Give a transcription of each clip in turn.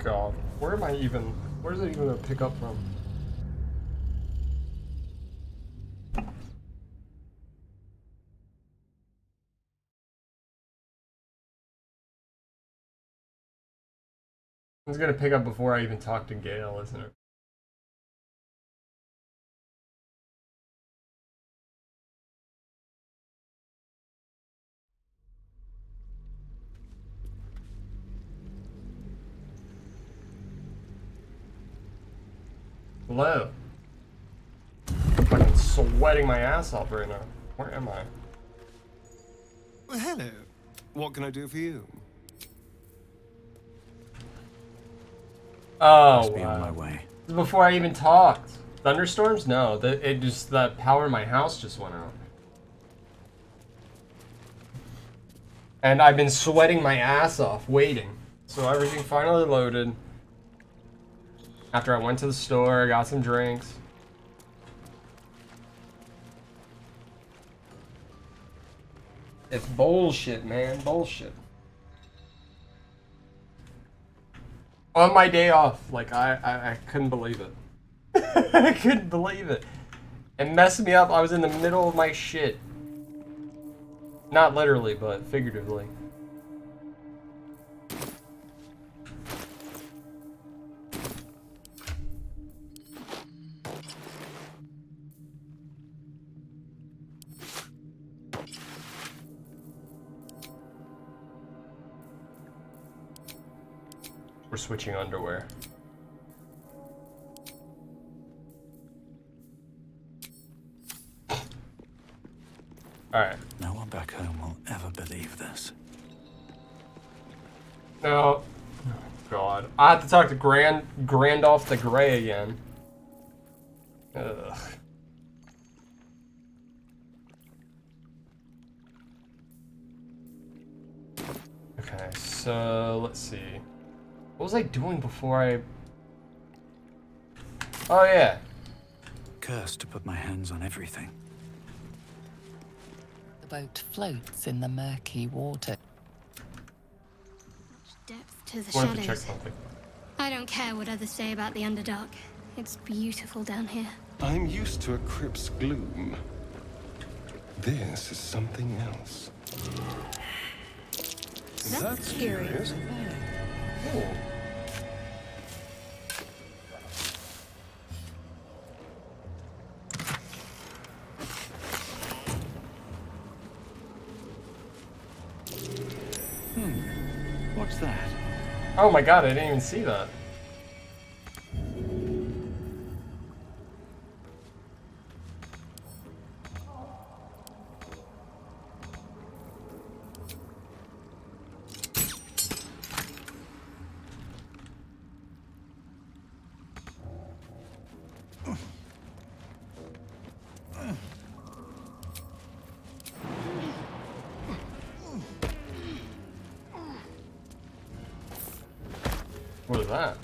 God. Where am I even? Where's it even gonna pick up from? It's gonna pick up before I even talk to Gail, isn't it? Hello. I'm fucking sweating my ass off right now. Where am I? Well, hello. What can I do for you? Oh, Must be on my way. Before I even talked. Thunderstorms? No, that power in my house just went out. And I've been sweating my ass off waiting. So everything finally loaded. After I went to the store, got some drinks. It's bullshit, man. Bullshit. On my day off, like, I couldn't believe it. I couldn't believe it. It messed me up. I was in the middle of my shit. Not literally, but figuratively. We're switching underwear. Alright. No one back home will ever believe this. No. Oh, God. I have to talk to Grandolph the Grey again. Ugh. Okay, so let's see. What was I doing before I... Oh, yeah. Cursed to put my hands on everything. The boat floats in the murky water. Depth to the Wanted to check shadows. something. I don't care what others say about the Underdark. It's beautiful down here. I'm used to a crypt's gloom. This is something else. That's scary. curious. Ooh. What's that? Oh my God, I didn't even see that. What is that?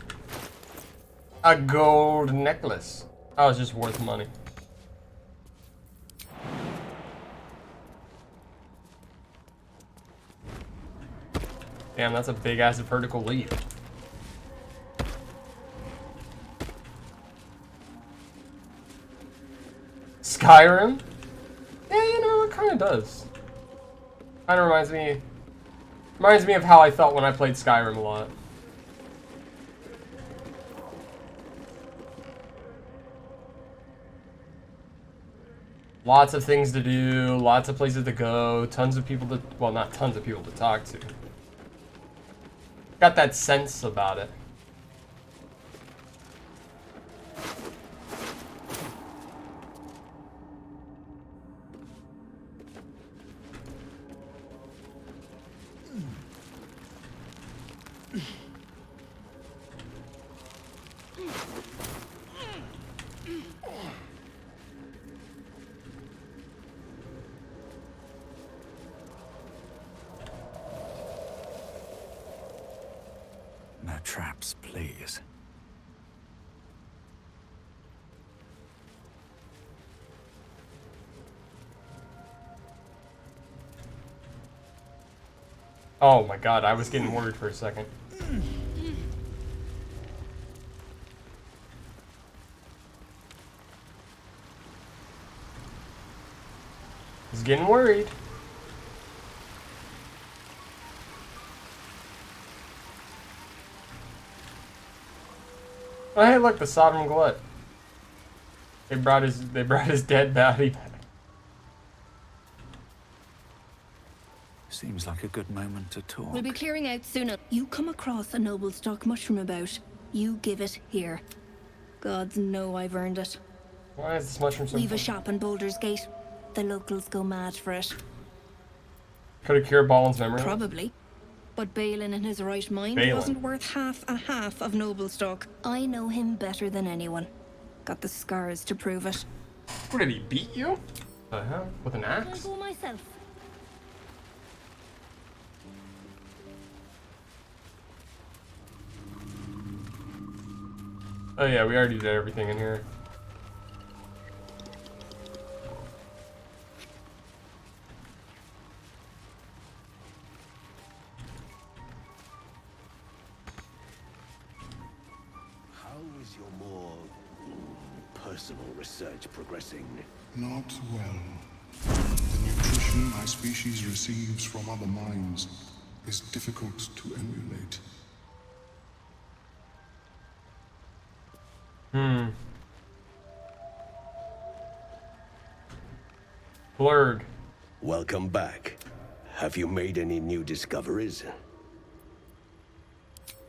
A gold necklace. Oh, it's just worth money. Damn, that's a big ass vertical leap. Skyrim? Yeah, you know, it kind of does. Kind of reminds me of how I felt when I played Skyrim a lot. Lots of things to do, lots of places to go, tons of people to, well, not tons of people to talk to. Got that sense about it. No traps, please. Oh my God, I was getting worried for a second. getting worried. Oh hey, look, the Sodom Glut. They brought his dead body back. Seems like a good moment to talk. We'll be clearing out soon. You come across a noble stock mushroom about, you give it here. Gods know I've earned it. Why is this mushroom so We've a important? shop in Boulders Gate. The locals go mad for it. Could have cured Balin's memory. Probably. But Balin in his right mind Balin. wasn't worth half of noble stock. I know him better than anyone. Got the scars to prove it. What, did he beat you? The hell? With an I'll axe? go myself. Oh yeah, we already did everything in here. How is your more personal research progressing? Not well. The nutrition my species receives from other minds is difficult to emulate. Blurred. Welcome back. Have you made any new discoveries?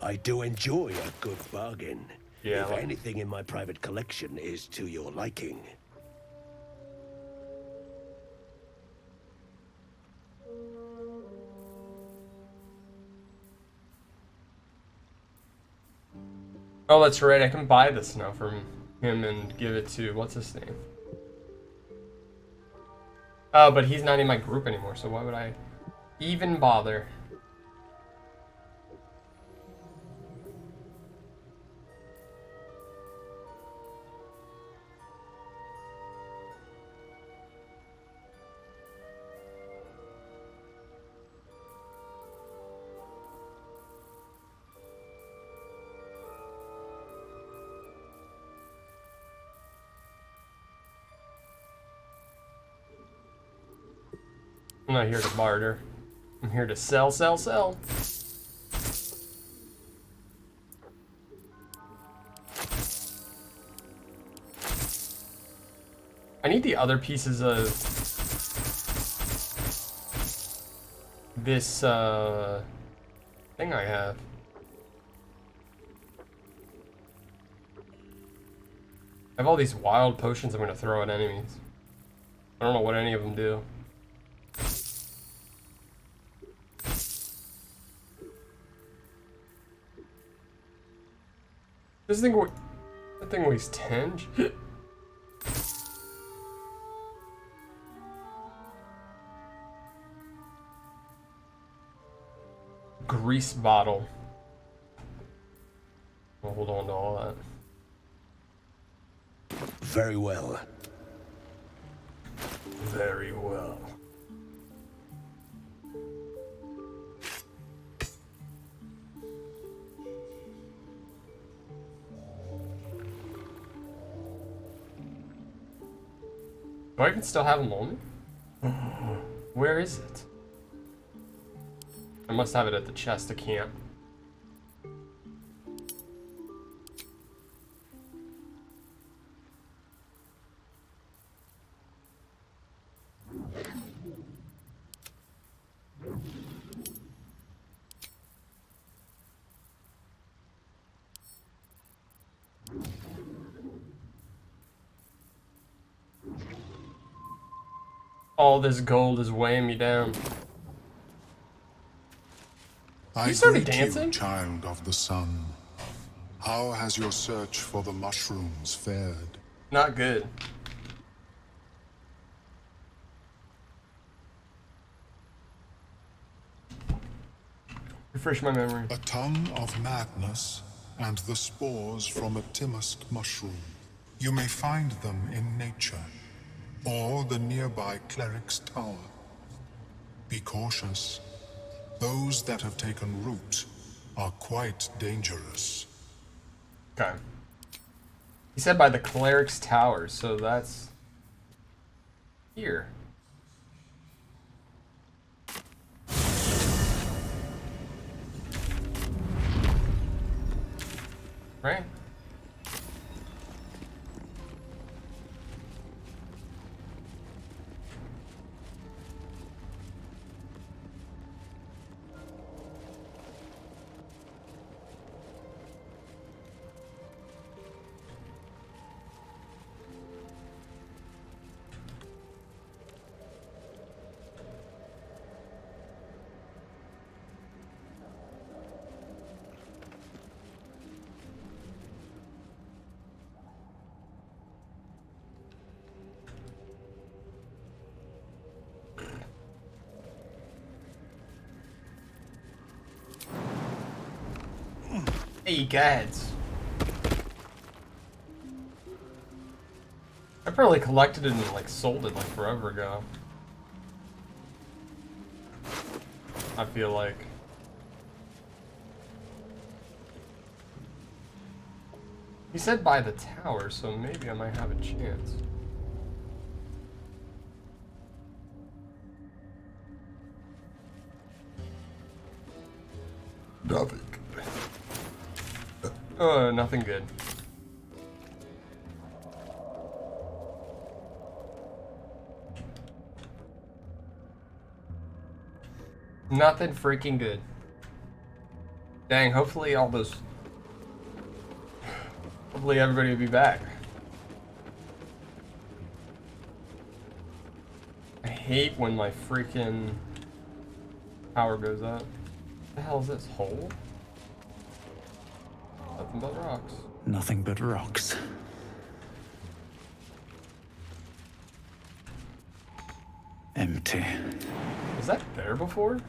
I do enjoy a good bargain. Yeah, If like- anything in my private collection is to your liking. Oh, that's right. I can buy this now from him and give it to what's his name? Oh, but he's not in my group anymore, so why would I even bother? I'm not here to barter. I'm here to sell, sell, sell. I need the other pieces of this thing I have. I have all these wild potions I'm gonna throw at enemies. I don't know what any of them do. This thing, that thing weighs 10? Grease bottle. I'll hold on to all that. Very well. Very well. Do I even still have them on me? Where is it? I must have it at the chest of camp. All this gold is weighing me down. I started greet you, dancing? child of the sun. How has your search for the mushrooms fared? Not good. Refresh my memory. A tongue of madness and the spores from a Timisk mushroom. You may find them in nature, or the nearby cleric's tower. Be cautious. Those that have taken root are quite dangerous. Okay. He said by the cleric's tower, so that's here. Right? Hey, gads. I probably collected it and like sold it like forever ago. I feel like. He said by the tower, so maybe I might have a chance. Nothing. Nothing good. Nothing freaking good. Dang, hopefully all those... Hopefully everybody will be back. I hate when my freaking power goes up. What the hell is this? Hole? Nothing but rocks. Nothing but rocks. Empty. Was that there before?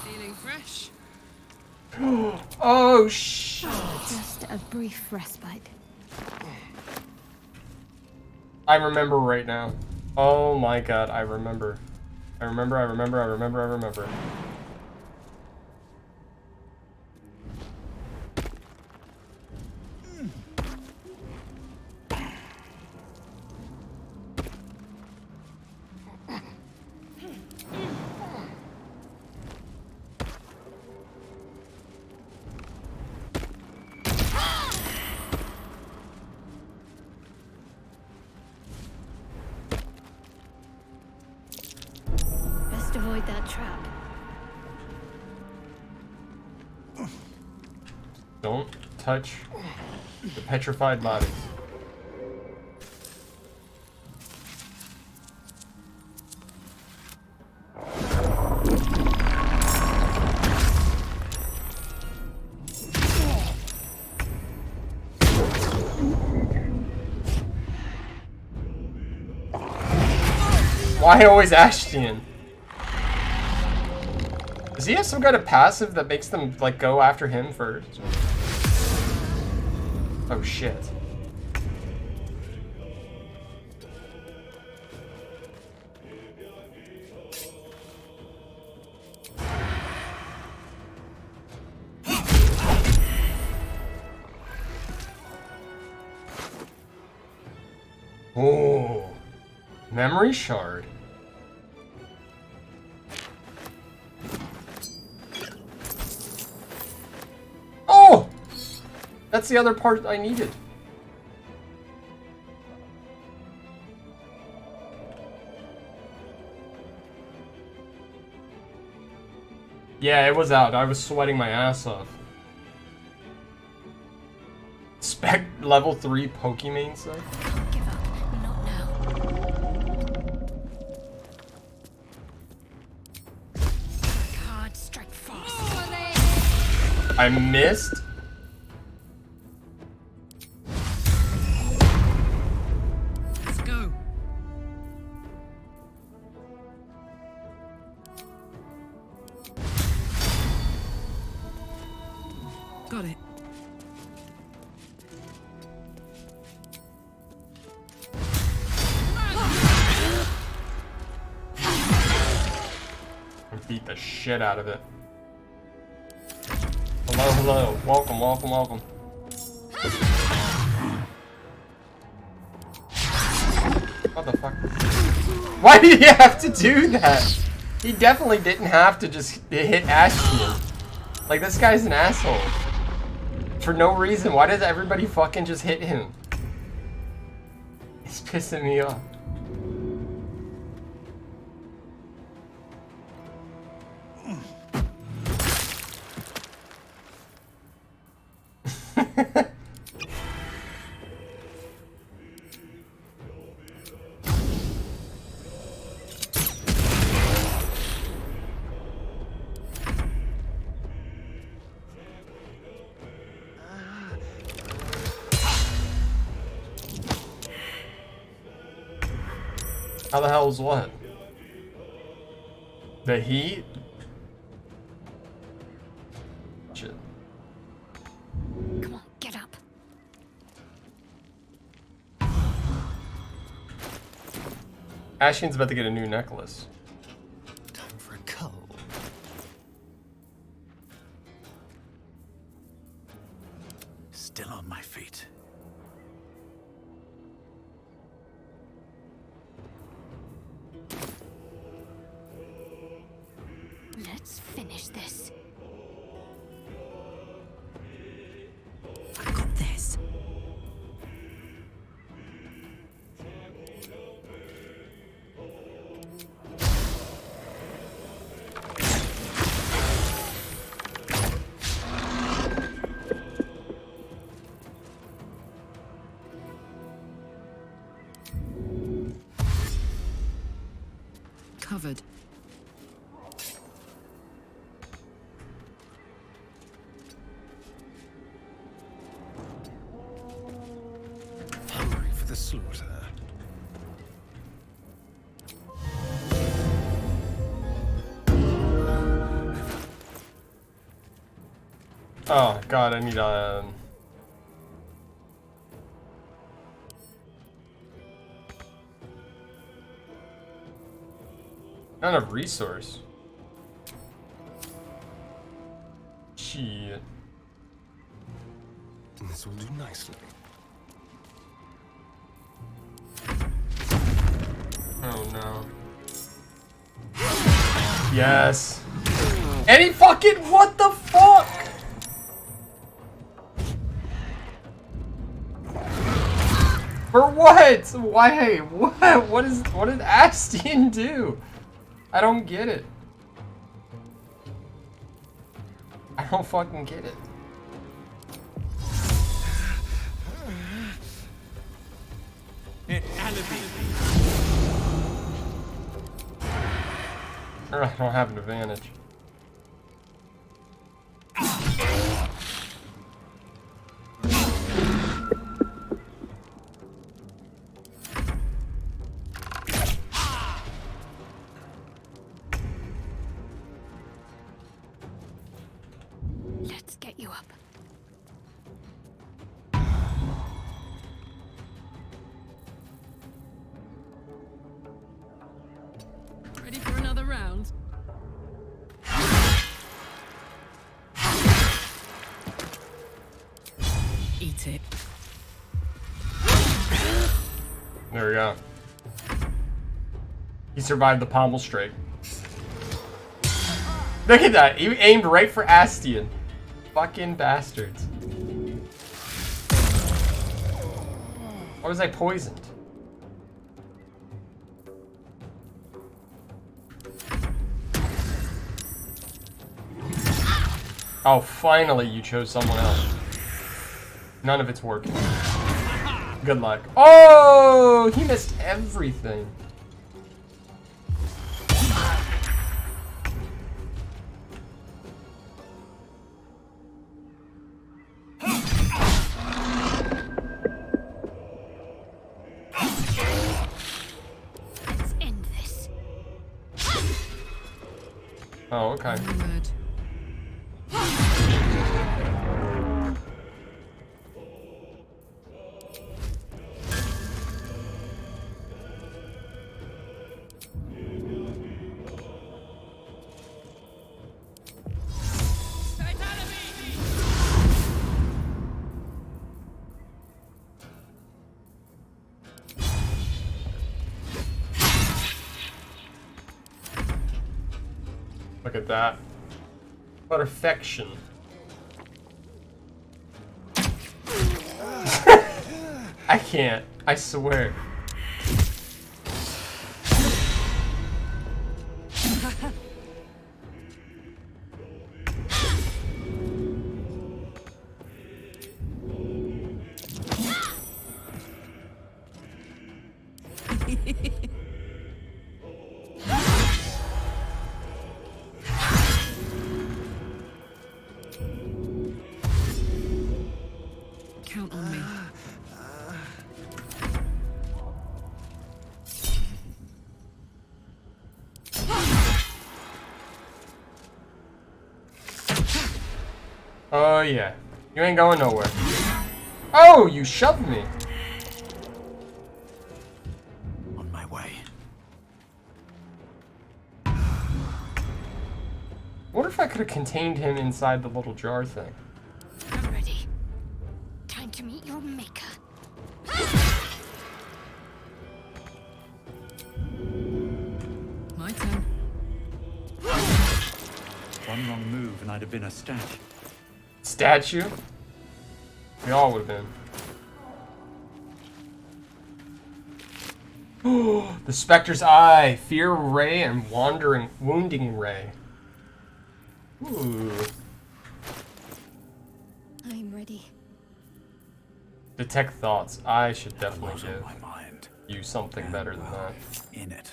Feeling fresh? Oh, shit. Just a brief respite. I remember right now. Oh my god, I remember. I remember. Best avoid that trap. Don't touch the petrified bodies. Why always Ashtian? Does he have some kind of passive that makes them like go after him first? Oh shit. Oh, memory shard. Oh! That's the other part I needed. Yeah, it was out. I was sweating my ass off. Spec level 3 Pokemon stuff. Don't give up. Not now. Card strike fast. I missed. Let's go. beat the shit out of it. Hello, hello. Welcome, welcome, welcome. What the fuck? Why did he have to do that? He definitely didn't have to just hit Ashton. Like, this guy's an asshole. For no reason. Why does everybody fucking just hit him? It's pissing me off. How the hell is what? The heat? Shit. Come on, get up. Ashian's about to get a new necklace. Time for a cull. Still on my feet. Let's finish this. I got this. Covered. Hungry for the slaughter. Oh god, I need not enough resource. Shit. This will do nicely. Oh no. Yes. And he fucking, what the fuck? For what? Why? What? What did Ashton do? I don't get it. I don't fucking get it. I don't have an advantage. Let's get you up. Ready for another round? Eat it. There we go. He survived the pommel strike. Look at that. He aimed right for Astian. Fucking bastards. Why was I poisoned? Oh, finally you chose someone else. None of it's working. Good luck. Oh, he missed everything. Let's end this. Oh, okay. Good. Look at that. Perfection. I can't. I swear. Count on me. Oh yeah. You ain't going nowhere. Oh, you shoved me. On my way. What if I could have contained him inside the little jar thing? I'm ready. Time to meet your maker. My turn. One wrong move and I'd have been a statue. Statue? We all would have been. The Spectre's Eye, Fear Ray, and Wounding Ray. Ooh. I'm ready. Detect Thoughts. I should A definitely lot on give my mind. you something better than that. In it.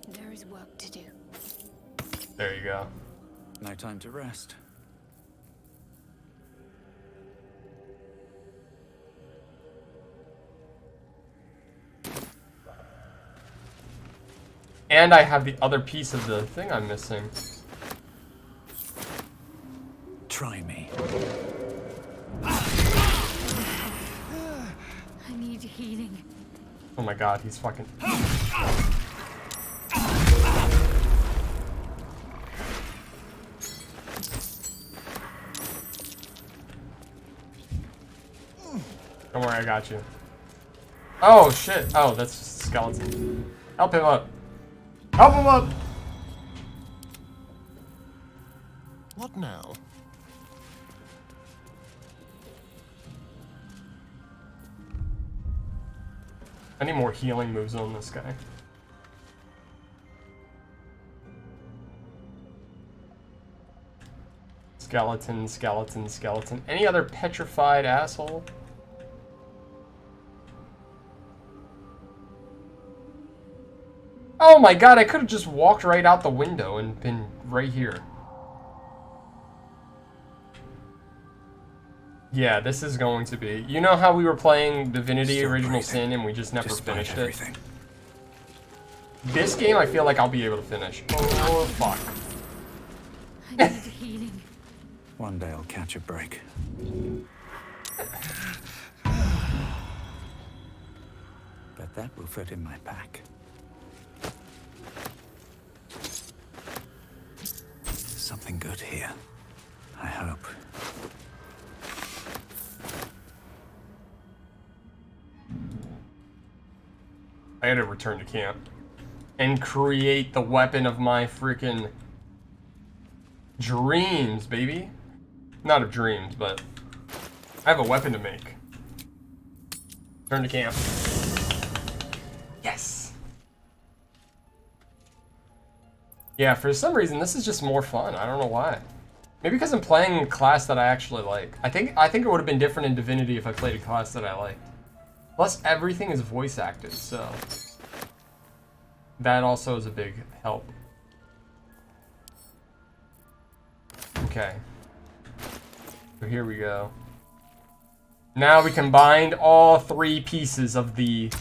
There is work to do. There you go. No time to rest. And I have the other piece of the thing I'm missing. Try me. I need healing. Oh my god, he's fucking... Don't worry, I got you. Oh shit. Oh, that's just a skeleton. Help him up. Help him up! What now? I need more healing moves on this guy. Skeleton, skeleton, skeleton. Any other petrified asshole? Oh my god, I could have just walked right out the window and been right here. Yeah, this is going to be... You know how we were playing Divinity Still Original breathing, Sin and we just never despite finished everything. it? This game, I feel like I'll be able to finish. Oh, fuck. I need healing. One day I'll catch a break. But that will fit in my pack. Something good here. I hope. I gotta return to camp. And create the weapon of my freaking dreams, baby. Not of dreams, but I have a weapon to make. Return to camp. Yes! Yeah, for some reason, this is just more fun. I don't know why. Maybe because I'm playing a class that I actually like. I think it would have been different in Divinity if I played a class that I liked. Plus, everything is voice acted, so that also is a big help. Okay. So here we go. Now we combined all three pieces of the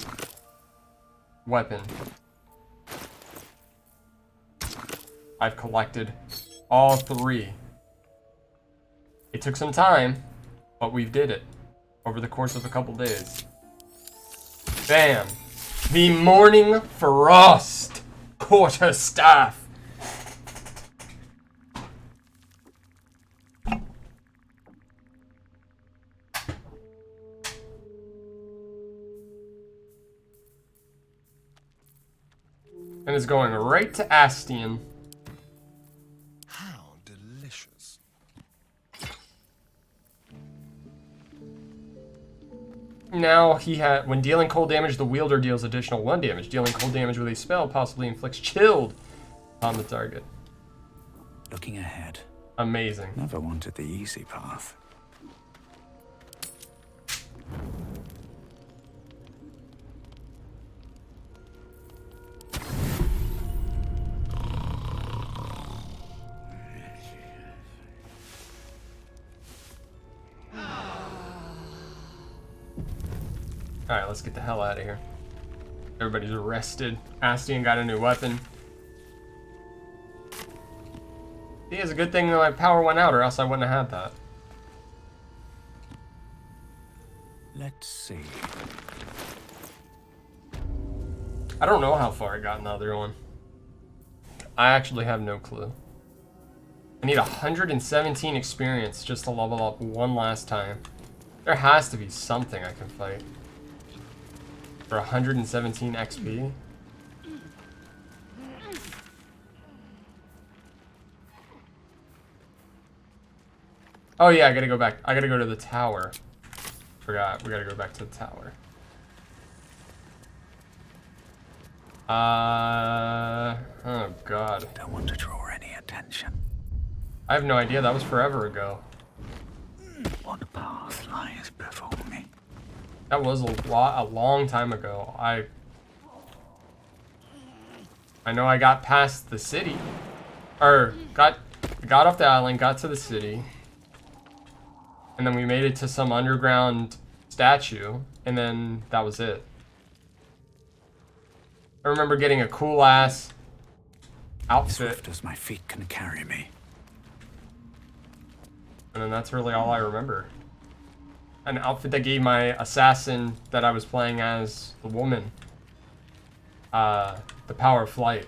weapon. I've collected all three. It took some time, but we did it over the course of a couple days. Bam! The Morning Frost Quarterstaff. And it's going right to Astian. How delicious. Now he had, when dealing cold damage, the wielder deals additional 1 damage. Dealing cold damage with a spell possibly inflicts chilled on the target. Looking ahead. Amazing. Never wanted the easy path. Alright, let's get the hell out of here. Everybody's arrested. Astian got a new weapon. See, it's a good thing that my power went out, or else I wouldn't have had that. Let's see. I don't know how far I got in the other one. I actually have no clue. I need 117 experience just to level up one last time. There has to be something I can fight. For 117 XP? Oh yeah, I gotta go back. I gotta go to the tower. Forgot, we gotta go back to the tower. Oh god. Don't want to draw any attention. I have no idea, that was forever ago. What path lies before me? That was a long time ago. I know I got past the city. Or, got off the island, got to the city. And then we made it to some underground statue. And then that was it. I remember getting a cool-ass outfit. Swift as my feet can carry me. And then that's really all I remember. An outfit that gave my assassin that I was playing as the woman the power of flight.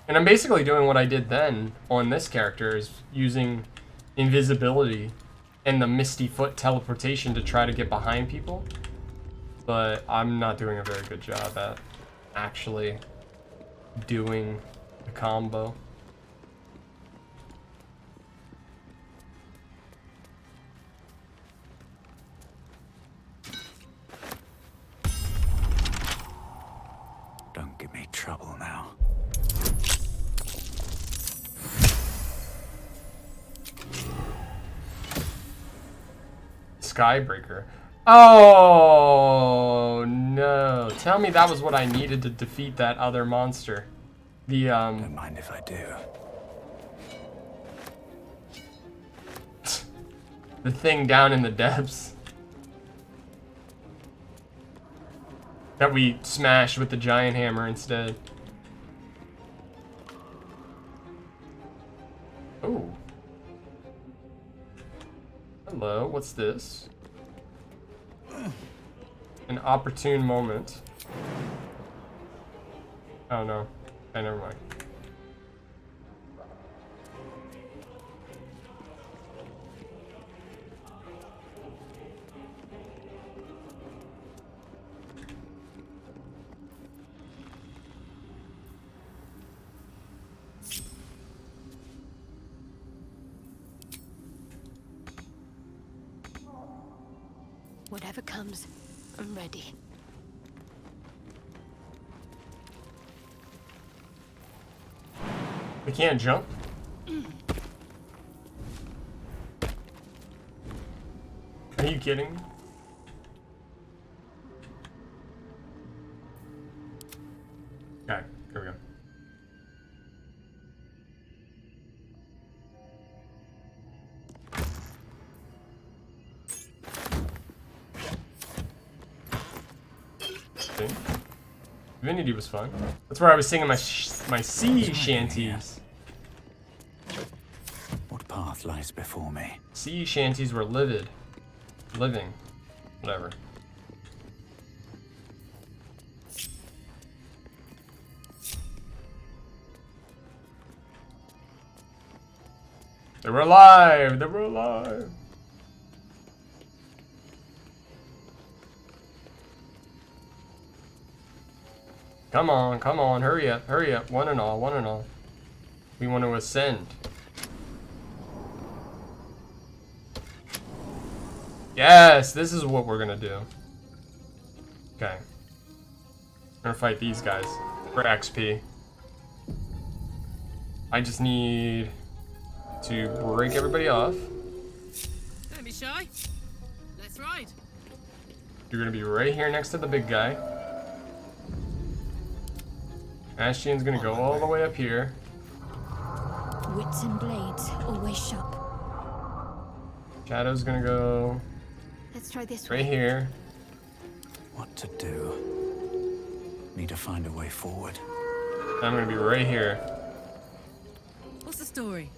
And I'm basically doing what I did then on this character, is using invisibility and the misty foot teleportation to try to get behind people. But I'm not doing a very good job at actually doing the combo. Don't give me trouble now. Skybreaker. Oh no. Tell me that was what I needed to defeat that other monster. The Don't mind if I do. the thing down in the depths. That we smashed with the giant hammer instead. Oh. Hello, what's this? An opportune moment. Oh no. Okay, never mind. Whatever comes, I'm ready. We can't jump? Are you kidding me? Okay, here we go. See? Divinity was fun. That's where I was singing my sea shanties. What path lies before me? Sea shanties were living. Whatever. They were alive! They were alive! Come on, hurry up, one and all. We want to ascend. Yes, this is what we're gonna do. Okay. We're gonna fight these guys for XP. I just need to break everybody off. Don't be shy. Let's ride. You're gonna be right here next to the big guy. Ashton's gonna go all the way up here. Wits and blades, always sharp. Shadow's gonna go Let's try this right way. here. What to do? Need to find a way forward. I'm gonna be right here. What's the story?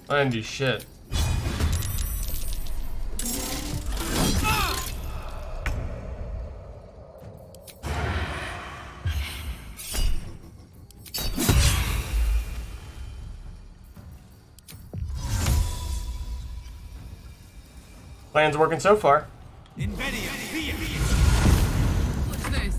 I didn't do shit. Plan's working so far. What's this?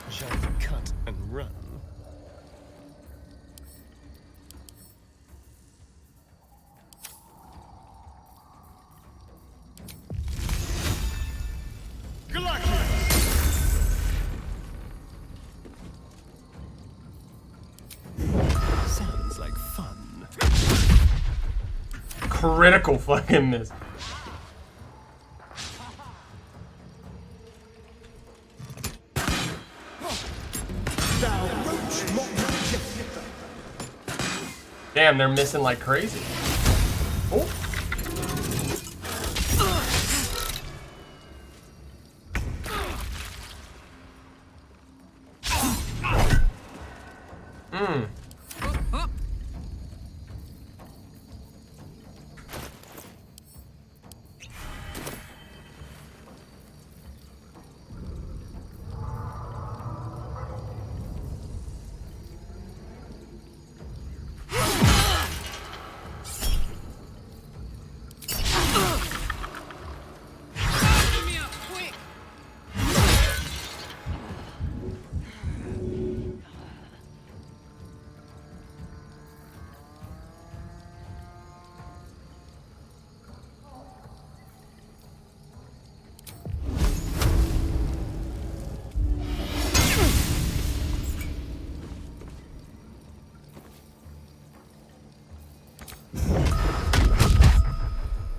Giant cut and run. Sounds like fun. Critical fucking miss. Damn, they're missing like crazy. Oh. Up. Give me up, quick.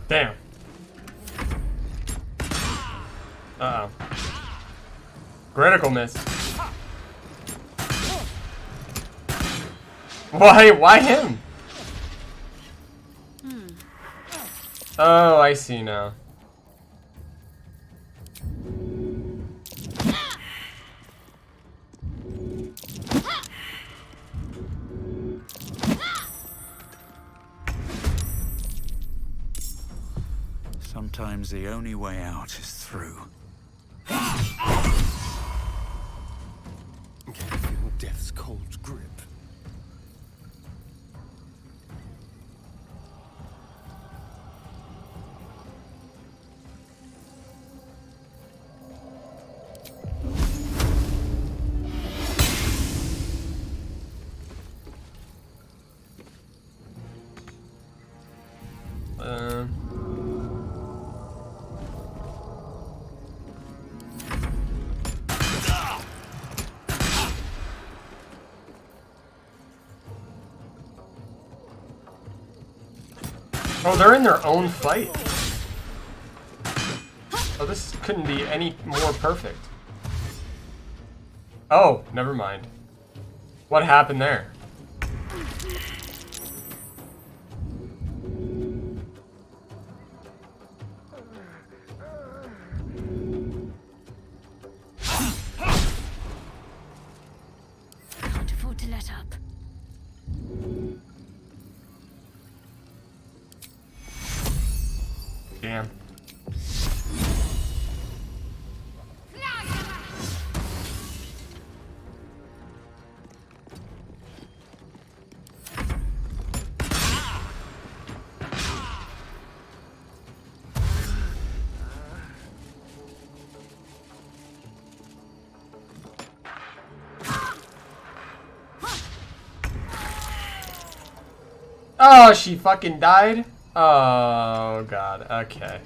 Damn. Uh-oh. Critical miss. Why him? Oh, I see now. Sometimes the only way out is through. Can feel death's cold grip. Oh, they're in their own fight. Oh, this couldn't be any more perfect. Oh, never mind. What happened there? set up. Damn. Oh, she fucking died? Oh, God. Okay.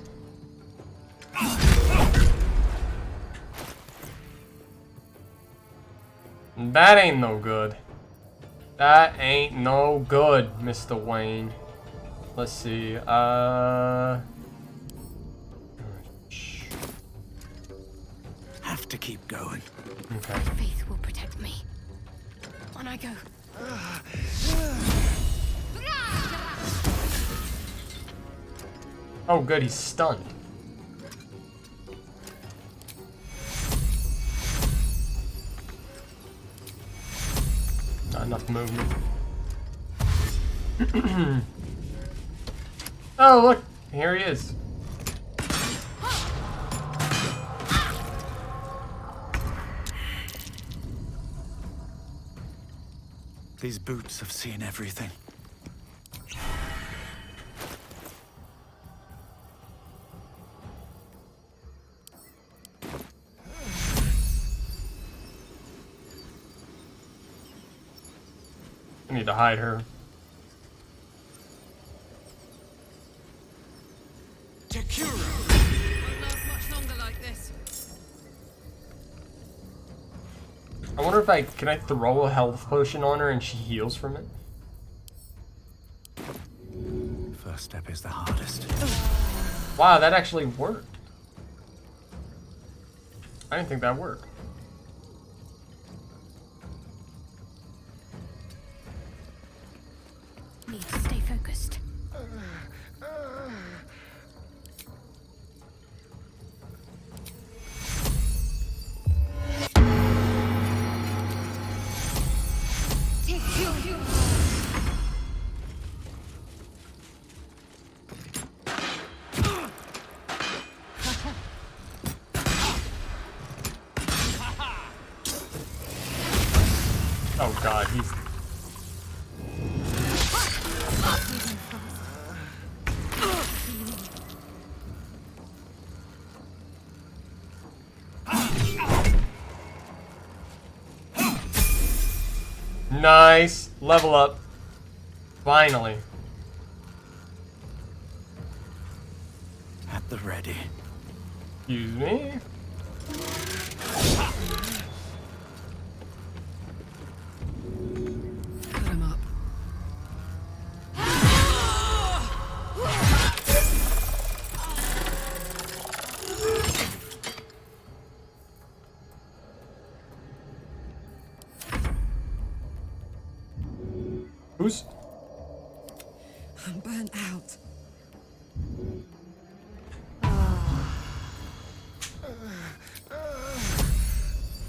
That ain't no good. That ain't no good, Mr. Wayne. Let's see. Have to keep going. Okay. Faith will protect me. On I go. Oh, good. He's stunned. Not enough movement. Oh, look. Here he is. These boots have seen everything. I need to hide her. Won't last much longer like this. I wonder if can I throw a health potion on her and she heals from it? First step is the hardest. Wow, that actually worked. I didn't think that worked. Need to stay focused. Oh God, he's... Nice. Level up. Finally. At the ready. Excuse me. Put him up. Who's... I'm burnt out.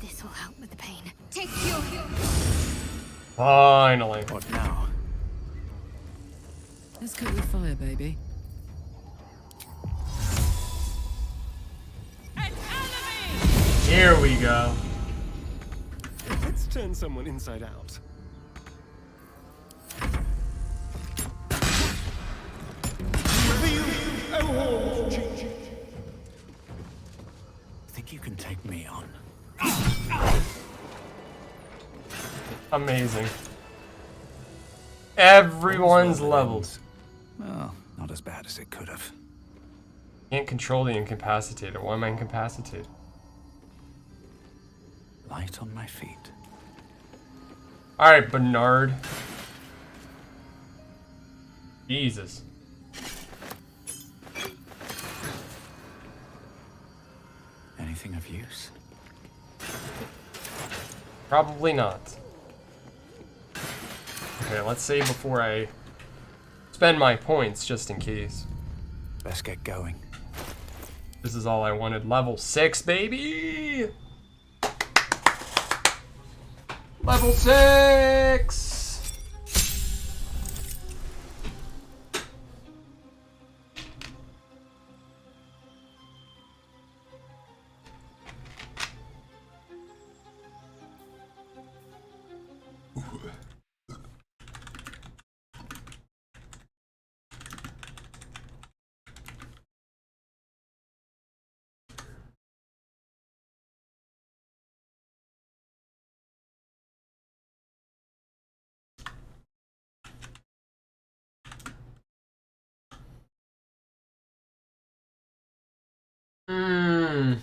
This will help with the pain. Finally. What now? Let's cook with fire, baby. Here we go. Let's turn someone inside out. Think you can take me on? Amazing. Everyone's leveled. Well, not as bad as it could have. Can't control the incapacitated. Why am I incapacitated? Light on my feet. Alright, Bernard. Jesus. Anything of use? Probably not. Okay, let's save before I spend my points, just in case. Best get going. This is all I wanted. Level 6, baby! Level 6! Hmm.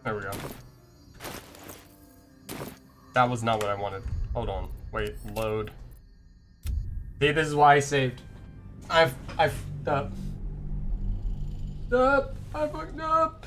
There we go. That was not what I wanted. Hold on. Wait, load. See, this is why I saved. I fucked up. I fucked up.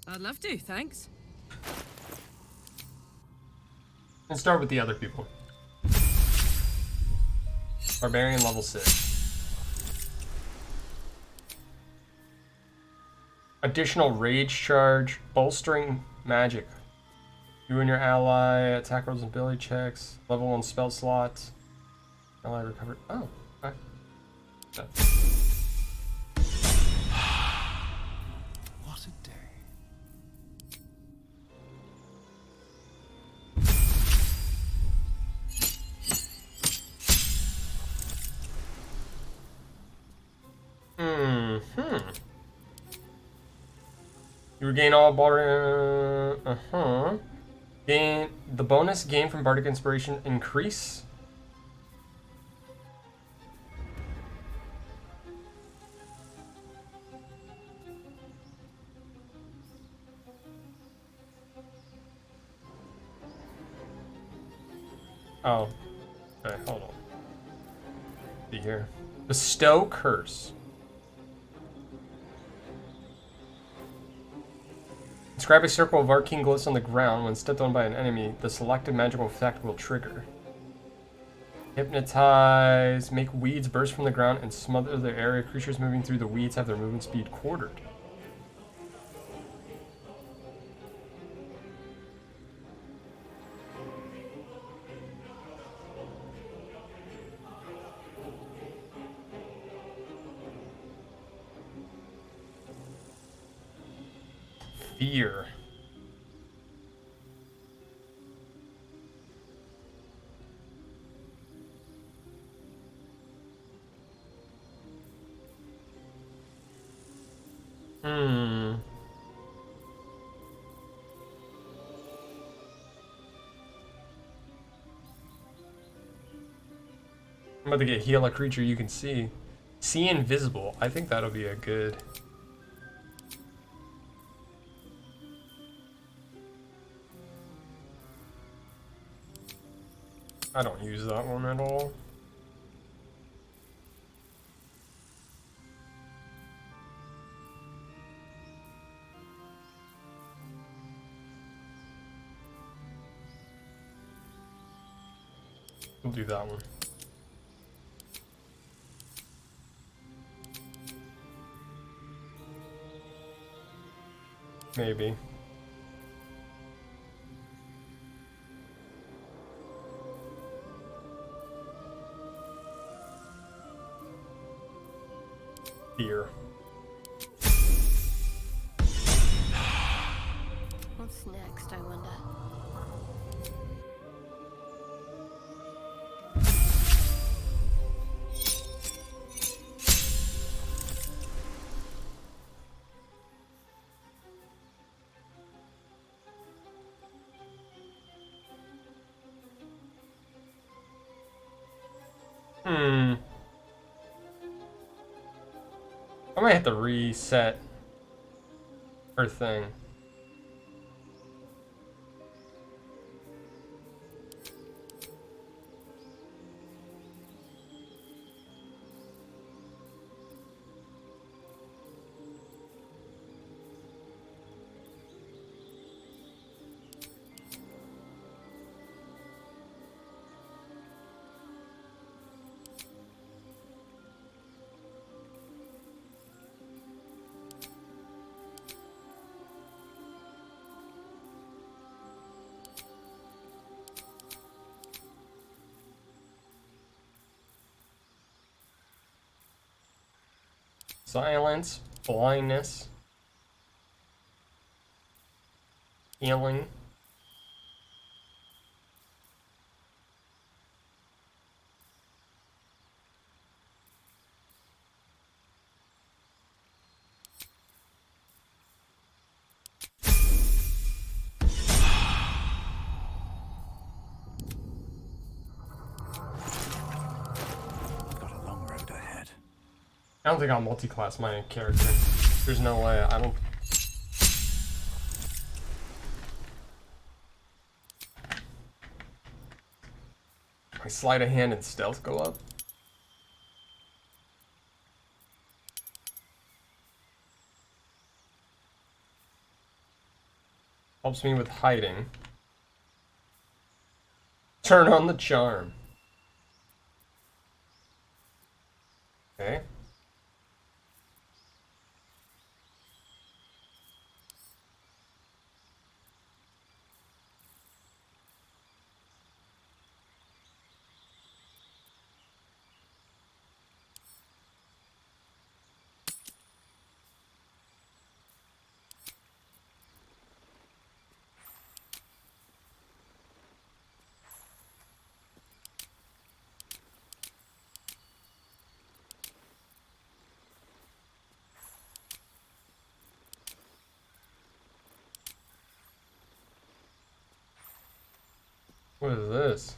I'd love to, thanks. Let's start with the other people. Barbarian level 6. Additional rage charge, bolstering magic. You and your ally attack rolls and ability checks. Level 1 spell slots. Ally recovered. Oh, okay. What a day. You regain all Baldur. Gain the bonus gain from Bardic Inspiration increase. Oh. Okay, hold on. See here. Bestow curse. Describe a circle of arcane glyphs on the ground. When stepped on by an enemy, the selected magical effect will trigger. Hypnotize. Make weeds burst from the ground and smother the area. Creatures moving through the weeds have their movement speed quartered. Fear. I'm about to get heal a creature you can see. See invisible. I think that'll be a good... I don't use that one at all. We'll do that one. Maybe. Fear. What's next, I wonder? I might have to reset her thing. Silence, blindness, healing. Got a long road ahead. I don't think I'll multi-class my character. There's no way. I don't. My sleight of hand and stealth go up. Helps me with hiding. Turn on the charm. Okay. What is this?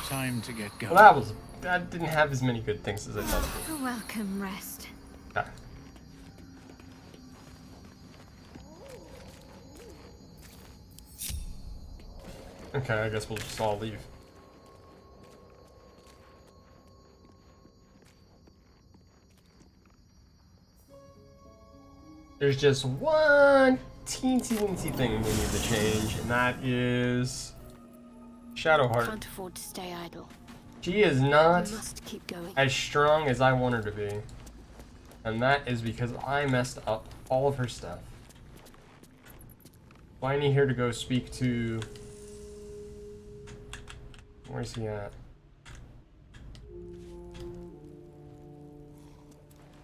Time to get going. Well, that didn't have as many good things as I thought it A welcome rest. would. Okay, I guess we'll just all leave. There's just one teensy thing we need to change, and that is Shadowheart. Can't afford to stay idle. She is not Must keep going. as strong as I want her to be. And that is because I messed up all of her stuff. So I need her to go speak to... Where's he at?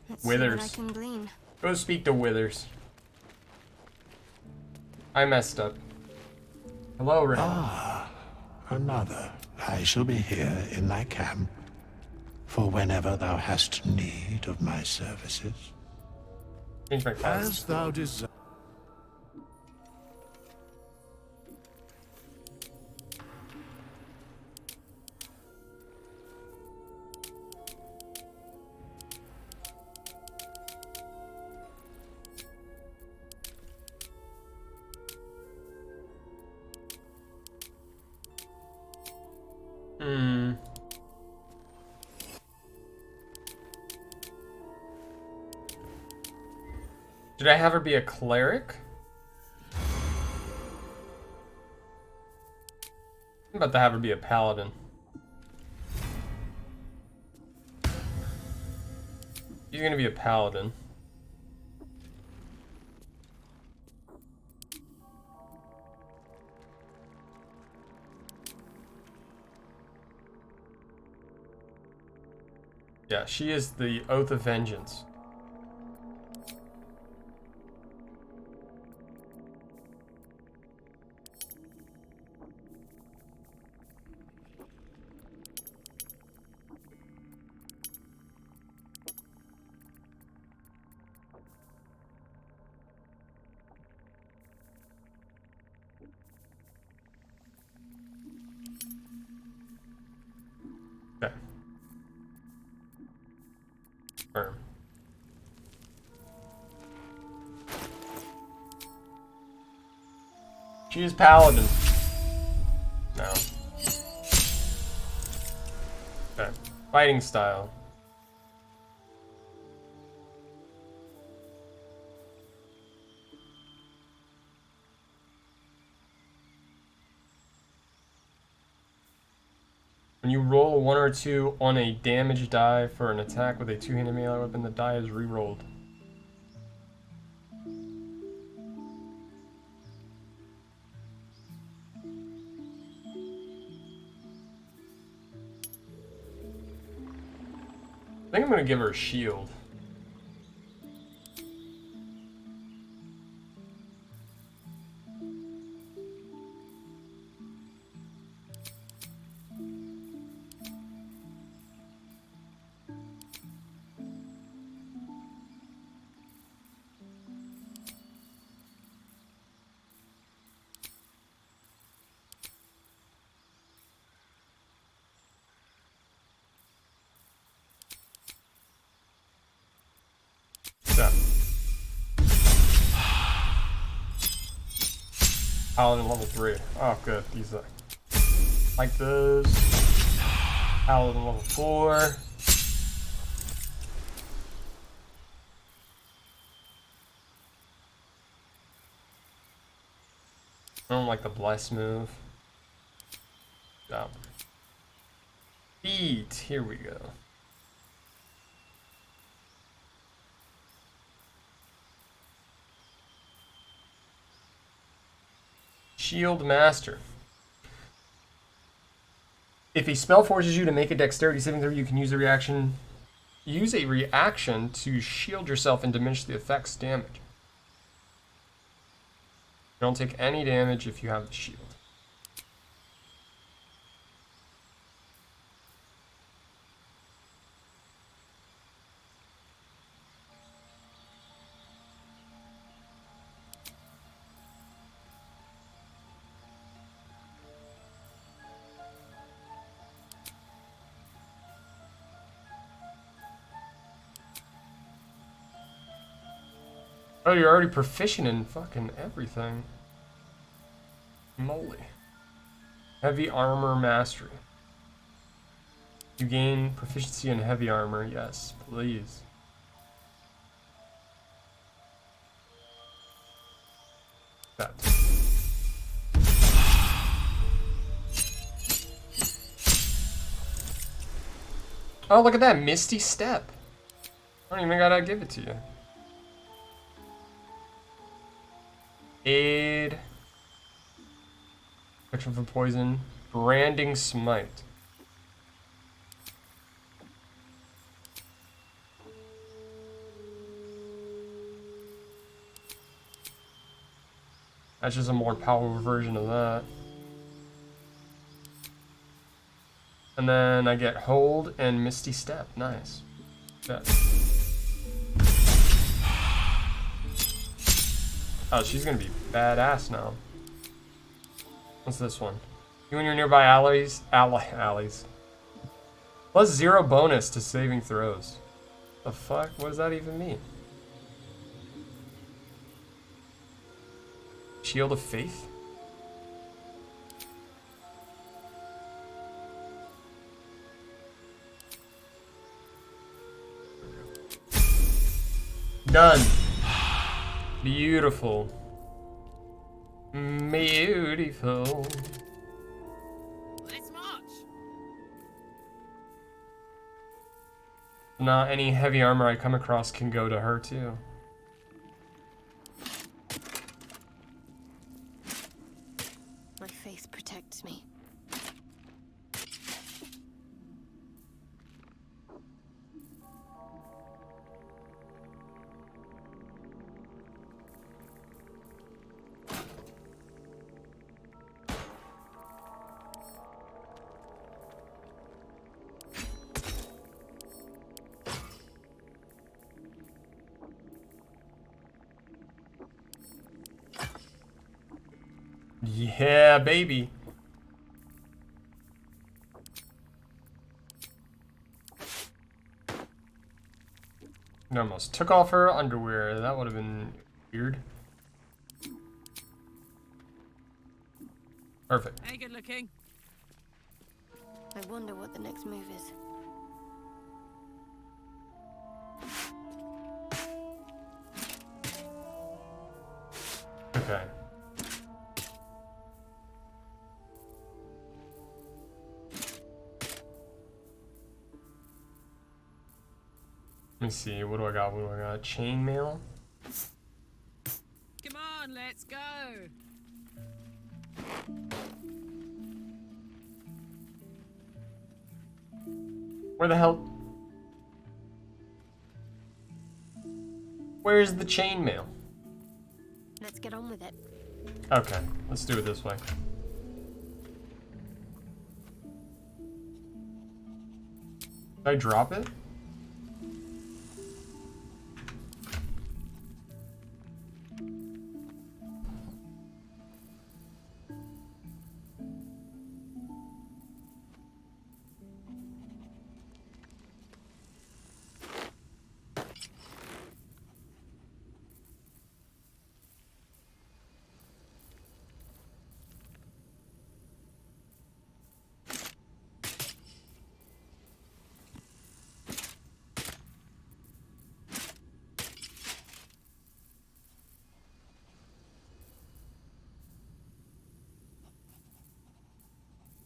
Let's see what I Withers. can glean. Go speak to Withers. I messed up. Hello, Ray. Another. I shall be here in thy camp, for whenever thou hast need of my services. Change my class. As thou desire. Did I have her be a cleric? I'm about to have her be a paladin. She's gonna be a paladin. Yeah, she is the Oath of Vengeance. Okay. Firm. She is paladin. No. Okay. Fighting style. When you roll a 1 or 2 on a damage die for an attack with a two-handed melee weapon, the die is re-rolled. I think I'm gonna give her a shield. Yeah. Paladin level 3. Oh, good. Easy. Like this. Paladin level 4. I don't like the bless move. Stop. Feet. Here we go. Shield Master. If a spell forces you to make a dexterity saving throw, you can use a reaction. Use a reaction to shield yourself and diminish the effect's damage. You don't take any damage if you have the shield. Oh, you're already proficient in fucking everything. Moly. Heavy armor mastery. You gain proficiency in heavy armor. Yes, please. That. Oh, look at that Misty Step. I don't even gotta give it to you. Aid. Protection from poison. Branding Smite. That's just a more powerful version of that. And then I get Hold and Misty Step. Nice. That. Oh, she's gonna be badass now. What's this one? You and your nearby allies. Plus 0 bonus to saving throws. The fuck? What does that even mean? Shield of Faith? Done. Beautiful. Beautiful. Let's march. Not any heavy armor I come across can go to her too. My faith protects me. Yeah, baby. I almost took off her underwear. That would have been weird. Perfect. Hey, good looking. I wonder what the next move is. Okay. Let me see. What do I got? What do I got? Chainmail. Come on, let's go. Where the hell? Where's the chainmail? Let's get on with it. Okay, let's do it this way. Did I drop it?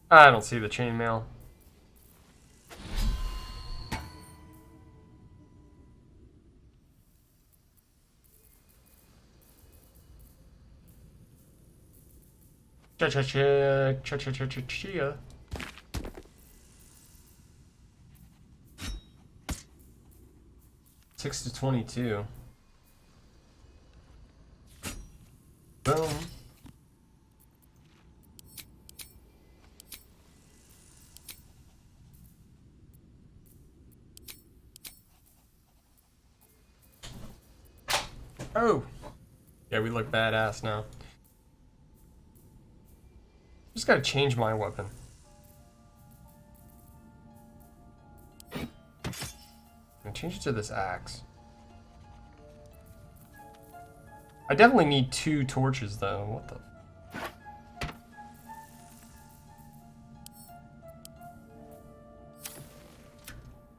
I don't see the chainmail. Cha-cha-cha. 6 to 22. Boom. Oh! Yeah, we look badass now. Just gotta change my weapon. And change it to this axe. I definitely need 2 torches though. What the?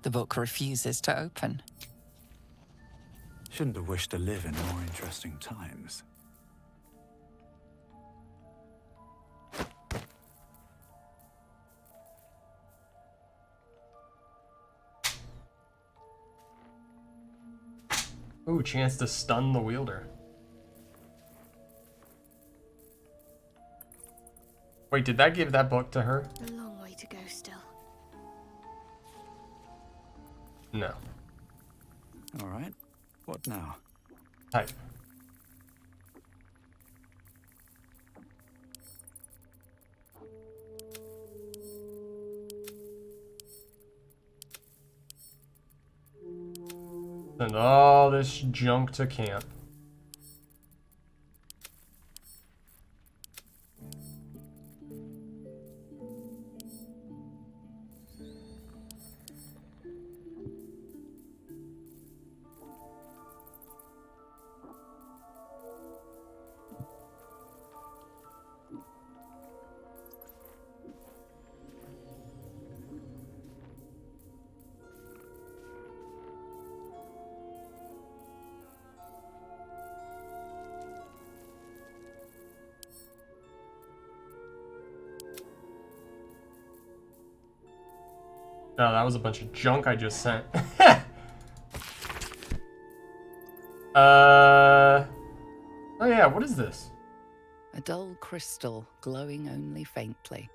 The book refuses to open. Shouldn't have wished to live in more interesting times. Ooh, chance to stun the wielder. Wait, did that give that book to her? A long way to go still. No. All right. What now? Type. Send all this junk to camp. No, that was a bunch of junk I just sent. Oh yeah, what is this? A dull crystal glowing only faintly.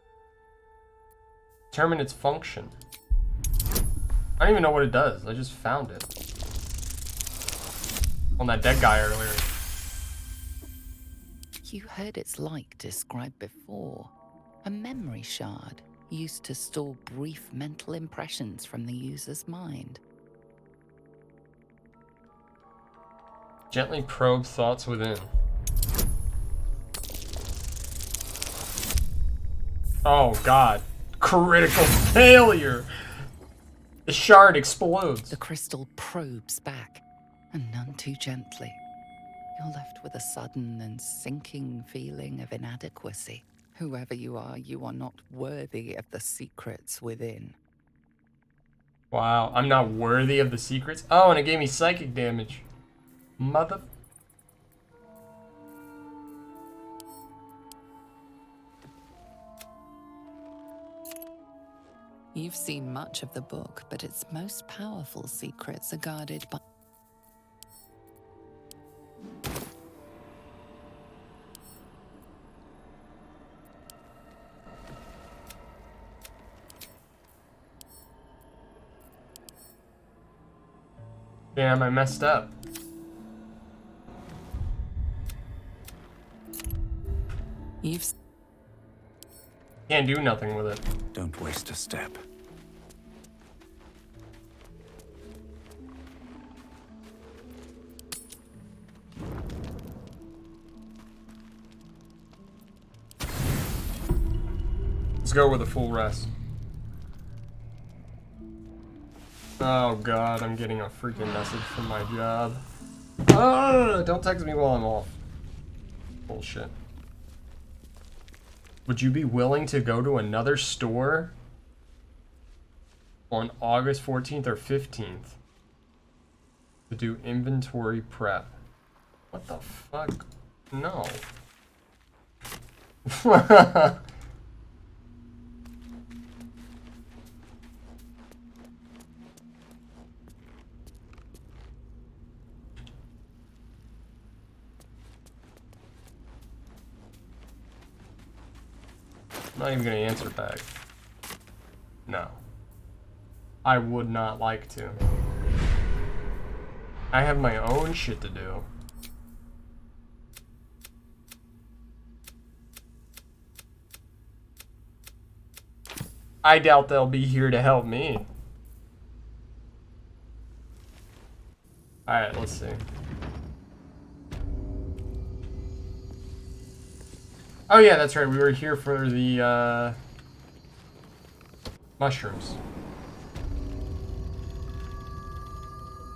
Determine its function. I don't even know what it does. I just found it. On that dead guy earlier. You heard its like described before. A memory shard used to store brief mental impressions from the user's mind. Gently probe thoughts within. Oh god. Critical failure! The shard explodes. The crystal probes back, and none too gently. You're left with a sudden and sinking feeling of inadequacy. Whoever you are not worthy of the secrets within. Wow, I'm not worthy of the secrets? Oh, and it gave me psychic damage. Mother... You've seen much of the book, but its most powerful secrets are guarded by... Damn, I messed up. You've... Can't do nothing with it. Don't waste a step. Let's go with a full rest. Oh god, I'm getting a freaking message from my job. Don't text me while I'm off. Bullshit. Would you be willing to go to another store on August 14th or 15th to do inventory prep? What the fuck? No. Not even gonna answer back. No. I would not like to. I have my own shit to do. I doubt they'll be here to help me. Alright, let's see. Oh yeah, that's right. We were here for the mushrooms.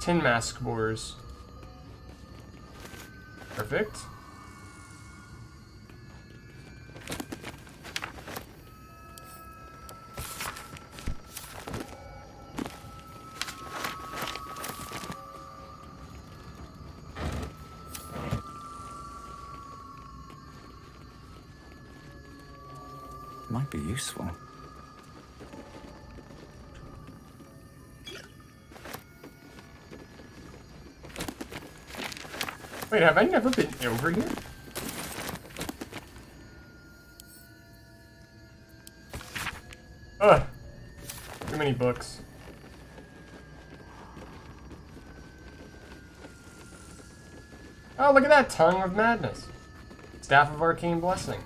Tin mask boars. Perfect. Might be useful. Wait, have I never been over here? Ugh. Too many books. Oh, look at that. Tongue of Madness. Staff of Arcane Blessing.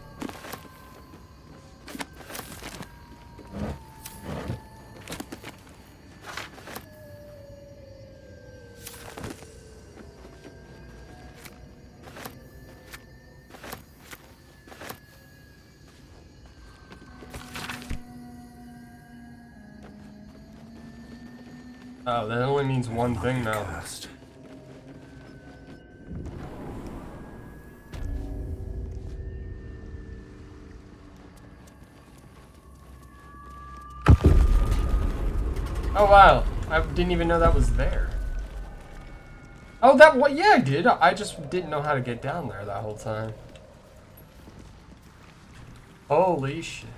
Oh, that only means one thing now. Cursed. Oh wow, I didn't even know that was there. Oh, that what? Yeah, I did. I just didn't know how to get down there that whole time. Holy shit.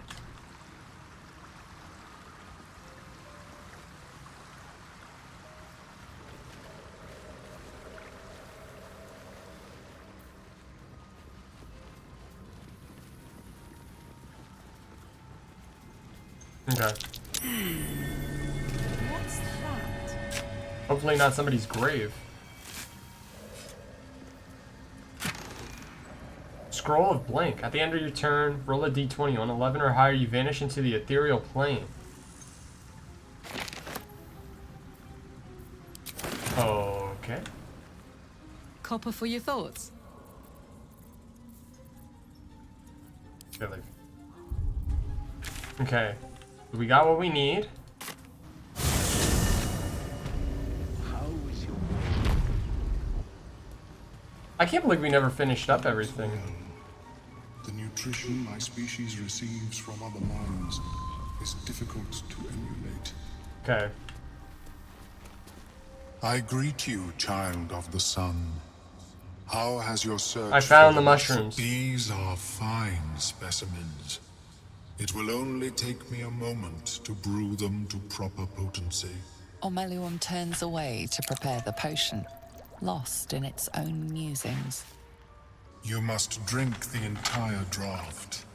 Okay. What's that? Hopefully not somebody's grave. Scroll of Blank. At the end of your turn, roll a d20. On 11 or higher, you vanish into the ethereal plane. Okay. Copper for your thoughts. Good leave. Okay. We got what we need. I can't believe we never finished up everything. The nutrition my species receives from other minds is difficult to emulate. Okay. I greet you, child of the sun. How has your search I found for the mushrooms. These are fine specimens. It will only take me a moment to brew them to proper potency. Ormelium turns away to prepare the potion, lost in its own musings. You must drink the entire draught.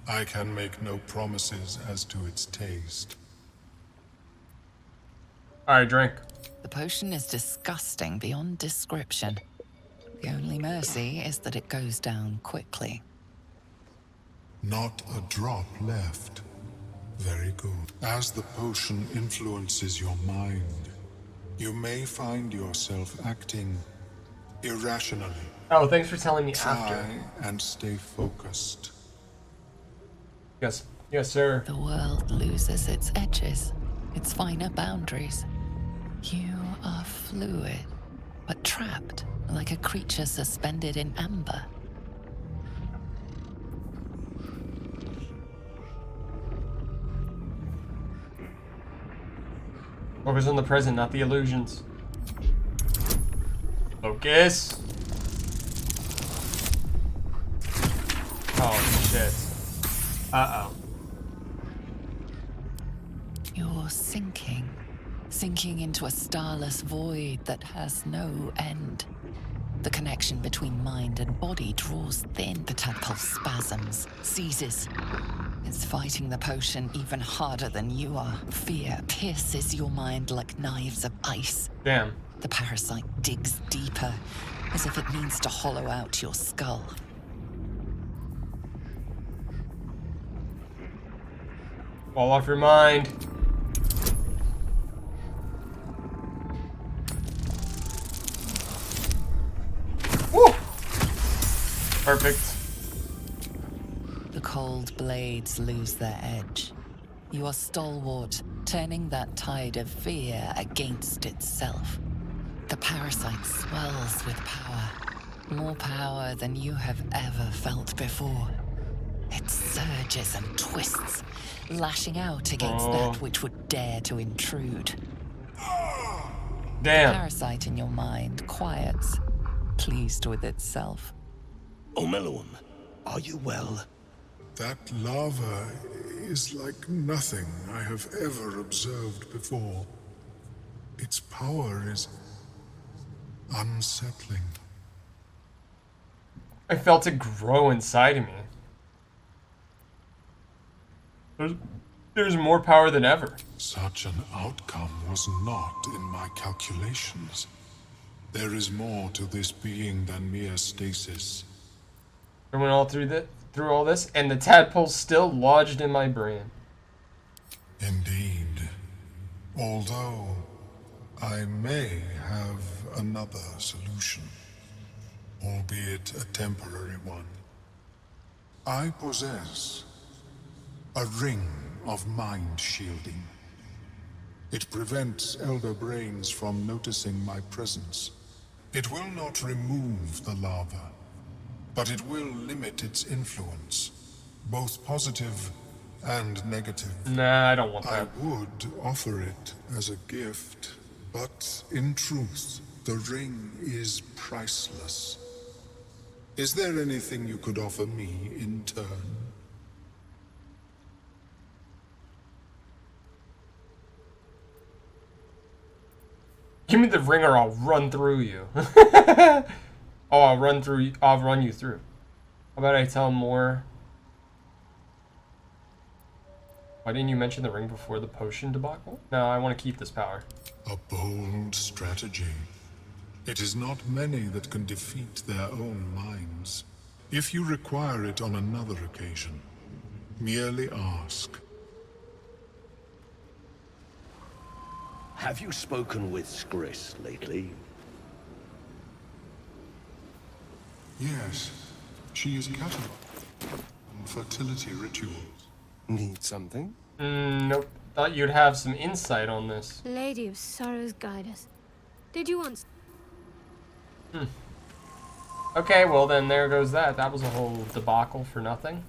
I can make no promises as to its taste. Alright, drink. The potion is disgusting beyond description. The only mercy is that it goes down quickly. Not a drop left. Very good. As the potion influences your mind, you may find yourself acting irrationally. Oh, thanks for telling me Try after. and stay focused. Yes. Yes, sir. The world loses its edges, its finer boundaries. You are fluid, but trapped like a creature suspended in amber. Focus on the present, not the illusions. Focus. Oh, shit. Uh-oh. You're sinking into a starless void that has no end. The connection between mind and body draws thin. The tadpole spasms, seizes. It's fighting the potion even harder than you are. Fear pierces your mind like knives of ice. Damn. The parasite digs deeper, as if it means to hollow out your skull. Fall off your mind. Woo! Perfect. The cold blades lose their edge. You are stalwart, turning that tide of fear against itself. The parasite swells with power. More power than you have ever felt before. It surges and twists, lashing out against that which would dare to intrude. Damn. The parasite in your mind quiets, pleased with itself. Ormelium, are you well? That lava is like nothing I have ever observed before. Its power is unsettling. I felt it grow inside of me. There's more power than ever. Such an outcome was not in my calculations. There is more to this being than mere stasis. I went all through all this, and the tadpole's still lodged in my brain. Indeed. Although, I may have another solution, albeit a temporary one. I possess a ring of mind shielding. It prevents elder brains from noticing my presence. It will not remove the lava, but it will limit its influence, both positive and negative. Nah, I don't want I that. would offer it as a gift, but in truth, the ring is priceless. Is there anything you could offer me in turn? Give me the ring or I'll run through you. Oh, I'll run you through. How about I tell more? Why didn't you mention the ring before the potion debacle? No, I want to keep this power. A bold strategy. It is not many that can defeat their own minds. If you require it on another occasion, merely ask. Have you spoken with Skris lately? Yes, she is cataloged on fertility rituals. Need something? Nope. Thought you'd have some insight on this. Lady of Sorrows, guide us. Did you want... Okay, well then there goes that. That was a whole debacle for nothing.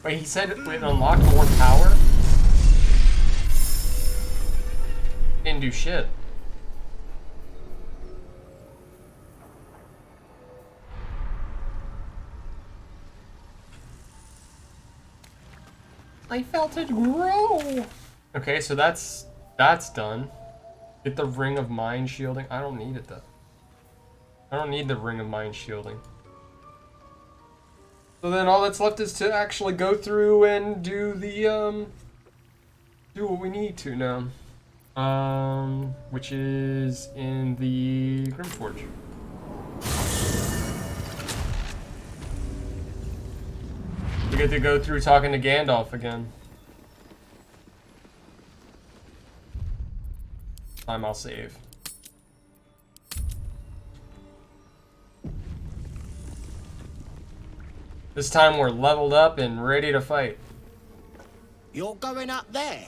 Wait, he said it unlocked more power? Didn't do shit. I felt it grow. Okay, so that's done. Get the ring of mind shielding. I don't need it though. I don't need the ring of mind shielding. So then all that's left is to actually go through and do the do what we need to now. Which is in the Grimforge. We get to go through talking to Gandalf again. Time I'll save. This time we're leveled up and ready to fight. You're going up there?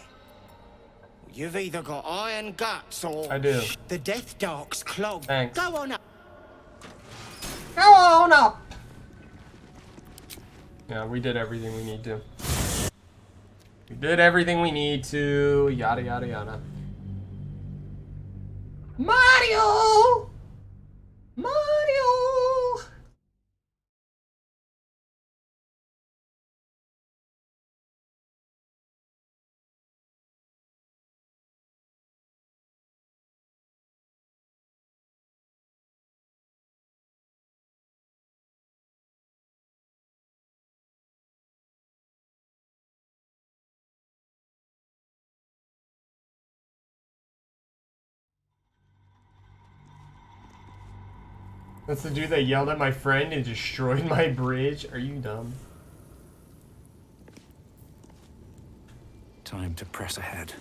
You've either got iron guts or... I do. The Death Dark's clogged. Thanks. Go on up. Go on up! Yeah, we did everything we need to. We did everything we need to. Yada, yada, yada. Mario! Mario! That's the dude that yelled at my friend and destroyed my bridge? Are you dumb? Time to press ahead.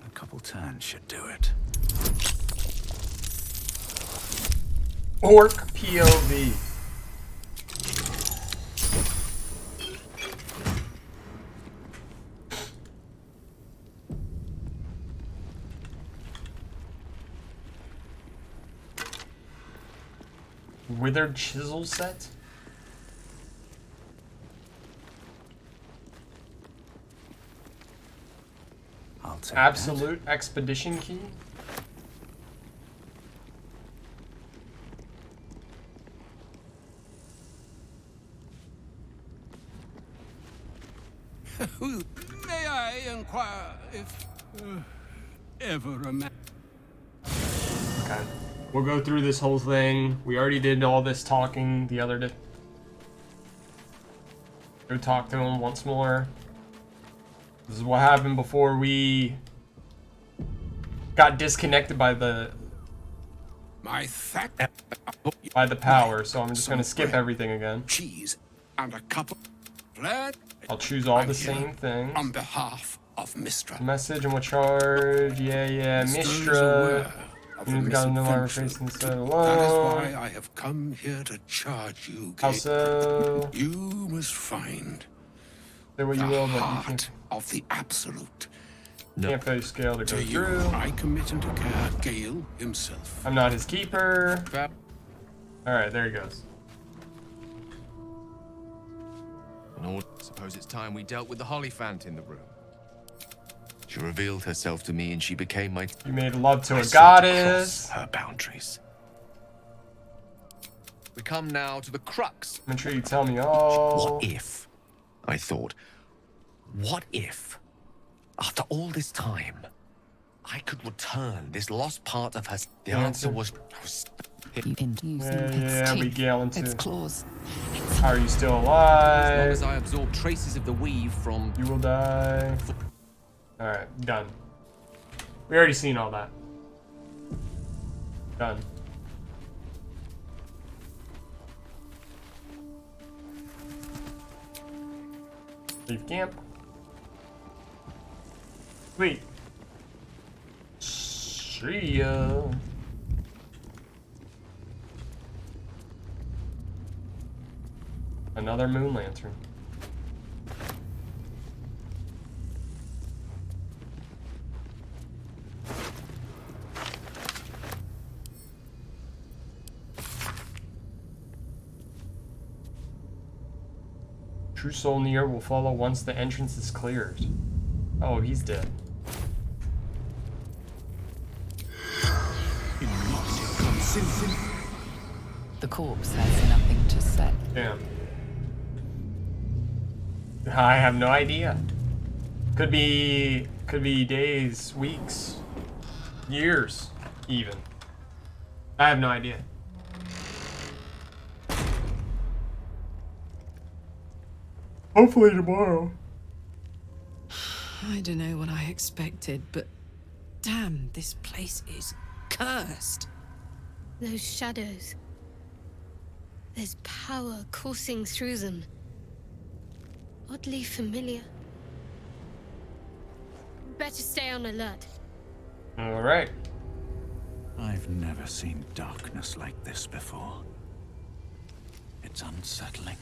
A couple turns should do it. Orc POV. Withered chisel set? I'll take Absolute expedition key? May I inquire if ever a man... Okay. We'll go through this whole thing. We already did all this talking the other day. Go talk to him once more. This is what happened before we got disconnected by the power, so I'm just gonna skip everything again. Cheese and a cup of bread. I'll choose all the same things. On behalf of Mistra. Message and what charge? Yeah, Mistra. You've got no longer facing so alone. That is why I have come here to charge you. How so? You must find Say what you will, but you heart of the absolute. can't face scale to go To you, through. I commit and declare Gale himself. I'm not his keeper. Alright, there he goes. I suppose it's time we dealt with the Hollyphant in the room. She revealed herself to me and she became my... You made love to I a sought to goddess. cross her boundaries. We come now to the crux. Make sure you tell me all. What if, I thought, what if After all this time, I could return this lost part of her. The answer was Yeah, we go into its claws. How are you still as long alive? as I absorb traces of the weave from. You will die. Alright, done. We already seen all that. Done. Leave camp. Sweet. See ya. Another moon lantern. True soul near will follow once the entrance is cleared. Oh, he's dead. The corpse has nothing to say. Damn. I have no idea. Could be days, weeks, years, even. I have no idea. Hopefully tomorrow. I don't know what I expected, but damn, this place is cursed. Those shadows. There's power coursing through them. Oddly familiar. Better stay on alert. All right. I've never seen darkness like this before. It's unsettling.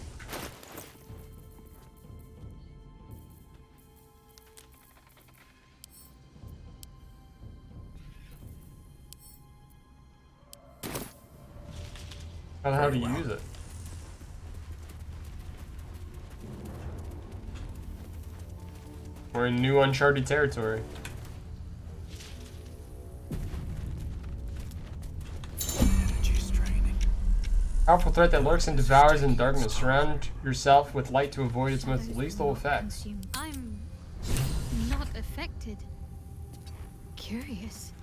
How do you use it? We're in new uncharted territory. Powerful threat that lurks and devours in darkness. Surround yourself with light to avoid its most lethal effects. I'm not affected. Curious.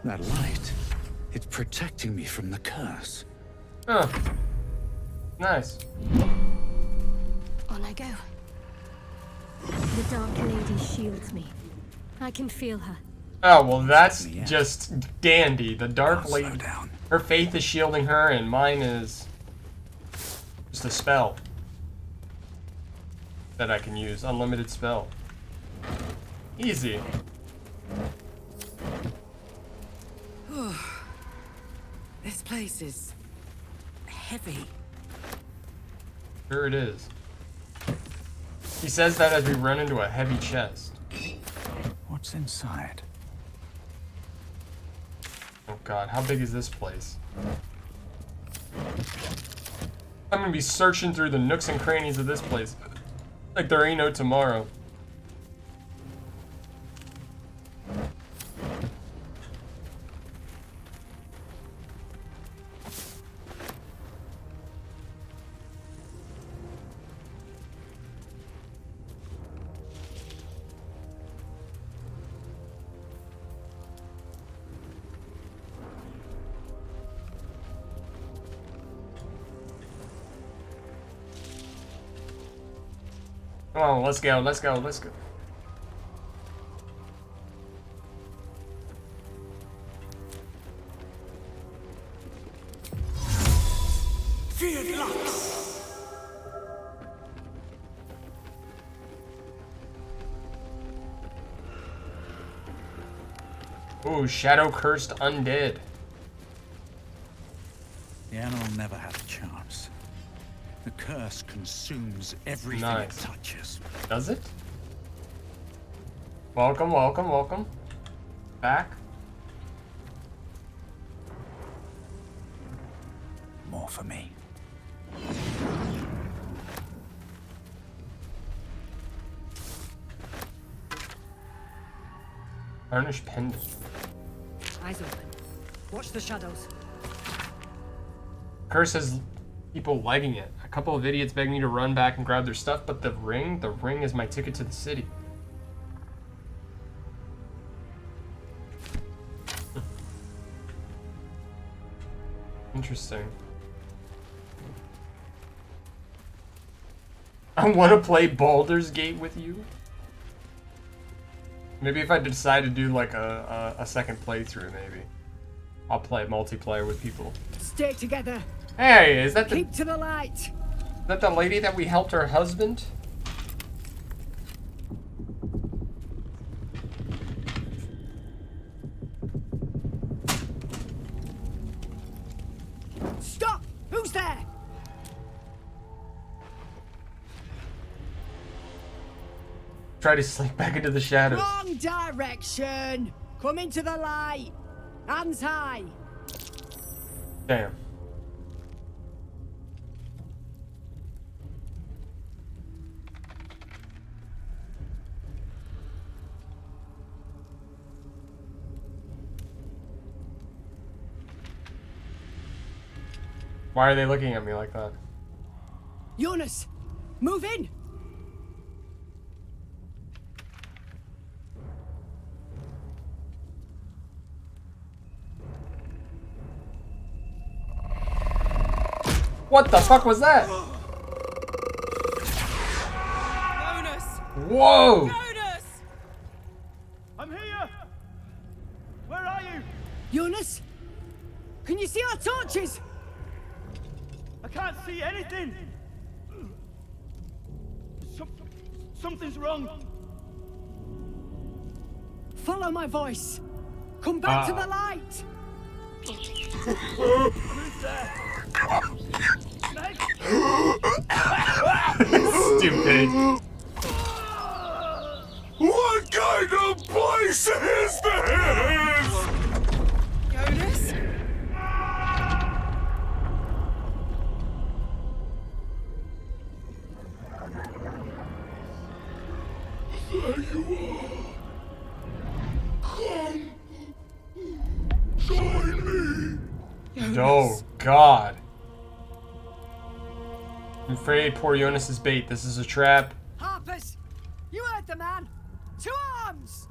That light, it's protecting me from the curse. Huh. Nice. On I go. The Dark Lady shields me. I can feel her. Oh, well that's just dandy. The Dark Lady, her faith is shielding her and mine is just a spell that I can use. Unlimited spell. Easy. This place is heavy. Sure it is. He says that as we run into a heavy chest. What's inside? Oh god, how big is this place? I'm gonna be searching through the nooks and crannies of this place like there ain't no tomorrow. Come on, let's go, let's go, let's go. Feared Lux! Ooh, shadow cursed undead. The animal never had a chance. The curse consumes everything Nice. it touches. Does it? Welcome, welcome, welcome. Back. More for me. Tarnished pendant. Eyes open. Watch the shadows. Curse has people legging it. A couple of idiots beg me to run back and grab their stuff, but the ring is my ticket to the city. Interesting. I want to play Baldur's Gate with you. Maybe if I decide to do like a second playthrough, maybe I'll play multiplayer with people. Stay together. Hey, is that the Keep to the light. Is that the lady that we helped her husband? Stop! Who's there? Try to slink back into the shadows. Wrong direction. Come into the light. Hands high. Damn. Why are they looking at me like that? Jonas, move in. What the fuck was that? Jonas! Whoa! Jonas! I'm here! Where are you? Jonas, can you see our torches? I can't see anything! Something's wrong. Follow my voice. Come back to the light. Who's there? Stupid. What kind of place is this? Jonas? There you are. Come. Join me. Oh, God. I'm afraid poor Jonas is bait. This is a trap. Harpers, you heard the man. To arms.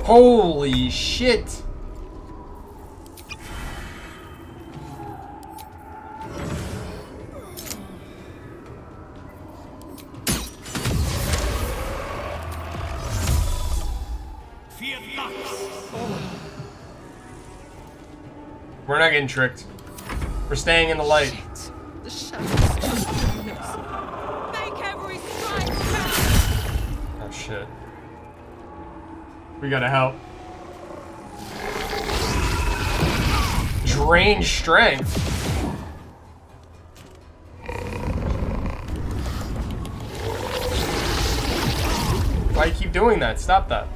Holy shit. We're not getting tricked. We're staying in the light. Shit. The shadows. Make every strike count. Oh shit. We gotta help. Drain strength. Why you keep doing that? Stop that.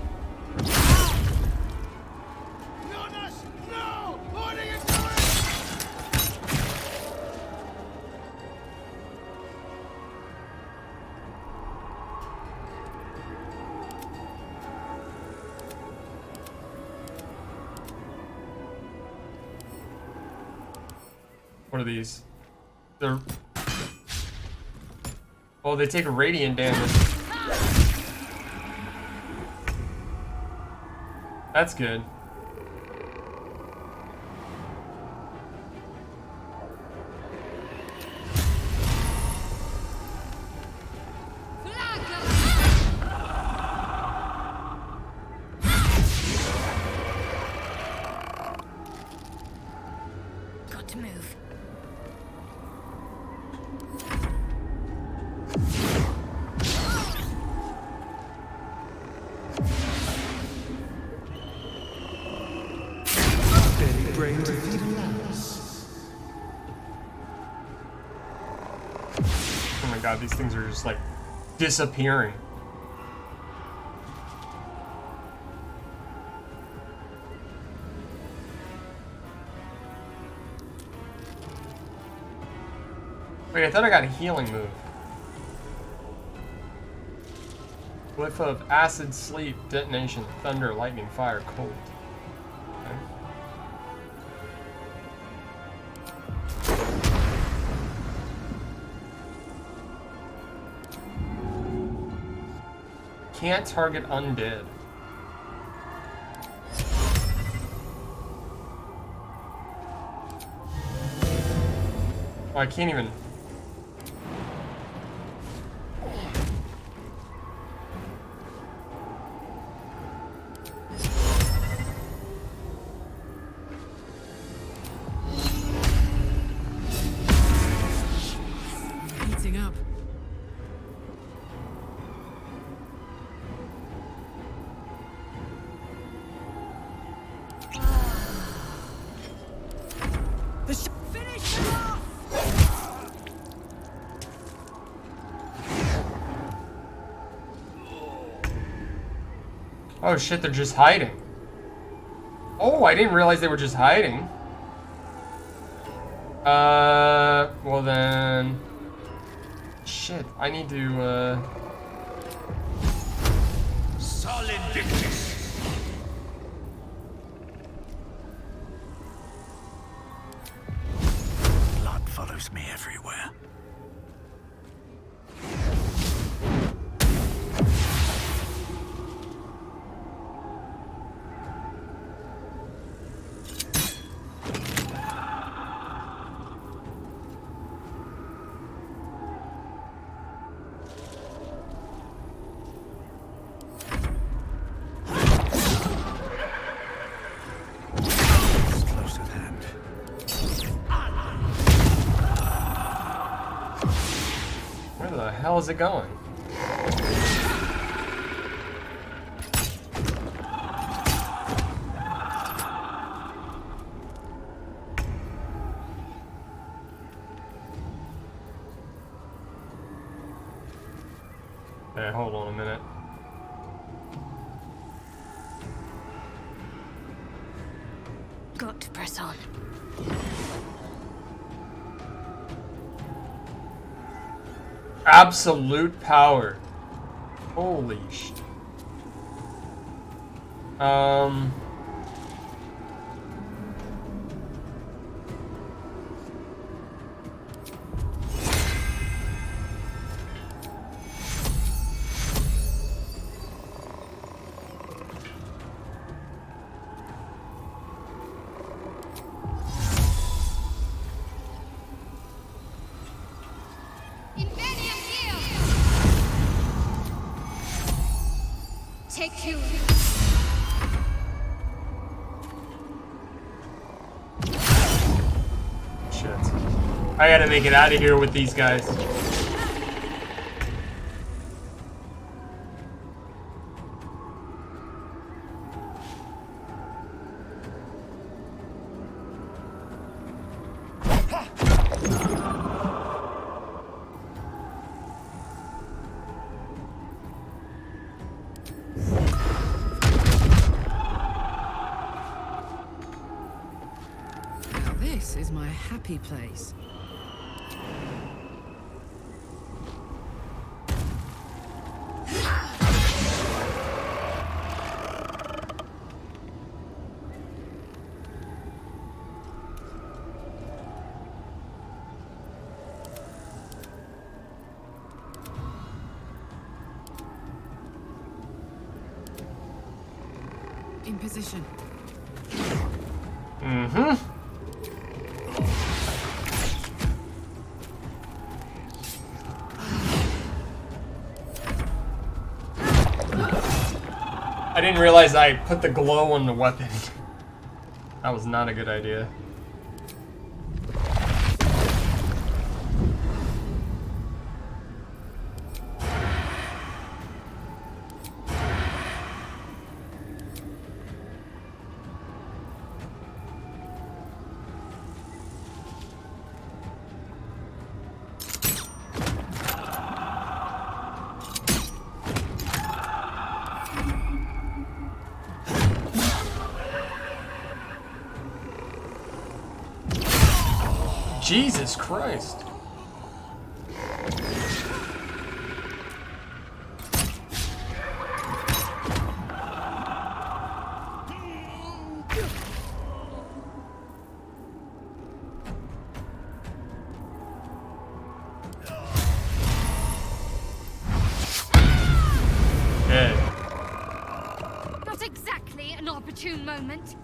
What are these? They're... Oh, they take radiant damage. That's good. Got to move. Brain to feed Oh my god, these things are just like disappearing. Wait, I thought I got a healing move. Glyph of acid, sleep, detonation, thunder, lightning, fire, cold. Okay. Can't target undead. Oh, I can't even. Heating up. Finish them off! Oh shit, they're just hiding. Oh, I didn't realize they were just hiding. Well then... Shit, I need to, Solid Victus. Blood follows me everywhere. Where the hell is it going? Hey, hold on a minute. Got to press on. Absolute power. Holy shit. Take two. Shit. I gotta make it out of here with these guys. Now this is my happy place. In position. Mm-hmm. I didn't realize I put the glow on the weapon. That was not a good idea. Jesus Christ. Not exactly an opportune moment.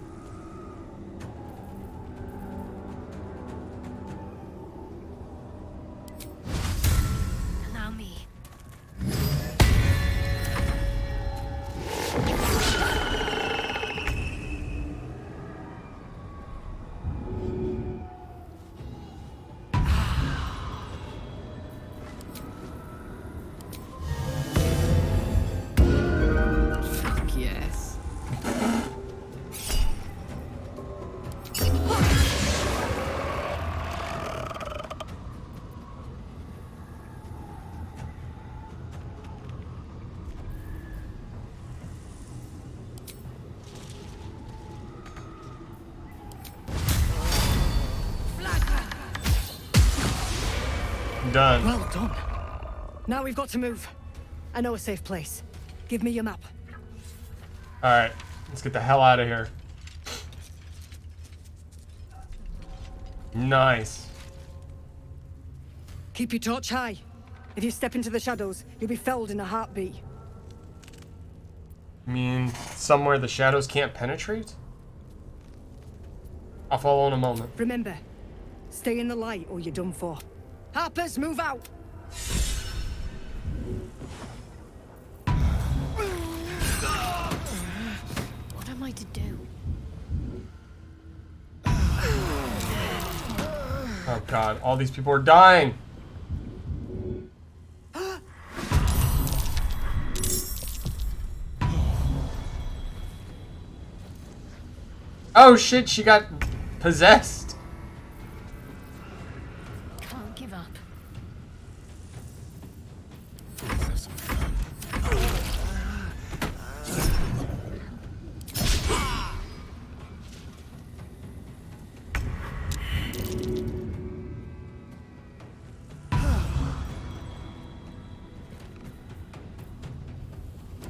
Allow me. Fuck yes. Done. Well done. Now we've got to move. I know a safe place. Give me your map. Alright, let's get the hell out of here. Nice. Keep your torch high. If you step into the shadows, you'll be felled in a heartbeat. I mean, somewhere the shadows can't penetrate? I'll follow in a moment. Remember, stay in the light or you're done for. Harpers, move out! What am I to do? Oh god, all these people are dying! Oh shit, she got possessed. Can't give up.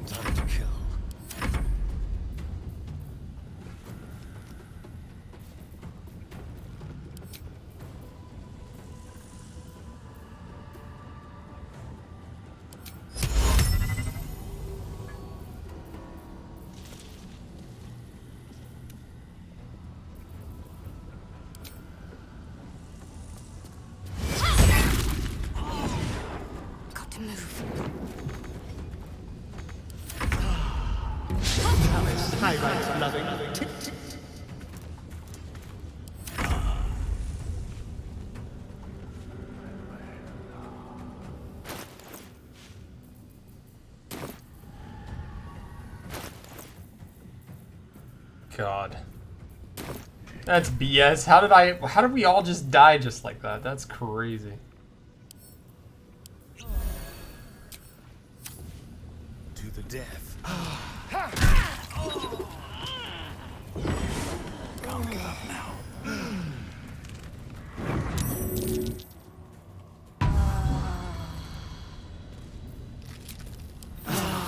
Time to kill. Got to move. God. That's BS. How did we all just die just like that? That's crazy. To the death. Can't give up now.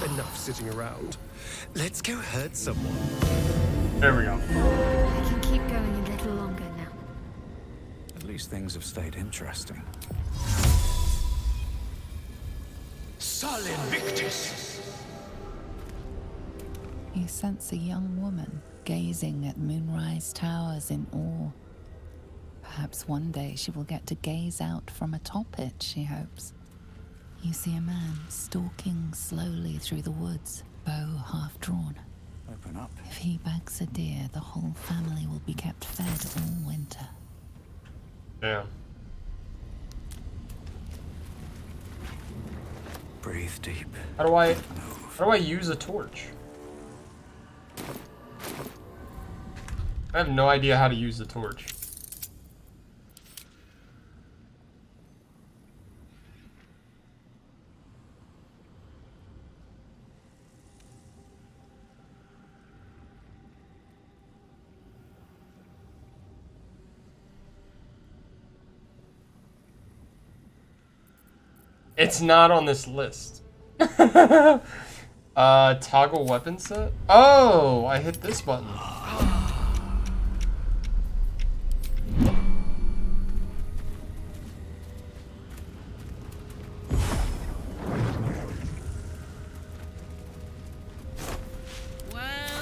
Enough sitting around. Let's go hurt someone. There we go. I can keep going a little longer now. At least things have stayed interesting. Sol Invictus! You sense a young woman gazing at Moonrise Towers in awe. Perhaps one day she will get to gaze out from atop it, she hopes. You see a man stalking slowly through the woods, bow half drawn. Open up. If he bags a deer, the whole family will be kept fed all winter. Damn. Breathe deep. How do I use a torch? I have no idea how to use the torch. It's not on this list. Toggle weapon set? Oh, I hit this button. Well,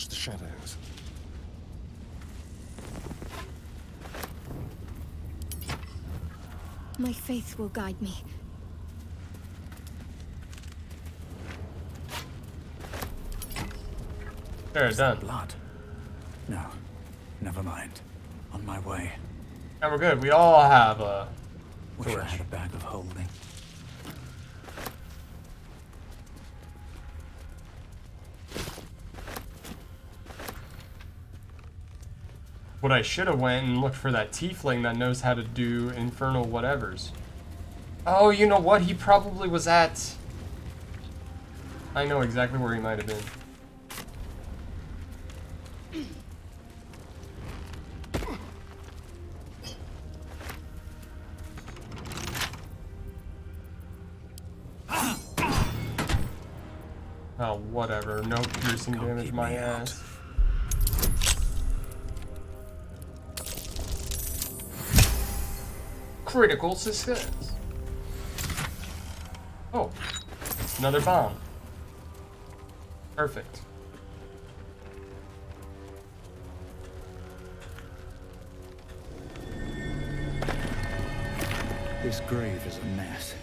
Watch the shadows. My faith will guide me. There, done. Blood. No, never mind. On my way. And we're good. We all have a Wish I torch. had a bag of holding. What I should have went and looked for that tiefling that knows how to do infernal whatevers. Oh, you know what? He probably was at... I know exactly where he might have been. Oh, whatever. No piercing damage, my ass. Critical success. Oh, another bomb. Perfect. This grave is a mess.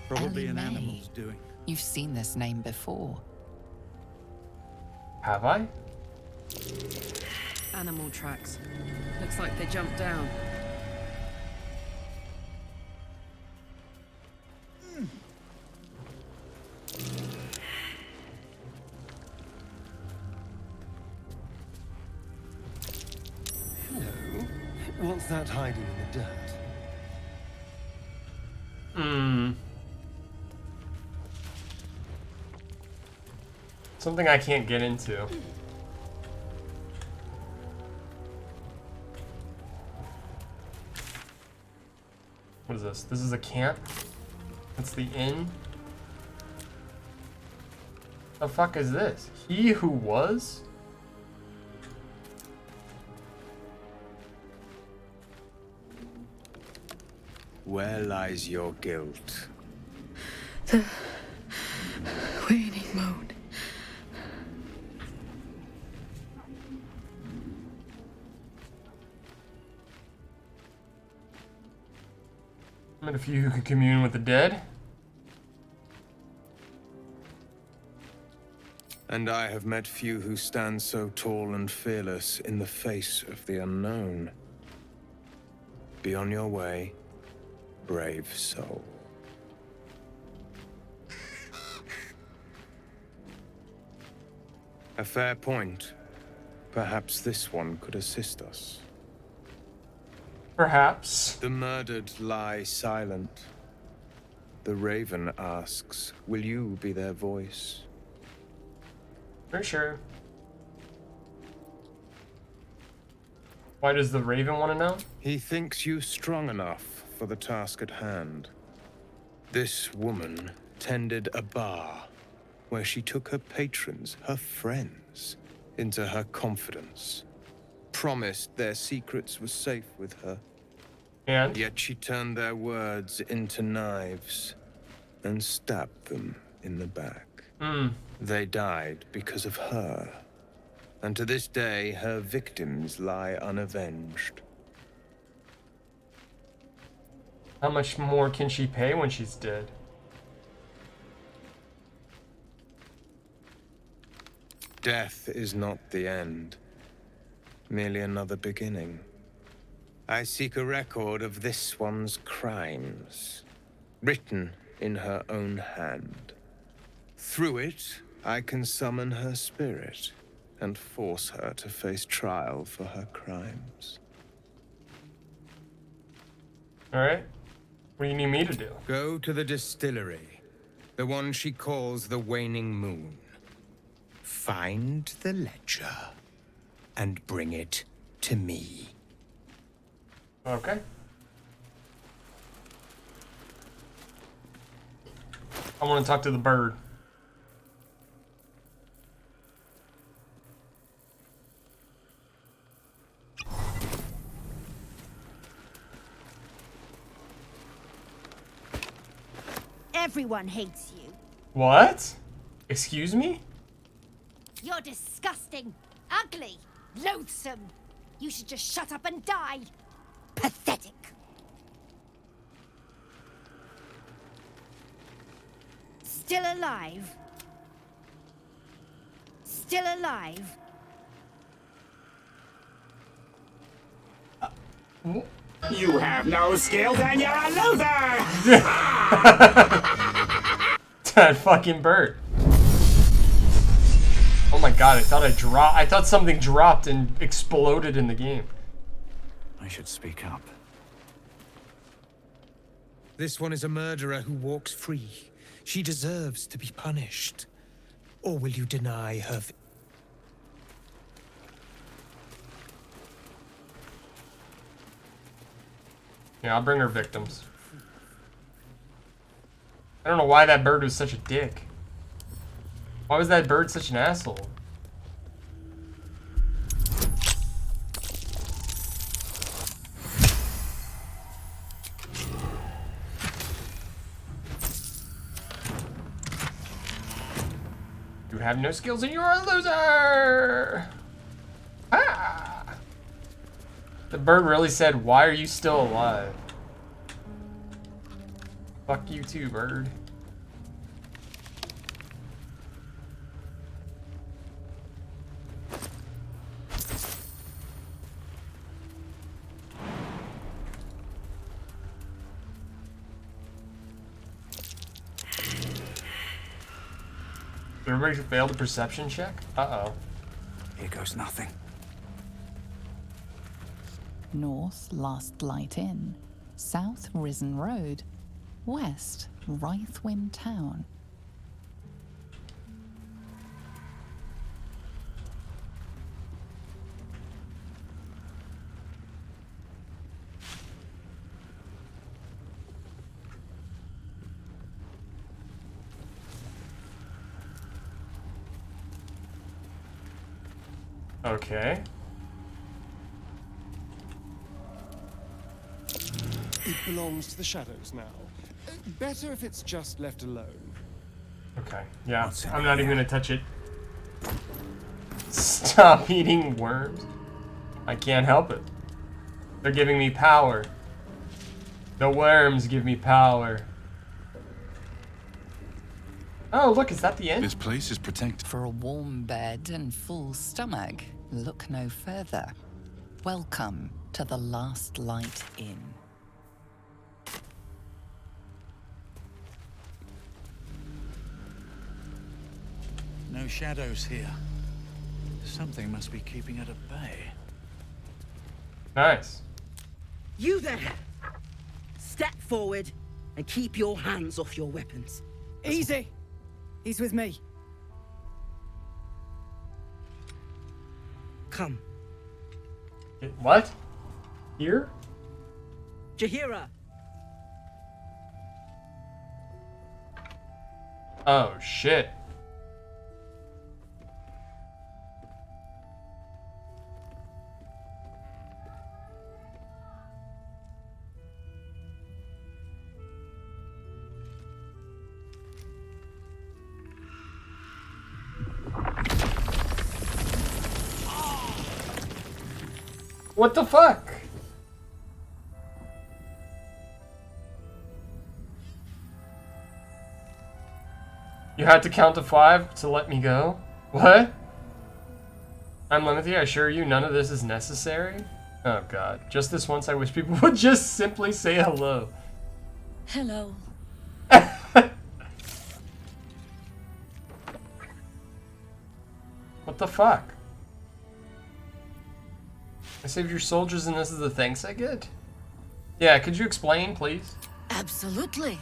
Probably an animal's doing. You've seen this name before. Have I? Animal tracks. Looks like they jumped down. Hello. What's that hiding in the dirt? Something I can't get into. What is this? This is a camp? That's the inn? The fuck is this? He who was? Where lies your guilt? The waning moon. I met a few who could commune with the dead. And I have met few who stand so tall and fearless in the face of the unknown. Be on your way, brave soul. A fair point. Perhaps this one could assist us. Perhaps. The murdered lie silent. The raven asks, will you be their voice? For sure. Why does the raven want to know? He thinks you strong enough for the task at hand. This woman tended a bar where she took her patrons, her friends, into her confidence. Promised their secrets were safe with her. And? Yet she turned their words into knives and stabbed them in the back. They died because of her. And to this day, her victims lie unavenged. How much more can she pay when she's dead? Death is not the end, merely another beginning. I seek a record of this one's crimes, written in her own hand. Through it, I can summon her spirit and force her to face trial for her crimes. Alright. What do you need me to do? Go to the distillery, the one she calls the Waning Moon. Find the ledger and bring it to me. Okay. I want to talk to the bird. Everyone hates you. What? Excuse me? You're disgusting, ugly, loathsome. You should just shut up and die. Pathetic. Still alive? Still alive? You have no skills and you're a loser! That fucking bird. Oh my god, I thought something dropped and exploded in the game. I should speak up. This one is a murderer who walks free. She deserves to be punished. Or will you deny her? Yeah, I'll bring her victims. I don't know why that bird was such a dick. Why was that bird such an asshole? You have no skills and you're a loser! Ah! The bird really said, why are you still alive? Fuck you too, bird. Did everybody fail the perception check? Uh-oh. Here goes nothing. North, Last Light Inn. South, Risen Road. West, Rythwin Town. Okay. It belongs to the shadows now. Better if it's just left alone. Okay. Yeah, I'm not even gonna touch it. Stop eating worms. I can't help it. They're giving me power. The worms give me power. Oh, look, is that the end? This place is protected. For a warm bed and full stomach, look no further. Welcome to the Last Light Inn. No shadows here. Something must be keeping it at bay. Nice. You there! Step forward and keep your hands off your weapons. Easy. He's with me. Come. What? Here? Jahira! Oh, shit. What the fuck? You had to count to 5 to let me go? What? I'm Limothy, I assure you none of this is necessary? Oh god. Just this once I wish people would just simply say hello. Hello. What the fuck? I saved your soldiers and this is the thanks I get? Yeah, could you explain, please? Absolutely.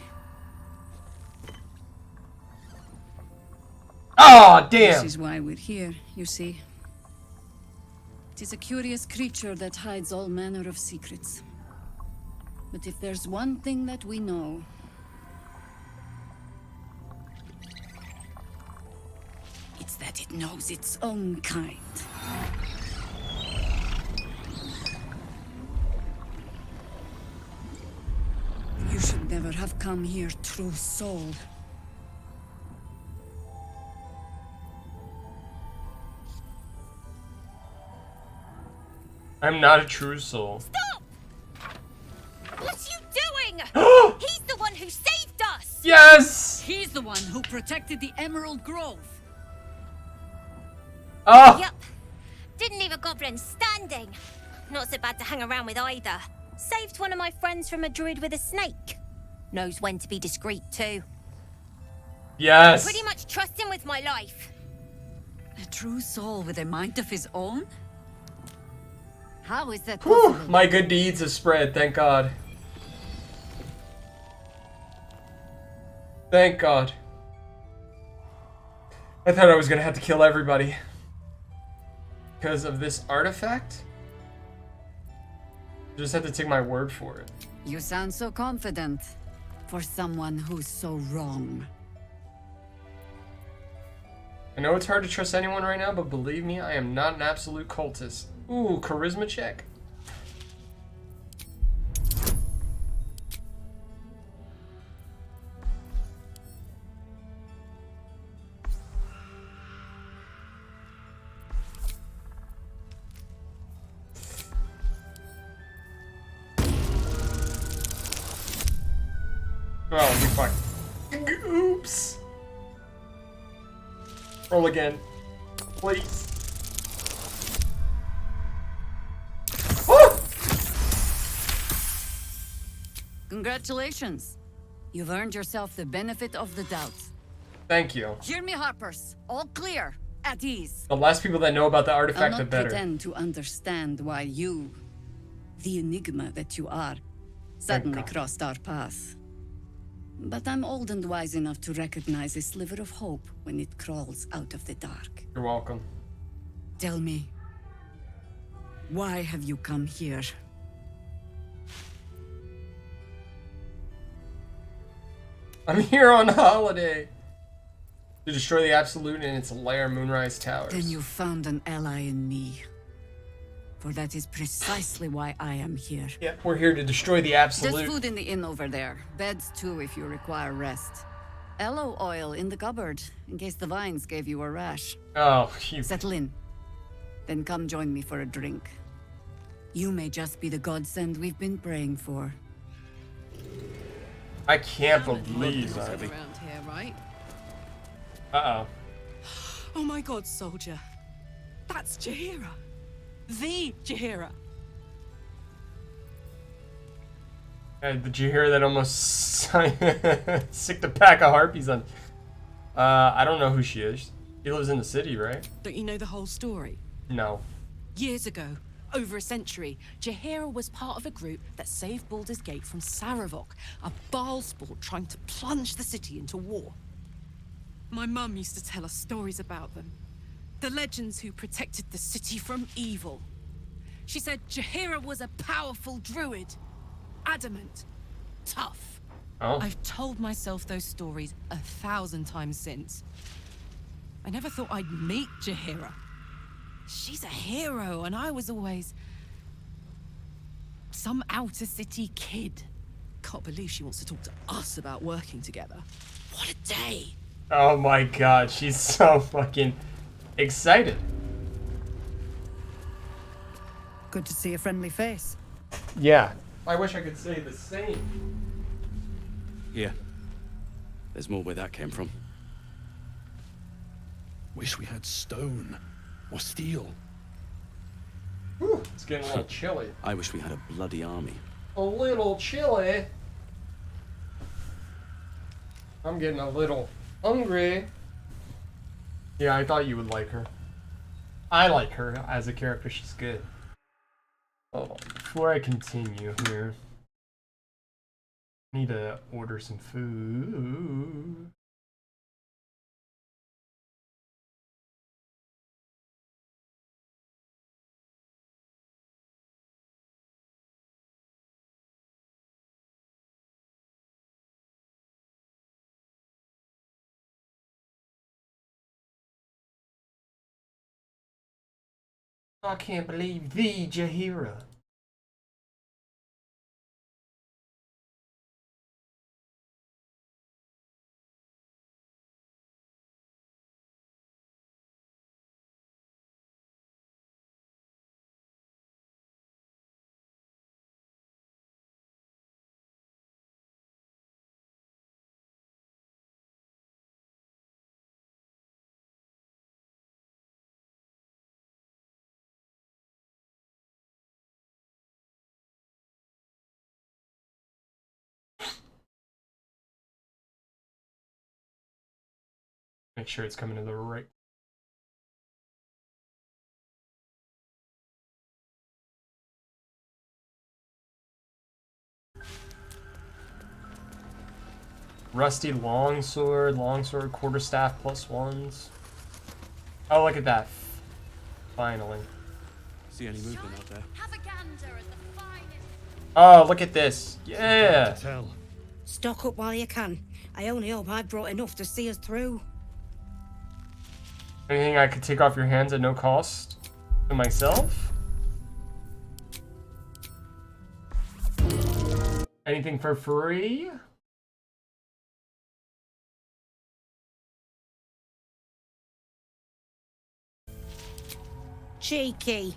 Oh, damn! This is why we're here, you see. It is a curious creature that hides all manner of secrets. But if there's one thing that we know, it's that it knows its own kind. You should never have come here, true soul. I'm not a true soul. Stop! What are you doing? He's the one who saved us! Yes! He's the one who protected the Emerald Grove. Oh! Yup. Didn't leave a goblin standing. Not so bad to hang around with either. Saved one of my friends from a druid with a snake. Knows when to be discreet too. Yes! Pretty much trust him with my life. A true soul with a mind of his own? How is that Whew, possible? my good deeds have spread, thank God. Thank God. I thought I was gonna have to kill everybody. Because of this artifact? You just have to take my word for it. You sound so confident for someone who's so wrong. I know it's hard to trust anyone right now, but believe me, I am not an absolute cultist. Ooh, charisma check. Oh, we fuck. Oops. Roll again. Please. Ah! Congratulations. You've earned yourself the benefit of the doubt. Thank you. Hear me, Harpers. All clear. At ease. The less people that know about the I'll artifact, the not better. pretend to understand why you, the enigma that you are, suddenly crossed our path. But I'm old and wise enough to recognize a sliver of hope when it crawls out of the dark. You're welcome. Tell me, why have you come here? I'm here on holiday. To destroy the Absolute in its lair, Moonrise Towers. Then you found an ally in me. For that is precisely why I am here. Yeah, we're here to destroy the Absolute. There's food in the inn over there. Beds too if you require rest. Aloe oil in the cupboard, in case the vines gave you a rash. Oh, you... Settle in. Then come join me for a drink. You may just be the godsend we've been praying for. I can't believe that. Around here, right? Uh-oh. Oh my god, soldier. That's Jaheira. The Jaheira. Did you hear that almost sicked a pack of harpies on? I don't know who she is. She lives in the city, right? Don't you know the whole story? No. Years ago, over a century, Jaheira was part of a group that saved Baldur's Gate from Saravok, a Baal sport trying to plunge the city into war. My mum used to tell us stories about them. The legends who protected the city from evil. She said Jaheira was a powerful druid. Adamant. Tough. Oh. I've told myself those stories 1,000 times since. I never thought I'd meet Jaheira. She's a hero, and I was always... some outer city kid. Can't believe she wants to talk to us about working together. What a day! Oh my god, she's so fucking excited. Good to see a friendly face. Yeah. I wish I could say the same. Here. There's more where that came from. Wish we had stone. Or steel. Whew, it's getting a little chilly. I wish we had a bloody army. A little chilly. I'm getting a little hungry. Yeah, I thought you would like her. I like her as a character. She's good. Oh, before I continue here, I need to order some food. I can't believe the Jaheira. Make sure it's coming to the right. Rusty longsword, quarterstaff +1s. Oh, look at that. Finally. See any movement out there? Oh, look at this. Yeah. Stock up while you can. I only hope I brought enough to see us through. Anything I could take off your hands at no cost to myself? Anything for free? Cheeky.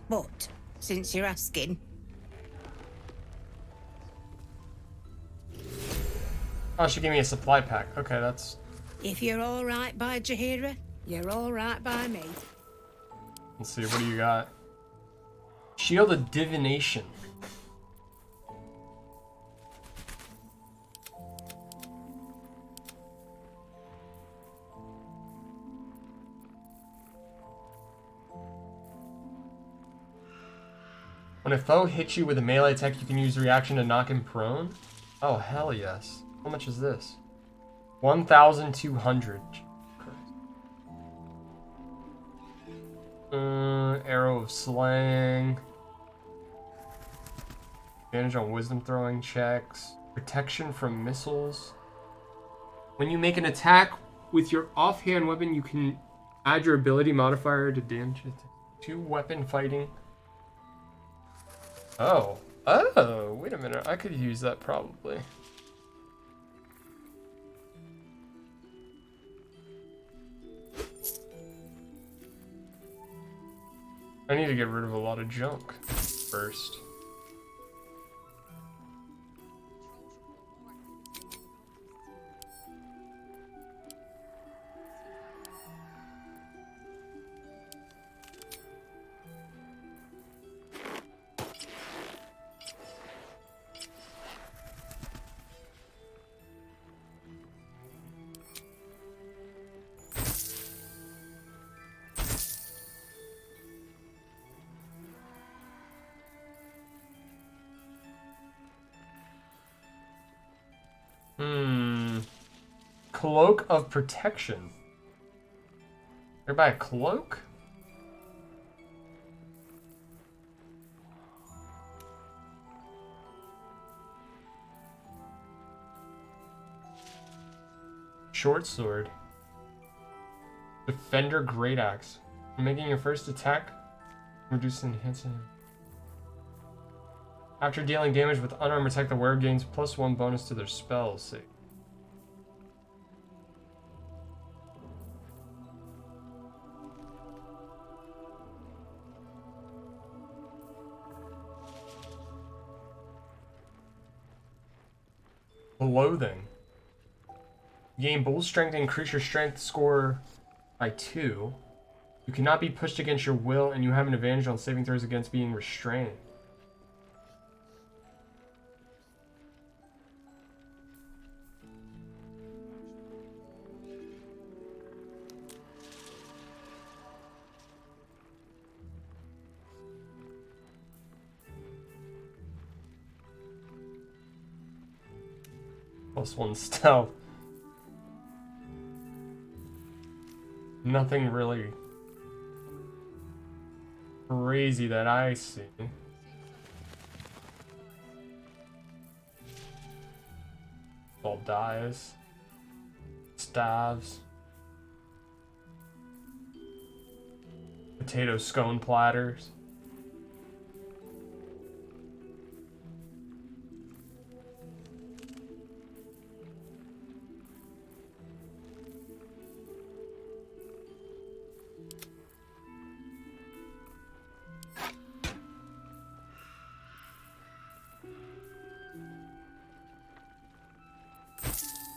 But, since you're asking. Oh, she gave me a supply pack. Okay, that's... If you're alright by Jaheira, you're alright by me. Let's see, what do you got? Shield of Divination. When a foe hits you with a melee attack, you can use the reaction to knock him prone? Oh, hell yes. How much is this? 1,200. Arrow of Slaying. Advantage on wisdom throwing checks. Protection from missiles. When you make an attack with your offhand weapon, you can add your ability modifier to damage it. 2 weapon fighting. Oh. Oh, wait a minute. I could use that probably. I need to get rid of a lot of junk first. Cloak of Protection. You're by a cloak? Short sword. Defender Great Axe. Making your first attack, reduce enhancing. After dealing damage with unarmed attack, the wearer gains +1 bonus to their spells. See. Loathing. Gain bull strength and increase your strength score by 2. You cannot be pushed against your will, and you have an advantage on saving throws against being restrained. +1 stealth. Nothing really crazy that I see. All dies. Staves. Potato scone platters.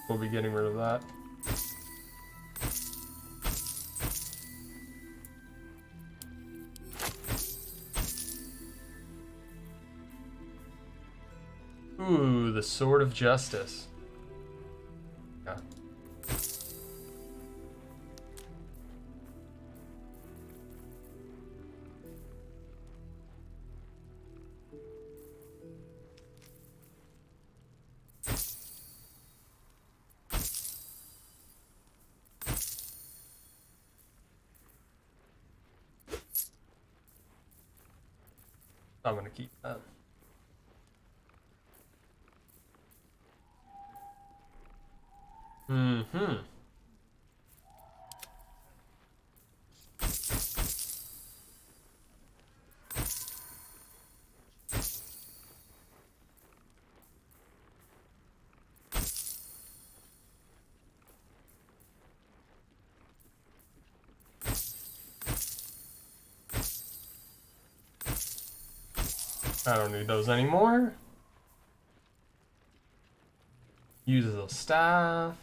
We'll be getting rid of that. Ooh, the Sword of Justice. Yeah. I'm gonna keep that. Mm-hmm. I don't need those anymore. Uses a staff.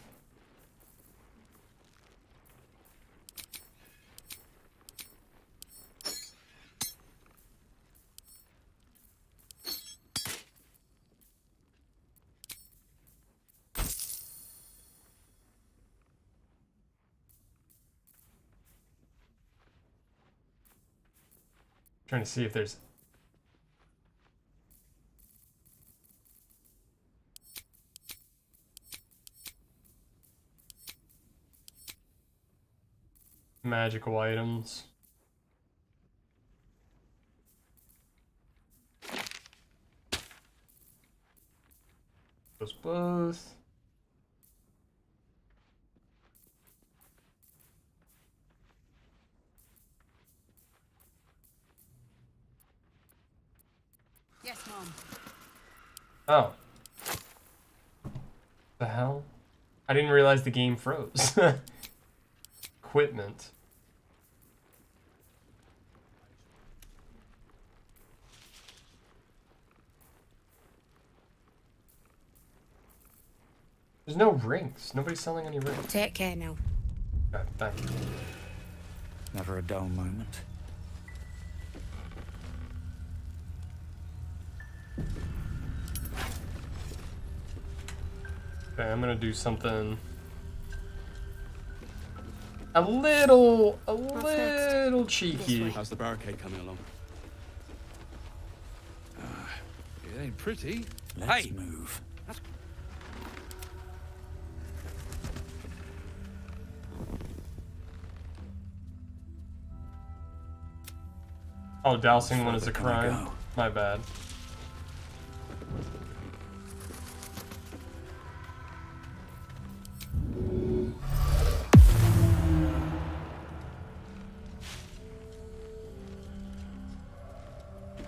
Trying to see if there's magical items. Those both. Yes, Mom. Oh. The hell? I didn't realize the game froze. Equipment. There's no rings. Nobody's selling any rings. Take care now. God, thank you. Never a dull moment. Okay, I'm gonna do something a little cheeky. How's the barricade coming along? It ain't pretty. Let's move. Oh, dousing one is a Can I crime. go? My bad.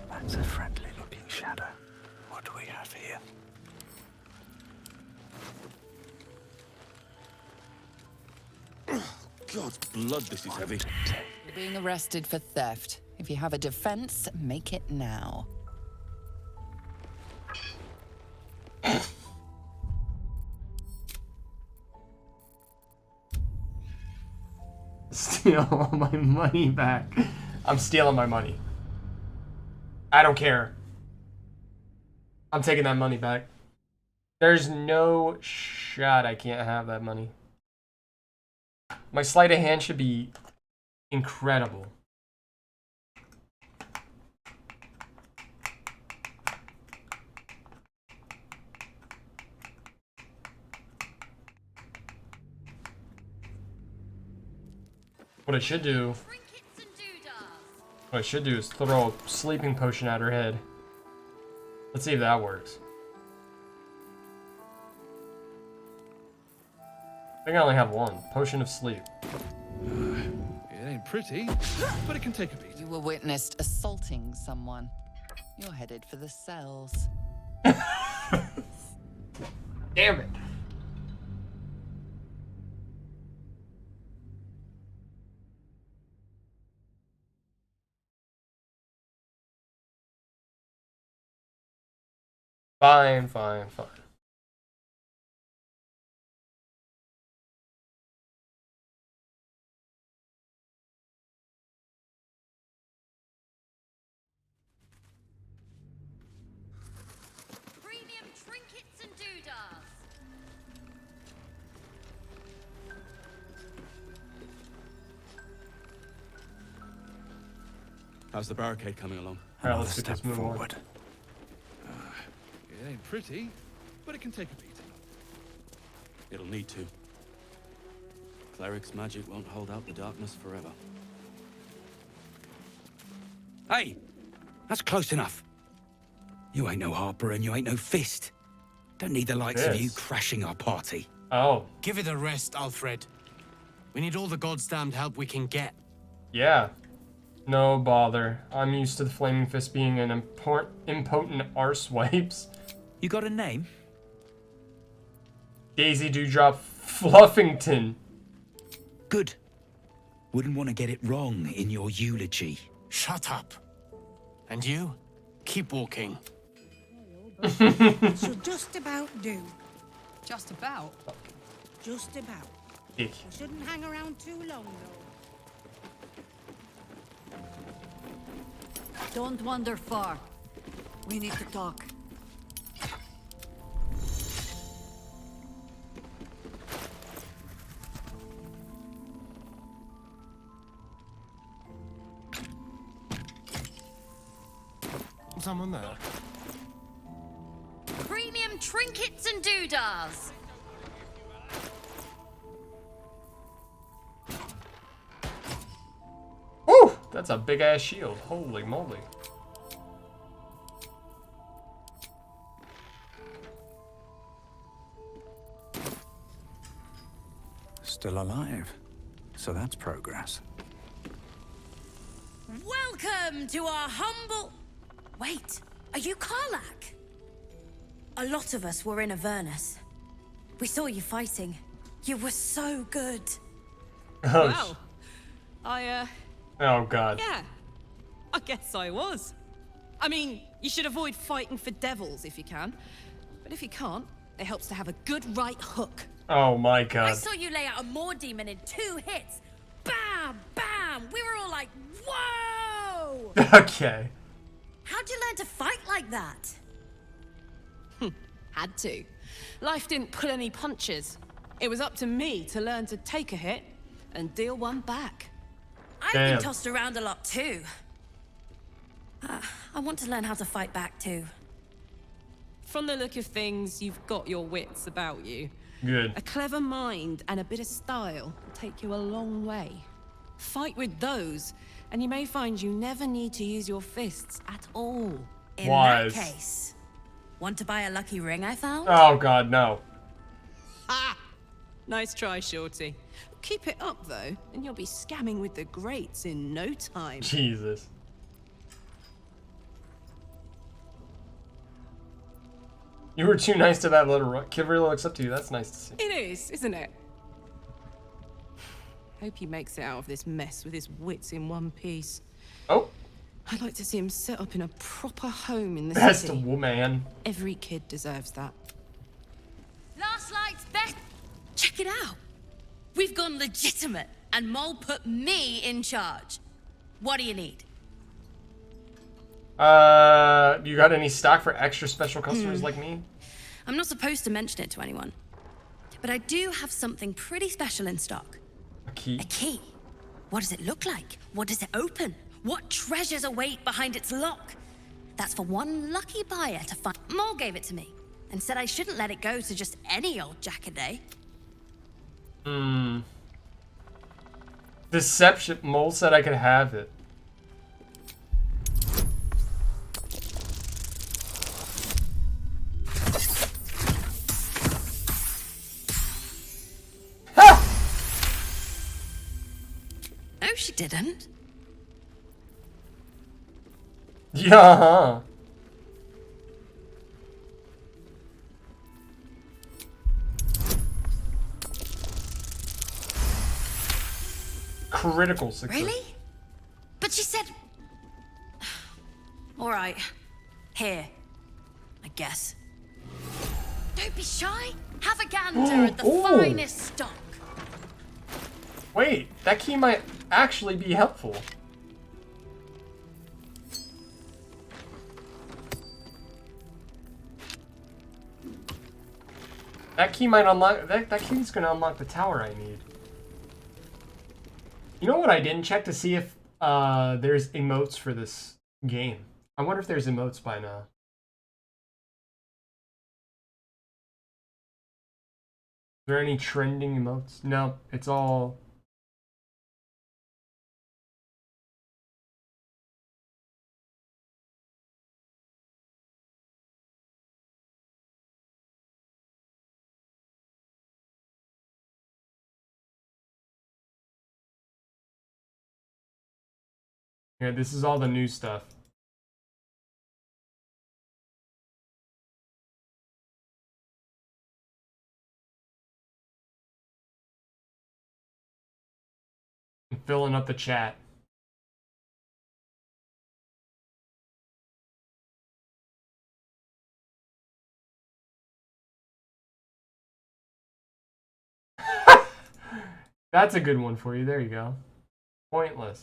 That's a friendly looking shadow. What do we have here? God's blood, this is heavy. You're being arrested for theft. If you have a defense, make it now. Steal all my money back. I'm stealing my money. I don't care. I'm taking that money back. There's no shot I can't have that money. My sleight of hand should be incredible. What I should do is throw a sleeping potion at her head. Let's see if that works. I think I only have one. Potion of sleep. It ain't pretty, but it can take a beat. You were witnessed assaulting someone. You're headed for the cells. Damn it. Fine, fine, fine. Premium trinkets and doodahs. How's the barricade coming along? Alright, let's get this move on. forward. It ain't pretty, but it can take a beat. It'll need to. Cleric's magic won't hold out the darkness forever. Hey! That's close enough. You ain't no Harper and you ain't no Fist. Don't need the likes of you crashing our party. Oh. Give it a rest, Alfred. We need all the goddamned help we can get. Yeah. No bother. I'm used to the Flaming Fist being an impotent arsewipes. You got a name? Daisy Dewdrop Fluffington. Good. Wouldn't want to get it wrong in your eulogy. Shut up. And you? Keep walking. Should just about do. Just about? Just about. Dick. We shouldn't hang around too long, though. Don't wander far. We need to talk. Someone there. Premium trinkets and doodahs. Woo! That's a big ass shield. Holy moly. Still alive. So that's progress. Welcome to our humble... Wait, are you Karlach? A lot of us were in Avernus. We saw you fighting. You were so good. Well, Oh god. yeah, I guess I was. I mean, you should avoid fighting for devils if you can. But if you can't, it helps to have a good right hook. Oh my god. I saw you lay out a Moor demon in 2 hits. Bam, bam. We were all like, whoa. Okay. How'd you learn to fight like that? Had to. Life didn't pull any punches. It was up to me to learn to take a hit and deal one back. I've been tossed around a lot too. I want to learn how to fight back too. From the look of things, you've got your wits about you. Good. A clever mind and a bit of style will take you a long way. Fight with those, and you may find you never need to use your fists at all. In that case, want to buy a lucky ring I found? Oh god, no. Ha! Nice try, Shorty. Keep it up, though, and you'll be scamming with the greats in no time. Jesus. You were too nice to that little kid. Really looks up to you. That's nice to see. It is, isn't it? Hope he makes it out of this mess with his wits in one piece. Oh. I'd like to see him set up in a proper home in the Best city. woman. Every kid deserves that. Last night's best. Check it out. We've gone legitimate, and Mole put me in charge. What do you need? You got any stock for extra special customers like me? I'm not supposed to mention it to anyone, but I do have something pretty special in stock. A key? A key. What does it look like? What does it open? What treasures await behind its lock? That's for one lucky buyer to find. Mole gave it to me and said I shouldn't let it go to just any old jackaday. Deception. Mole said I could have it. No, she didn't. Yeah. Critical success. Really? But she said... All right. Here. I guess. Don't be shy. Have a gander at the finest stock. Wait, that key might actually be helpful. That key might unlock... That key's gonna unlock the tower I need. You know what I didn't check to see if there's emotes for this game? I wonder if there's emotes by now. Is there any trending emotes? No, it's all... Here, this is all the new stuff. I'm filling up the chat. That's a good one for you. There you go. Pointless.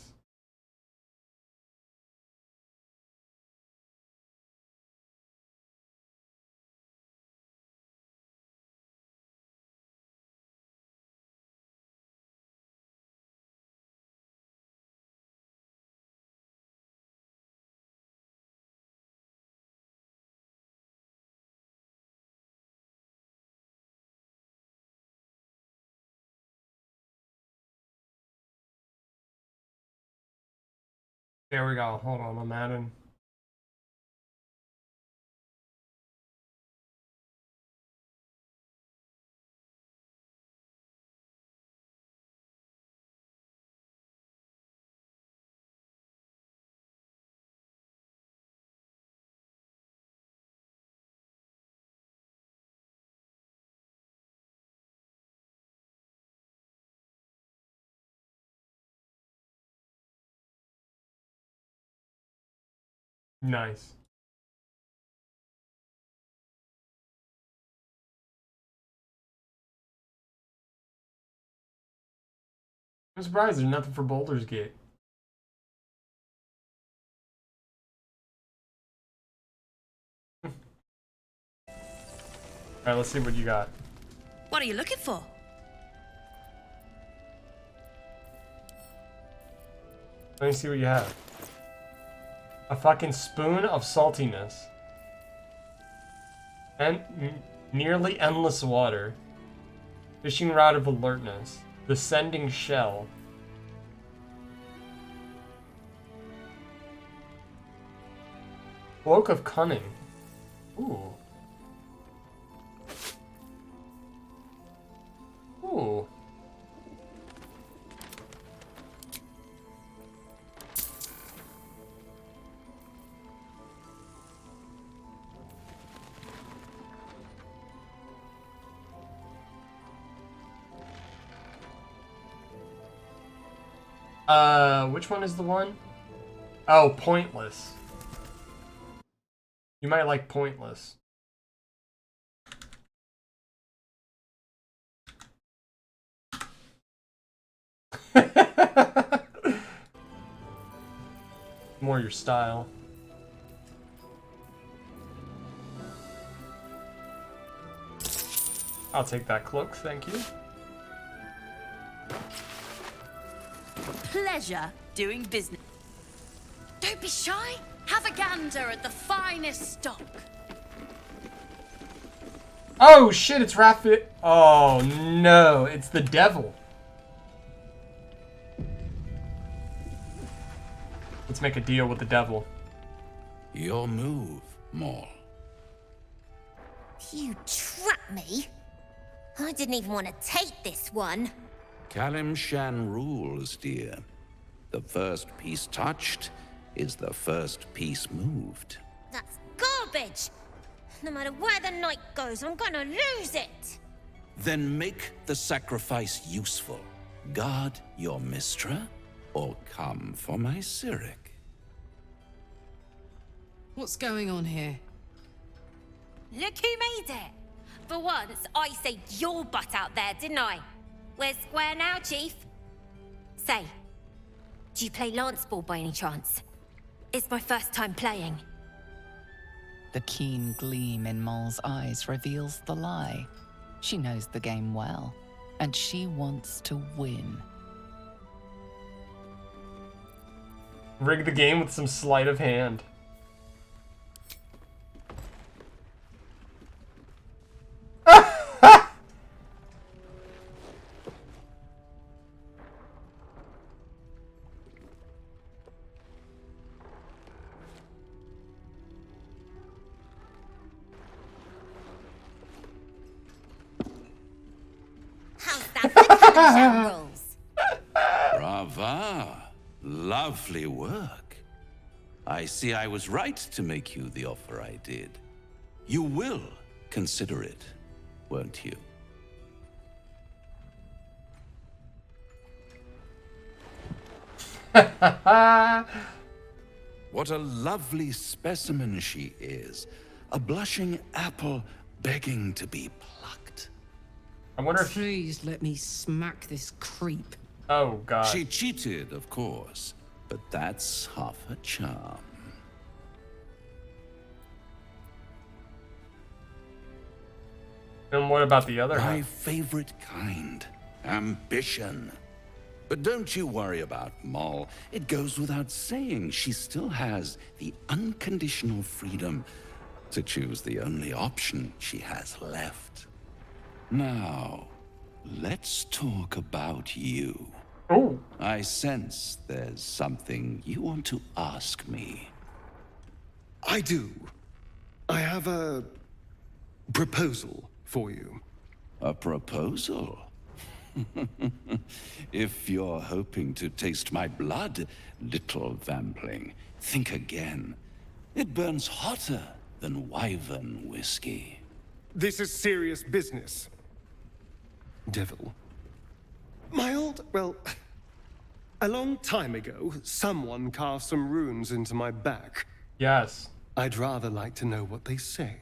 There we go. Hold on, I'm adding. Nice. I'm surprised there's nothing for Boulders Gate. Alright, let's see what you got. What are you looking for? Let me see what you have. A fucking spoon of saltiness. And nearly endless water. Fishing rod of alertness. Descending shell. Cloak of cunning. Ooh. Ooh. Which one is the one? Oh, pointless. You might like pointless. More your style. I'll take that cloak, thank you. Pleasure doing business. Don't be shy. Have a gander at the finest stock. Oh shit, it's Raphael. Oh no, it's the devil. Let's make a deal with the devil. Your move, Maul. You trapped me? I didn't even want to take this one. Kalim Shan rules, dear. The first piece touched is the first piece moved. That's garbage! No matter where the night goes, I'm gonna lose it! Then make the sacrifice useful. Guard your Mistra, or come for my Cyric. What's going on here? Look who made it! For once, I saved your butt out there, didn't I? We're square now, Chief. Say, do you play lance ball by any chance? It's my first time playing. The keen gleam in Moll's eyes reveals the lie. She knows the game well, and she wants to win. Rig the game with some sleight of hand. Brava. Lovely work. I see I was right to make you the offer I did. You will consider it, won't you? What a lovely specimen she is. A blushing apple begging to be plucked. I wonder if... Please let me smack this creep. Oh, God. She cheated, of course, but that's half her charm. And what about the other half? My favorite kind, ambition. But don't you worry about Moll. It goes without saying she still has the unconditional freedom to choose the only option she has left. Now, let's talk about you. Oh. I sense there's something you want to ask me. I do. I have a proposal for you. A proposal? If you're hoping to taste my blood, little vampling, think again. It burns hotter than wyvern whiskey. This is serious business. Devil. Well, a long time ago, someone carved some runes into my back. Yes. I'd rather like to know what they say.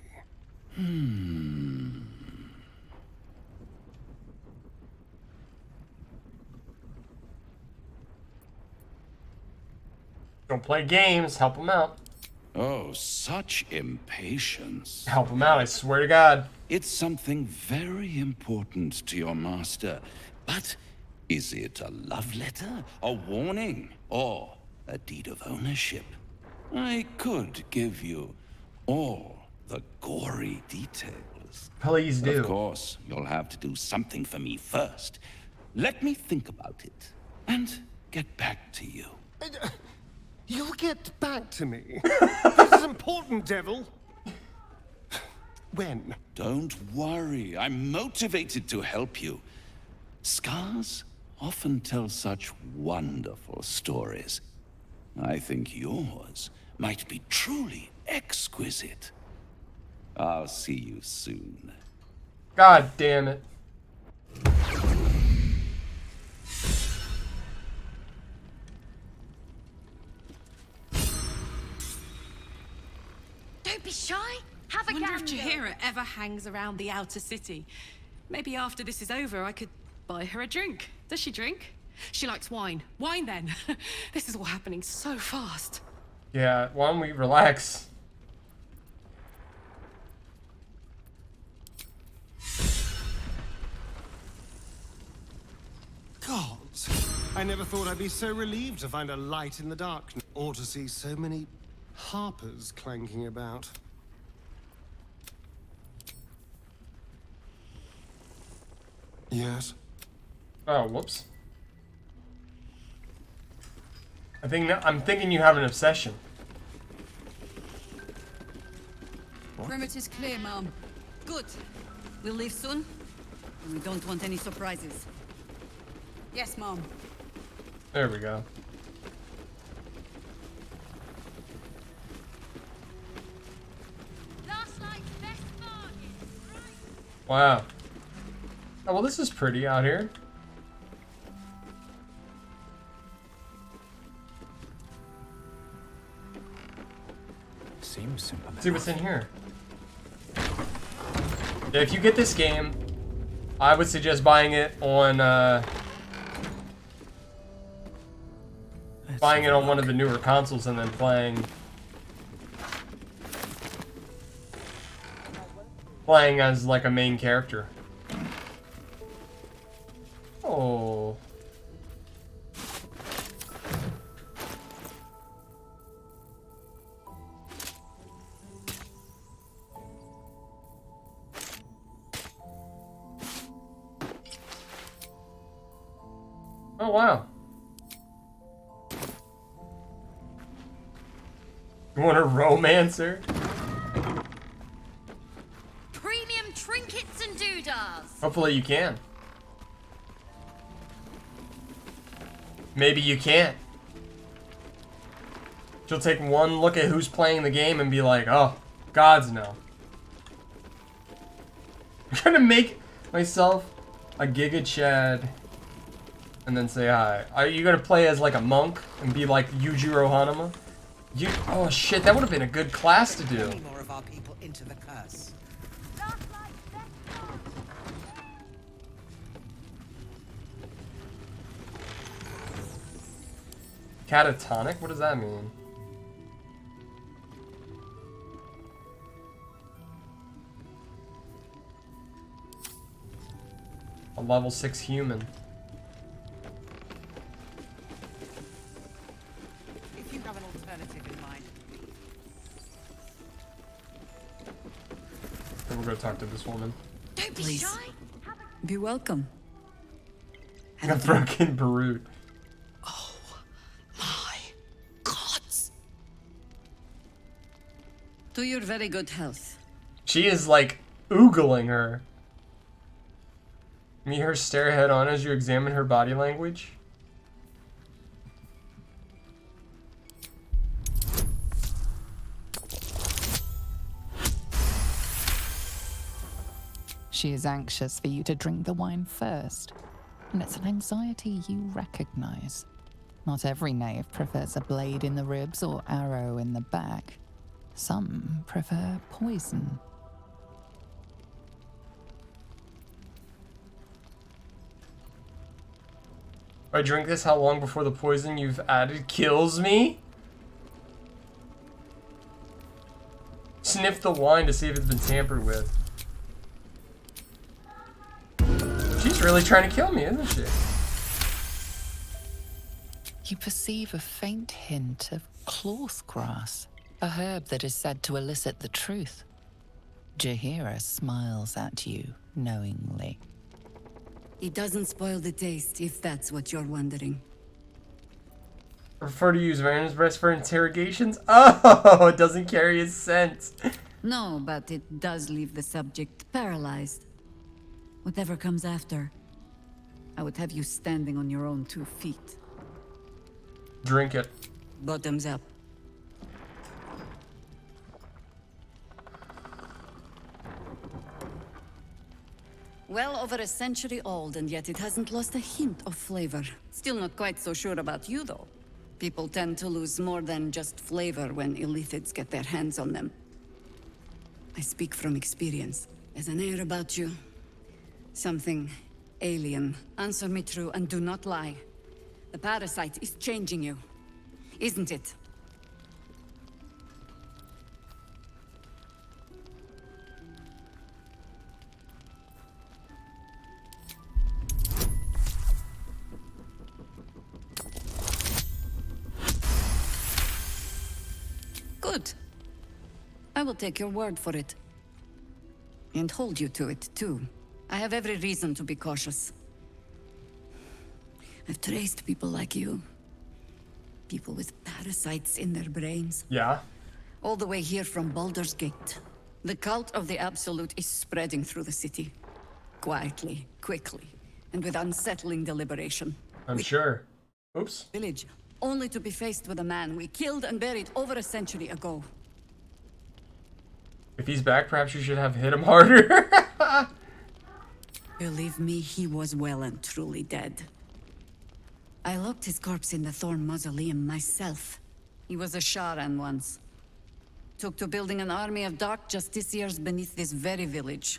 Don't play games. Help him out. Oh, such impatience. Help him out, I swear to God. It's something very important to your master. But is it a love letter, a warning, or a deed of ownership? I could give you all the gory details. Please do. Of course, you'll have to do something for me first. Let me think about it and get back to you. You'll get back to me. This is important, Devil. When? Don't worry, I'm motivated to help you. Scars often tell such wonderful stories. I think yours might be truly exquisite. I'll see you soon. God damn it. Don't be shy. Have a Wonder if gander. Jaheira ever hangs around the outer city. Maybe after this is over, I could buy her a drink. Does she drink? She likes wine. Wine, then. This is all happening so fast. Yeah, why don't we relax? Gods, I never thought I'd be so relieved to find a light in the darkness, or to see so many harpers clanking about. Yes? Oh, whoops. I'm thinking you have an obsession. Perimeter's clear, Mom. Good. We'll leave soon, and we don't want any surprises. Yes, Mom. There we go. Wow. Oh, well, this is pretty out here. Seems simple. Let's see what's in here. Yeah, if you get this game, I would suggest buying it on one of the newer consoles and then playing as like a main character. Oh. Oh, wow. You want a romancer? Premium trinkets and doodahs. Hopefully you can. Maybe you can't. She'll take one look at who's playing the game and be like, oh, gods no. I'm trying to make myself a Giga Chad and then say hi. Are you gonna play as like a monk and be like Yujiro Hanuma? Oh shit, that would have been a good class to do. More of our people into the curse. Catatonic? What does that mean? A level 6 human. If you have an alternative in mind. Then we'll go talk to this woman. Don't be Please. shy. Be welcome. A fucking brute. Gods. To your very good health. She is like oogling her. Meet her stare head on as you examine her body language. She is anxious for you to drink the wine first, and it's an anxiety you recognize. Not every knave prefers a blade in the ribs or arrow in the back. Some prefer poison. If I drink this, how long before the poison you've added kills me? Sniff the wine to see if it's been tampered with. She's really trying to kill me, isn't she? You perceive a faint hint of cloth grass, a herb that is said to elicit the truth. Jaheira smiles at you knowingly. It doesn't spoil the taste, if that's what you're wondering. I prefer to use Varen's breast for interrogations? Oh, it doesn't carry a scent. No, but it does leave the subject paralyzed. Whatever comes after, I would have you standing on your own 2 feet. Drink it. Bottoms up. Well over a century old, and yet it hasn't lost a hint of flavor. Still not quite so sure about you, though. People tend to lose more than just flavor when illithids get their hands on them. I speak from experience. There's an air about you. Something alien. Answer me true and do not lie. The parasite is changing you, isn't it? Good. I will take your word for it. And hold you to it, too. I have every reason to be cautious. I've traced people like you. People with parasites in their brains. Yeah? All the way here from Baulders Gate. The cult of the Absolute is spreading through the city. Quietly, quickly, and with unsettling deliberation. I'm sure. Oops. Village, only to be faced with a man we killed and buried over a century ago. If he's back, perhaps you should have hit him harder. Believe me, he was well and truly dead. I locked his corpse in the Thorn Mausoleum myself. He was a Sharan once. Took to building an army of dark justiciars beneath this very village.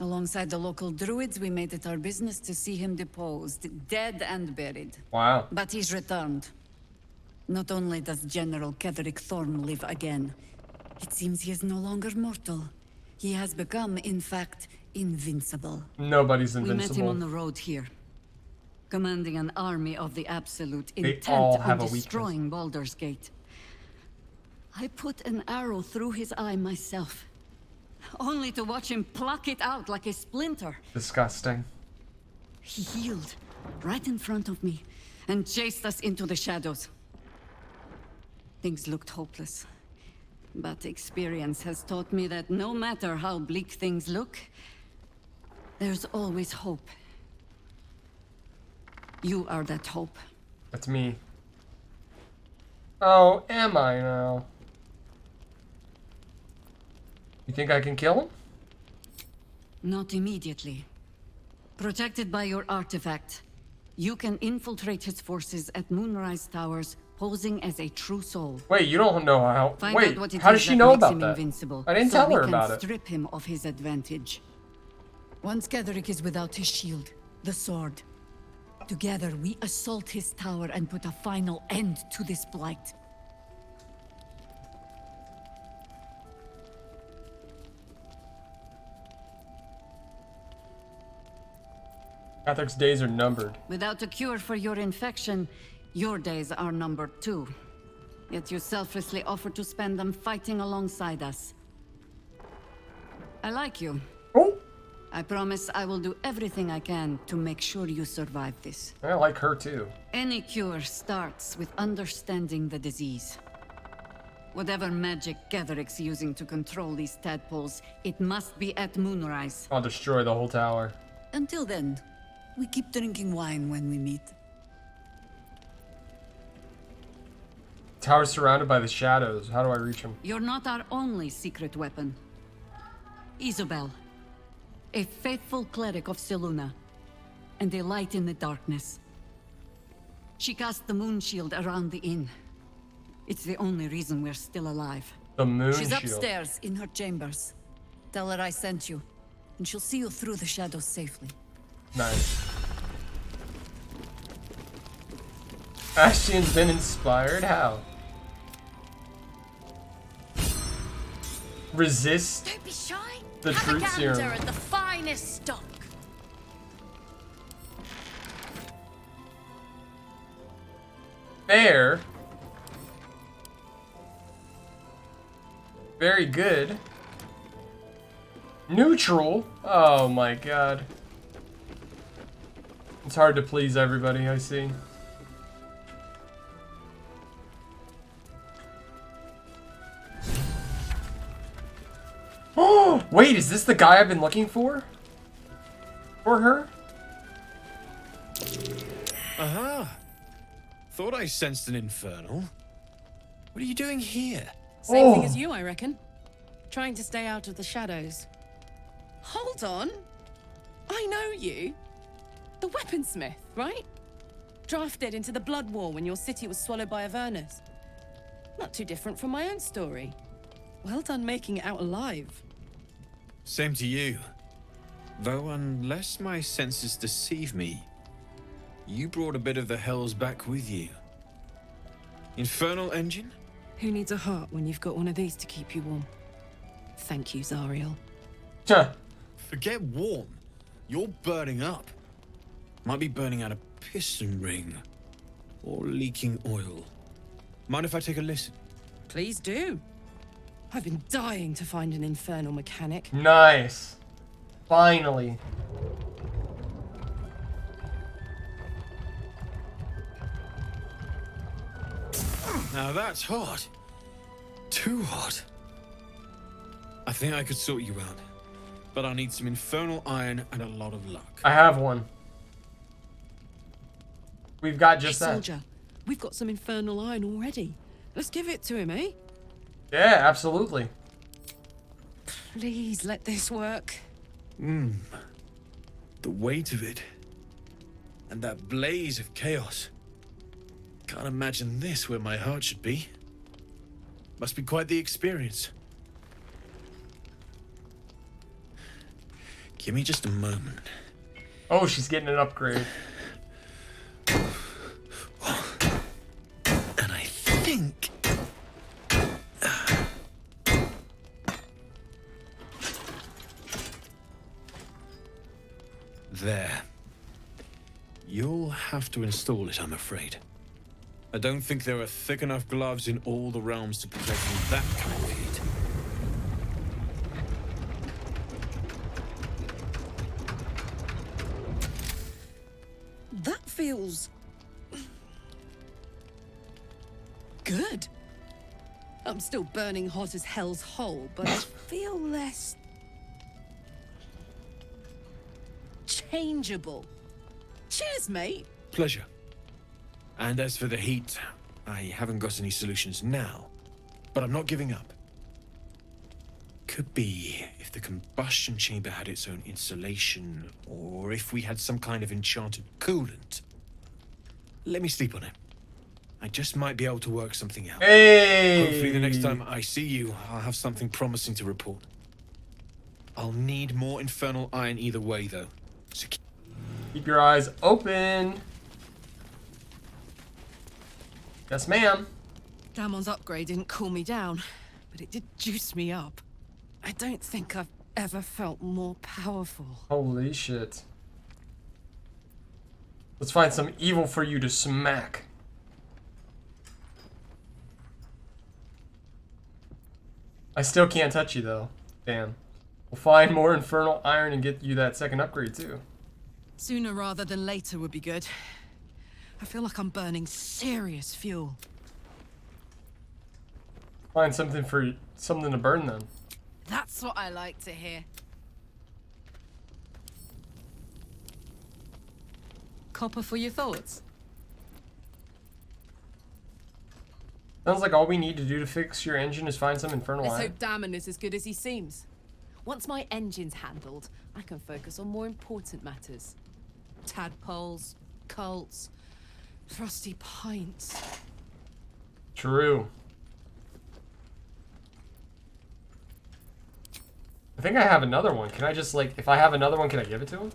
Alongside the local druids, we made it our business to see him deposed, dead and buried. Wow. But he's returned. Not only does General Ketherick Thorn live again, it seems he is no longer mortal. He has become, in fact, invincible. Nobody's We met him invincible. on the road here, commanding an army of the Absolute, They intent all on have a weakness. destroying Baldur's Gate. I put an arrow through his eye myself, only to watch him pluck it out like a splinter. Disgusting. He healed right in front of me and chased us into the shadows. Things looked hopeless, but experience has taught me that no matter how bleak things look, there's always hope. You are that hope. That's me. Oh, am I now? You think I can kill him? Not immediately. Protected by your artifact, you can infiltrate his forces at Moonrise Towers, posing as a true soul. Wait, you don't know how. Find Wait, out what it how does is she that know makes about him that? invincible, I didn't so tell we her can about it. strip him of his advantage. Once Ketherick is without his shield, the sword. Together, we assault his tower and put a final end to this blight. Catherick's days are numbered. Without a cure for your infection, your days are numbered too. Yet you selflessly offer to spend them fighting alongside us. I like you. Oh! I promise I will do everything I can to make sure you survive this. I like her too. Any cure starts with understanding the disease. Whatever magic Ketherick's using to control these tadpoles, it must be at Moonrise. I'll destroy the whole tower. Until then, we keep drinking wine when we meet. Tower's surrounded by the shadows. How do I reach him? You're not our only secret weapon. Isobel, a faithful cleric of Selûne, and a light in the darkness. She cast the moon shield around the inn. It's the only reason we're still alive. The moon She's shield. upstairs in her chambers. Tell her I sent you, and she'll see you through the shadows safely. Nice. Bastion's been inspired? How? Resist Don't be shy. the Have a truth gander serum. at the finest stock. Fair. Very good. Neutral. Oh my god. It's hard to please everybody, I see. Oh, wait, is this the guy I've been looking for? For her? Aha! Thought I sensed an infernal. What are you doing here? Same thing as you, I reckon. Trying to stay out of the shadows. Hold on. I know you. The weaponsmith, right? Drafted into the Blood War when your city was swallowed by Avernus. Not too different from my own story. Well done making it out alive. Same to you. Though unless my senses deceive me, you brought a bit of the hells back with you. Infernal engine? Who needs a heart when you've got one of these to keep you warm? Thank you, Zariel. Forget warm. You're burning up. Might be burning out a piston ring. Or leaking oil. Mind if I take a listen? Please do. I've been dying to find an infernal mechanic. Nice. Finally. Now that's hot. Too hot. I think I could sort you out. But I'll need some infernal iron and a lot of luck. I have one. We've got just that. Soldier, we've got some infernal iron already. Let's give it to him, eh? Yeah, absolutely. Please let this work. The weight of it. And that blaze of chaos. Can't imagine this where my heart should be. Must be quite the experience. Give me just a moment. Oh, she's getting an upgrade. And I think... There. You'll have to install it, I'm afraid. I don't think there are thick enough gloves in all the realms to protect from that kind of heat. That feels... good. I'm still burning hot as hell's hole, but I feel less... changeable. Cheers, mate. Pleasure. And as for the heat, I haven't got any solutions now, but I'm not giving up. Could be if the combustion chamber had its own insulation, or if we had some kind of enchanted coolant. Let me sleep on it. I just might be able to work something out. Hey! Hopefully the next time I see you, I'll have something promising to report. I'll need more infernal iron either way, though. So keep your eyes open. Yes, ma'am. Damon's upgrade didn't cool me down, but it did juice me up. I don't think I've ever felt more powerful. Holy shit. Let's find some evil for you to smack. I still can't touch you though. Damn. We'll find more infernal iron and get you that second upgrade too. Sooner rather than later would be good. I feel like I'm burning serious fuel. Find something to burn then. That's what I like to hear. Copper for your thoughts? Sounds like all we need to do to fix your engine is find some infernal Let's iron. hope Damon is as good as he seems. Once my engine's handled, I can focus on more important matters. Tadpoles, cults, frosty pints. True. I think I have another one. Can I just, like, if I have another one, can I give it to him?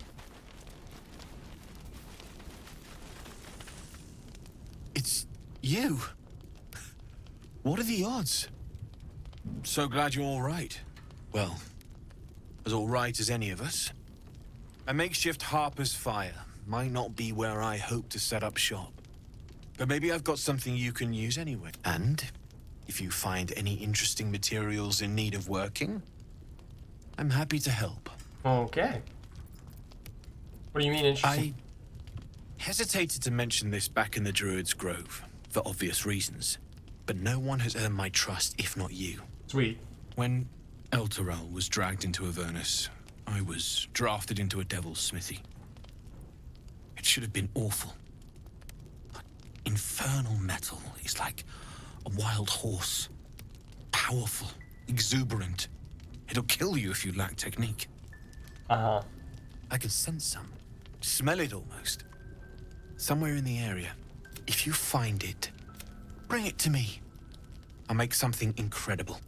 it's you. What are the odds? So glad you're all right. Well, as all right as any of us. A makeshift Harper's Fire might not be where I hope to set up shop. But maybe I've got something you can use anyway. And if you find any interesting materials in need of working, I'm happy to help. Okay. What do you mean interesting? I hesitated to mention this back in the Druid's Grove, for obvious reasons. But no one has earned my trust if not you. Sweet. When Elturel was dragged into Avernus, I was drafted into a devil's smithy. It should have been awful. But infernal metal is like a wild horse. Powerful, exuberant. It'll kill you if you lack technique. Uh-huh. I can sense some. Smell it almost. Somewhere in the area. If you find it, bring it to me. I'll make something incredible.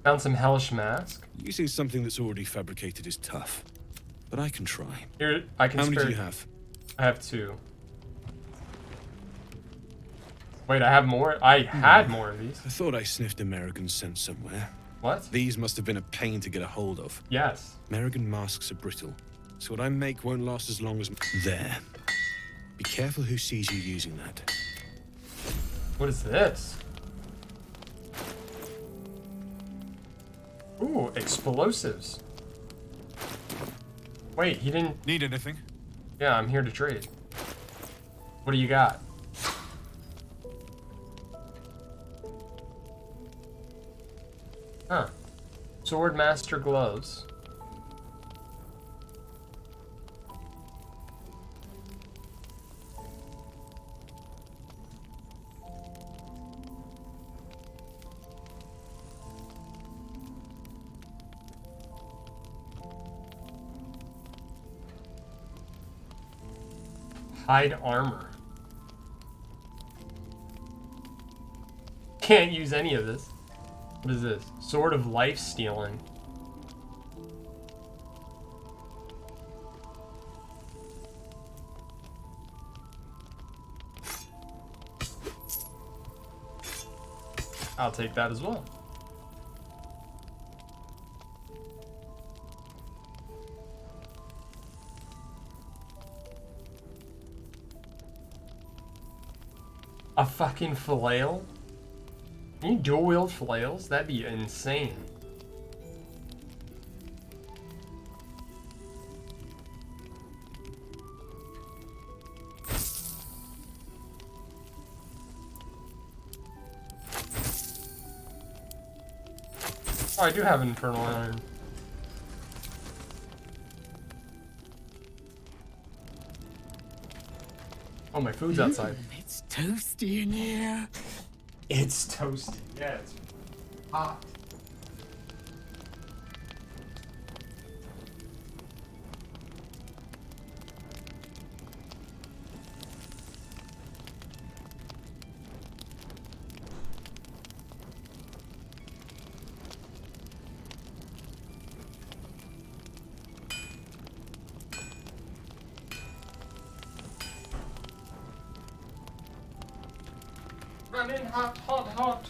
Found some hellish mask. Using something that's already fabricated is tough, but I can try. Here, I can How many spare... do you have? I have 2. Wait, I have more? I had more of these. I thought I sniffed American scent somewhere. What? These must have been a pain to get a hold of. Yes. American masks are brittle, so what I make won't last as long as... There. Be careful who sees you using that. What is this? Ooh, explosives. Wait, he didn't... Need anything? Yeah, I'm here to trade. What do you got? Huh. Swordmaster gloves. Hide armor. Can't use any of this. What is this? Sword of life stealing. I'll take that as well. A fucking flail? Can you dual wield flails? That'd be insane. Oh, I do have an infernal iron. Oh, my food's outside. It's toasty in here. It's toasty. Yeah, it's hot. Running hot, hot, hot.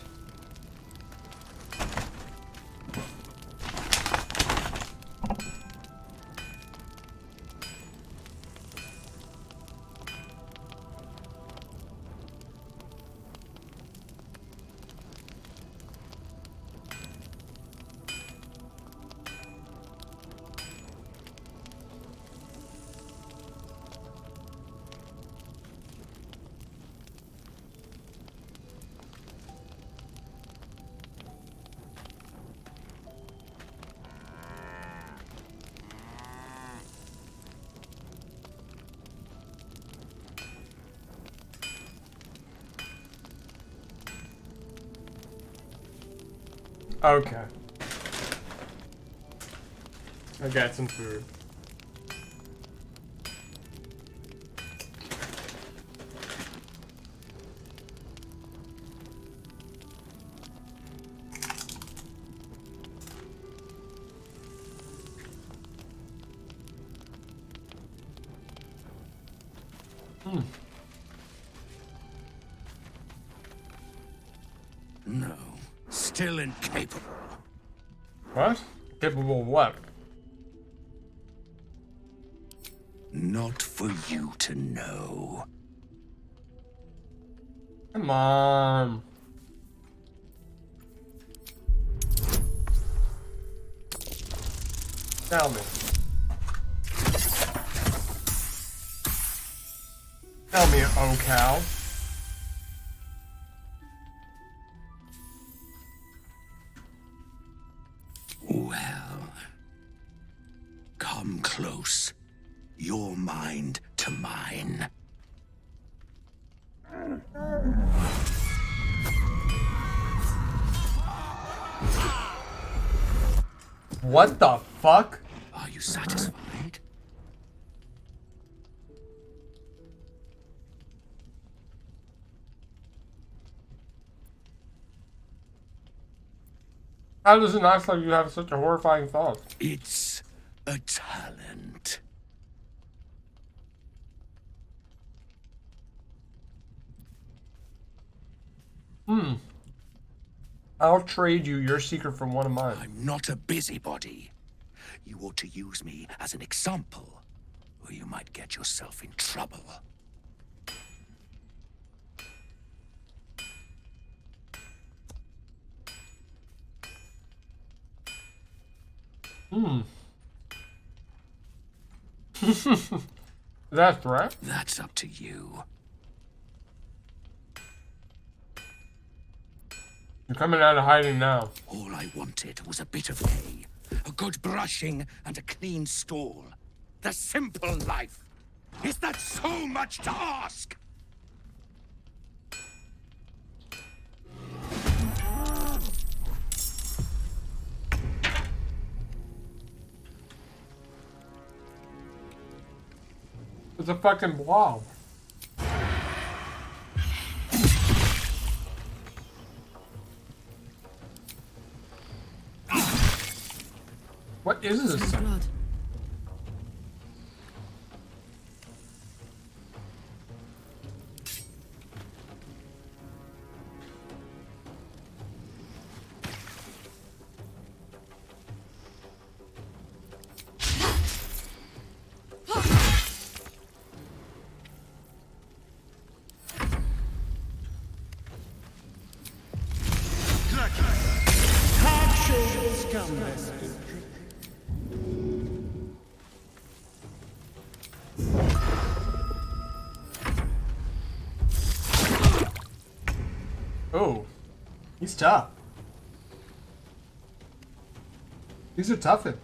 Okay. I got some food. No. Still incapable. What? Capable of what? Not for you to know. Come on. Tell me. Tell me, oh cow. Well, come close. Your mind to mine. What the fuck? Are you satisfied? How does it not like you have such a horrifying thought? It's a talent. I'll trade you your secret for one of mine. I'm not a busybody. You ought to use me as an example, or you might get yourself in trouble. That's right. That's up to you. You're coming out of hiding now. All I wanted was a bit of hay, a good brushing, and a clean stall. The simple life. Is that so much to ask? It's a fucking blob. What is this thing? Blood. Oh, he's tough. These are toughin'.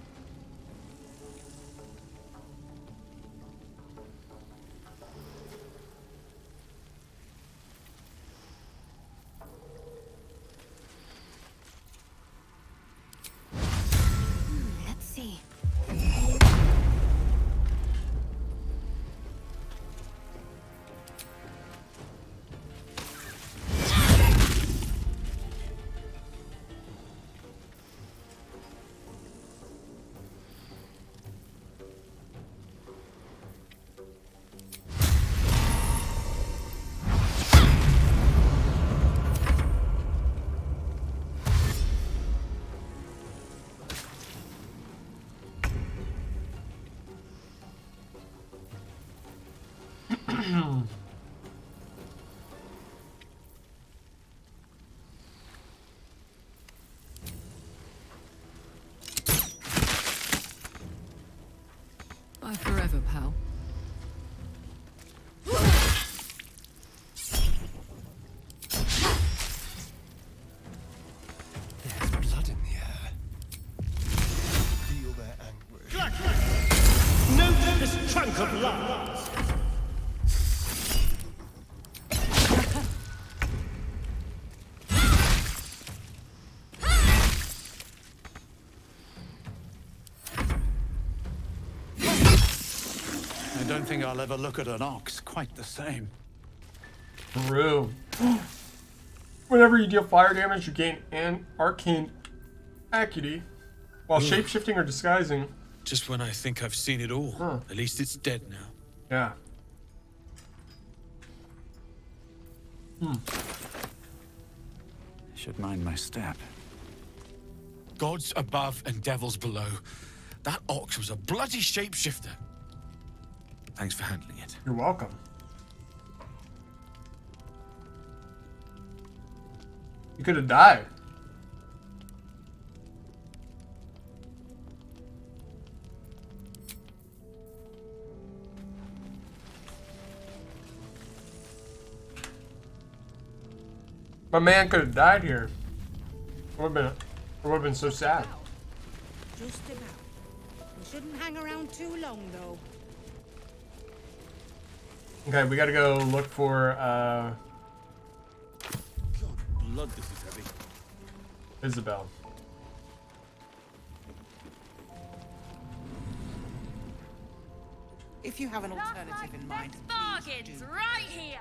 Bye forever, pal. There's blood in the air. Feel their anguish. Note this trunk of love. I don't think I'll ever look at an ox quite the same. True. Whenever you deal fire damage, you gain an arcane acuity while shapeshifting or disguising. Just when I think I've seen it all. Huh. At least it's dead now. Yeah. Should mind my step. Gods above and devils below. That ox was a bloody shapeshifter. Thanks for handling it. You're welcome. You could have died. My man could have died here. It would have been so sad. Just about. We shouldn't hang around too long, though. Okay, we gotta go look for Blood, this is heavy. Isabel. If you have an alternative in mind, Bargains right here.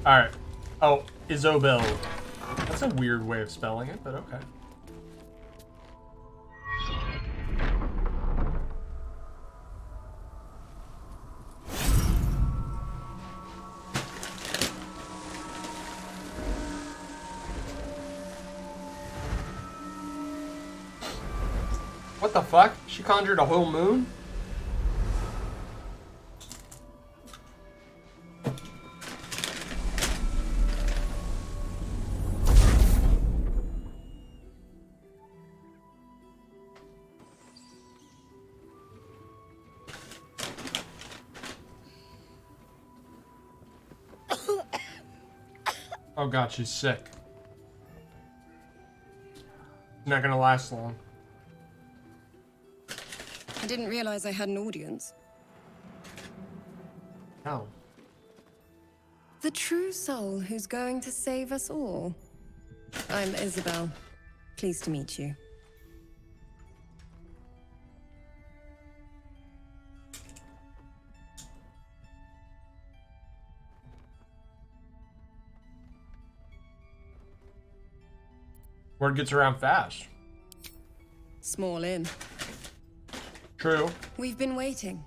Alright. Oh, Isobel. That's a weird way of spelling it, but okay. What the fuck? She conjured a whole moon? Oh god, she's sick. Not gonna last long. I didn't realize I had an audience. No. The true soul who's going to save us all. I'm Isabel. Pleased to meet you. Word gets around fast. Small inn. True. We've been waiting,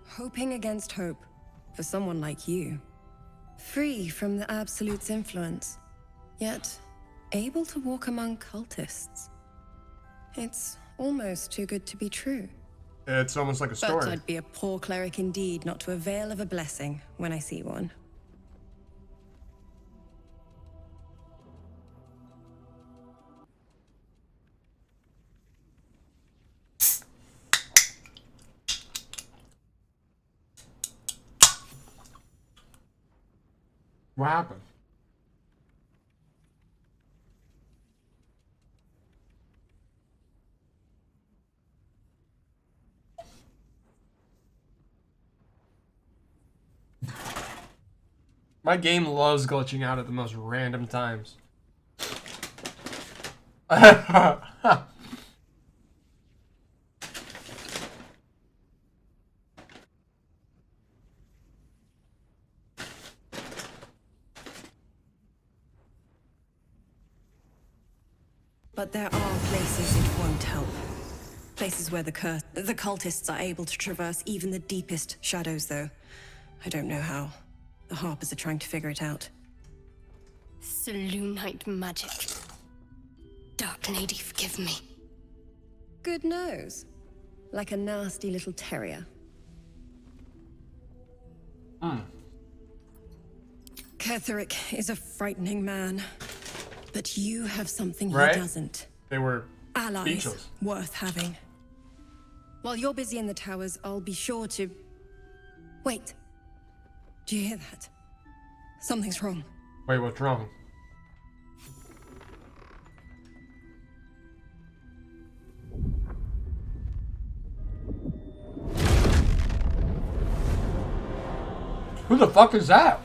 hoping against hope, for someone like you. Free from the Absolute's influence, yet able to walk among cultists. It's almost too good to be true. It's almost like a story. But I'd be a poor cleric indeed not to avail of a blessing when I see one. What happened? My game loves glitching out at the most random times. But there are places it won't help. Places where the cultists are able to traverse even the deepest shadows, though. I don't know how. The Harpers are trying to figure it out. Selûnite magic. Dark Lady forgive me? Good nose. Like a nasty little terrier. Ketherick is a frightening man. But you have something he doesn't. They were allies speechless. worth having. While you're busy in the towers, I'll be sure to... Wait. Do you hear that? Something's wrong. Wait, what's wrong? Who the fuck is that?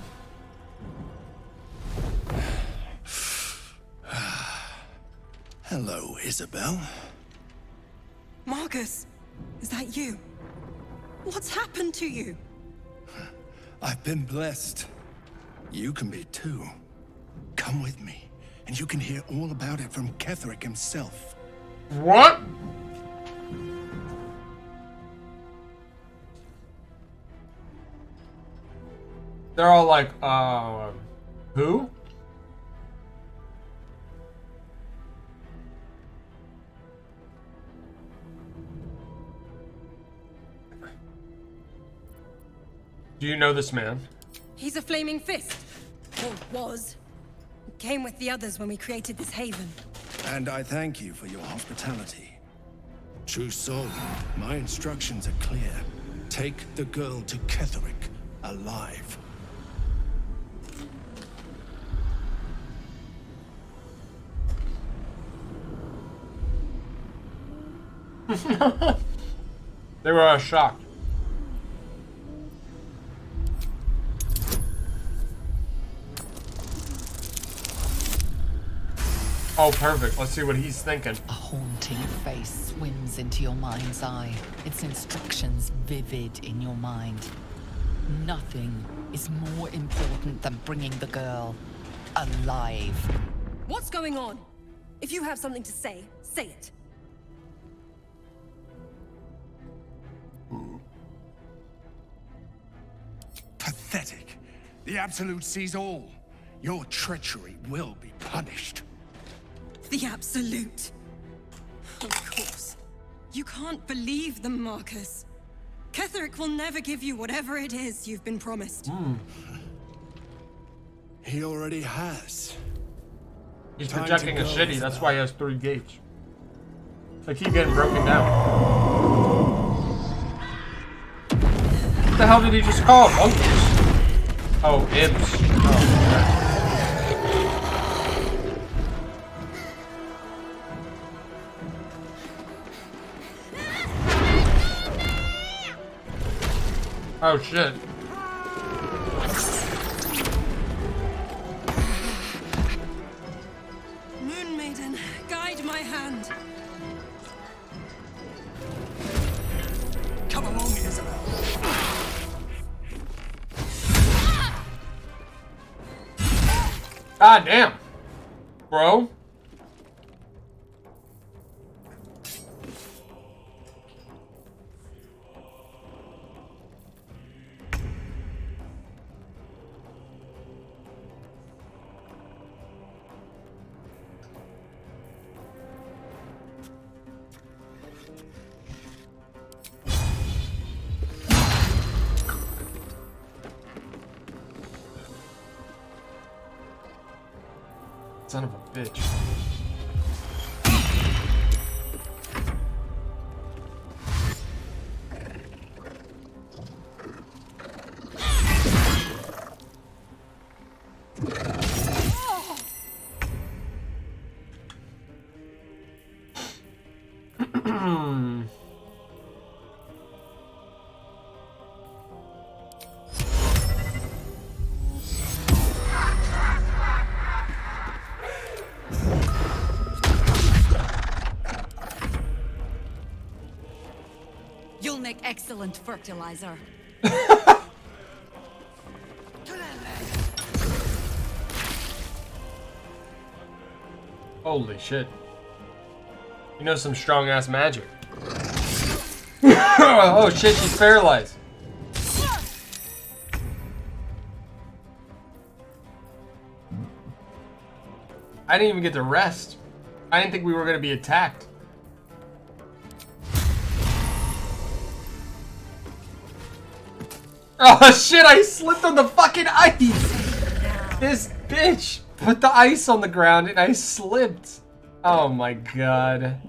Hello, Isabel. Marcus, is that you? What's happened to you? I've been blessed. You can be too. Come with me, and you can hear all about it from Ketherick himself. What? They're all like, who? Do you know this man? He's a flaming fist. Or was. Came with the others when we created this haven. And I thank you for your hospitality. True soul, my instructions are clear. Take the girl to Ketherick, alive. They were shocked. Oh, perfect. Let's see what he's thinking. A haunting face swims into your mind's eye, its instructions vivid in your mind. Nothing is more important than bringing the girl alive. What's going on? If you have something to say, say it. Pathetic. The Absolute sees all. Your treachery will be punished. The Absolute. Of course. You can't believe them, Marcus. Ketherick will never give you whatever it is you've been promised. He already has. He's Time projecting to a go, shitty. Isabel. That's why he has 3 gates. They keep getting broken down. What the hell did he just call? Monkeys? Oh, imps. Oh, oh shit. Moon Maiden, guide my hand. Come along, Isabel. God damn. Bro. Son of a bitch. You'll make excellent fertilizer. Holy shit. You know some strong ass magic. Oh shit, she's paralyzed. I didn't even get to rest. I didn't think we were gonna be attacked. Oh shit, I slipped on the fucking ice! This bitch put the ice on the ground and I slipped. Oh my god.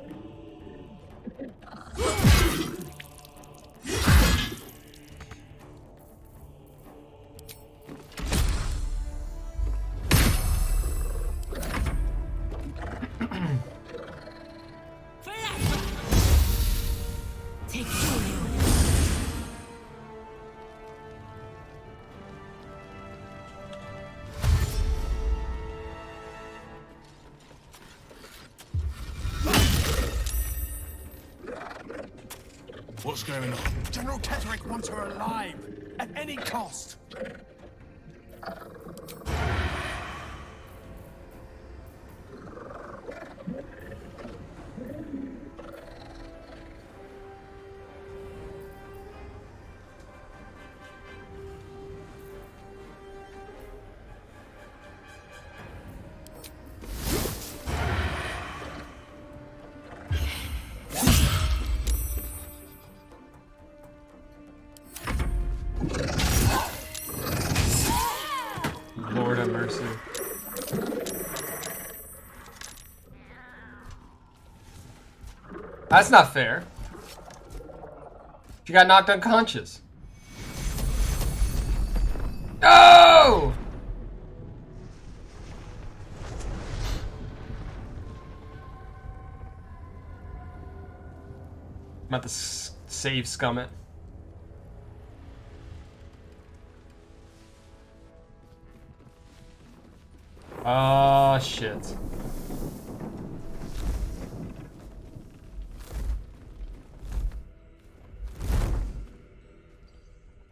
Take Julian. What's going on? General Ketherick wants her alive, at any cost. Lord have mercy. That's not fair. She got knocked unconscious. No! I'm about to save scum it. Oh shit.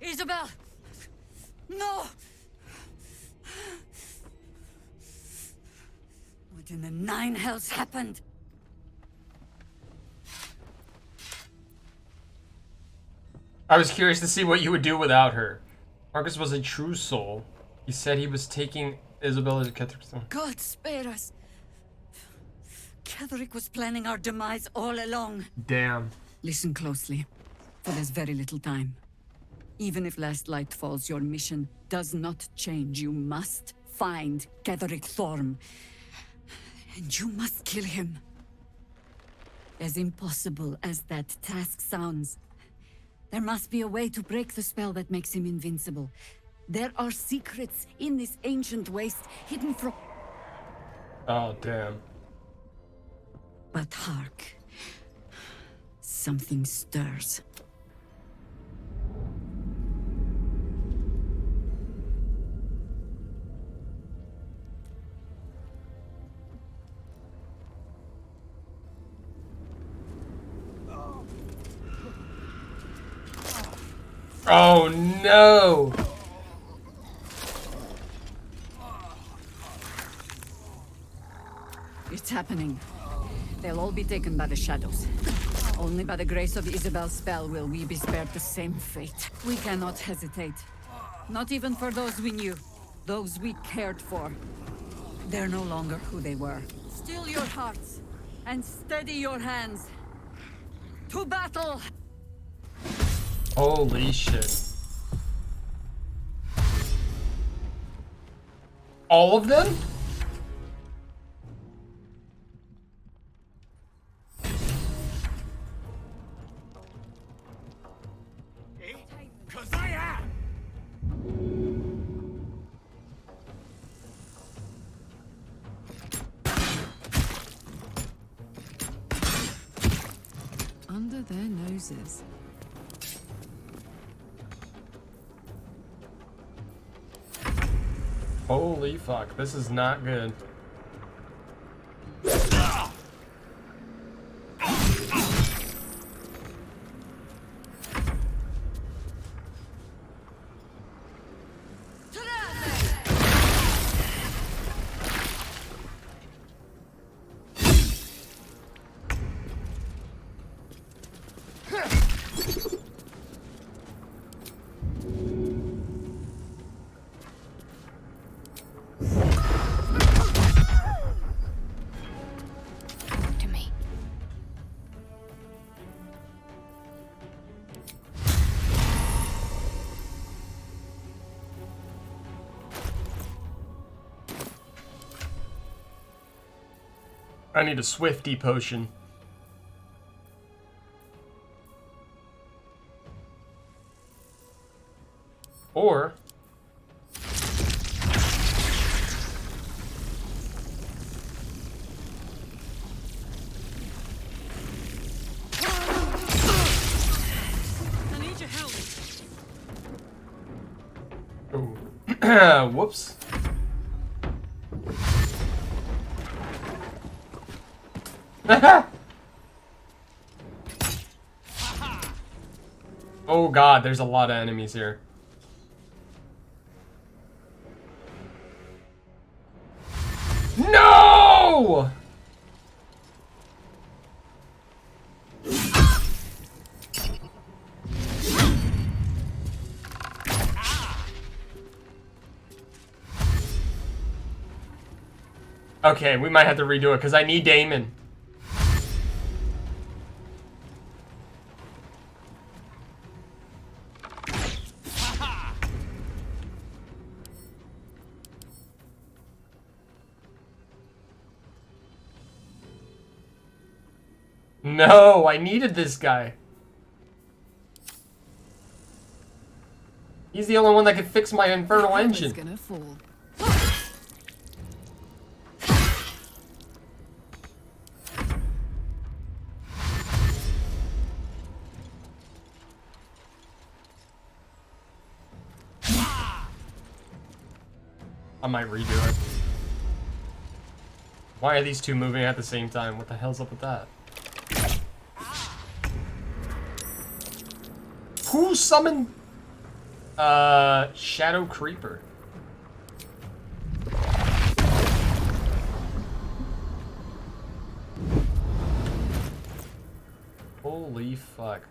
Isabel! No! What in the nine hells happened? I was curious to see what you would do without her. Marcus was a true soul. He said he was taking Isabella to Ketherick's. God spare us. Ketherick was planning our demise all along. Damn. Listen closely, for there's very little time. Even if last light falls, your mission does not change. You must find Ketherick Thorm. And you must kill him. As impossible as that task sounds, there must be a way to break the spell that makes him invincible. There are secrets in this ancient waste hidden from... Oh, damn. But hark. Something stirs. Oh no! It's happening. They'll all be taken by the shadows. Only by the grace of Isabel's spell will we be spared the same fate. We cannot hesitate. Not even for those we knew. Those we cared for. They're no longer who they were. Still your hearts, and steady your hands. To battle! Holy shit. All of them? Because I am! Under their noses. Holy fuck, this is not good. I need a Swifty potion. Or... I need your help. Ooh. Whoops. Oh god, there's a lot of enemies here. No! Okay, we might have to redo it because I need Damon. No, I needed this guy. He's the only one that could fix my infernal engine. Gonna fall. I might redo it. Why are these two moving at the same time? What the hell's up with that? Who summoned... Shadow Creeper. Holy fuck.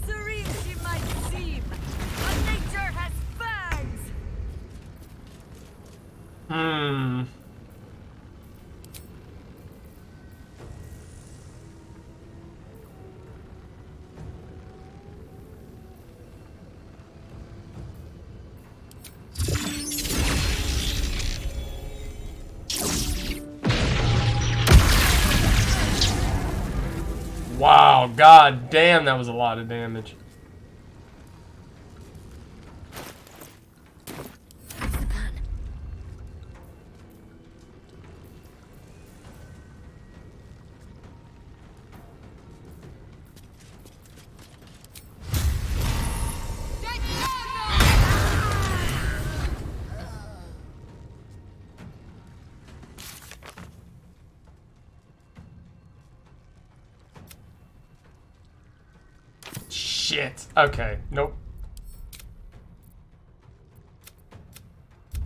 Serene she might seem, but nature has fangs! Hmm. Wow, god damn, that was a lot of damage. Shit. Okay, nope.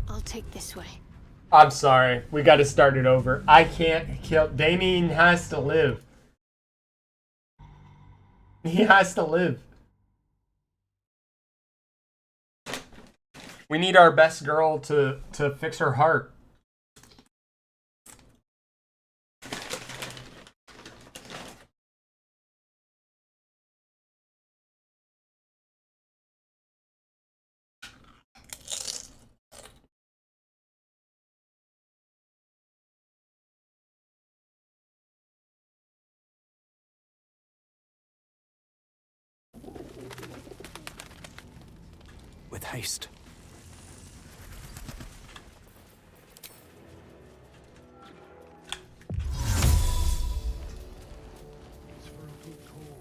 I'll take this way. I'm sorry. We gotta start it over. I can't kill... Damien has to live. He has to live. We need our best girl to fix her heart. With haste.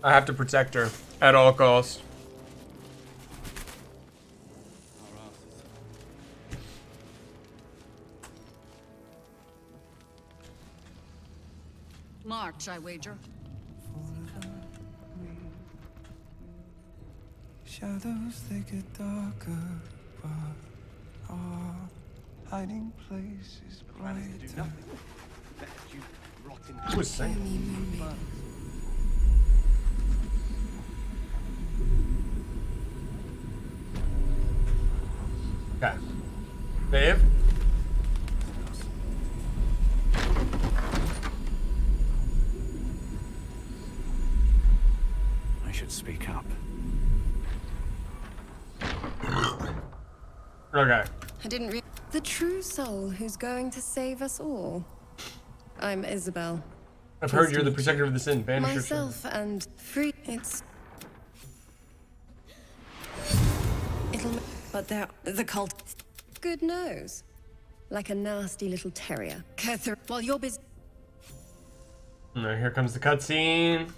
I have to protect her at all costs. March, I wager. Shadows, they get darker, but our hiding place is brighter. Who was singing? Okay. Babe? I should speak up. Okay. I didn't read the true soul who's going to save us all. I'm Isabel. I've heard you're the protector of the sin. Banish your sin. Myself and free. But they're the cult. Good nose, like a nasty little terrier. Catherine, while you're busy. Now here comes the cutscene.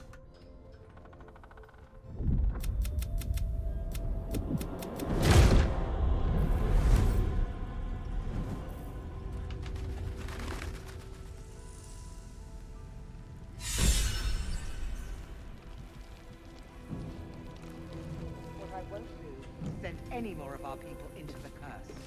What I won't do is send any more of our people into the curse.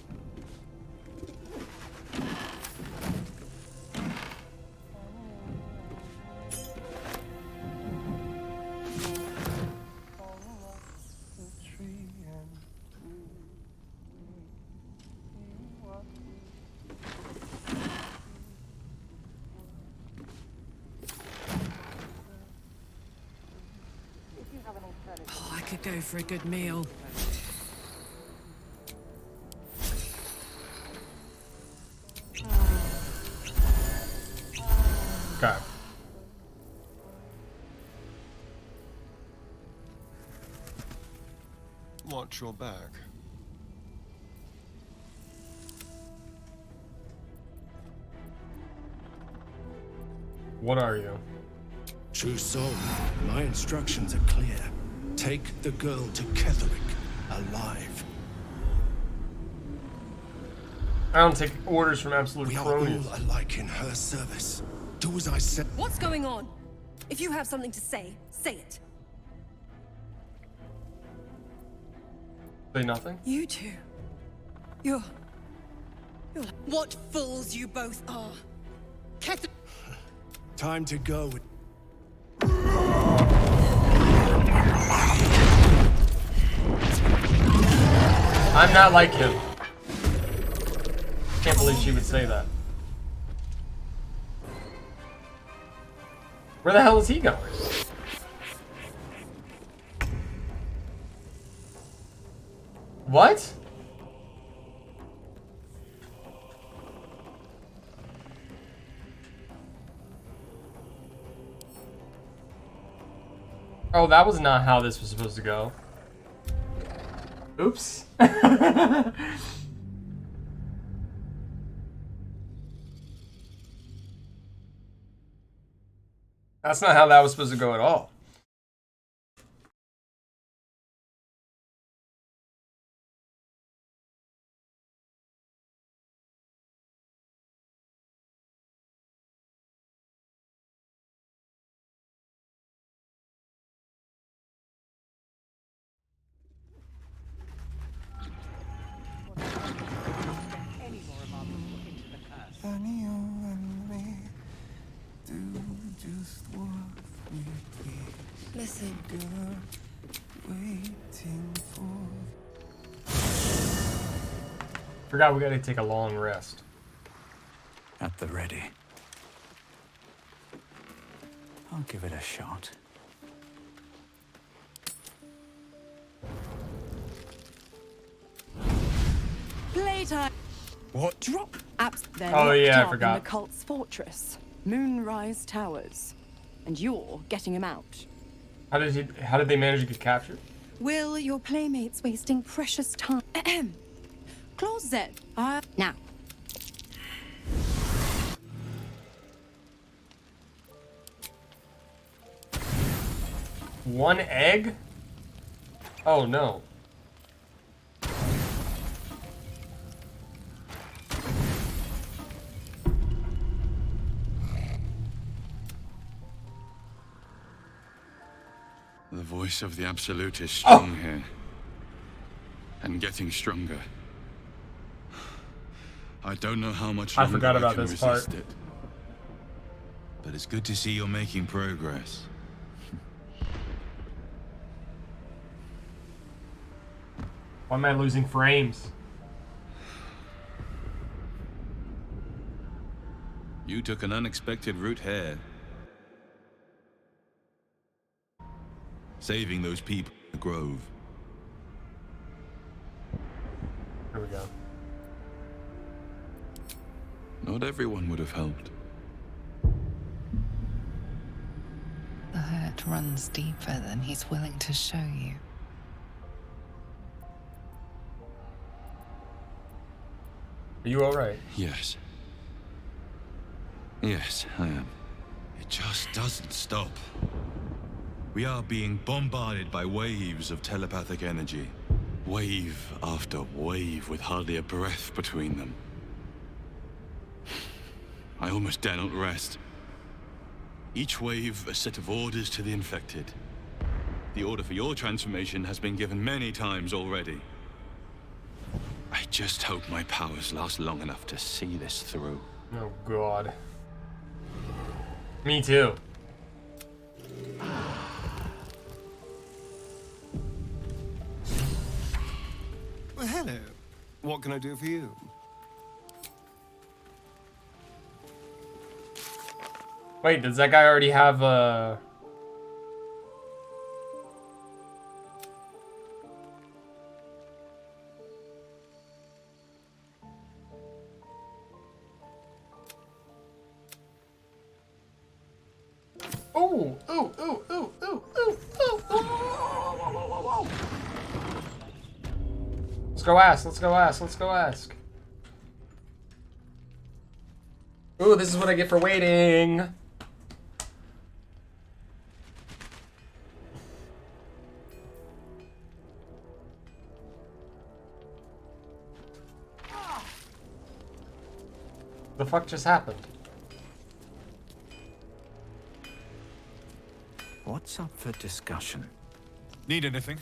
Oh, I could go for a good meal. Okay. Watch your back. What are you? True soul, my instructions are clear. Take the girl to Ketherick, alive. I don't take orders from absolute We are cronies. all alike in her service. Do as I say. What's going on? If you have something to say, say it. Say nothing? You two. You're what fools you both are. Time to go. I'm not like him. Can't believe she would say that. Where the hell is he going? What? Oh, that was not how this was supposed to go. Oops. That's not how that was supposed to go at all. Any more of our people into the curse. Danny, you and me do just what we keep Listen. together, waiting for. Forgot we gotta take a long rest. At the ready. I'll give it a shot. Playtime. What? Drop apps. They're Oh, yeah, I locked up forgot. in the cult's fortress, Moonrise Towers, and you're getting him out. How did they manage to get captured? Will your playmates wasting precious time? Clause Z. Now. 1 egg? Oh no. The voice of the Absolute is strong here. And getting stronger. I don't know how much longer I forgot about can this part. resist it. But it's good to see you're making progress. Why am I losing frames? You took an unexpected route here. Saving those people in the grove. Here we go. Not everyone would have helped. The hurt runs deeper than he's willing to show you. Are you alright? Yes. Yes, I am. It just doesn't stop. We are being bombarded by waves of telepathic energy. Wave after wave with hardly a breath between them. I almost dare not rest. Each wave a set of orders to the infected. The order for your transformation has been given many times already. I just hope my powers last long enough to see this through. Oh god. Me too. Well, hello. What can I do for you? Wait, does that guy already have a... Ooh, ooh, ooh, ooh, ooh, ooh, ooh, ooh. Let's go ask, let's go ask, let's go ask. Ooh, this is what I get for waiting. The fuck just happened? What's up for discussion? Need anything?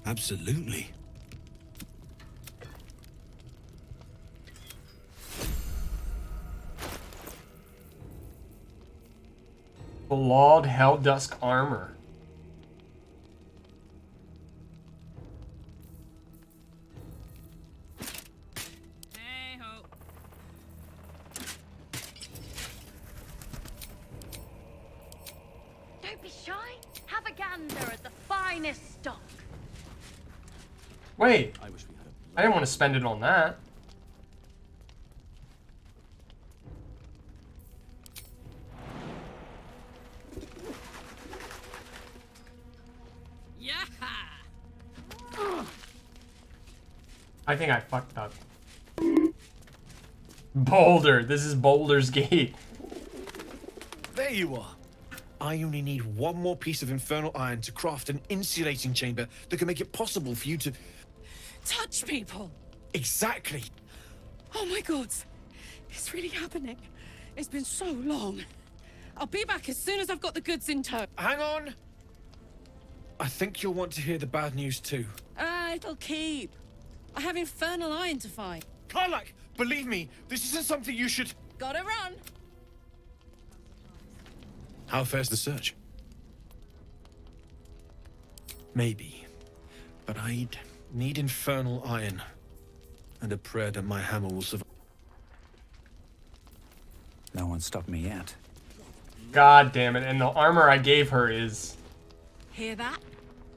Absolutely. Flawed Helldusk armor. Don't be shy. Have a gander at the finest stock. Wait, I didn't want to spend it on that. Yeah. I think I fucked up. Boulder. This is Boulder's Gate. There you are. I only need one more piece of infernal iron to craft an insulating chamber that can make it possible for you to... Touch people. Exactly. Oh my god. It's really happening. It's been so long. I'll be back as soon as I've got the goods in tow. Hang on. I think you'll want to hear the bad news too. It'll keep. I have infernal iron to find. Karlach, believe me, this isn't something you should... Gotta run. How fares the search? Maybe. But I'd need infernal iron. And a prayer that my hammer will survive. No one stopped me yet. God damn it. And the armor I gave her is... Hear that?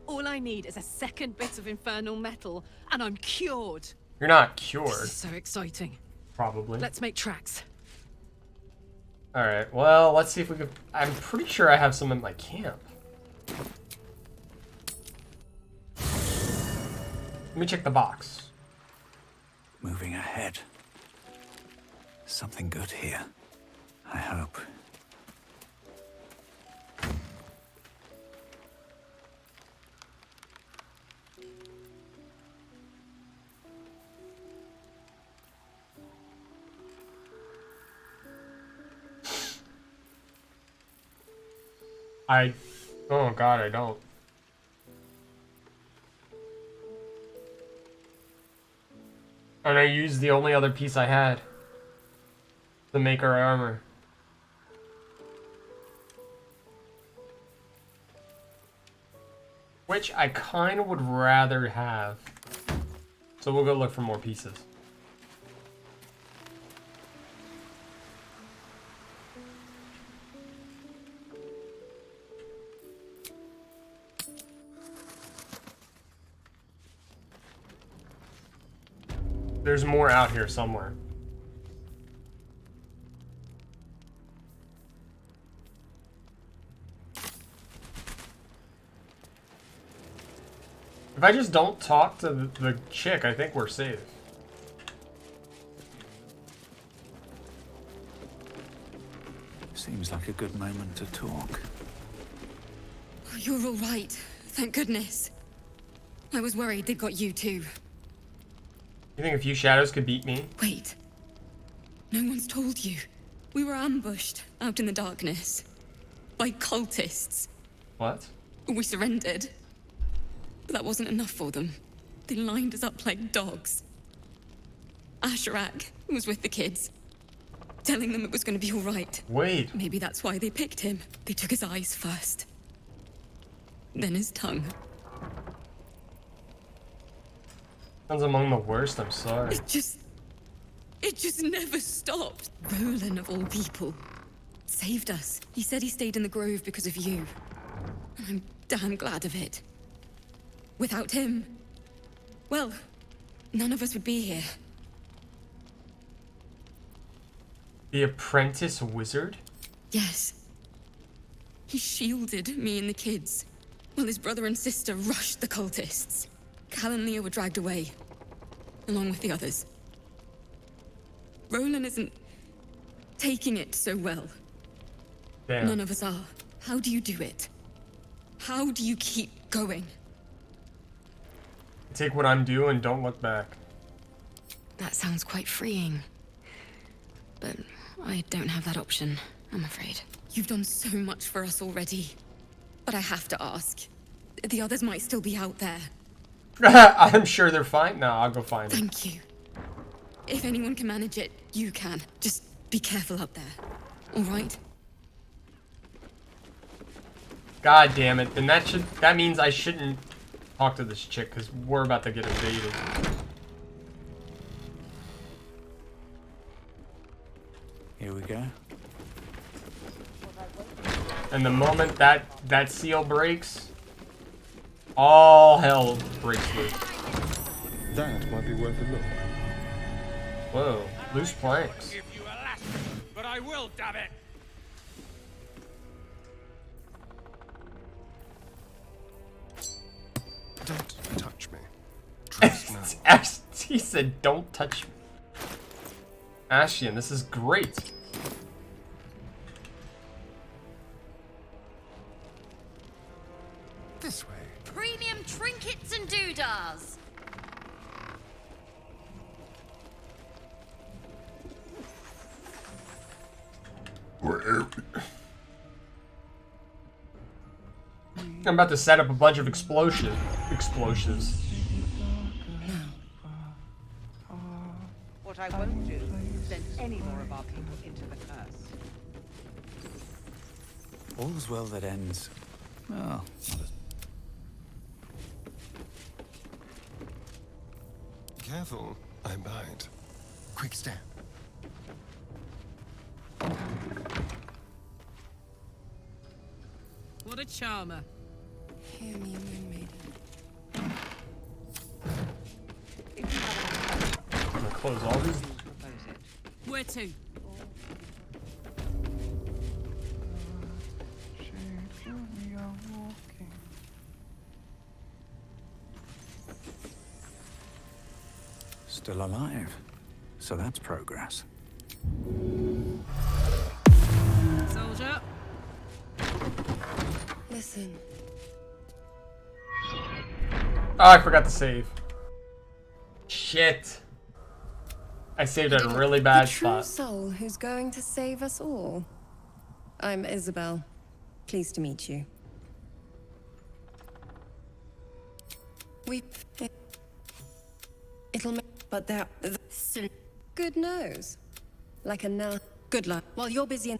All I need is a second bit of infernal metal, and I'm cured. You're not cured. This is so exciting. Probably. Let's make tracks. Alright, well, let's see if we can... I'm pretty sure I have some in my camp. Let me check the box. Moving ahead. Something good here. I hope. Oh god, I don't. And I used the only other piece I had to make our armor. Which I kind of would rather have. So we'll go look for more pieces. There's more out here somewhere. If I just don't talk to the chick, I think we're safe. Seems like a good moment to talk. Oh, you're all right. Thank goodness. I was worried they'd got you too. You think a few shadows could beat me? Wait. No one's told you. We were ambushed out in the darkness. By cultists. What? We surrendered. But that wasn't enough for them. They lined us up like dogs. Asherak was with the kids, telling them it was going to be all right. Wait. Maybe that's why they picked him. They took his eyes first. Then his tongue. Sounds among the worst, I'm sorry. It just never stopped. Roland, of all people, saved us. He said he stayed in the grove because of you. And I'm damn glad of it. Without him, well, none of us would be here. The apprentice wizard? Yes. He shielded me and the kids, while his brother and sister rushed the cultists. Cal and Leo were dragged away, along with the others. Roland isn't taking it so well. Damn. None of us are. How do you do it? How do you keep going? Take what I'm due and don't look back. That sounds quite freeing. But I don't have that option, I'm afraid. You've done so much for us already. But I have to ask. The others might still be out there. I'm sure they're fine. No, I'll go find them. Thank you. If anyone can manage it, you can. Just be careful up there. All right? God damn it. Then that means I shouldn't talk to this chick because we're about to get invaded. Here we go. And the moment that seal breaks, all hell breaks loose. That might be worth a look. Whoa, loose planks. But I will, damn it! Don't touch me. Trust no one. He said, "Don't touch me." Ashian, this is great. This way. Premium trinkets and doodahs. I'm about to set up a bunch of explosives. What I won't do is send any more of our people into the curse. All's well that ends. Well, not as... Careful, I bite. Quick step. What a charmer. Hear me, Moon I'm gonna close all these. Where to? Still alive. So that's progress. Soldier. Listen. Oh, I forgot to save. Shit. I saved at a really bad The true spot. soul who's going to save us all. I'm Isabel. Pleased to meet you. It'll make, but there. Good nose. Like a now. Good luck. While you're busy and.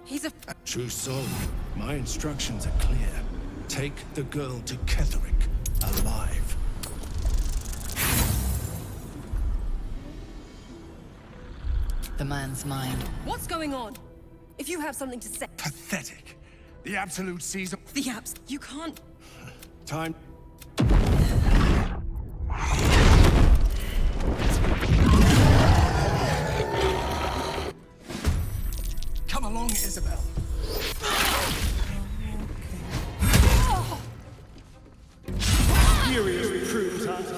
He's a True soul, my instructions are clear. Take the girl to Ketherick, alive. The man's mind. What's going on? If you have something to say. Pathetic. The Absolute sees... The abs. You can't. Time. Come along, Isabel. Furious proves us.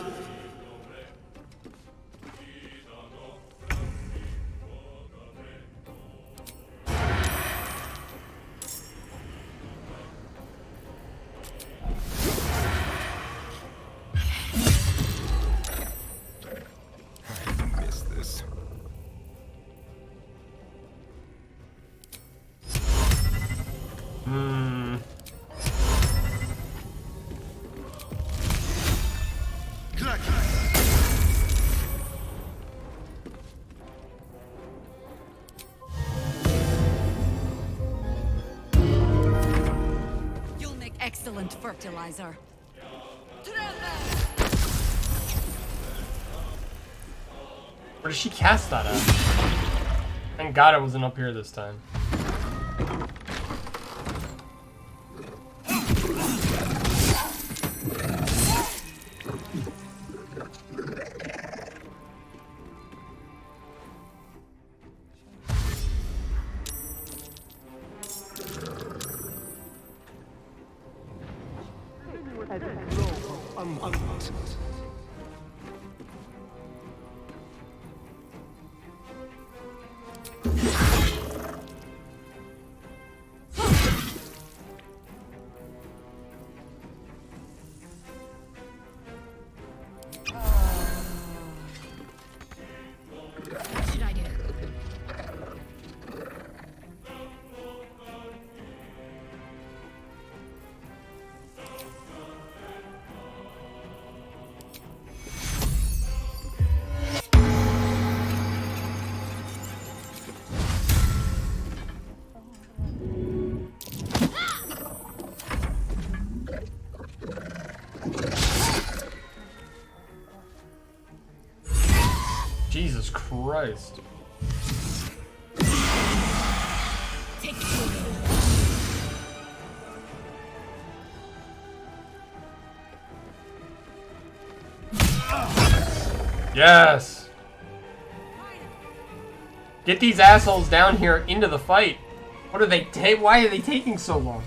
I miss this. You'll make excellent fertilizer. Where did she cast that at? Thank God it wasn't up here this time. What should I do? Jesus Christ. Yes! Get these assholes down here into the fight. What are they why are they taking so long?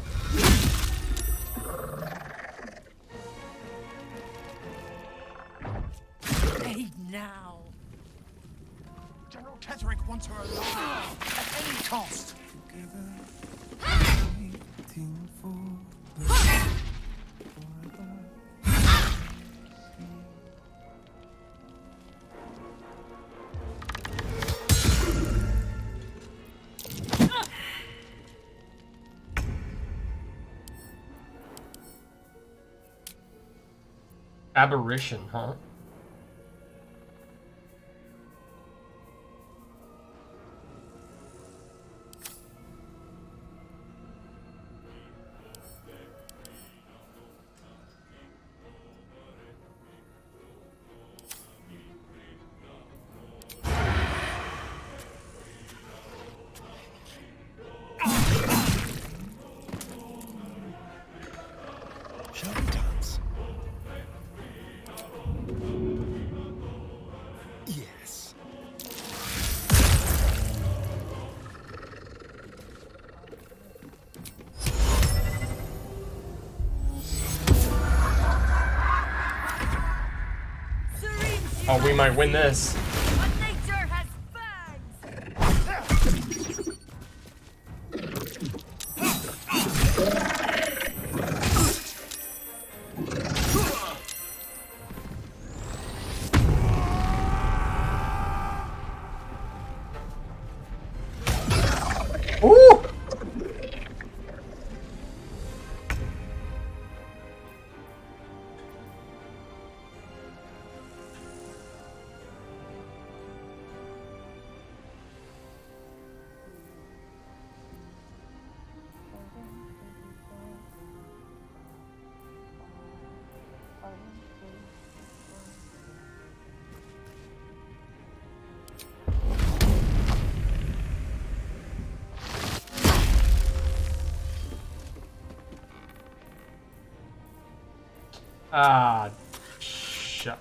Hey, now. General Ketherick wants her alive at any cost. Aberration, huh? Shall we dance? Oh, we might win this. Ooh! Ah, shucks.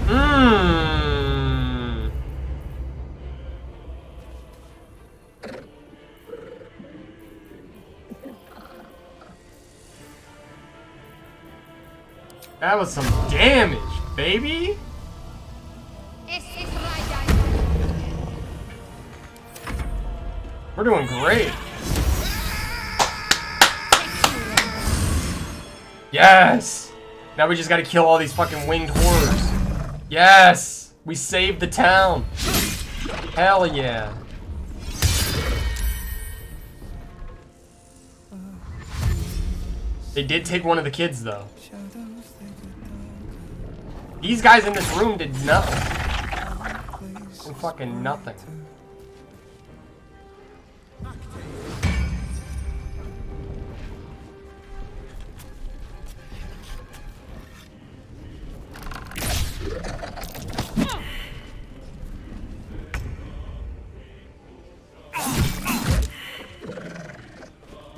Mmm. That was some damage, baby. We're doing great. Yes. Now we just gotta kill all these fucking winged horrors. Yes. We saved the town. Hell yeah. They did take one of the kids though. These guys in this room did nothing. And fucking nothing.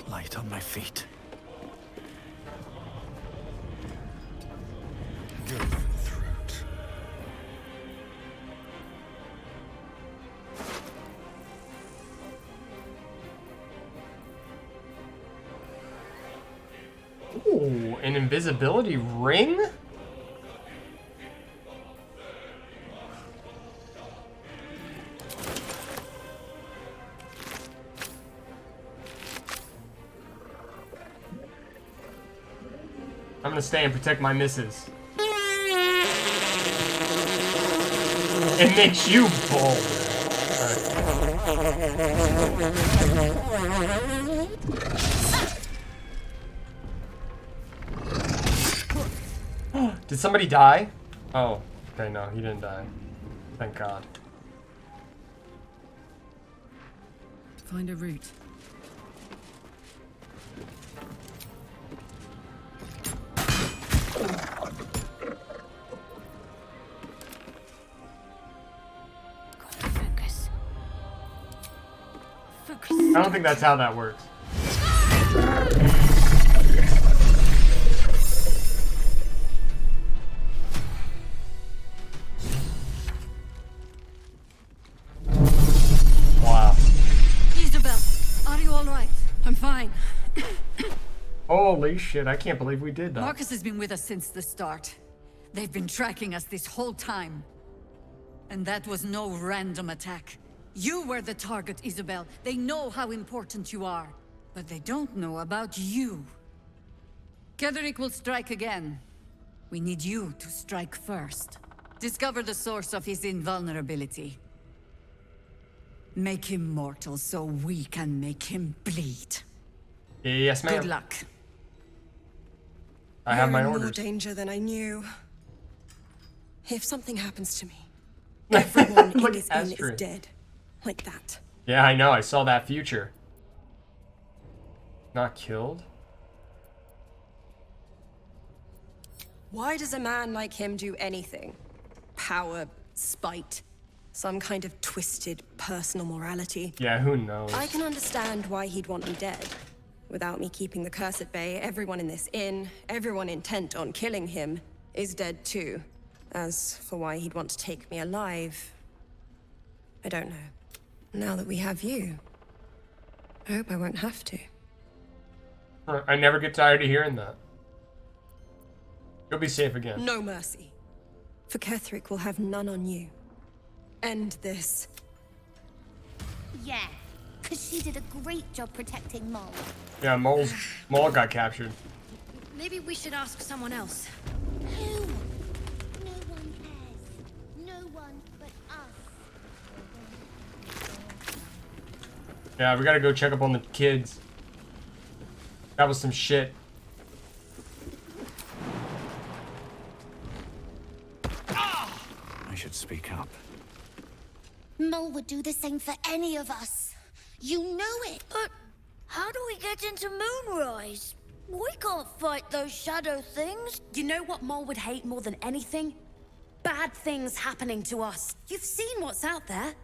Light on my feet. Go for the throat. Ooh, an invisibility ring? I'm gonna stay and protect my missus. It makes you bold. Did somebody die? Oh, okay, no, he didn't die. Thank God. Find a route. I don't think that's how that works. Wow. Isabel, are you all right? I'm fine. Holy shit, I can't believe we did that. Marcus has been with us since the start. They've been tracking us this whole time. And that was no random attack. You were the target, Isabel. They know how important you are. But they don't know about you. Ketherick will strike again. We need you to strike first. Discover the source of his invulnerability. Make him mortal so we can make him bleed. Yes, ma'am. Good luck. I have my You're in orders. more danger than I knew. If something happens to me, Everyone in Look this at inn is Astrid. dead. Like that. Yeah, I know. I saw that future. Not killed? Why does a man like him do anything? Power, spite, some kind of twisted personal morality. Yeah, who knows? I can understand why he'd want me dead. Without me keeping the curse at bay, everyone in this inn, everyone intent on killing him, is dead too. As for why he'd want to take me alive, I don't know. Now that we have you, I hope I won't have to. I never get tired of hearing that. You'll be safe again. No mercy. For Ketherick will have none on you. End this. Yeah, because she did a great job protecting Mole. Yeah, Mole got captured. Maybe we should ask someone else. Who? No one cares. No one but us. Yeah, we gotta go check up on the kids. That was some shit. I should speak up. Mole would do the same for any of us. You know it. But how do we get into Moonrise? We can't fight those shadow things. You know what Mole would hate more than anything? Bad things happening to us. You've seen what's out there.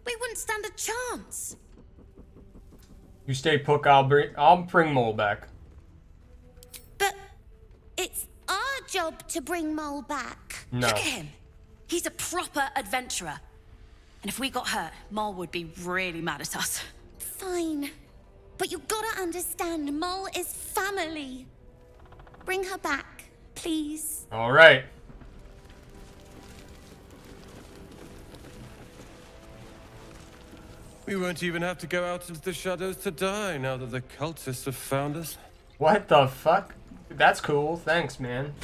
We wouldn't stand a chance. You stay put. I'll bring Mole back. But it's our job to bring Mole back. No. Look at him. He's a proper adventurer. And if we got hurt, Mole would be really mad at us. Fine. But you gotta understand, Mole is family. Bring her back, please. All right. We won't even have to go out into the shadows to die now that the cultists have found us. What the fuck? That's cool. Thanks, man.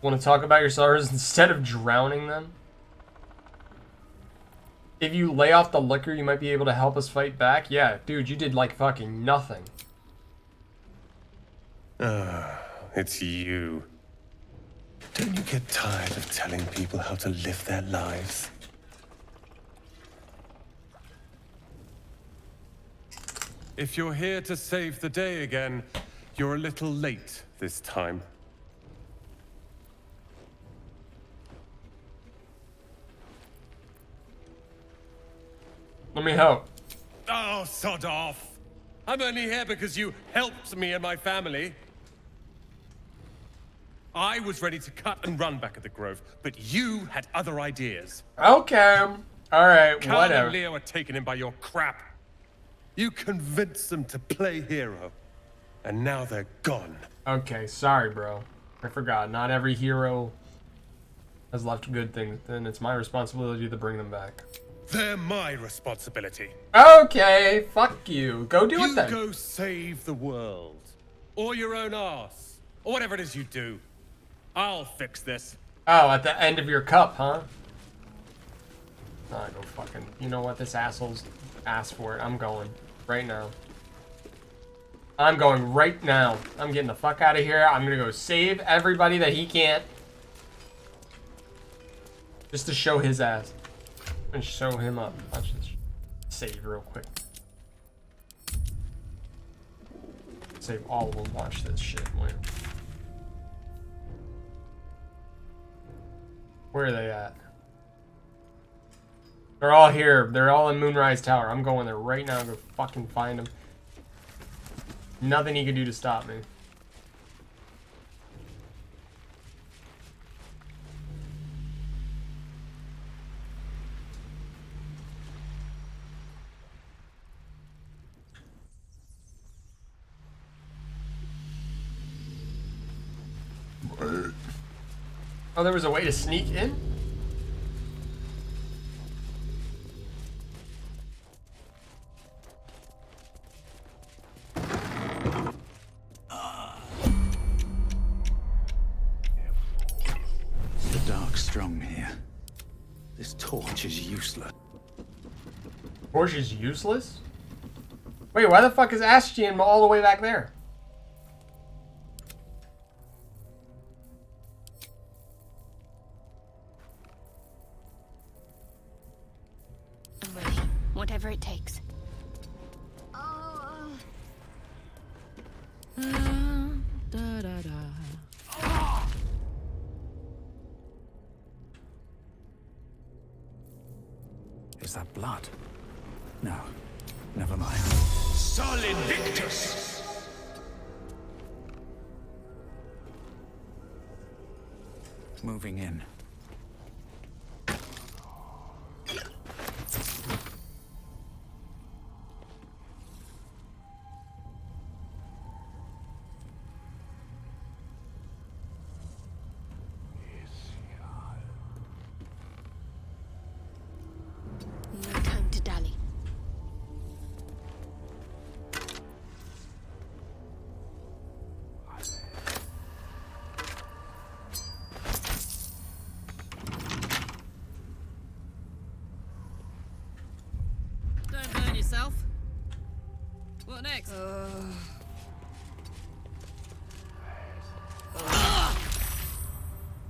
Want to talk about your sorrows instead of drowning them? If you lay off the liquor, you might be able to help us fight back. Yeah, dude, you did like fucking nothing. Ah, it's you. Don't you get tired of telling people how to live their lives? If you're here to save the day again, you're a little late this time. Let me help. Oh, sod off. I'm only here because you helped me and my family. I was ready to cut and run back at the Grove, but you had other ideas. Okay. All right, Carl whatever. and Leo were taken in by your crap. You convinced them to play hero, and now they're gone. Okay, sorry, bro. I forgot. Not every hero has left good things, and it's my responsibility to bring them back. They're my responsibility. Okay, fuck you. Go do it then. You go save the world. Or your own ass. Or whatever it is you do. I'll fix this. Oh, at the end of your cup, huh? Go fucking... You know what? This asshole's asked for it. I'm going. Right now. I'm going right now. I'm getting the fuck out of here. I'm gonna go save everybody that he can't. Just to show his ass. And show him up. Watch this. Save real quick. Save all of them. Watch this shit. Wait. Where are they at? They're all here. They're all in Moonrise Tower. I'm going there right now. Go fucking find them. Nothing he can do to stop me. Oh, there was a way to sneak in? The dark's strong here. This torch is useless. Torch is useless? Wait, why the fuck is Ashtian all the way back there? whatever it takes. Is that blood? No. Never mind. Sol Invictus! Moving in. No time to dally. Don't burn yourself. What next?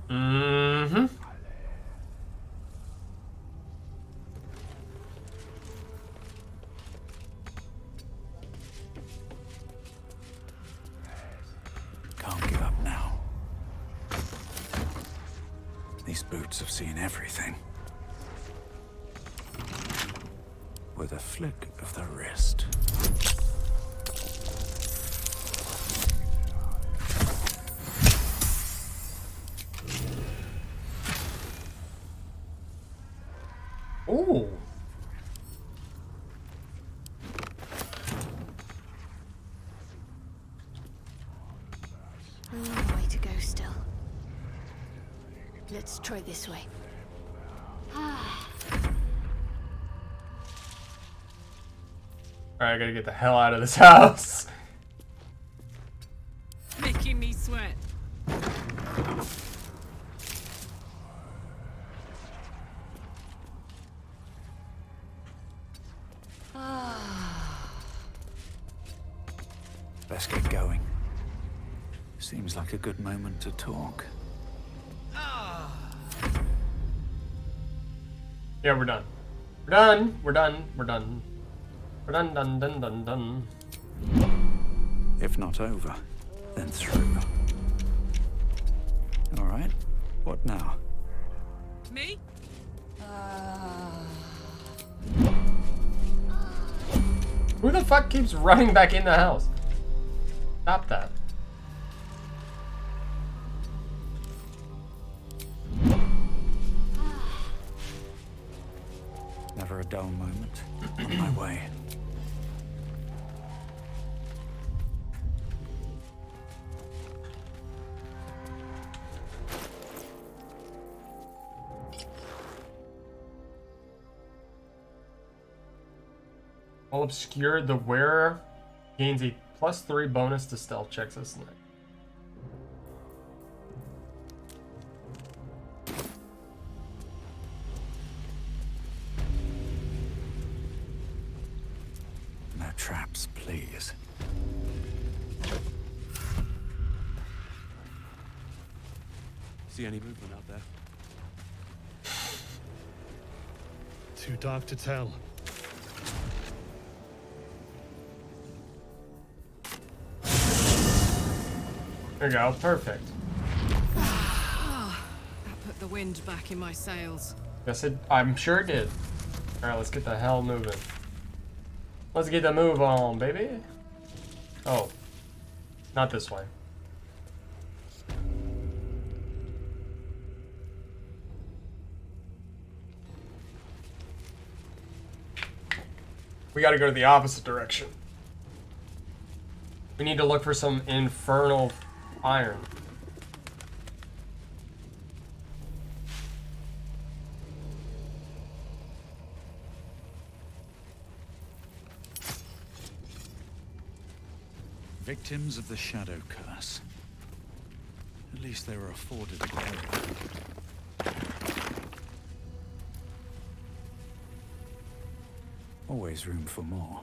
Mm-hmm. Can't give up now. These boots have seen everything. With a flick of the wrist. Ooh. A long way to go still. Let's try this way. Alright, I gotta get the hell out of this house. Making me sweat. Let's get going. Seems like a good moment to talk. Yeah, we're done. We're done. We're done. We're done. We're done, done, done, done, done. If not over, then through. All right. What now? Me? Who the fuck keeps running back in the house? Stop that. Never a dull moment. On my way. While obscured, the wearer gains a +3 bonus to stealth checks this night. No traps, please. See any movement out there? Too dark to tell. There you go, perfect. That put the wind back in my sails. Yes, I'm sure it did. Alright, let's get the hell moving. Let's get the move on, baby. Oh. Not this way. We gotta go to the opposite direction. We need to look for some infernal iron. Victims of the Shadow Curse. At least they were afforded a burial. Always room for more.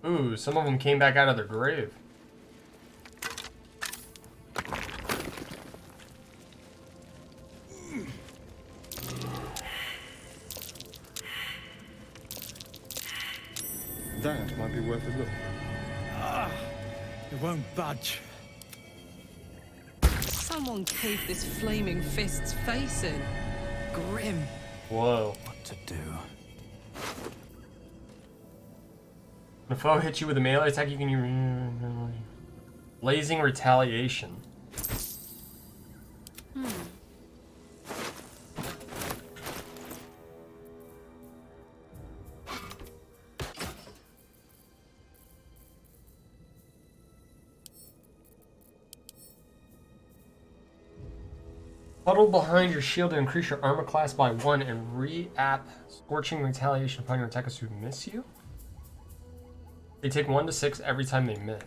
Ooh, some of them came back out of their grave. It won't budge. Someone caved this flaming fist's face in. Grim. Whoa. What to do? When a foe hits you with a melee attack, you can use blazing retaliation. Huddle behind your shield to increase your armor class by 1 and re-app Scorching Retaliation upon your attackers who miss you. They take 1 to 6 every time they miss.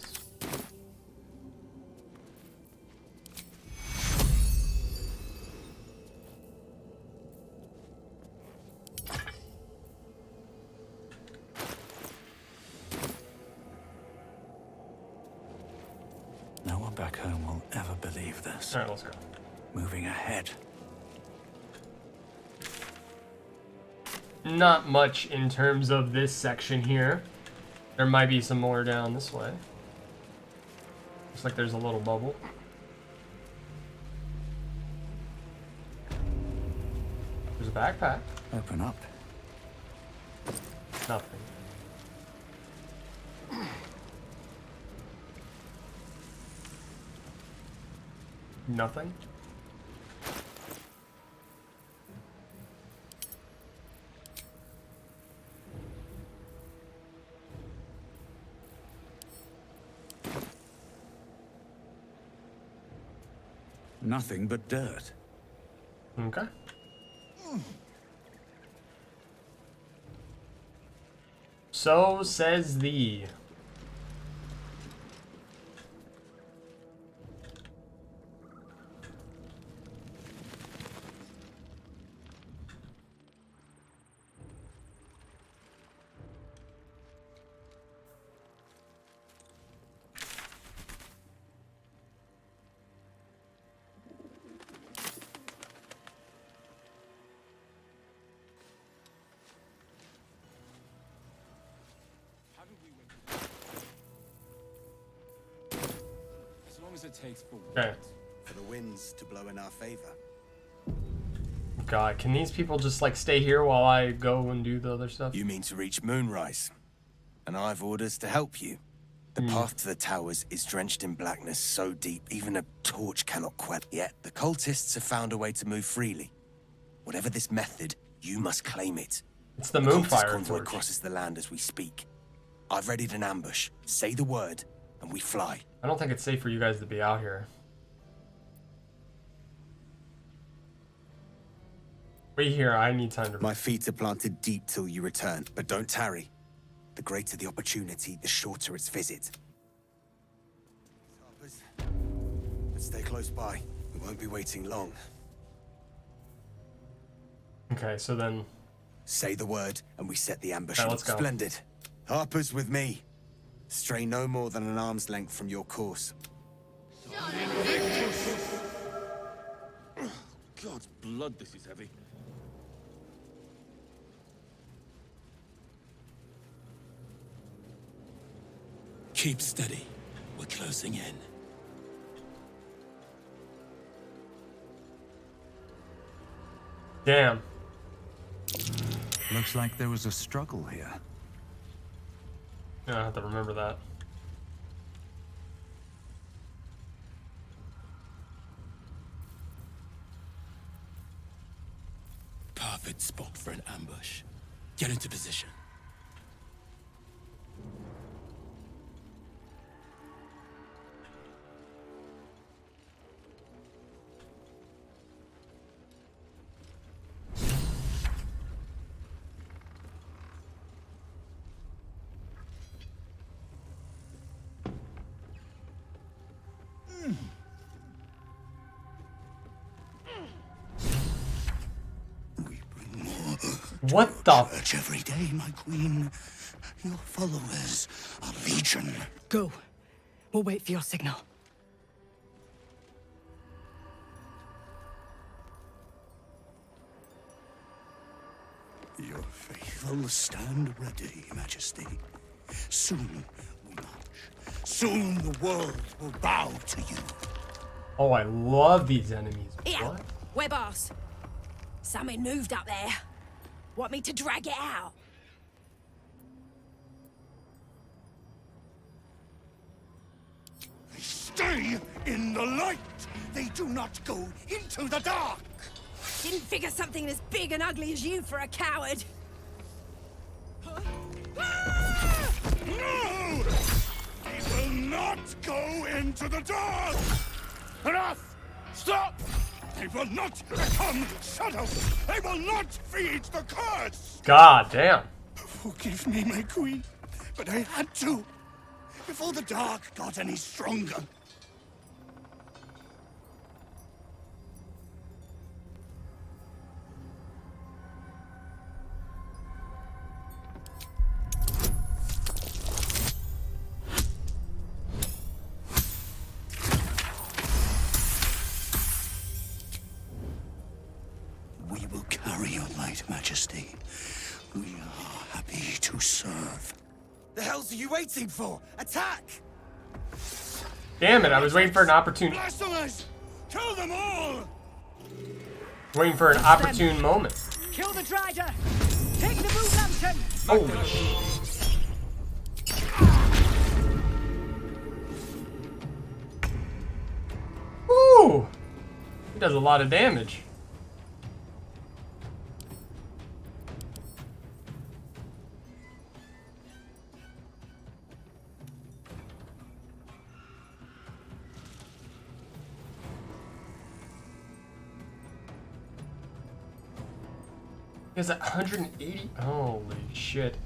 No one back home will ever believe this. Alright, let's go. Moving ahead. Not much in terms of this section here. There might be some more down this way. Looks like there's a little bubble. There's a backpack. Open up. Nothing. Nothing. Nothing but dirt. Okay. So says thee. As long as it takes for Okay. for the winds to blow in our favor. God, can these people just like stay here while I go and do the other stuff? You mean to reach Moonrise? And I've orders to help you. The path to the towers is drenched in blackness so deep even a torch cannot quell. Yet the cultists have found a way to move freely. Whatever this method, you must claim it. It's the A cultist Moonfire convoy torch. crosses the land as we speak. I've readied an ambush. Say the word, and we fly. I don't think it's safe for you guys to be out here. Wait here, I need time to... My feet are planted deep till you return, but don't tarry. The greater the opportunity, the shorter its visit. Harpers, let's stay close by. We won't be waiting long. Okay, so then... Say the word, and we set the ambush. Okay, let's go. Splendid. Harpers with me. Stray no more than an arm's length from your course. God's blood, this is heavy. Keep steady. We're closing in. Damn. Looks like there was a struggle here. Yeah, I have to remember that. Perfect spot for an ambush. Get into position. What the? Church every day, my queen. Your followers are legion. Go. We'll wait for your signal. Your faithful stand ready, Majesty. Soon we march Soon the world will bow to you. Oh, I love these enemies. Yeah, What? we're boss. Something moved up there. Want me to drag it out? They stay in the light. They do not go into the dark. Didn't figure something as big and ugly as you for a coward. No! They will not go into the dark! Enough! Stop! They will not become shadows! They will not feed the curse! God damn. Forgive me, my queen, but I had to. Before the dark got any stronger. We will carry your light, Majesty. We are happy to serve. The hells are you waiting for? Attack! Damn it, I was waiting for an opportune... Blasphemers! Kill them all! Waiting for an opportune moment. Kill the drider! Take the moon lantern! Holy shit. Woo! He does a lot of damage. He has 180. Holy shit.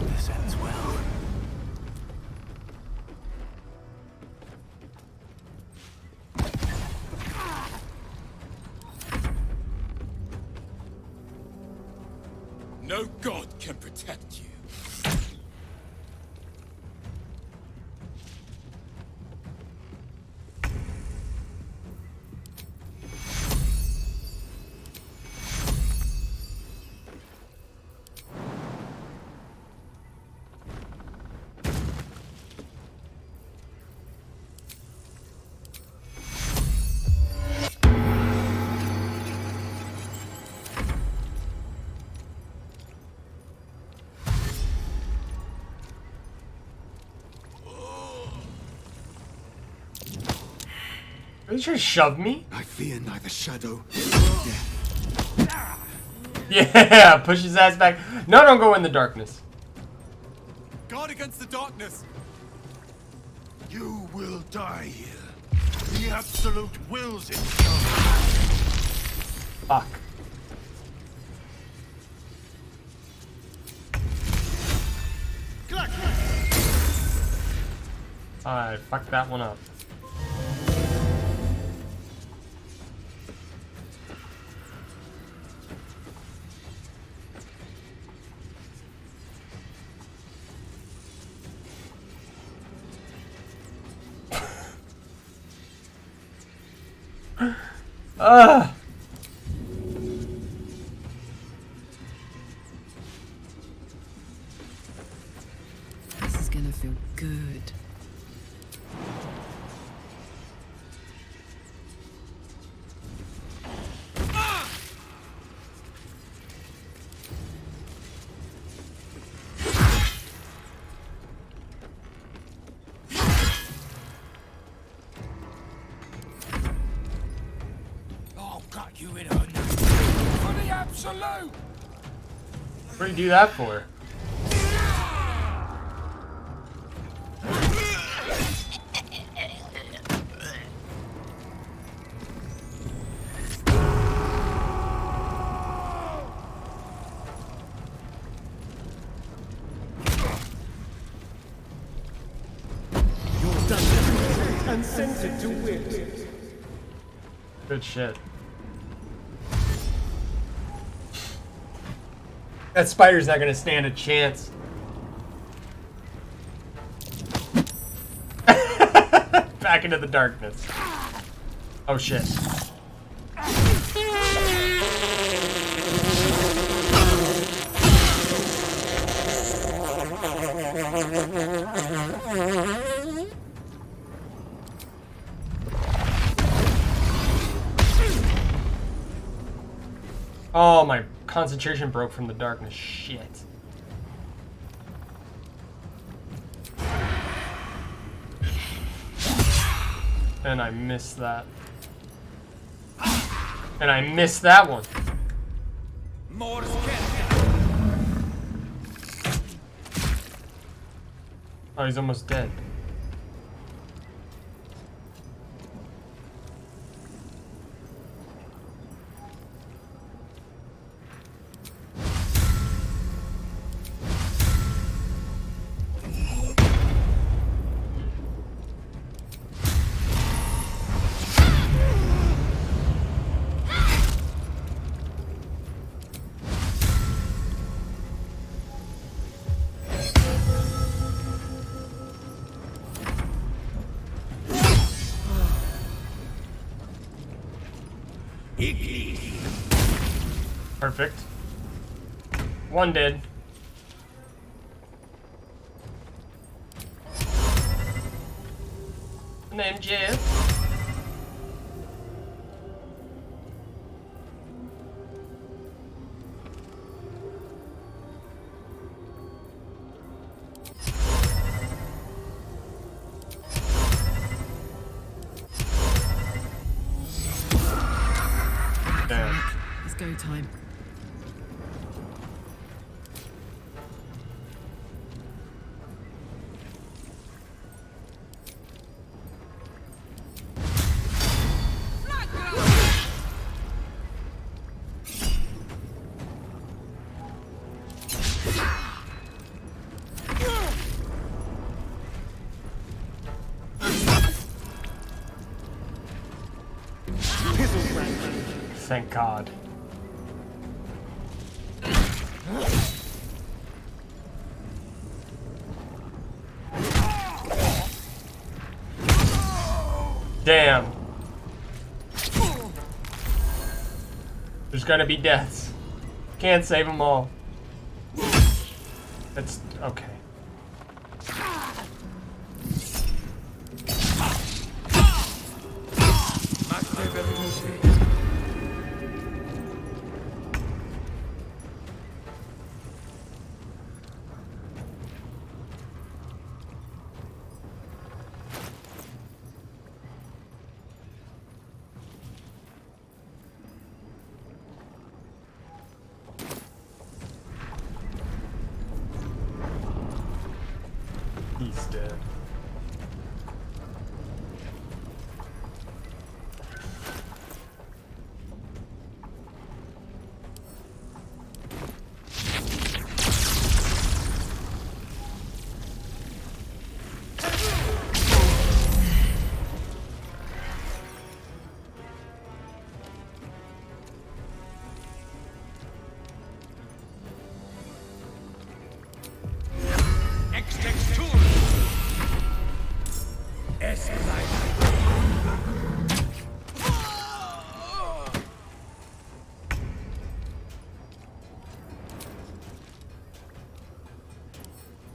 This ends well. No god can protect you. Are you trying to shove me? I fear neither shadow nor death. Yeah, push his ass back. No, don't go in the darkness. Guard against the darkness. You will die here. The Absolute wills it so. Fuck. I fucked that one up. This is gonna feel good. I'll cut you in a nut. For the Absolute! What do you do that for? You're done. and sent it to wit. Good shit. That spider's not gonna stand a chance. Back into the darkness. Oh shit. Oh, my concentration broke from the darkness. Shit. And I missed that. And I missed that one. Oh, he's almost dead. Perfect. One dead. Name Jeff. Damn. It's go time. Thank God. Damn. There's gonna be deaths. Can't save them all. That's okay. He's dead.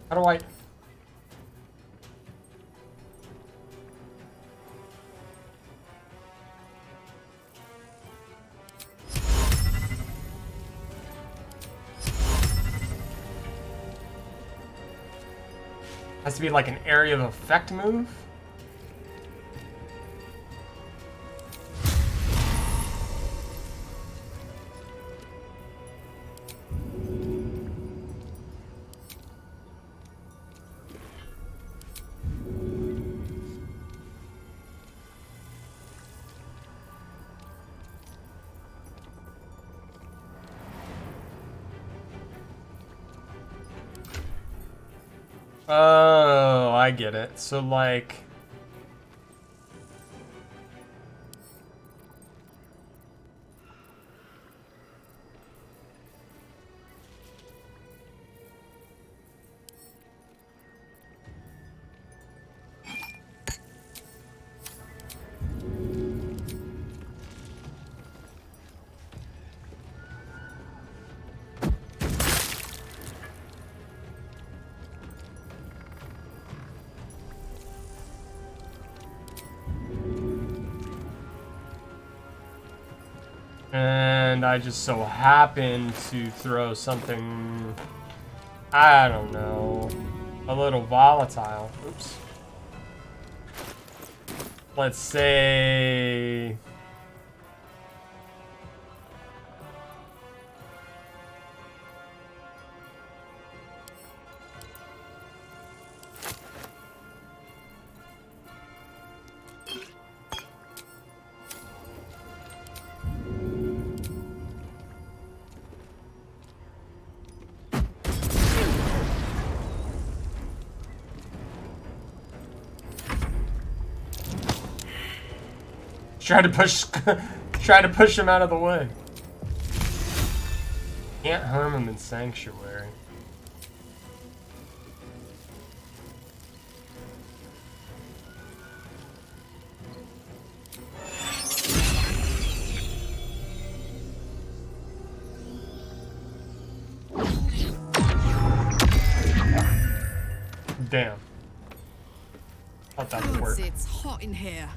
How do I... Has to be like an area of effect move? Oh, I get it. So, like... And I just so happened to throw something, I don't know, a little volatile. Oops. Let's say... Try to push him out of the way. Can't harm him in Sanctuary. Damn. Thought that would work. It's hot in here.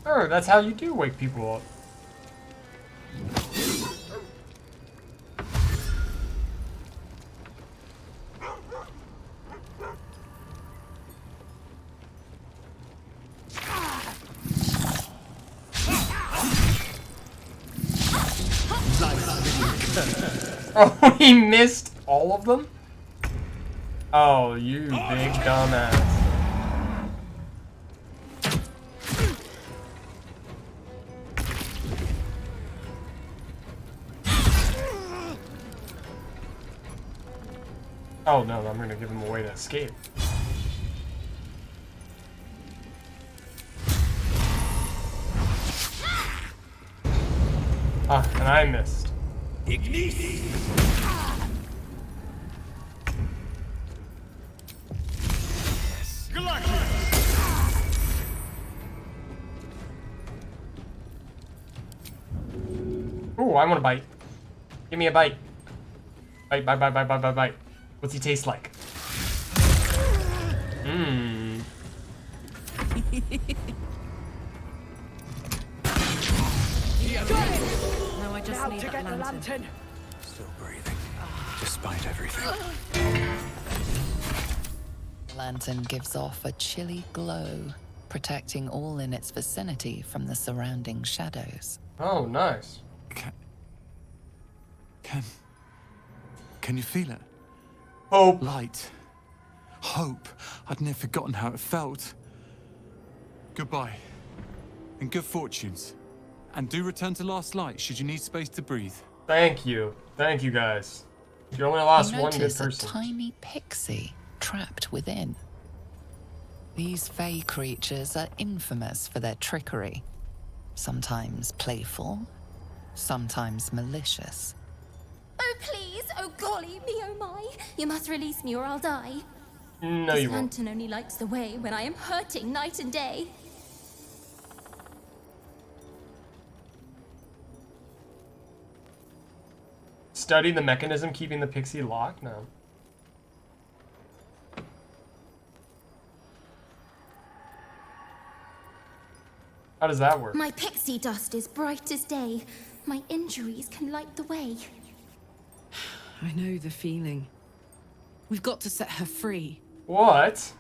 Oh, that's how you do wake people up. Oh, he missed all of them? Oh, you big dumbass. Oh no, I'm gonna give him a way to escape. Ah, and I missed. Ooh, I want a bite. Give me a bite. Bite, bite, bite, bite, bite, bite, bite. What's he taste like? Mmm. Now I just need that lantern. Still breathing, despite everything. The lantern gives off a chilly glow, protecting all in its vicinity from the surrounding shadows. Oh, nice. Can you feel it? Hope. Light. Hope. I'd never forgotten how it felt. Goodbye. And good fortunes. And do return to Last Light should you need space to breathe. Thank you. Thank you, guys. You only lost You one good notice person. a tiny pixie trapped within. These fey creatures are infamous for their trickery. Sometimes playful, sometimes malicious. Oh, please! Oh, golly me, oh my! You must release me or I'll die. No, This you won't. lantern only lights the way when I am hurting night and day. Study the mechanism keeping the pixie locked? No. How does that work? My pixie dust is bright as day. My injuries can light the way. I know the feeling. We've got to set her free. What?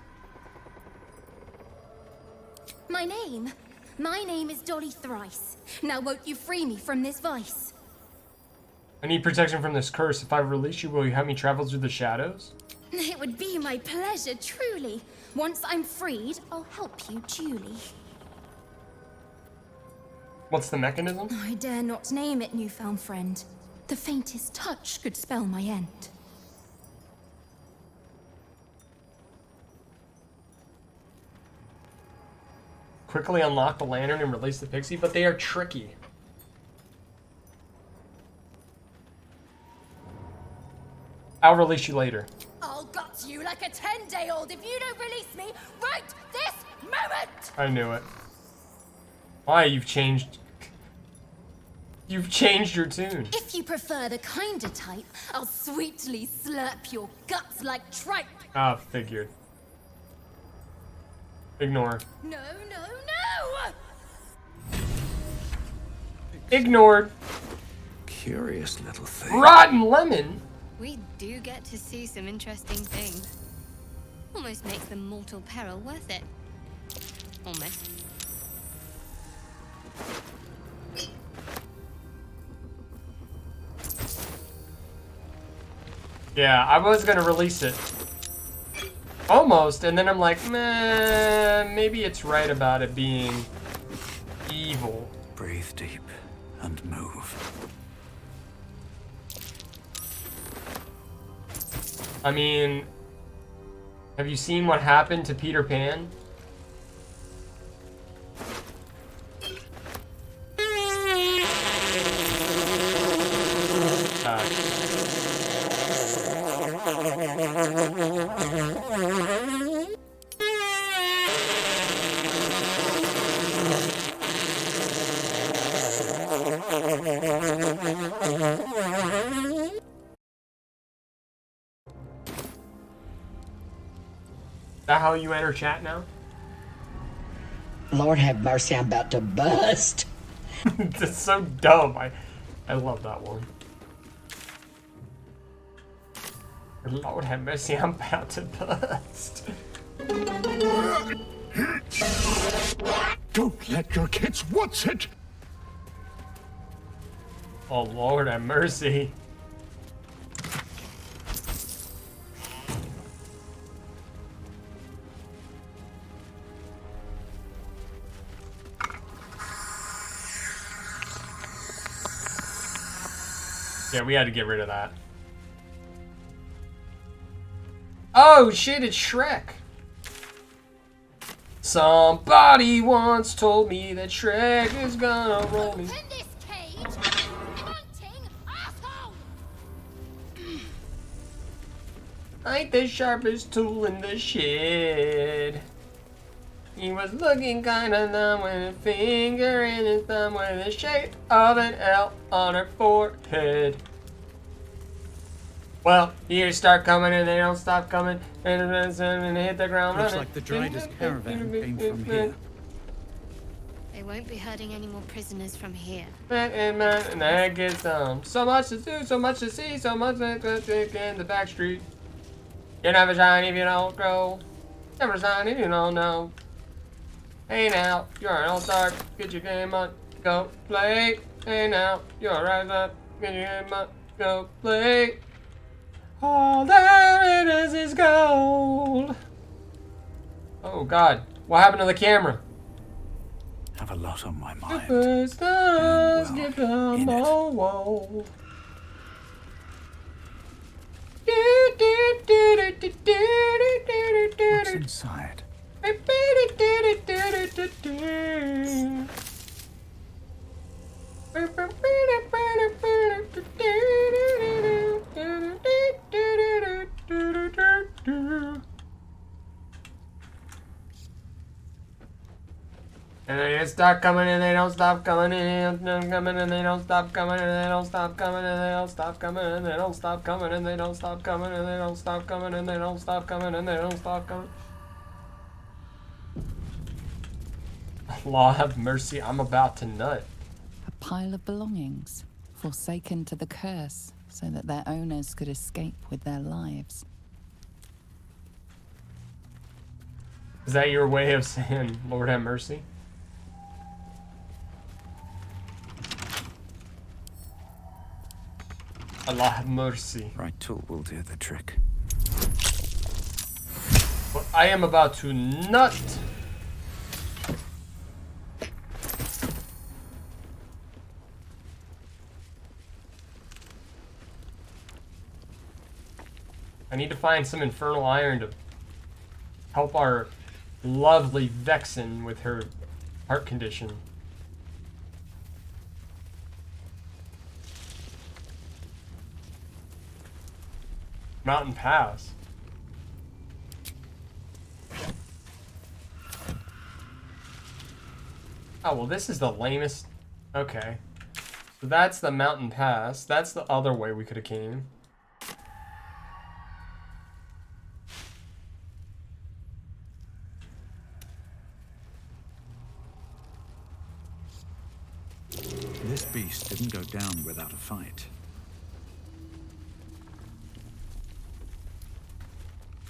My name is Dolly Thrice. Now won't you free me from this vice? I need protection from this curse. If I release you, will you have me travel through the shadows? It would be my pleasure, truly. Once I'm freed, I'll help you duly. What's the mechanism? I dare not name it, newfound friend. The faintest touch could spell my end. Quickly unlock the lantern and release the pixie, but they are tricky. I'll release you later. I'll gut you like a 10-day-old if you don't release me right this moment! I knew it. Why, you've changed... You've changed your tune. If you prefer the kinder type, I'll sweetly slurp your guts like tripe. Ah, figured. Ignore. No, no, no! Ignored. Curious little thing. Rotten lemon? We do get to see some interesting things. Almost makes the mortal peril worth it. Almost. Yeah, I was gonna release it. Almost, and then I'm like, meh, maybe it's right about it being evil. Breathe deep and move. I mean, have you seen what happened to Peter Pan? Is that how you enter chat now? Lord have mercy, I'm about to bust. That's so dumb. I love that one. Lord have mercy, I'm about to bust. Don't let your kids what's it? Oh, Lord have mercy. Yeah, we had to get rid of that. Oh shit, it's Shrek. Somebody once told me that Shrek is gonna roll me. I ain't the sharpest tool in the shed. He was looking kinda dumb with a finger in his thumb with the shape of an L on her forehead. Well, years start coming and they don't stop coming, and they hit the ground Looks running. like the Dryder's caravan came from here. They won't be hurting any more prisoners from here. And that gets so much to do, so much to see, so much to take in the back street. You never shine if you don't grow. Never shine if you don't know. Hey now, you're an all-star. Get your game on, go play. Hey now, you're a rise up. Get your game on, go play. All there it is gold. Oh God, what happened to the camera? Have a lot on my mind. Superstars get them all. What's inside? And they start coming and they don't stop coming and they don't coming and they don't stop coming and they don't stop coming and they don't stop coming and they don't stop coming and they don't stop coming and they don't stop coming and they don't stop coming and they don't stop coming. Law have mercy, I'm about to nut. A pile of belongings, forsaken to the curse, so that their owners could escape with their lives. Is that your way of saying, Lord have mercy? Allah have mercy. Right tool will do the trick. But I am about to nut. I need to find some infernal iron to help our lovely Vexen with her heart condition. Mountain Pass. Oh, well, this is the lamest. Okay. So that's the mountain pass. That's the other way we could have came. This beast didn't go down without a fight.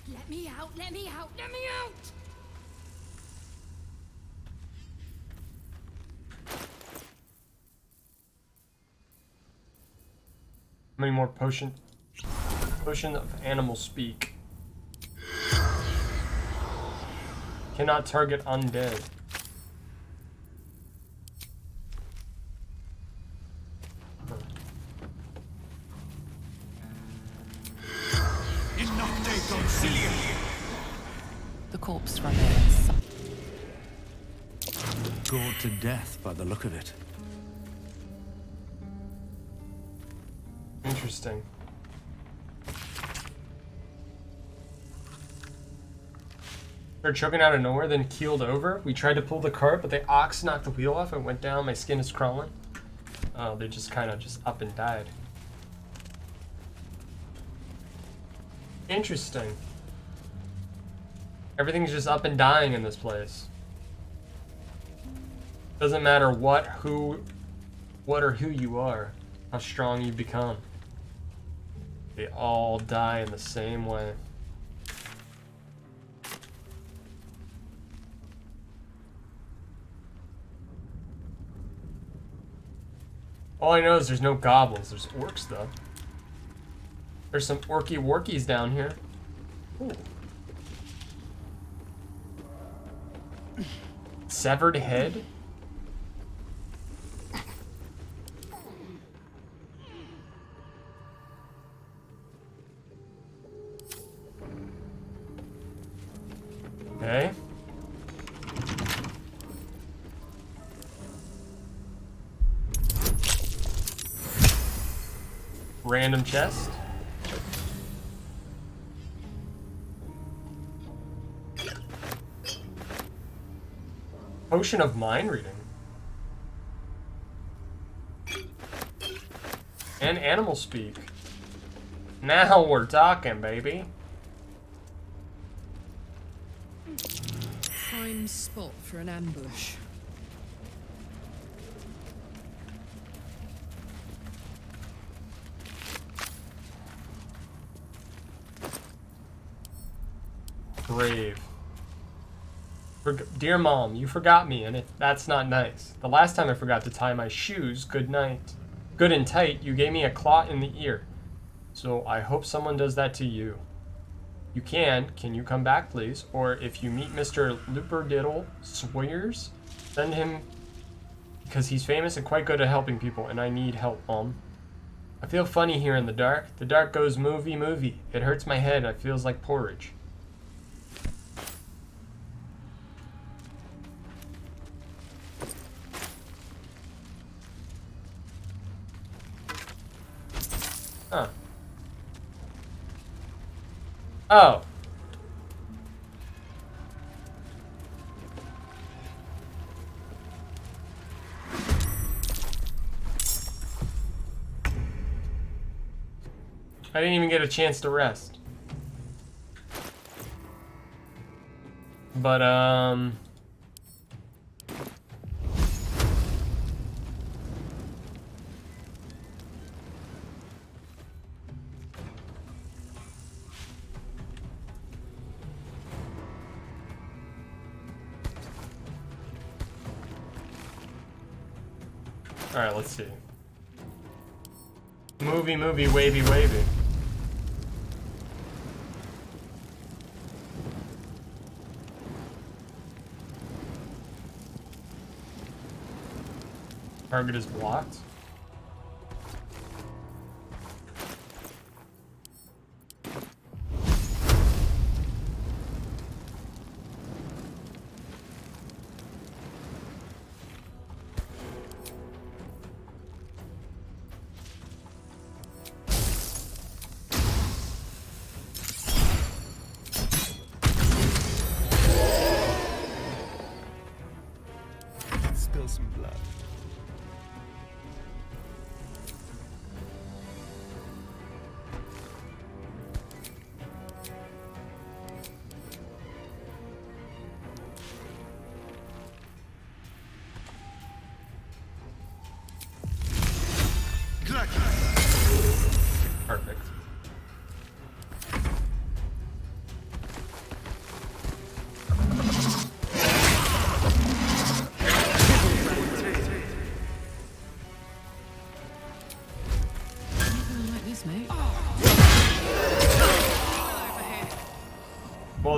Let me out, let me out, let me out! How many more potion? Potion of animal speak. Cannot target undead. The corpse remains. Gored to death by the look of it. Interesting. They're choking out of nowhere, then keeled over. We tried to pull the cart, but the ox knocked the wheel off and went down. My skin is crawling. Oh, they just kind of just up and died. Interesting. Everything's just up and dying in this place. Doesn't matter what or who you are, how strong you become. They all die in the same way. All I know is there's no goblins. There's orcs, though. There's some orky workies down here. Ooh. Severed head? Okay. Random chest. Potion of mind reading. And animal speak. Now we're talking, baby. Prime spot for an ambush. Brave. Dear Mom, you forgot me, and that's not nice. The last time I forgot to tie my shoes good and tight, you gave me a claw in the ear. So I hope someone does that to you. You can you come back, please? Or if you meet Mr. Looperdiddle Swears, send him, because he's famous and quite good at helping people, and I need help, Mom. I feel funny here in the dark. The dark goes movie. It hurts my head. It feels like porridge. Huh. Oh. I didn't even get a chance to rest. But, alright, let's see. Movie, wavy. Target is blocked.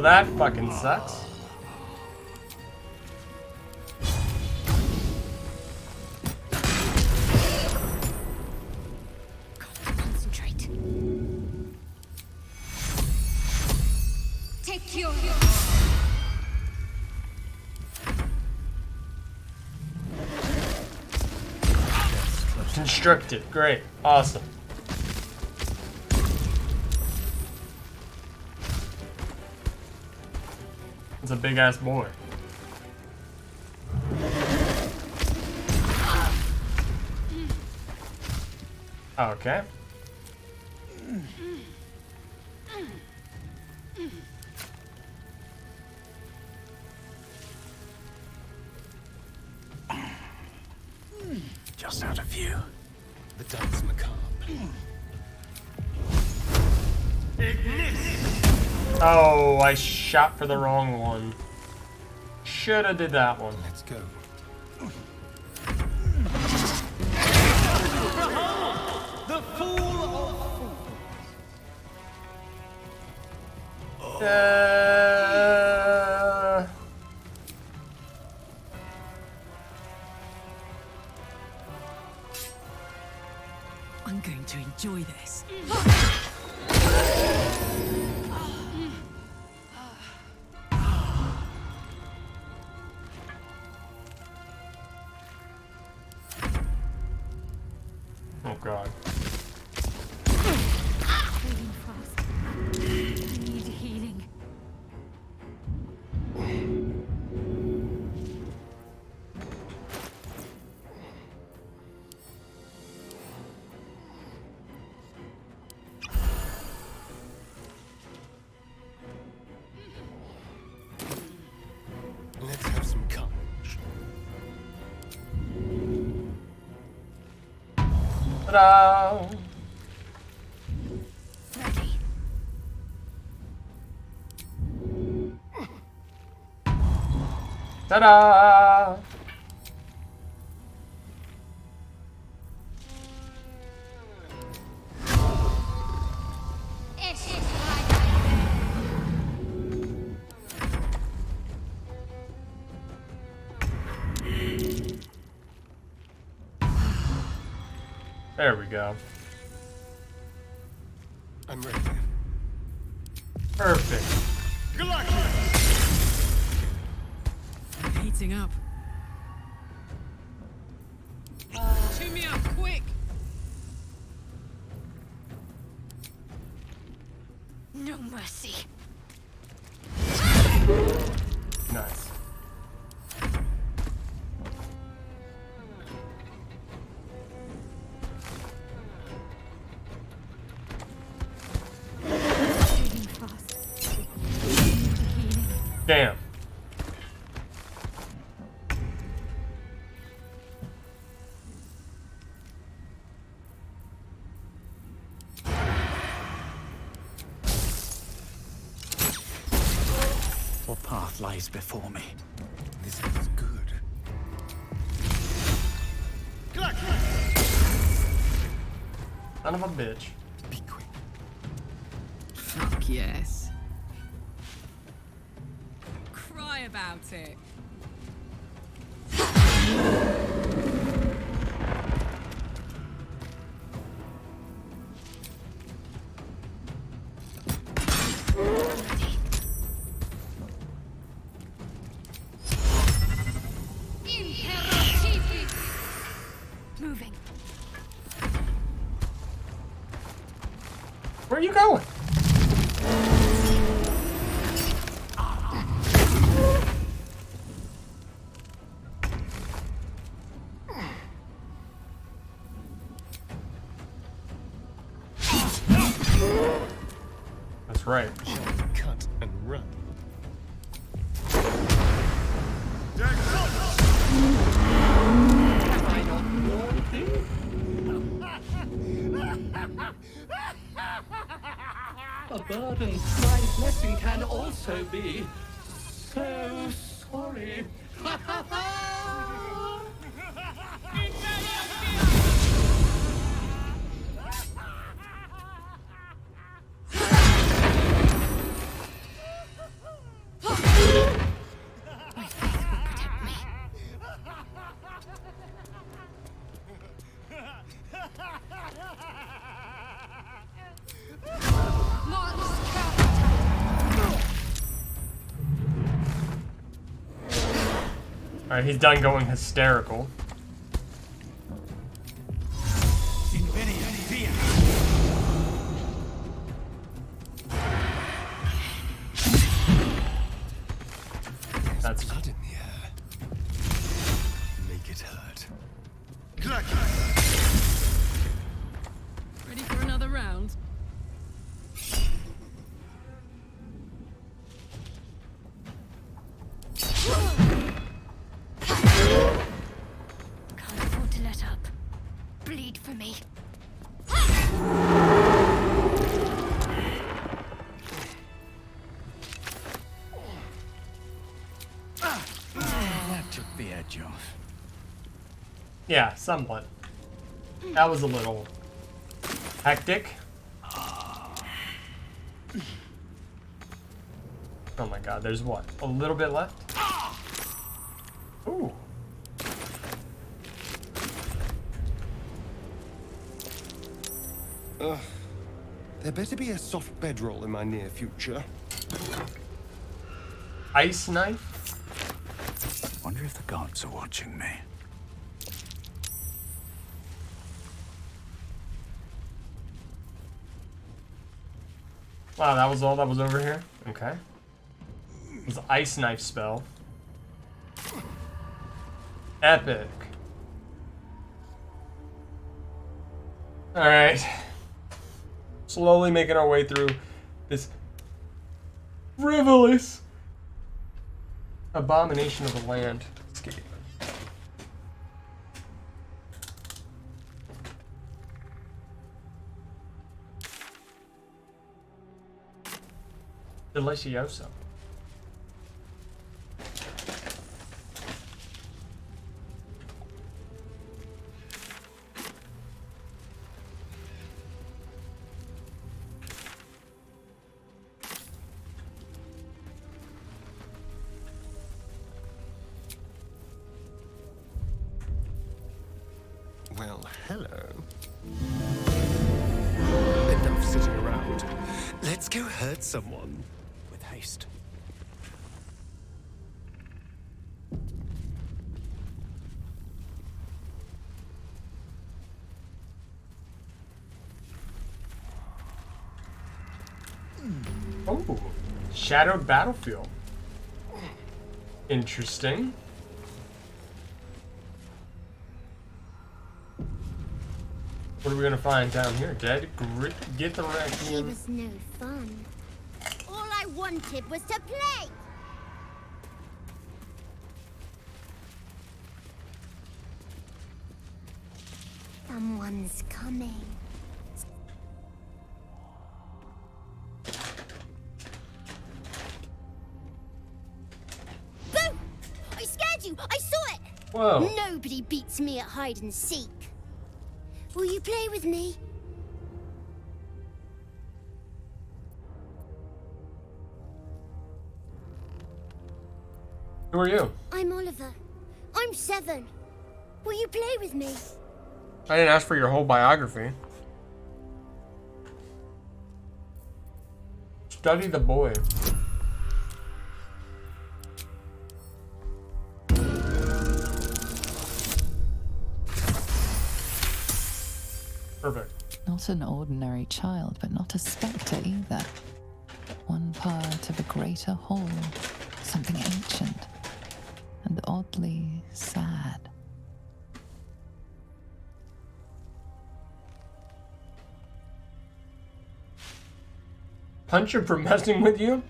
that fucking sucks. Concentrate. Take your... Constructed. Great. Awesome. It's a big ass boy. Okay. Just out of view. The dance macabre. Oh, I shot for the wrong one. Shoulda did that one. Let's go. The fool of fools. I'm going to enjoy this. Oh god. Bleeding fast. I need healing. Let's have some courage. Ta-da! Ta-da! There we go. I'm ready. Perfect. I'm heating up. Cheer me up, quick! No mercy. Nice. Bleeding fast. I need healing. Damn. What path lies before me? This is good. Son of a bitch. Be quick. Fuck yes. Cry about it. Moving. Where are you going? That's right. Cut and run. A burden, my blessing can also be so sorry. Alright, he's done going hysterical. That's blood in the air. Make it hurt. Ready for another round? Can't afford to let up. Bleed for me. That took the edge off. Yeah, somewhat. That was a little hectic. Oh my god, there's what? A little bit left? Ooh. There better be a soft bedroll in my near future. Ice knife? Wonder if the gods are watching me. Wow, that was all that was over here? Okay. It was an ice knife spell. Epic. Alright. Slowly making our way through this frivolous abomination of a land. Escape. Delicioso. Well, hello. Enough sitting around. Let's go hurt someone. With haste. Oh, shadowed battlefield. Interesting. What are we gonna find down here? Dead? Get the It Requiem. was no fun. All I wanted was to play. Someone's coming. Boo! I scared you! I saw it! Whoa. Nobody beats me at hide and seek. Will you play with me? Who are you? I'm Oliver. I'm 7. Will you play with me? I didn't ask for your whole biography. Study the boy. Perfect. Not an ordinary child, but not a spectre either. One part of a greater whole, something ancient and oddly sad. Punch him for messing with you?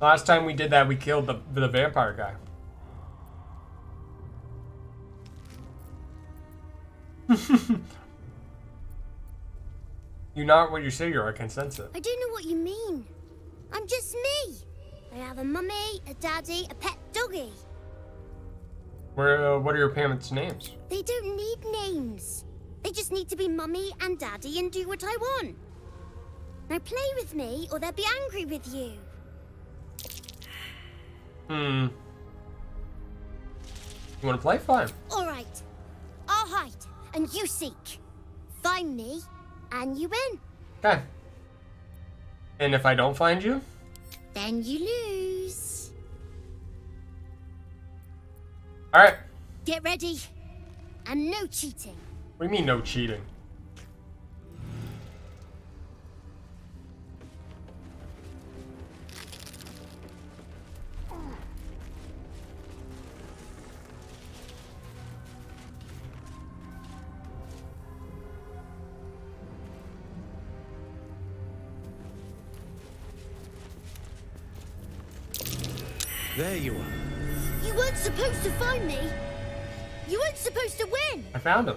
Last time we did that, we killed the vampire guy. You're not what you say you are, I can sense it. I don't know what you mean. I'm just me. I have a mummy, a daddy, a pet doggy. What are your parents' names? They don't need names. They just need to be mummy and daddy and do what I want. Now play with me or they'll be angry with you. You want to play? Fine. All right. I'll hide and you seek. Find me and you win. Okay. And if I don't find you? Then you lose. Alright. Get ready. And no cheating. What do you mean no cheating? There you are. You weren't supposed to find me. You weren't supposed to win. I found him.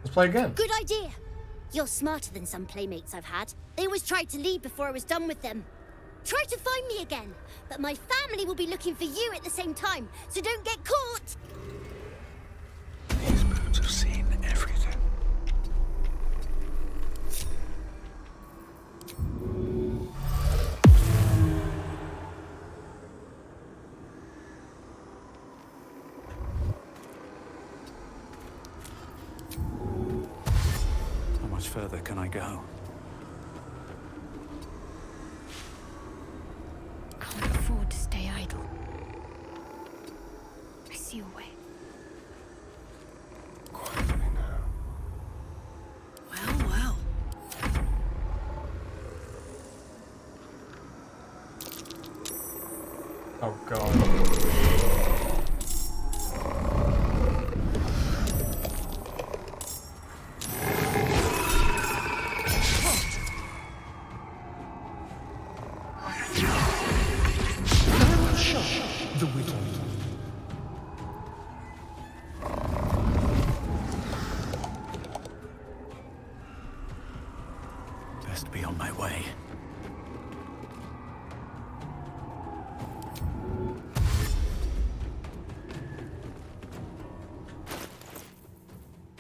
Let's play again. Good idea. You're smarter than some playmates I've had. They always tried to leave before I was done with them. Try to find me again, but my family will be looking for you at the same time, so don't get caught. These birds have seen everything. How much further can I go? Can't afford to stay idle. I see a way. Well, well. Oh god. The widow. Best be on my way.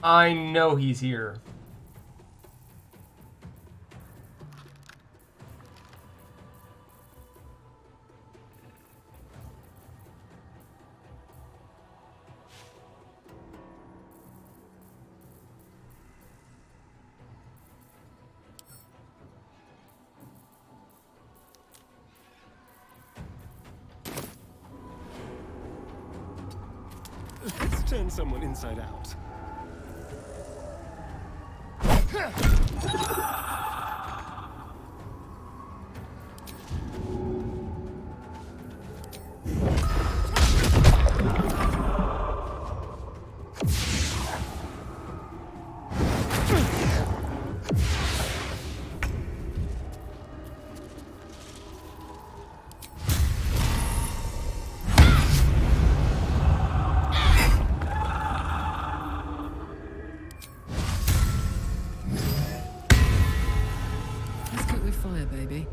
I know he's here. Let's turn someone inside out. Let's cook with fire, baby.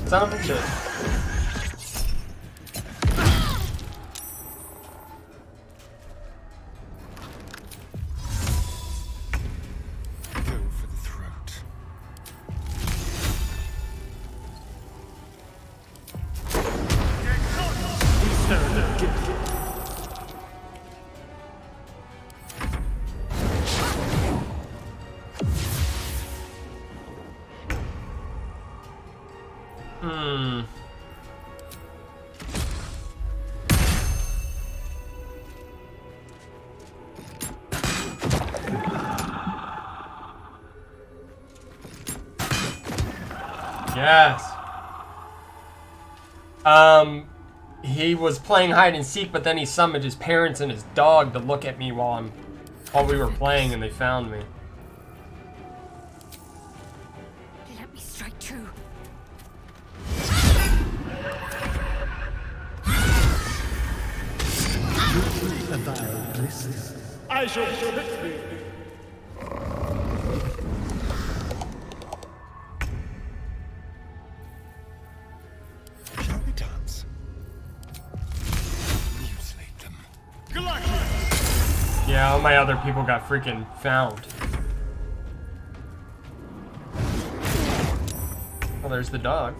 Son of a bitch. Go for the throat. Hmm. Yes. He was playing hide and seek, but then he summoned his parents and his dog to look at me while we were playing, and they found me. Let me strike true. I shall trick thee. Shall we dance? Mutilate them. Yeah, all my other people got freaking found. Oh, there's the dog.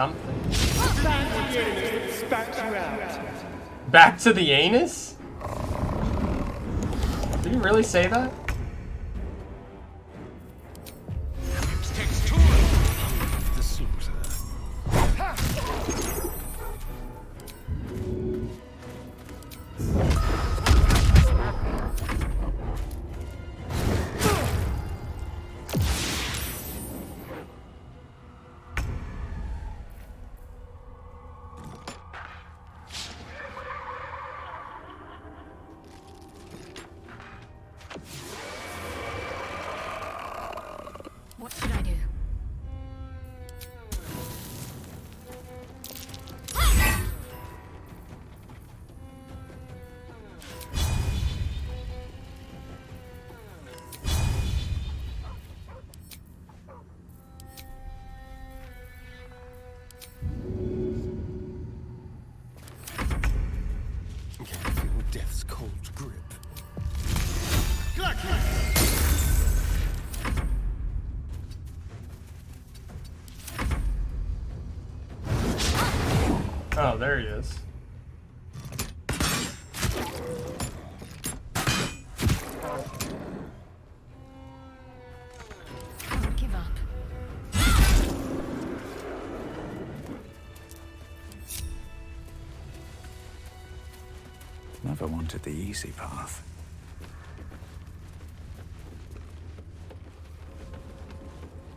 Something. Back to the anus, spat you out. Back to the anus? Did he really say that? The slaughter. What should I do? I can feel death's cold grip. Oh, there he is. Don't give up. Never wanted the easy path.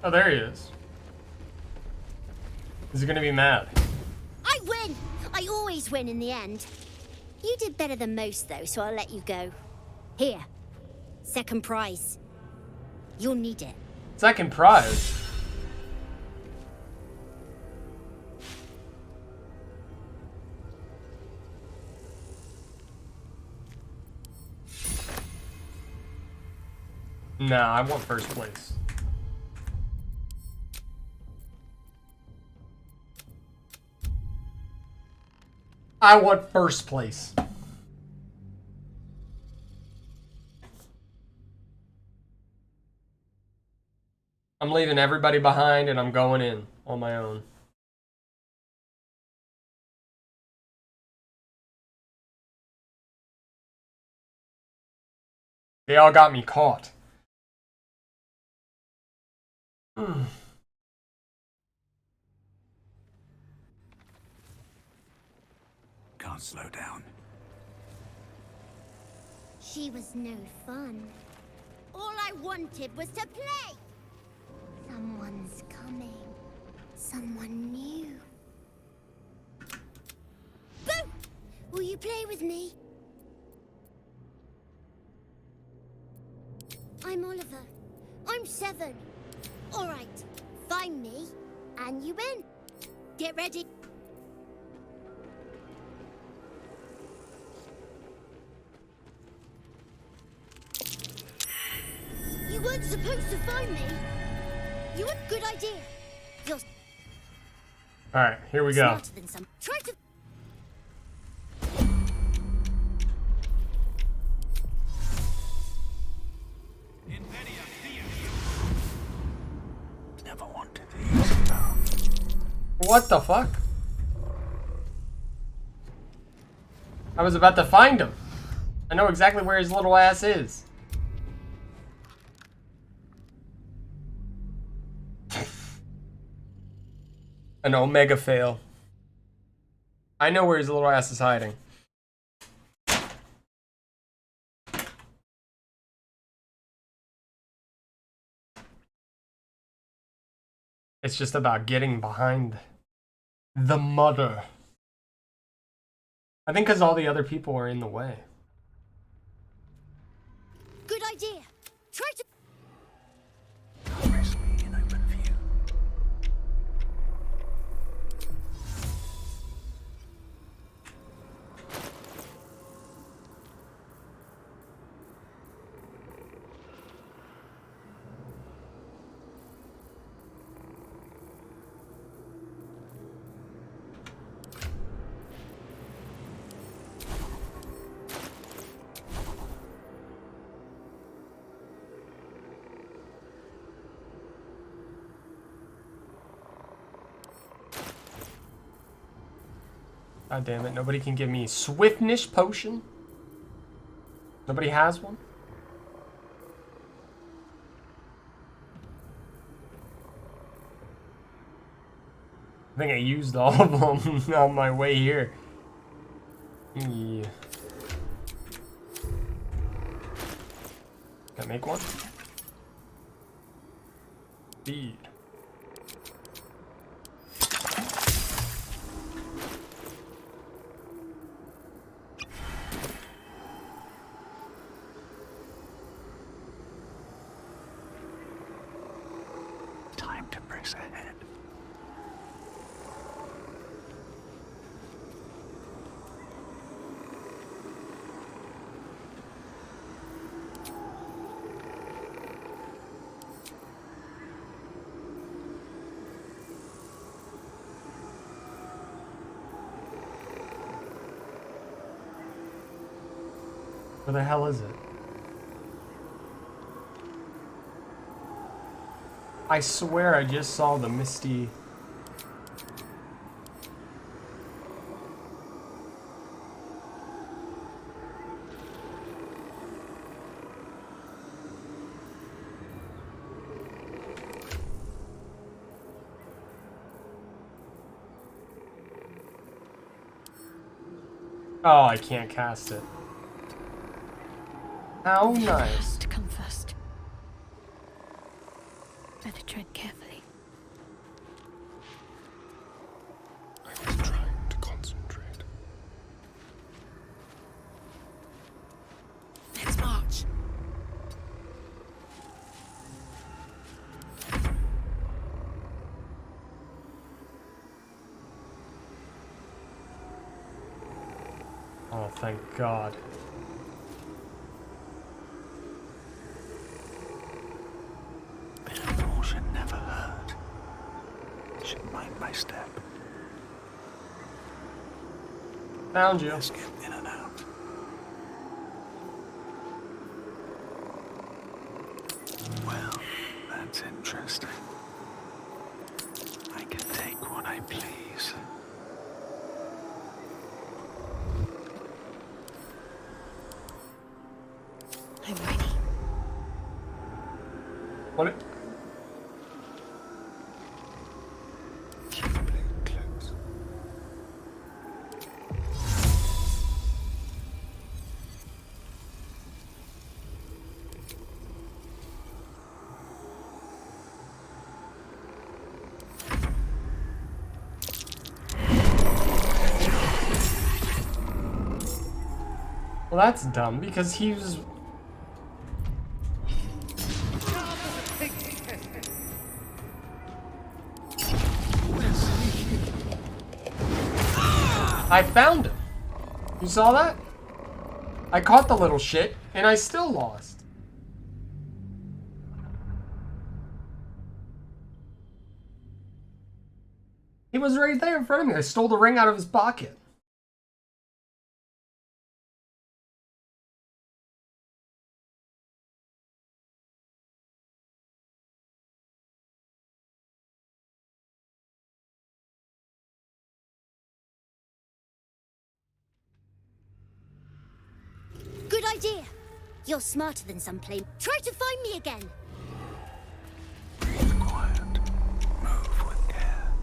Oh, there he is. Is he gonna be mad? I win! I always win in the end. You did better than most, though, so I'll let you go. Here. Second prize. You'll need it. Second prize? Nah, I want first place. I want first place. I'm leaving everybody behind and I'm going in on my own. They all got me caught. Can't slow down. She was no fun. All I wanted was to play. Someone's coming. Someone new. Boo! Will you play with me? I'm Oliver. I'm 7. All right. Find me, and you win. Get ready. You weren't supposed to find me. You had a good idea. You're Alright, here we go. smarter than some. Try to. Never wanted the easy path. What the fuck? I was about to find him. I know exactly where his little ass is. An omega fail. I know where his little ass is hiding. It's just about getting behind the mother. I think because all the other people are in the way. Good idea. Try to. God damn it, nobody can give me swiftness potion? Nobody has one? I think I used all of them on my way here. Yeah. Can I make one? Speed. Time to press ahead. Where the hell is it? I swear I just saw the misty... Oh, I can't cast it. How nice. To come first. Better tread carefully. I was trying to concentrate. Let's march. Oh, thank God. Should never hurt. Should mind my step. Found you. Let's get in and out. Well, that's interesting. I can take what I please. I'm ready. What? Well, that's dumb because he was. I found him. You saw that? I caught the little shit, and I still lost. He was right there in front of me. I stole the ring out of his pocket. Good idea. You're smarter than some play. Try to find me again. Breathe quiet. Move with care.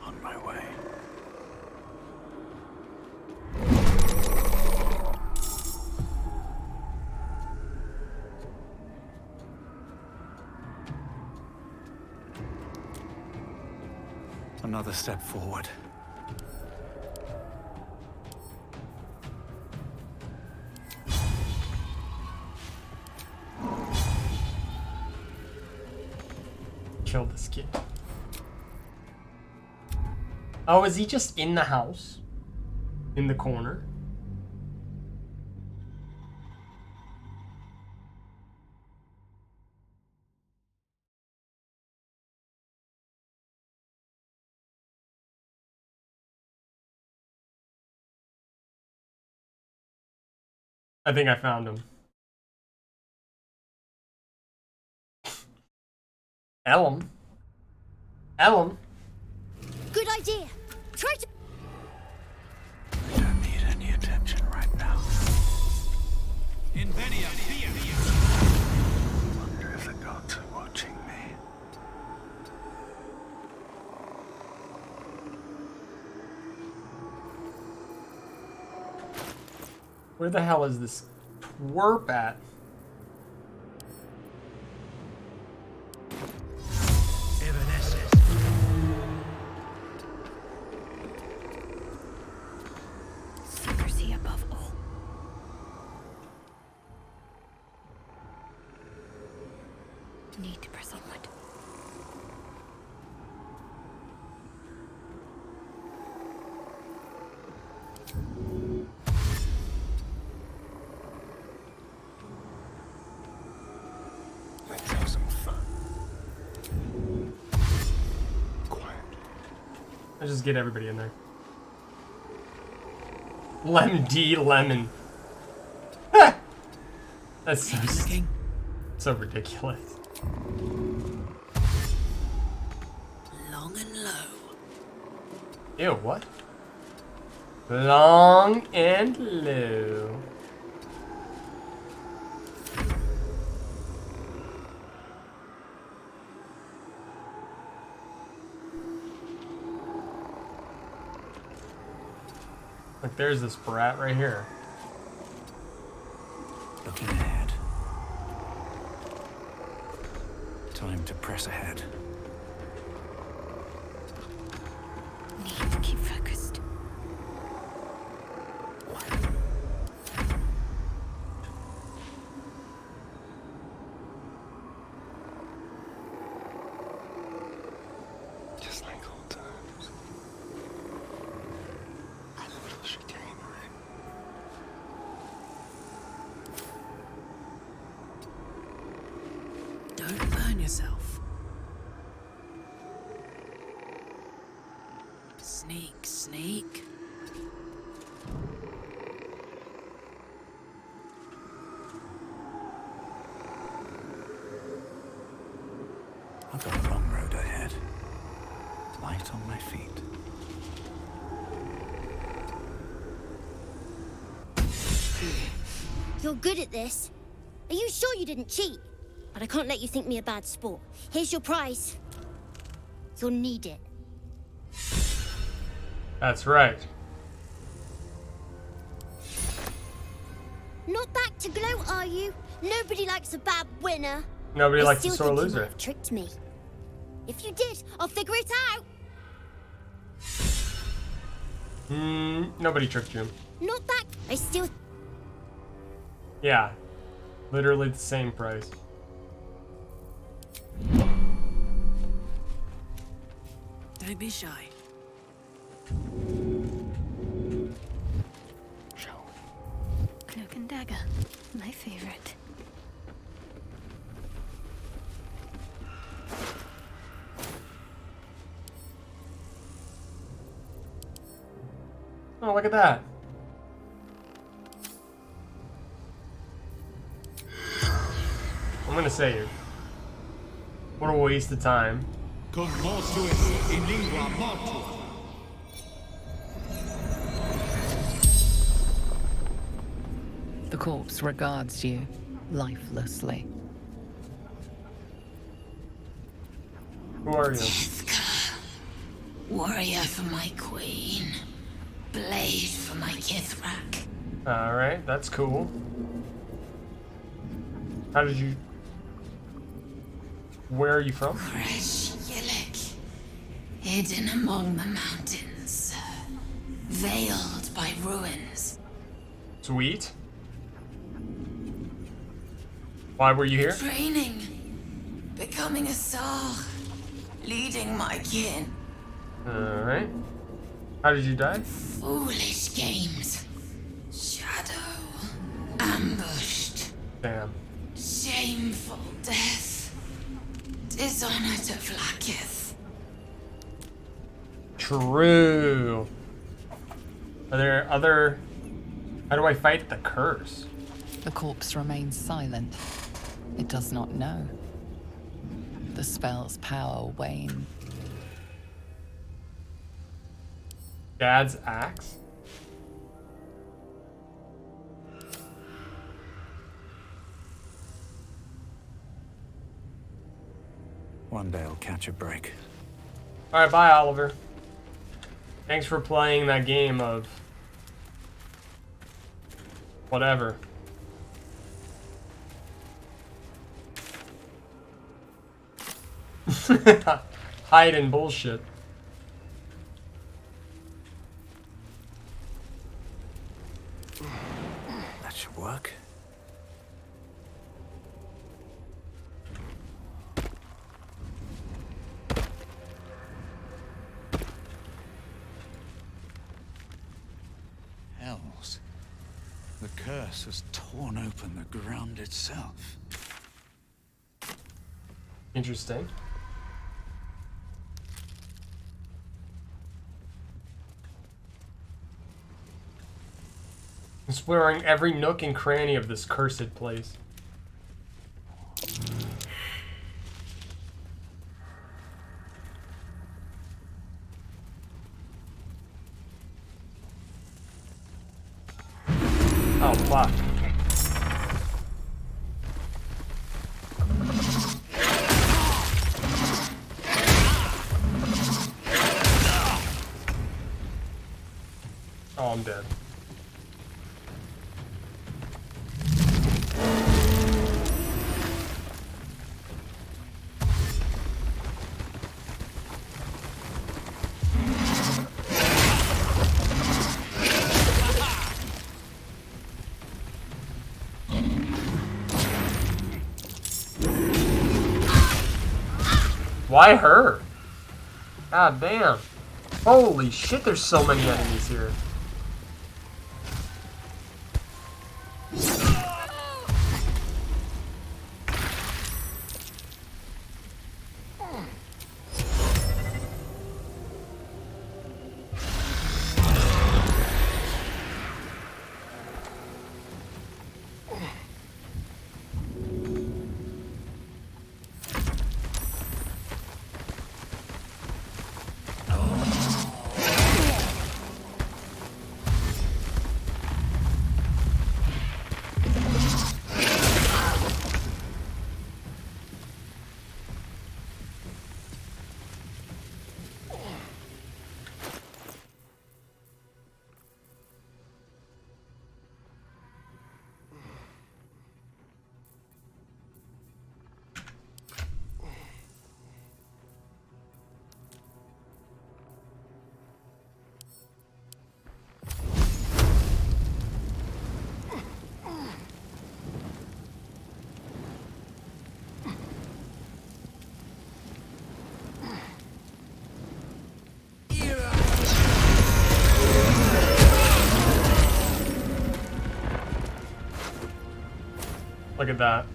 On my way. Another step forward. Kill this kid. Oh, is he just in the house? In the corner? I think I found him. Ellum. Ellum. Good idea. Try to. I don't need any attention right now. Invenia, I wonder if the gods are watching me. Where the hell is this twerp at? Secrecy above all. Need to press onward. Let's have some fun. Let's just get everybody in there. Lemon D lemon. That's so ridiculous. Long and low. Ew, what? Long and low. Like, there's this brat right here. Looking ahead. Time to press ahead. Need to keep focused. Just like old times. A little chicanery. Don't burn yourself. Sneak, sneak. I've got a long road ahead. Light on my feet. You're good at this. Are you sure you didn't cheat? But I can't let you think me a bad sport. Here's your prize. You'll need it. That's right. Not back to gloat, are you? Nobody likes a bad winner. Nobody I likes a still sore think you loser. might have tricked me. If you did, I'll figure it out. Nobody tricked you. Not that. I still. Yeah. Literally the same price. Don't be shy. Cloak and dagger. My favorite. Oh, look at that. I'm gonna save. What a waste of time. Conmosuit in lingua mortua. The corpse regards you lifelessly. Who are you? Warrior for my queen. Blade for my Kithrak. Alright, that's cool. How did you... Where are you from? Fresh Yillik. Hidden among the mountains. Veiled by ruins. Sweet. Why were you here? Training. Becoming a Sar. Leading my kin. Alright. How did you die? Foolish games. Shadow. Ambushed. Damn. Shameful death. Dishonor to Vlaakith. True. Are there other... How do I fight the curse? The corpse remains silent. It does not know. The spell's power wane. Dad's axe? One day I'll catch a break. Alright, bye, Oliver. Thanks for playing that game of... whatever. Hide in bullshit. That should work. Hells. The curse has torn open the ground itself. Interesting. Exploring every nook and cranny of this cursed place. Oh, fuck. Oh, I'm dead. Why her? God damn. Holy shit, there's so many enemies here. Look at that.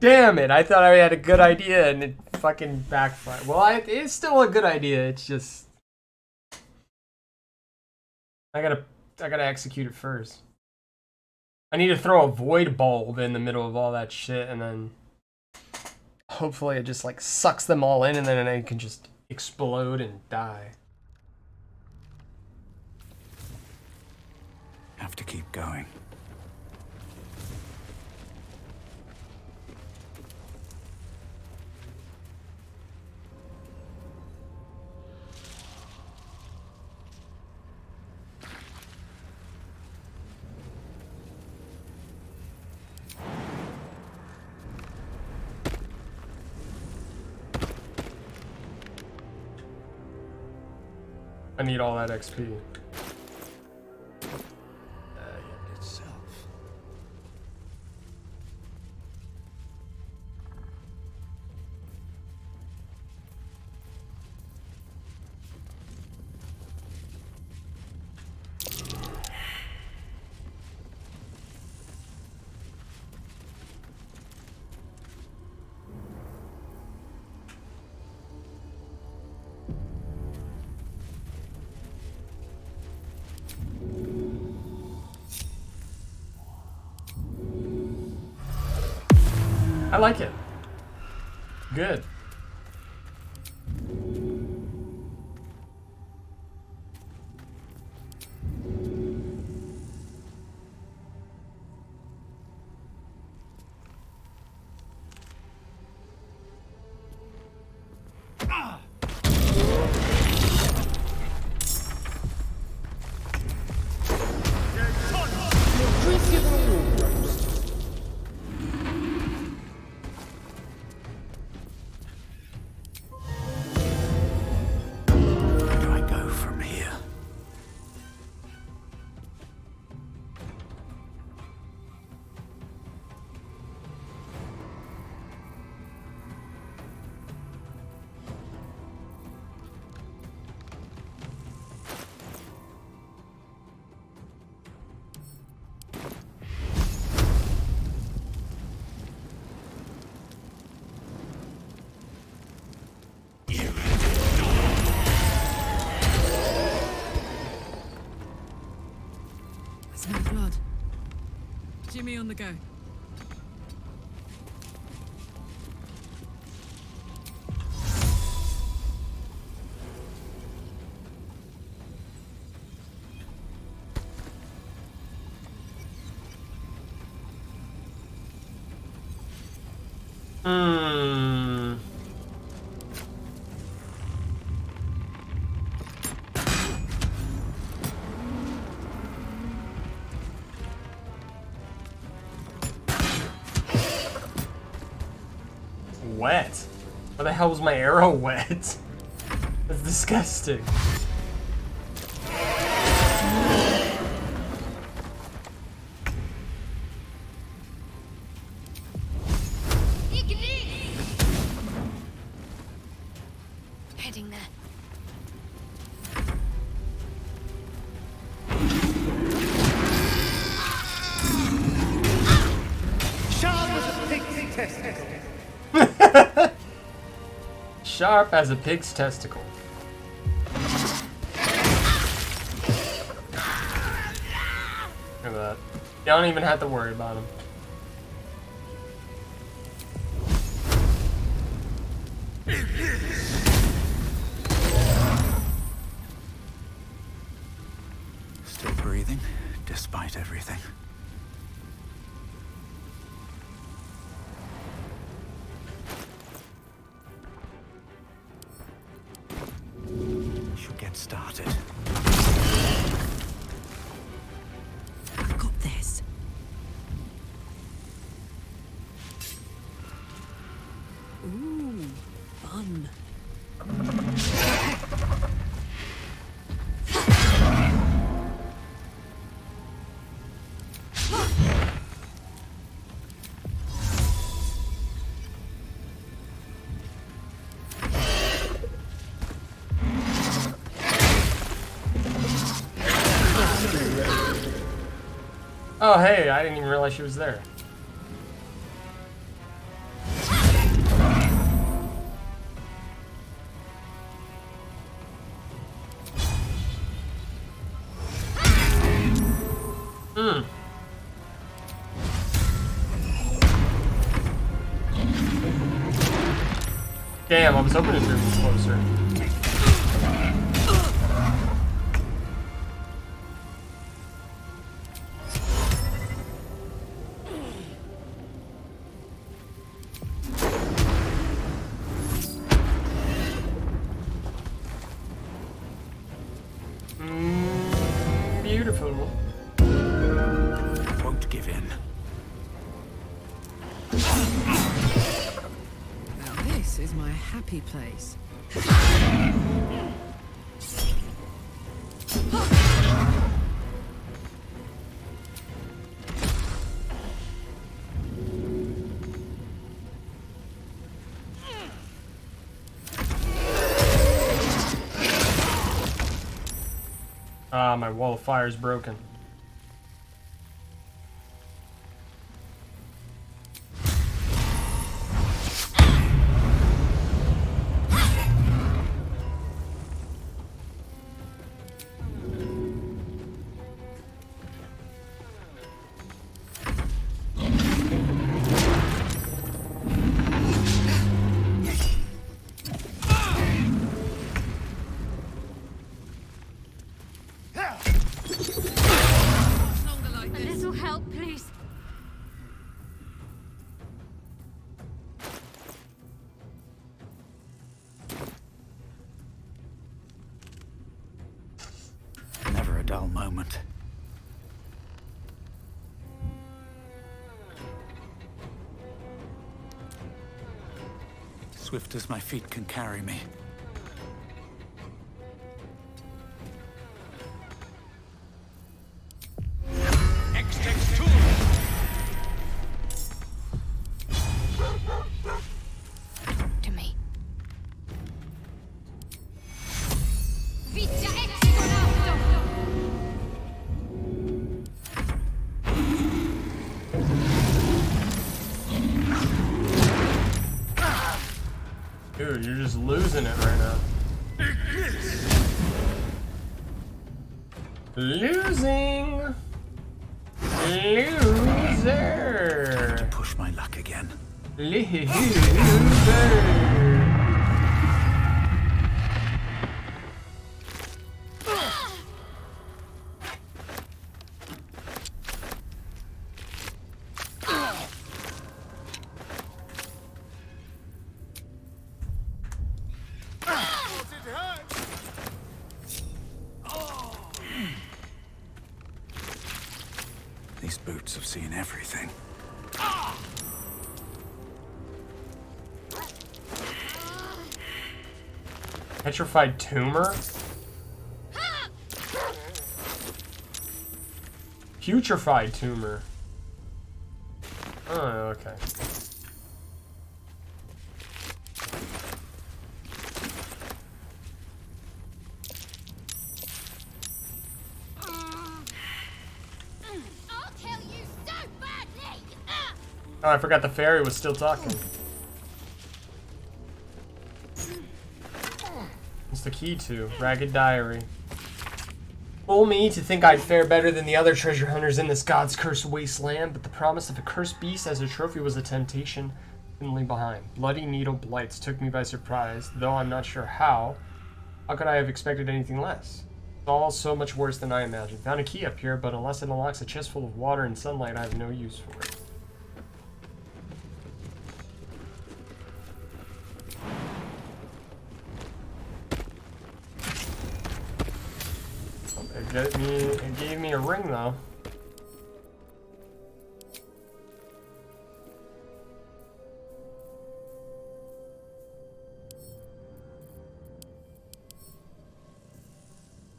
Damn it, I thought I had a good idea and it fucking backfired. Well, it's still a good idea, it's just... I gotta execute it first. I need to throw a void bulb in the middle of all that shit and then... hopefully it just like sucks them all in and then I can just explode and die. have to keep going. I need all that XP. I like it. Good. Smell blood. Jimmy on the go. Wet? Why the hell was my arrow wet? That's disgusting. Heading there. Sharp as a pig's testicle. Sharp as a pig's testicle. Look at that. You don't even have to worry about him. Still breathing, despite everything. Should get started. I've got this. Ooh, fun. Oh, hey, I didn't even realize she was there. Damn, I was hoping it drew me closer. happy place. Ah, my wall of fire is broken. A little help, please. Never a dull moment. Swift as my feet can carry me. To me. Dude, you're just losing it right now. Losing. Loser. To push my luck again. Loser. These boots have seen everything. Petrified tumor? Putrefied tumor. Oh, okay. Oh, I forgot the fairy was still talking. What's the key to? Ragged Diary. Fool me to think I'd fare better than the other treasure hunters in this God's cursed wasteland, but the promise of a cursed beast as a trophy was a temptation thinly behind. Bloody Needle Blights took me by surprise, though I'm not sure how. How could I have expected anything less? It's all so much worse than I imagined. Found a key up here, but unless it unlocks a chest full of water and sunlight, I have no use for it. It gave me a ring though.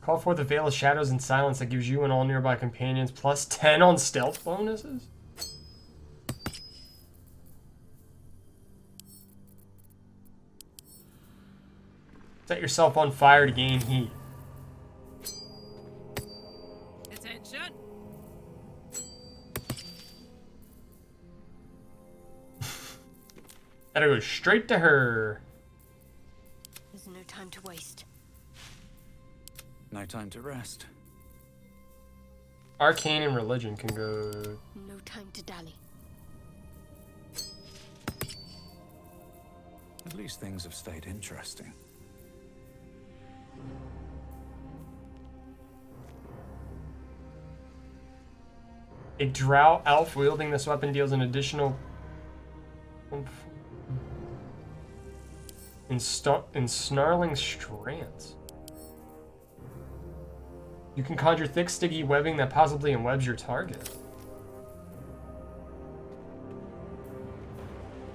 Call forth the Veil of Shadows and Silence that gives you and all nearby companions plus 10 on stealth bonuses? Set yourself on fire to gain heat. Attention. Gotta go straight to her. There's no time to waste. No time to rest. Arcane and religion can go. No time to dally. At least things have stayed interesting. A drow elf wielding this weapon deals an additional ensnarling strands. You can conjure thick, sticky webbing that possibly enwebs your target.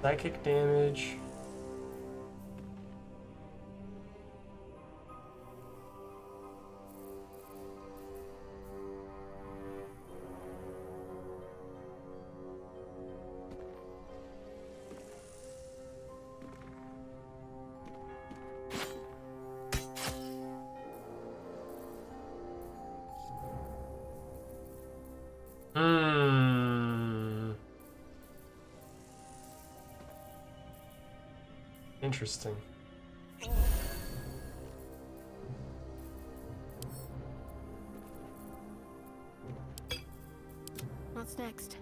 Psychic damage. Interesting. What's next?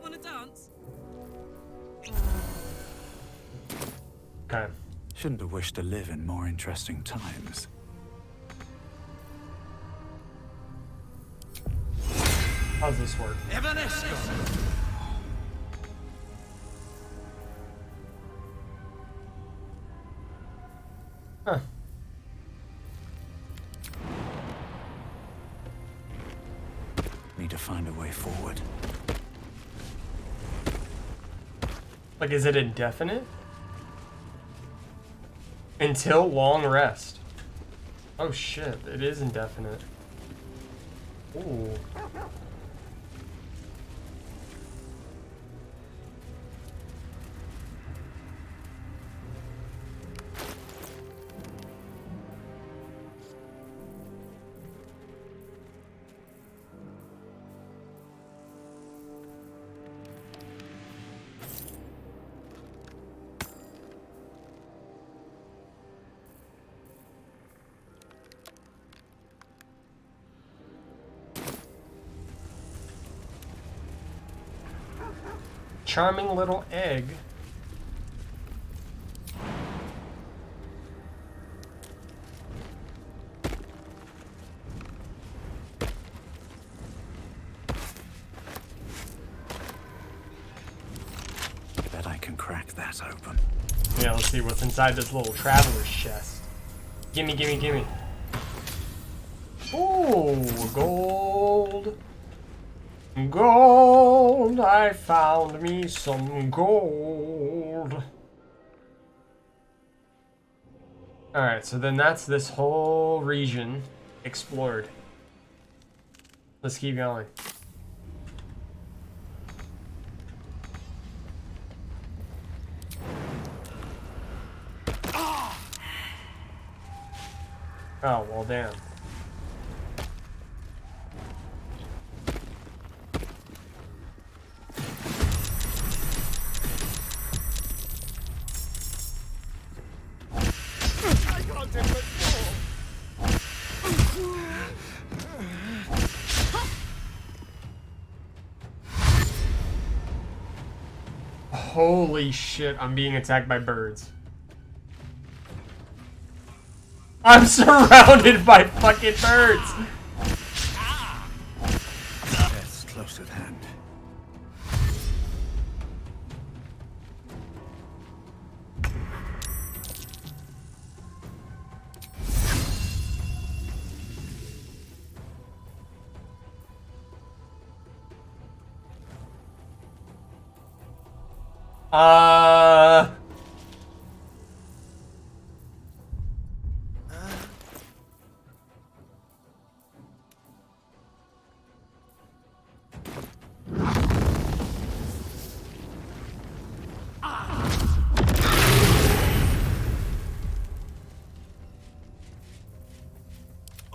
Wanna dance? Okay. Shouldn't have wished to live in more interesting times. How's this work? Huh. Need to find a way forward. Like, is it indefinite? Until long rest. Oh shit, it is indefinite. Ooh. Charming little egg. Bet I can crack that open. Yeah, let's see what's inside this little traveler's chest. Gimme, gimme, gimme. Ooh, gold. Gold, I found me some gold. Alright, so then that's this whole region explored. Let's keep going. Oh, well, damn. Holy shit, I'm being attacked by birds. I'm surrounded by fucking birds! Death's close at hand.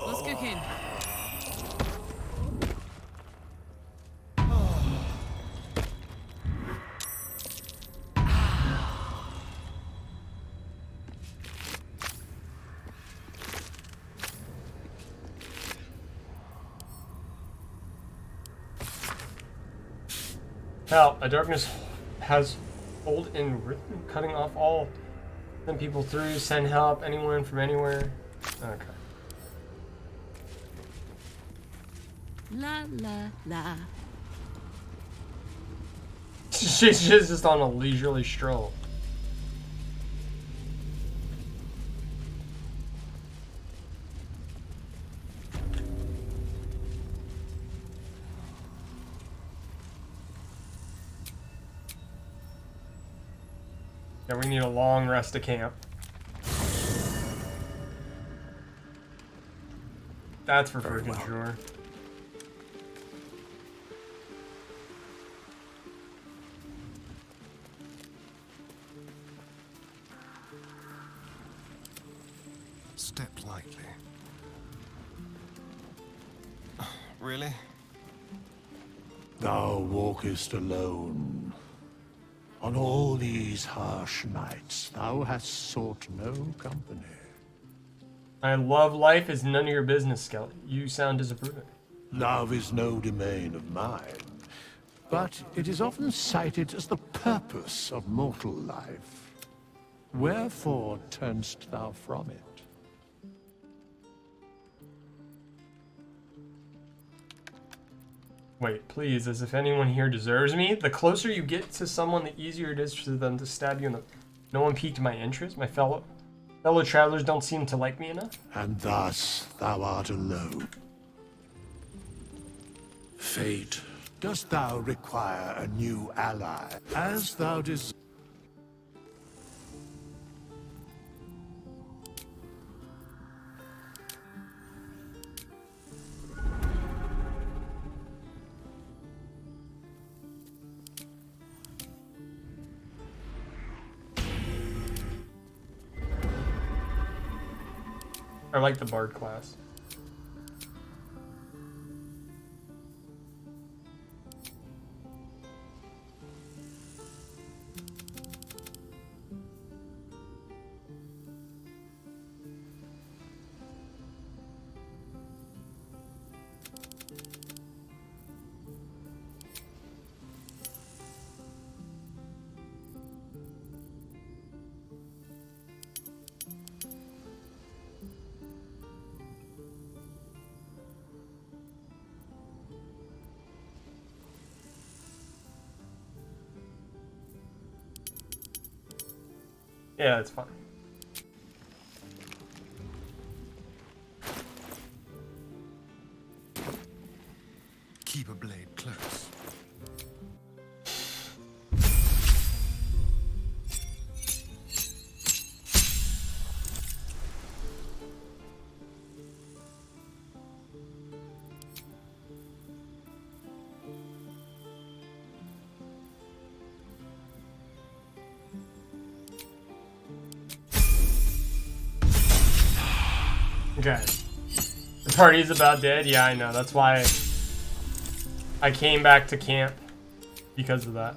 Let's cook in. Hell, a darkness has hold in rhythm, cutting off all send people through, send help, anyone from anywhere. Okay. La la la. She's just on a leisurely stroll. Yeah, we need a long rest to camp. That's for freaking sure. Step lightly. Really? Thou walkest alone. On all these harsh nights, thou hast sought no company. I love life is none of your business, Skelly. You sound disapproving. Love is no domain of mine, but it is often cited as the purpose of mortal life. Wherefore turnst thou from it? Wait, please, as if anyone here deserves me. The closer you get to someone, the easier it is for them to stab you in the... No one piqued my interest. My fellow travelers don't seem to like me enough. And thus thou art alone. Fate. Dost thou require a new ally, as thou desires? I like the bard class. Yeah, it's fine. Keep a blade close. Okay. The party's about dead? Yeah, I know. That's why I came back to camp. Because of that.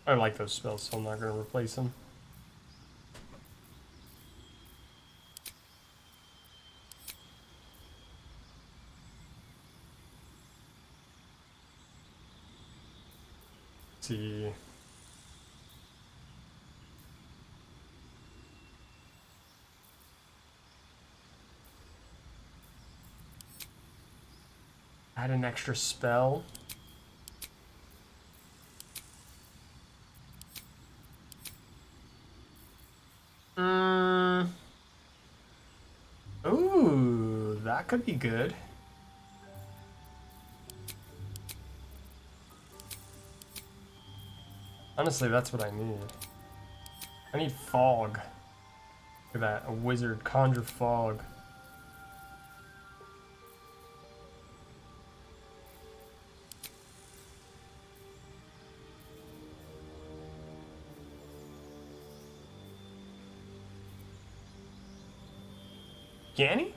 I like those spells, so I'm not going to replace them. Let's see. Add an extra spell. Ooh, that could be good. Honestly, that's what I need. I need fog. Look at that, a wizard conjure fog. Ganny?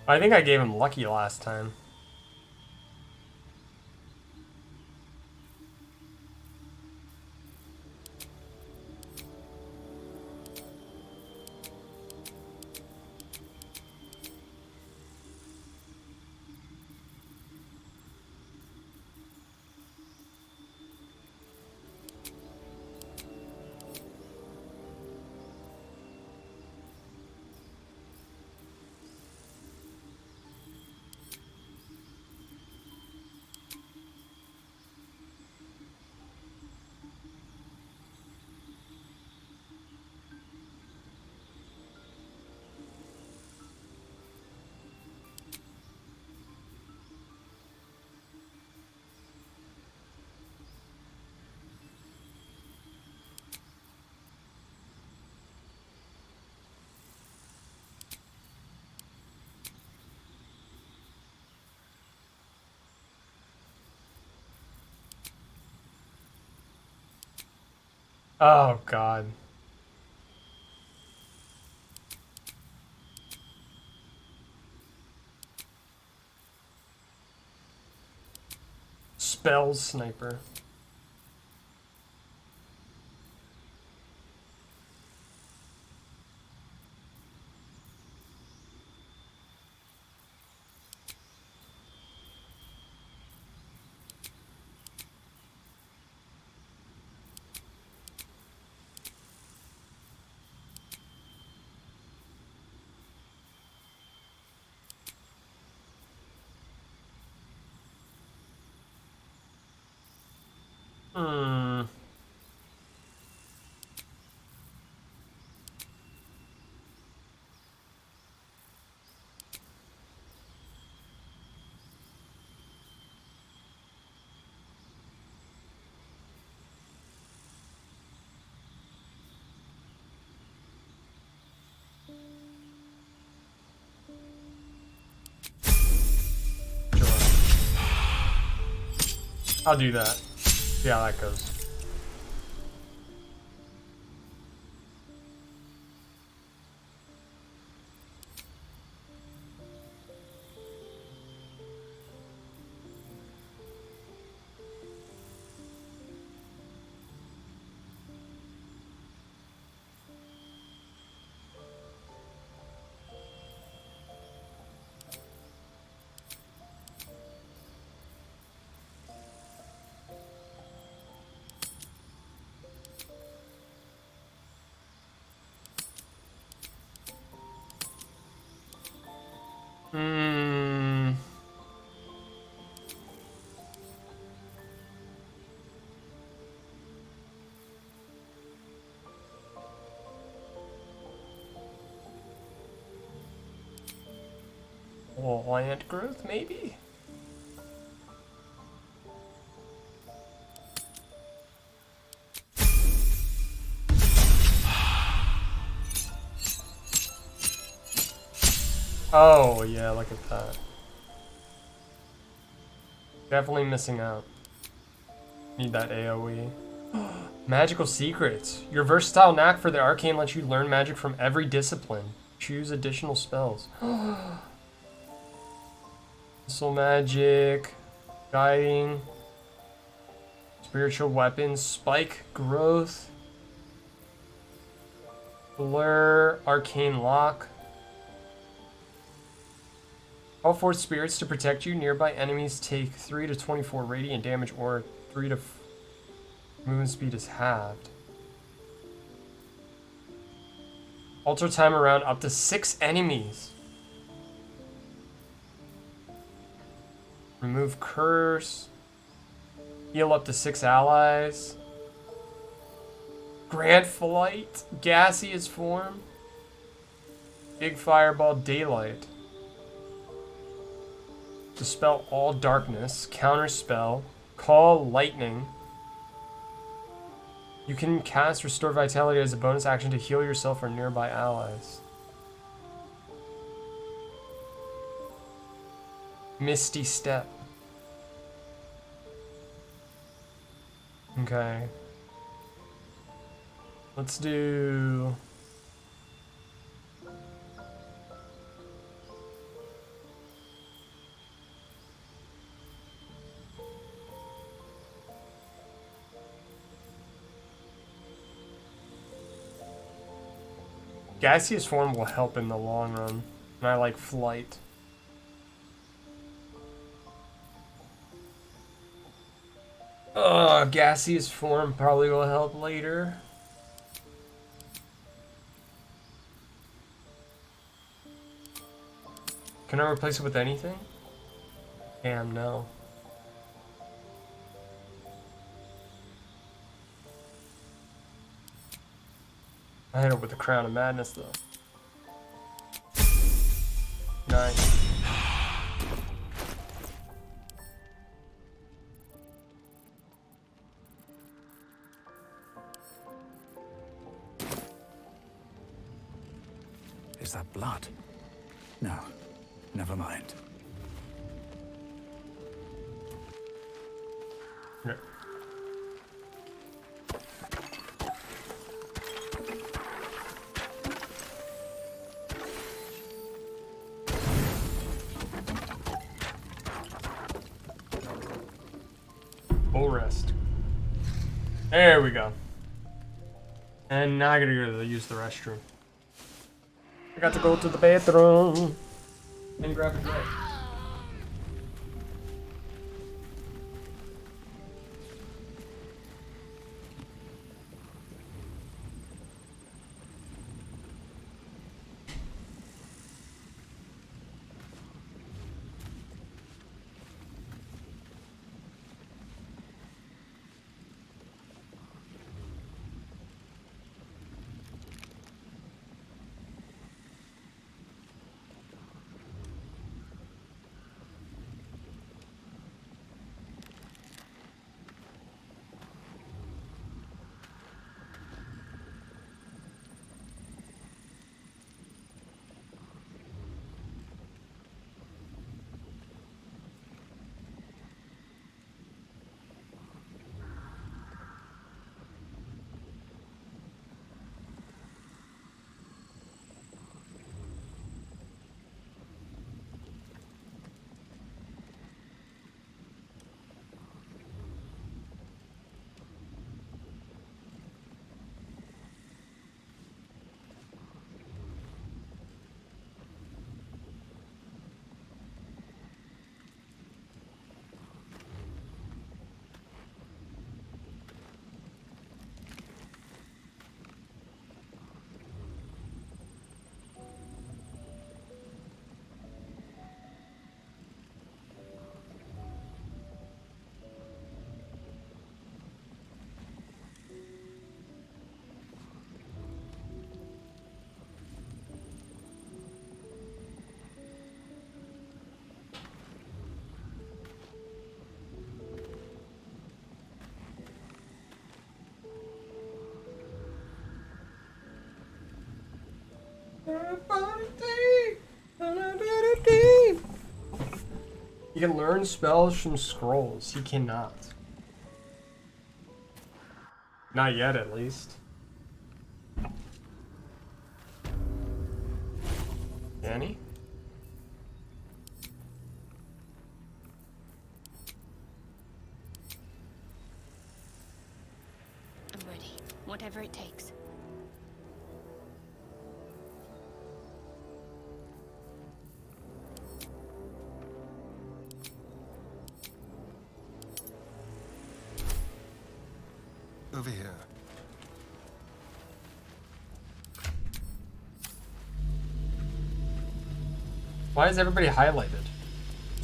I think I gave him lucky last time. Oh, God. Spells sniper. I'll do that. See how that goes. Land growth, maybe? Oh, yeah, look at that. Definitely missing out. Need that AoE. Magical secrets. Your versatile knack for the arcane lets you learn magic from every discipline. Choose additional spells. Missile magic. Guiding. Spiritual weapons. Spike growth. Blur. Arcane lock. Call forth spirits to protect you. Nearby enemies take 3 to 24 radiant damage or 3 to movement speed is halved. Alter time around up to 6 enemies. Remove curse. Heal up to 6 allies. Grant flight. Gaseous form. Big fireball daylight. Dispel all darkness. Counter spell. Call lightning. You can cast Restore Vitality as a bonus action to heal yourself or nearby allies. Misty Step. Okay. Let's do... Gaseous form will help in the long run, and I like flight. Gaseous form probably will help later. Can I replace it with anything? Damn, no. I hit it with the Crown of Madness, though. Nice. Is that blood? No, never mind. Yeah. Full rest. There we go. And now I gotta go to use the restroom. I got to go to the bathroom and grab a drink. He can learn spells from scrolls. He cannot. Not yet, at least. Can he? I'm ready. Whatever it takes. Over here. Why is everybody highlighted?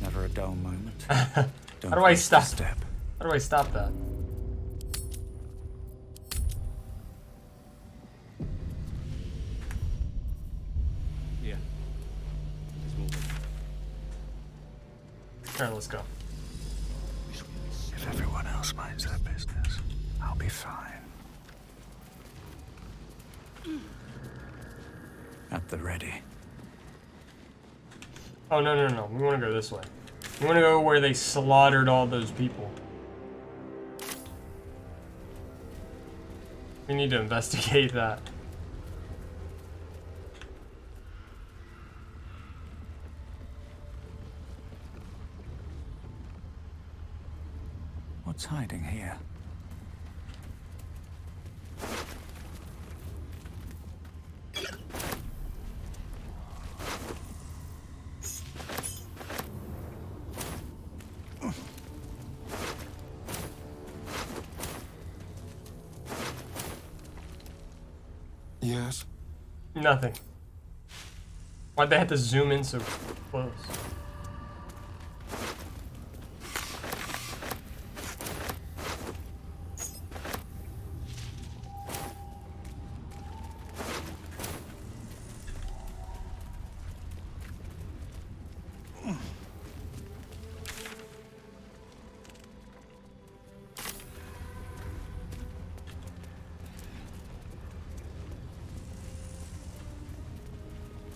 Never a dull moment. How do I stop? How do I stop that? Yeah. There's more. Alright, let's go. If everyone else minds their business, I'll be fine. At the ready. Oh, no, no, no. We want to go this way. We want to go where they slaughtered all those people. We need to investigate that. What's hiding here? Yes. Nothing. Why'd they have to zoom in so close?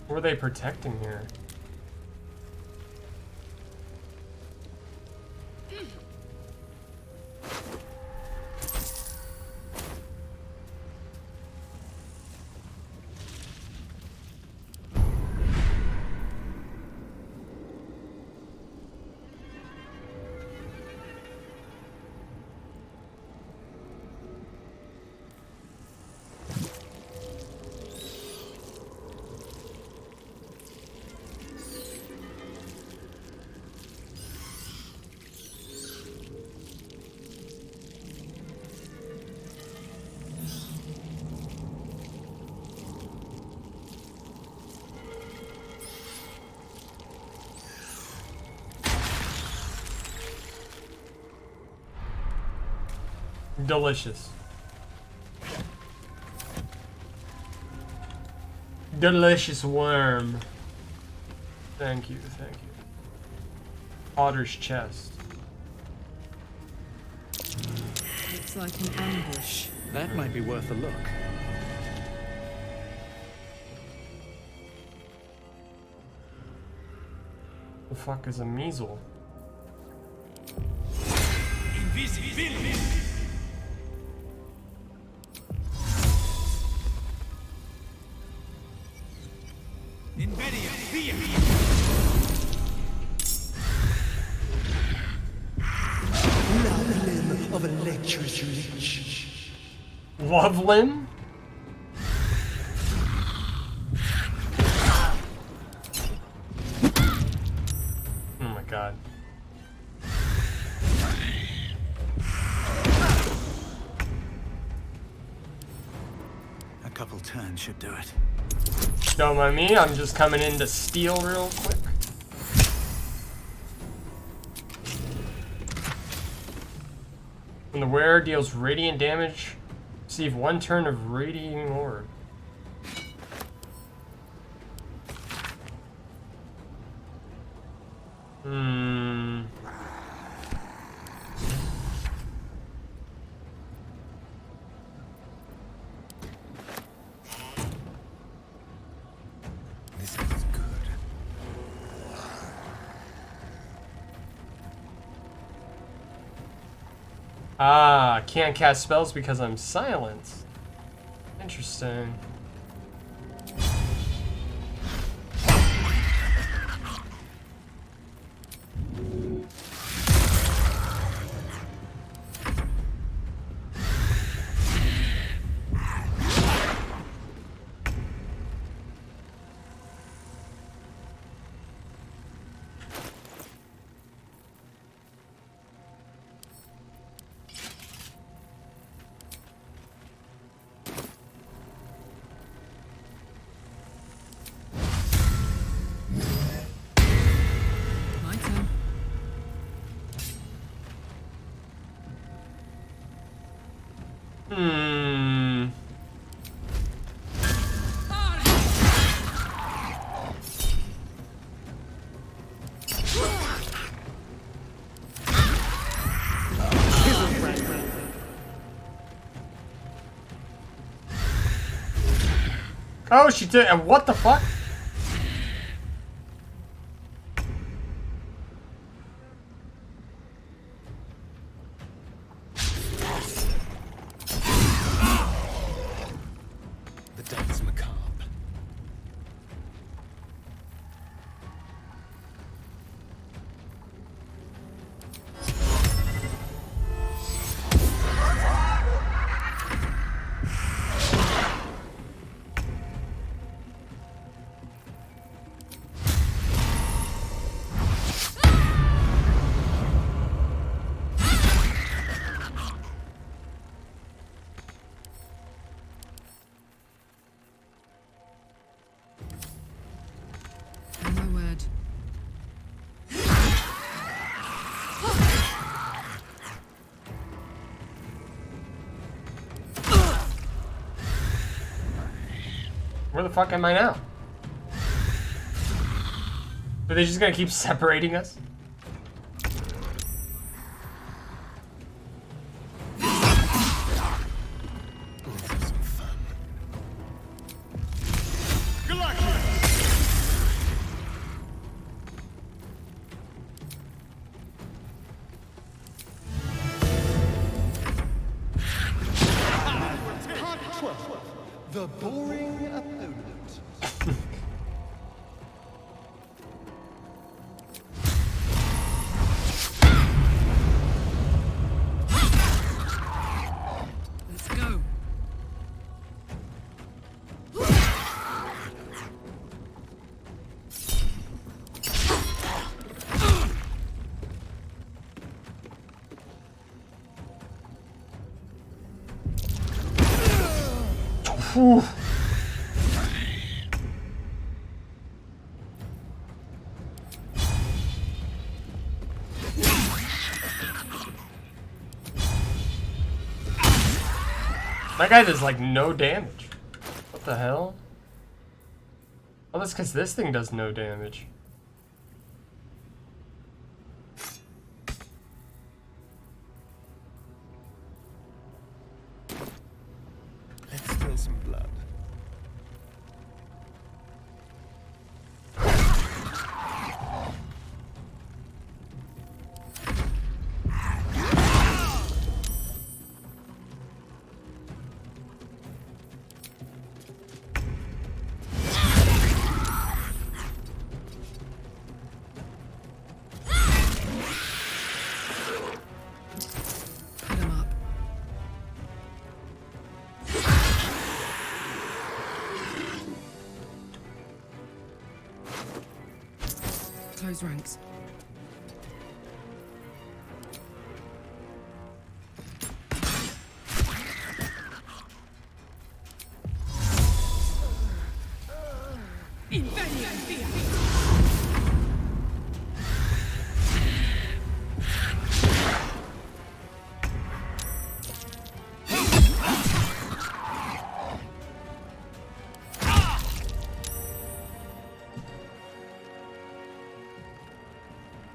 What are they protecting here? Delicious. Delicious worm. Thank you, thank you. Otter's chest. Looks like an ambush. That might be worth a look. The fuck is a measle? Invisibility. Inveria, fear. Limb of electric leech. Love limb? Oh my god. A couple turns should do it. Don't mind me, I'm just coming in to steal real quick. When the wearer deals radiant damage, receive 1 turn of radiating orb. This is good. Ah, can't cast spells because I'm silent. Interesting. My turn. Hmm. Oh, she did. And what the fuck? The dance macabre. Oh my word. Where the fuck am I now? Are they just gonna keep separating us? The boring opponent. Let's go. Whew. That guy does like no damage. What the hell? Oh, that's because this thing does no damage. Let's spill some blood. Put him up. Close ranks.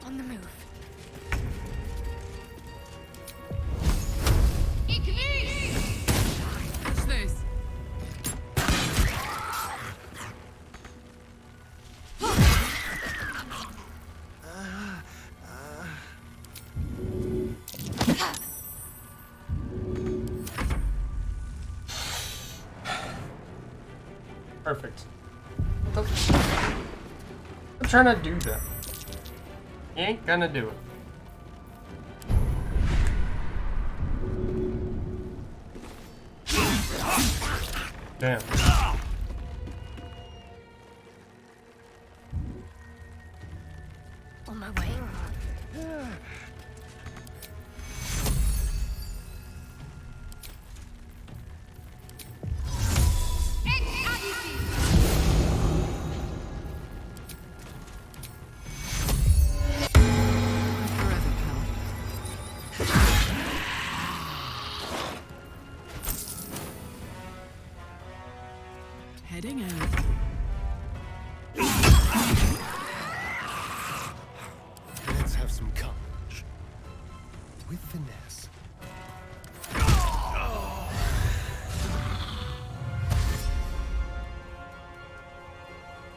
On the move. What's this? Perfect. I'm trying to do that. You ain't gonna do it. Damn. On my way. Heading out. Let's have some courage. With finesse.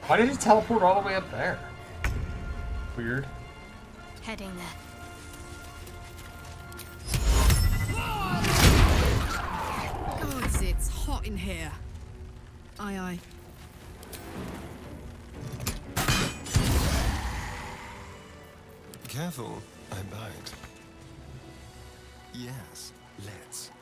Why did he teleport all the way up there? Weird. Heading there. Gods, it's hot in here. Aye, aye. Careful, I bite. Yes, let's.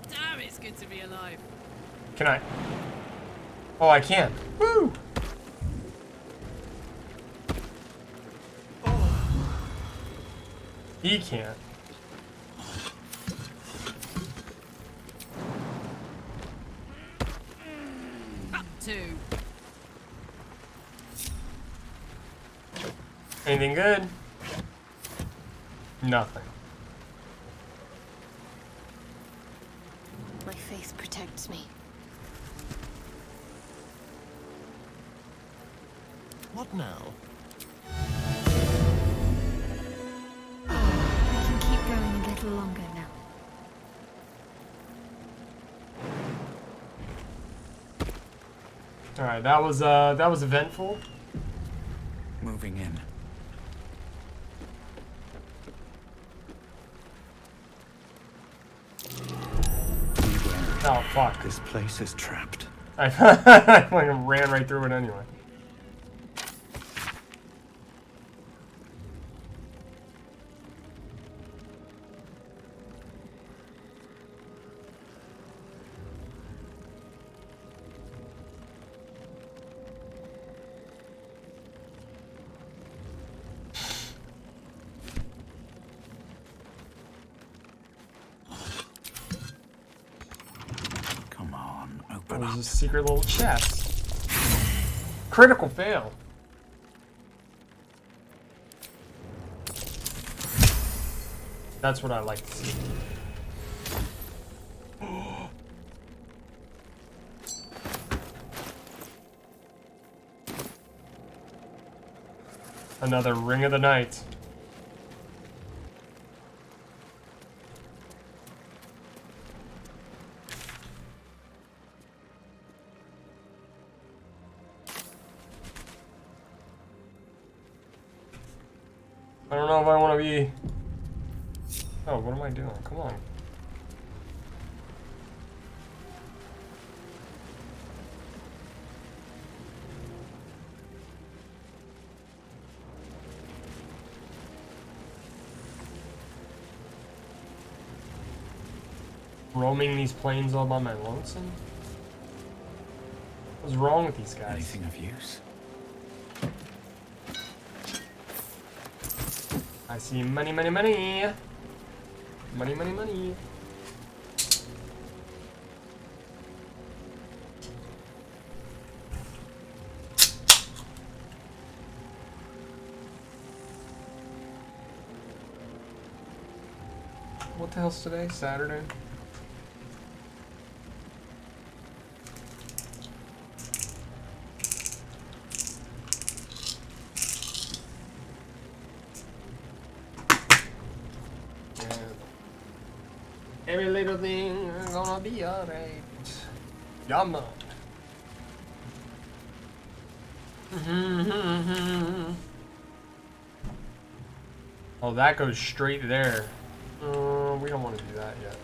Damn, it's good to be alive. Can I? Oh, I can. Woo! He can't. Up to. Anything good? Nothing. My faith protects me. What now? I can keep going a little longer now. All right, that was eventful. Moving in. Oh fuck! This place is trapped. I fucking ran right through it anyway. Come on, open There's up. a secret little chest. Critical fail. That's what I like to see. Another ring of the night. I don't know if I want to be... Oh, what am I doing? Come on. Roaming these plains all by my lonesome? What's wrong with these guys? Anything of use? I see money, money, money. Money, money, money. What the hell's today? Saturday? Every little thing gonna be alright. Yeah, man. Oh, that goes straight there. We don't want to do that yet.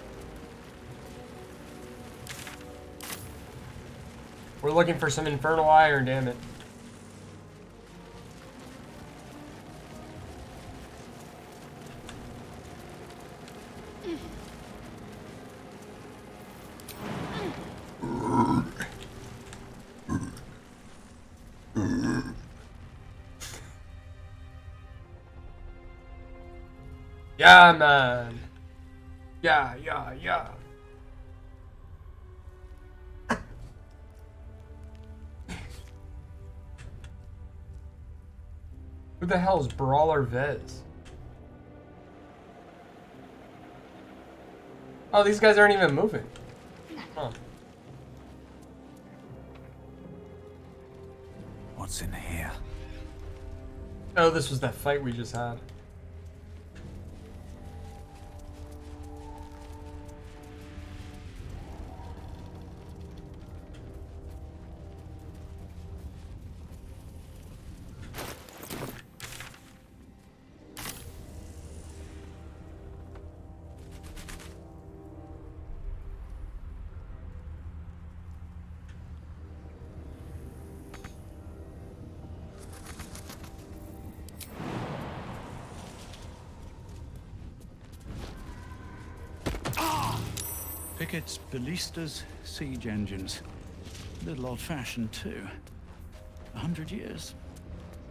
We're looking for some infernal iron, damn it. Yeah, man. Yeah, yeah, yeah. Who the hell is Brawler Vez? Oh, these guys aren't even moving. Huh. What's in here? Oh, this was that fight we just had. Pickets, ballistas, siege engines. A little old-fashioned, too. 100 years?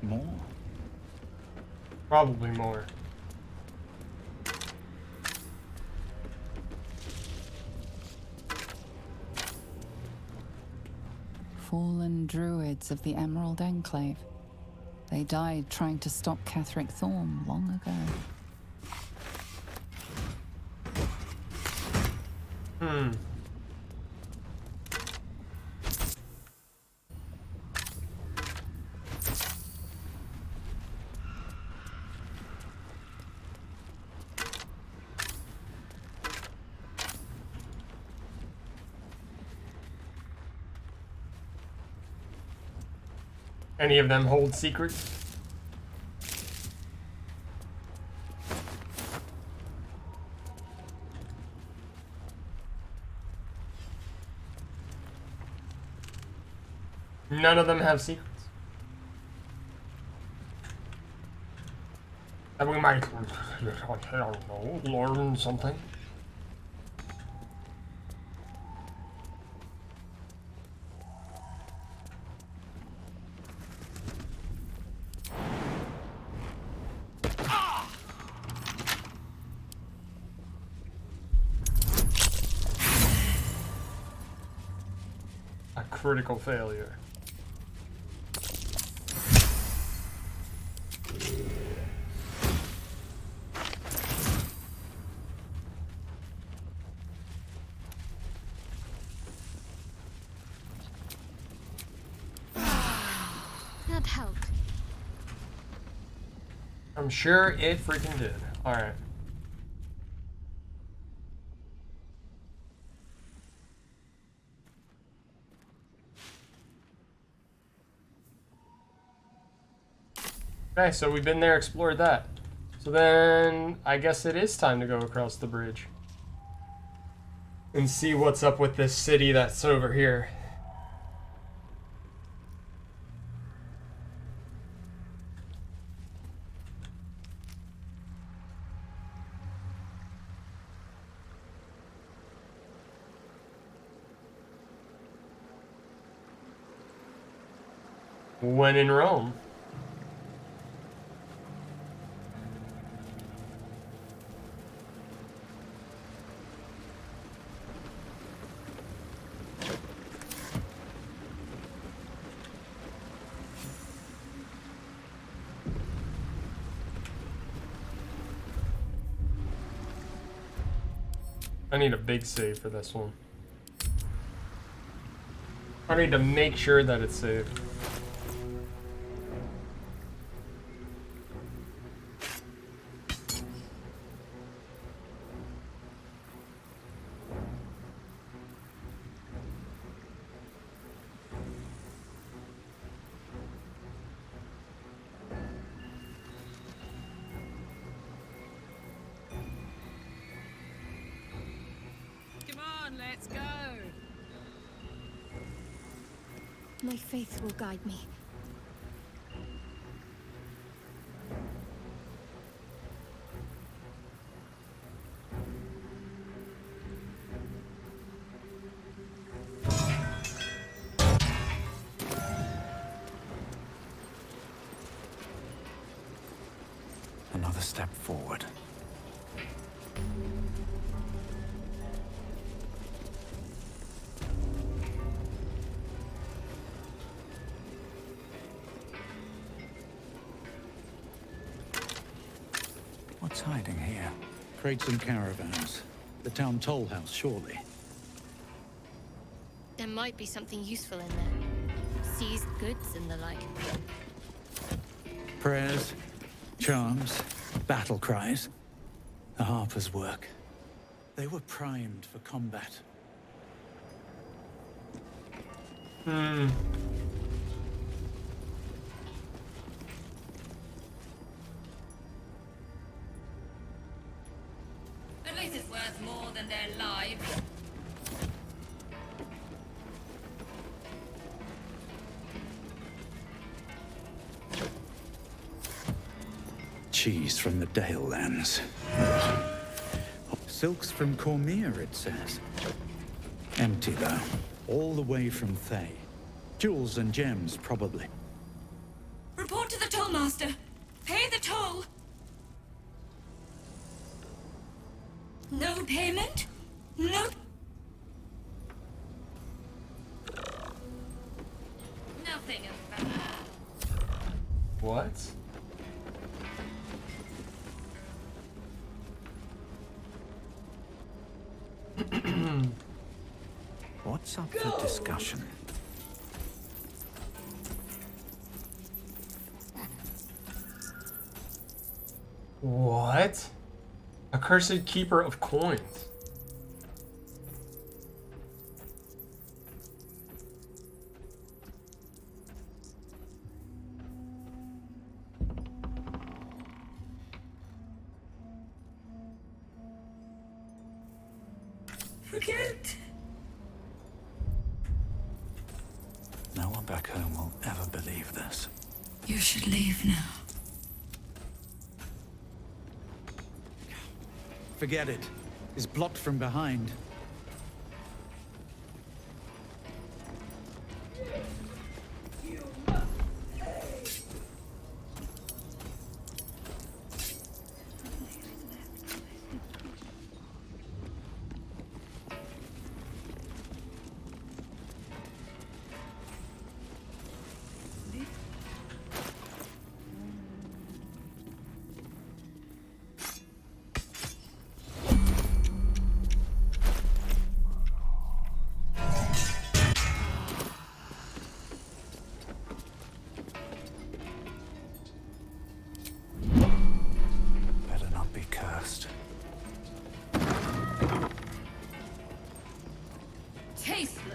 More? Probably more. Fallen druids of the Emerald Enclave. They died trying to stop Catherick Thorm long ago. Any of them hold secrets? None of them have secrets. And we might, I don't know, learn something. A critical failure. That helped. I'm sure it freaking did. Alright. Okay, so we've been there, explored that. So then, I guess it is time to go across the bridge. And see what's up with this city that's over here. When in Rome. I need a big save for this one. I need to make sure that it's saved. My faith will guide me. Another step forward. What's hiding here? Crates and caravans. The town toll house, surely. There might be something useful in there. Seized goods and the like. Prayers, charms, battle cries. The Harper's work. They were primed for combat. At least it's worth more than their lives. Cheese from the Dale lands. Silks from Cormier, it says. Empty, though. All the way from Thay. Jewels and gems, probably. Report to the tollmaster. Pay the toll. No payment? No. Nothing of that. What? What's up for discussion? What? Accursed keeper of coins. Forget. No one back home will ever believe this. You should leave now. Forget it. It's blocked from behind. Better not be cursed. Tasteless.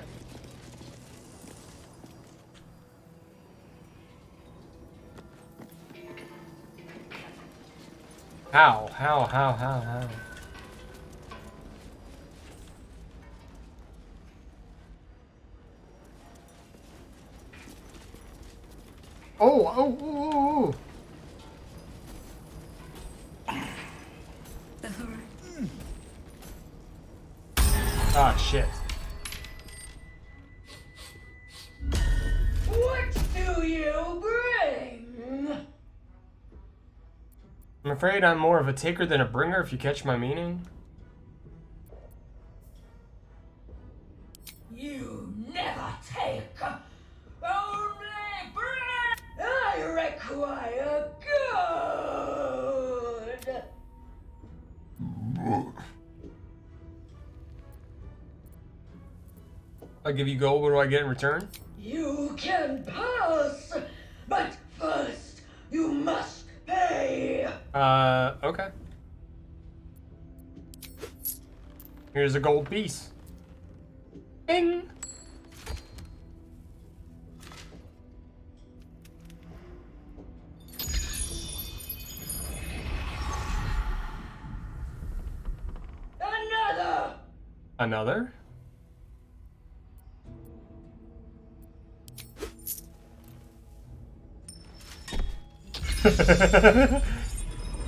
How? Oh. Ah, shit. What do you bring? I'm afraid I'm more of a taker than a bringer, if you catch my meaning. You never take. Only bring. I require good. I give you gold, what do I get in return? You can pass, but first you must pay. Okay. Here's a gold piece. Bing! Another. Another?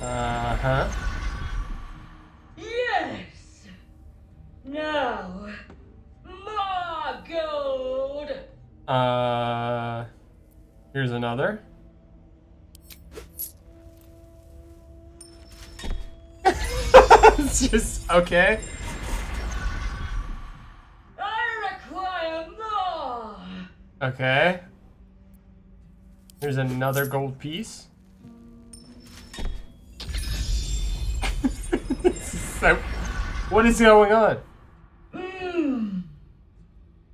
Uh-huh. Yes! Now, more gold! Here's another. It's just, okay. I require more! Okay. Here's another gold piece. So, what is going on?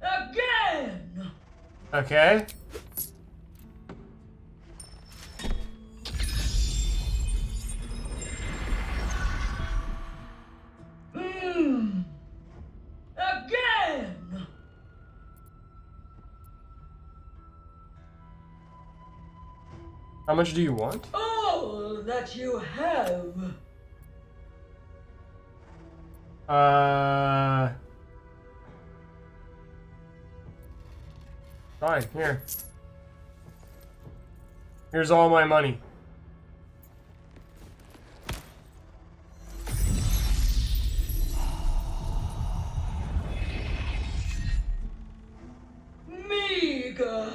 Again! Okay. Again! How much do you want? All that you have! Fine, here. Here's all my money. Meager!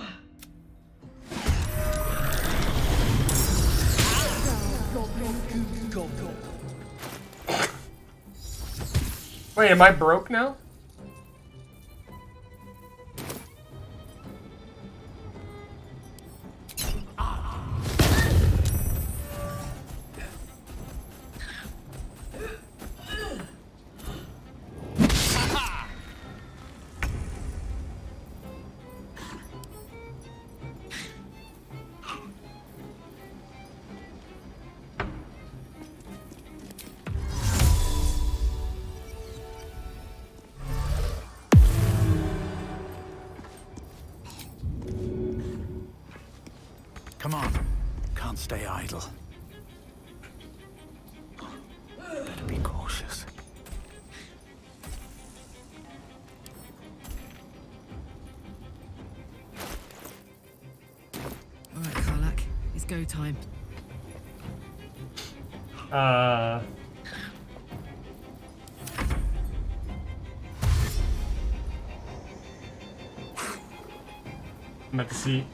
Wait, am I broke now? Come on. Can't stay idle. Be cautious. All right, Karlak. It's go time. I'm at the seat.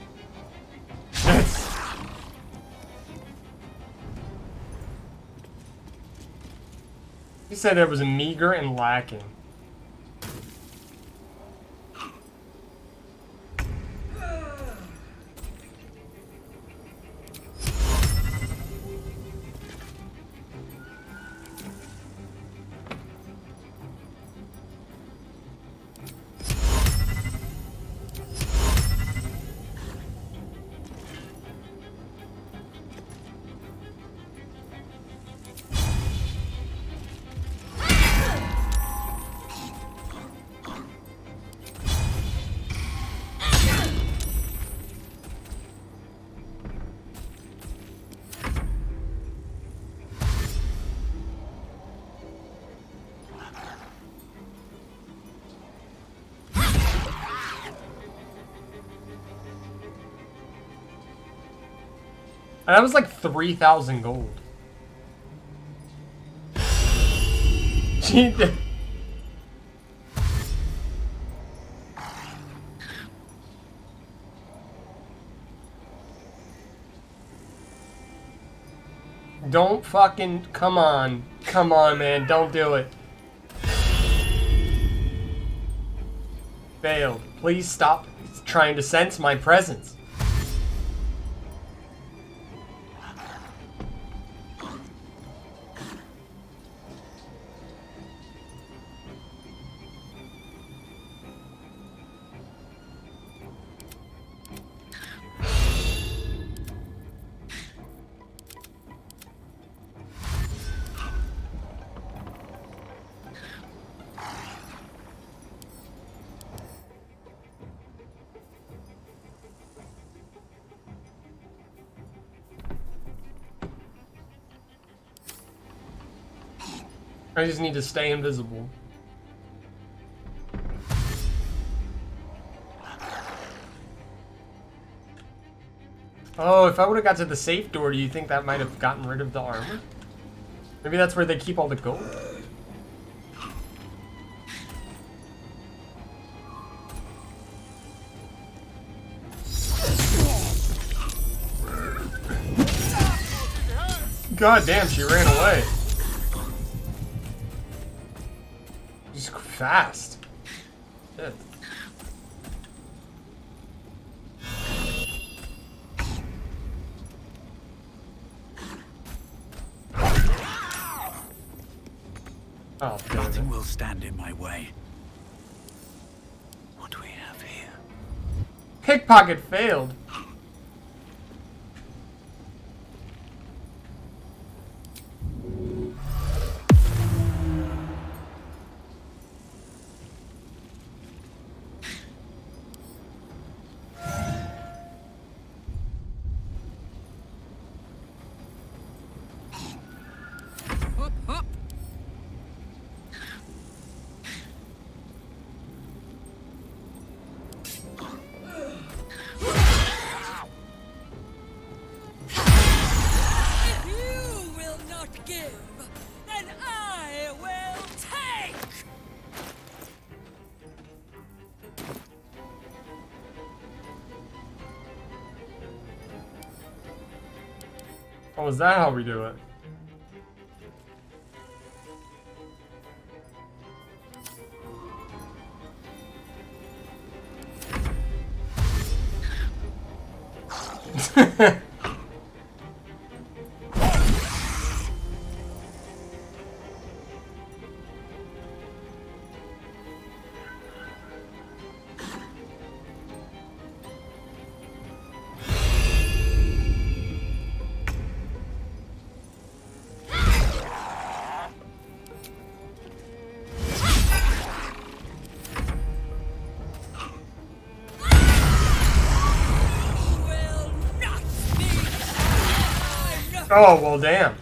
He said there was a meager and lacking. And that was like 3,000 gold. Don't fucking, come on. Come on, man, don't do it. Failed. Please stop trying to sense my presence. I just need to stay invisible. Oh, if I would have got to the safe door, do you think that might have gotten rid of the armor? Maybe that's where they keep all the gold. God damn, she ran away. Just fast. Shit. Oh, Nothing will stand in my way. What do we have here? Pickpocket failed. Hop, hop. If you will not give, then I will take! Oh, is that how we do it? Oh, well, damn.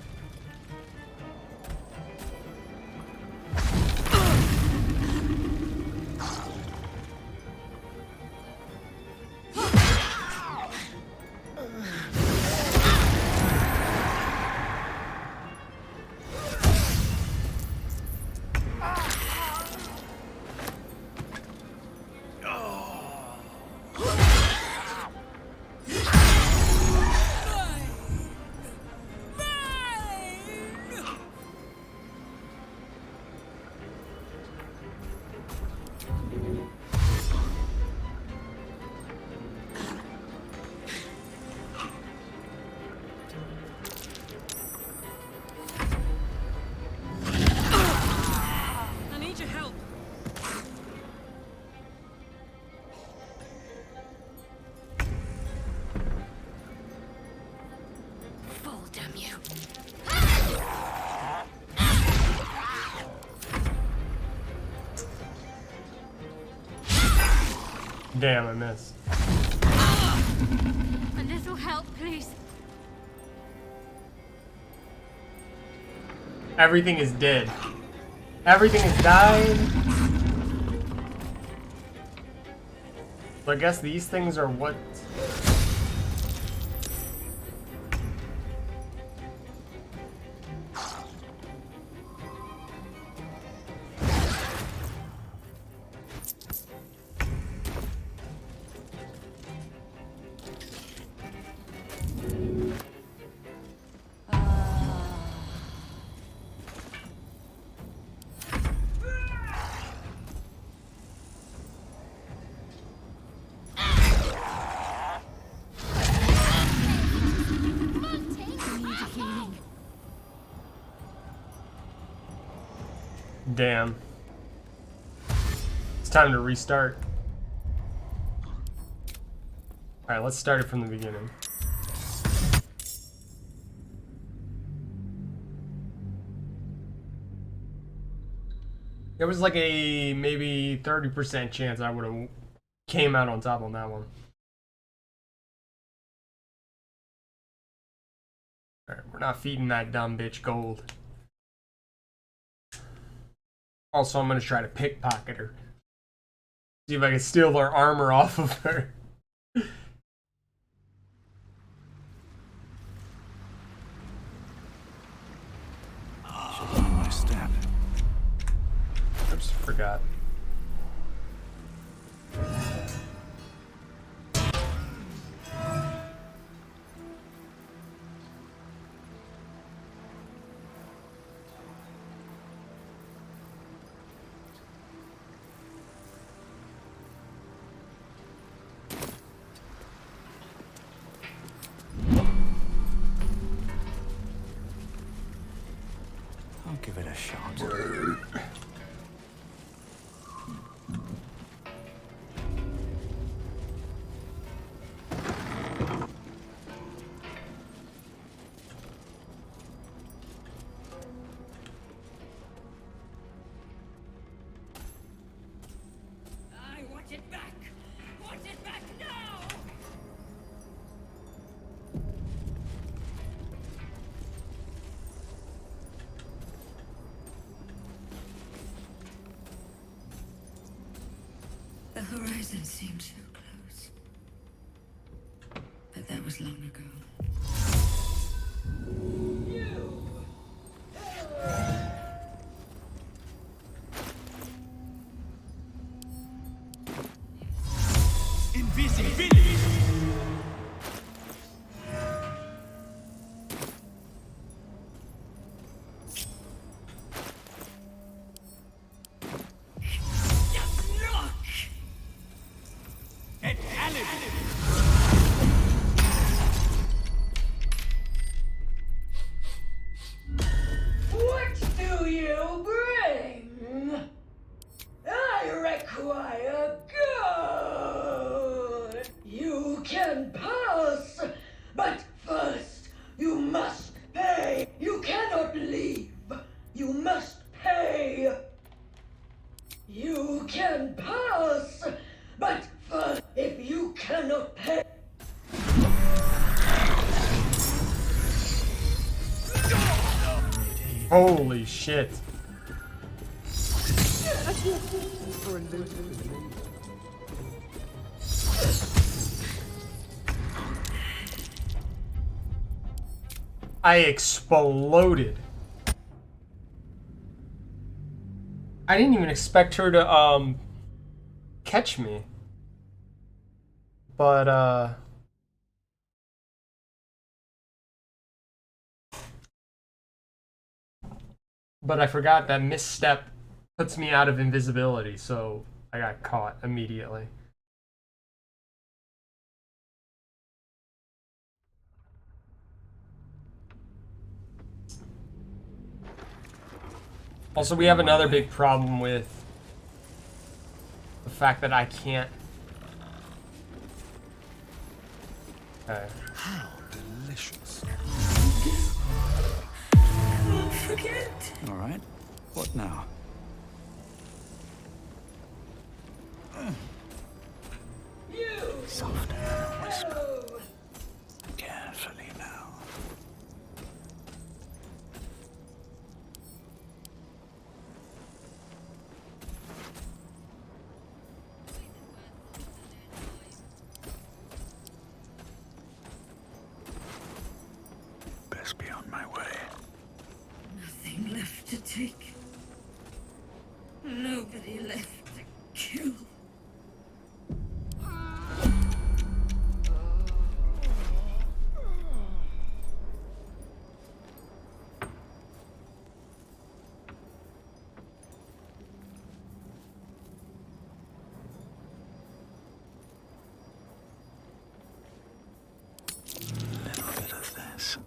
I need your help. Fool, damn you. Damn, I missed. A little help, please. Everything is dead. Everything has died. So I guess these things are what? Damn. It's time to restart. Alright, let's start it from the beginning. There was like a maybe 30% chance I would have came out on top on that one. Alright, we're not feeding that dumb bitch gold. Also, I'm gonna try to pickpocket her. See if I can steal her armor off of her. forgot. I'll give it a shot. I want it back! Want it back now! The horizon seemed so close. But that was long ago. Invisibility! What do you bring? I require good. You can pass, but first you must pay. You cannot leave. You must pay. You can pass, but first, if you cannot pay. Holy shit. I exploded. I didn't even expect her to catch me. But I forgot that misstep puts me out of invisibility, so I got caught immediately. Also, we have another big problem with the fact that I can't... Okay. How delicious. Don't forget. All right. What now? Softer than a whisper. Carefully now. Best be on my way. Nothing left to take. Nobody left to kill. Little bit of this,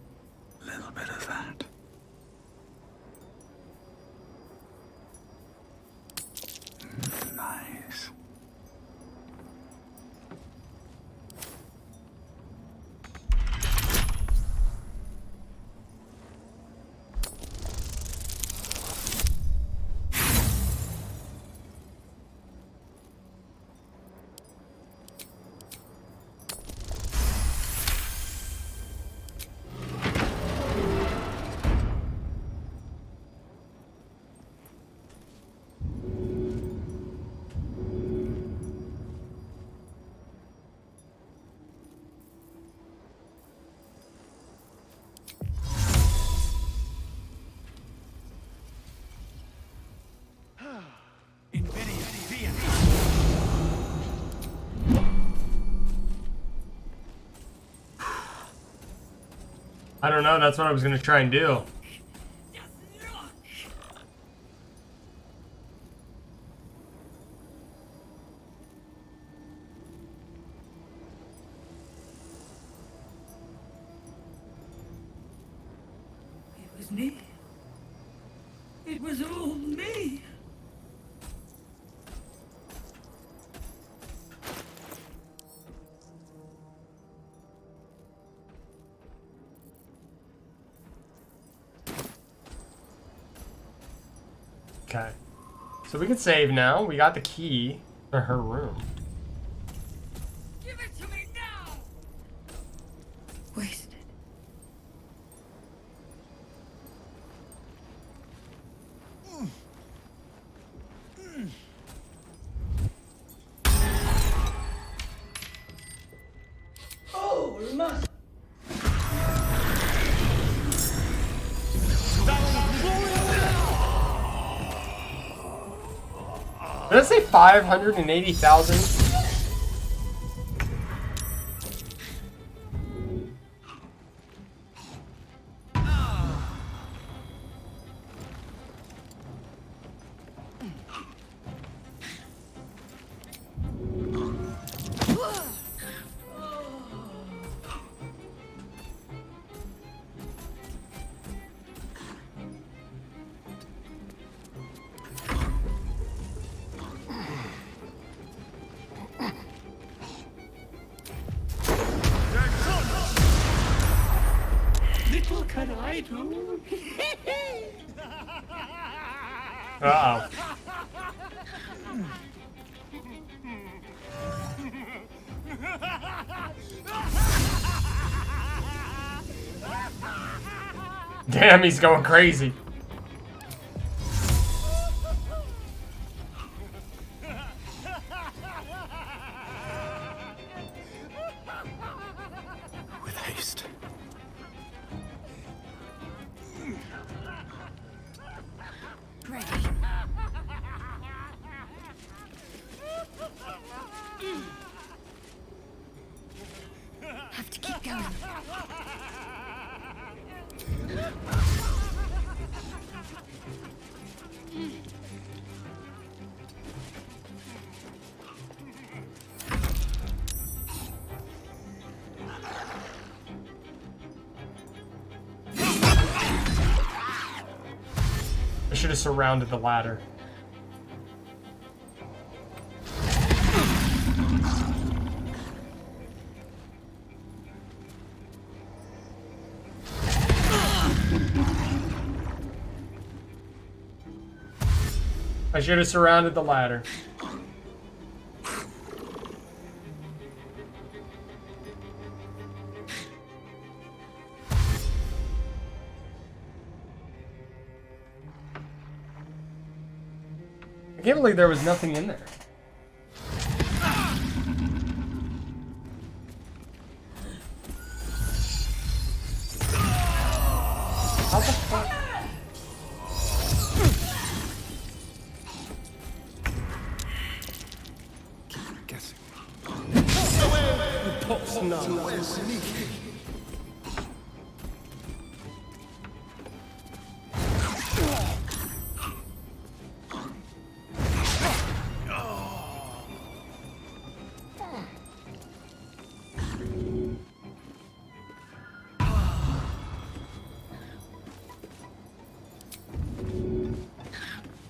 little bit of that. Nice. I don't know, that's what I was gonna try and do. It was me. It was all me. Okay. So we can save now. We got the key for her room. Give it to me now. Wasted. Oh, must. Did I say 580,000? Little can I do. Uh-oh. Damn, he's going crazy. With haste. Ready. Have to keep going. I should have surrounded the ladder. I should have surrounded the ladder. I can't believe there was nothing in there. How the fuck? Guessing. Pops now. Sneaky.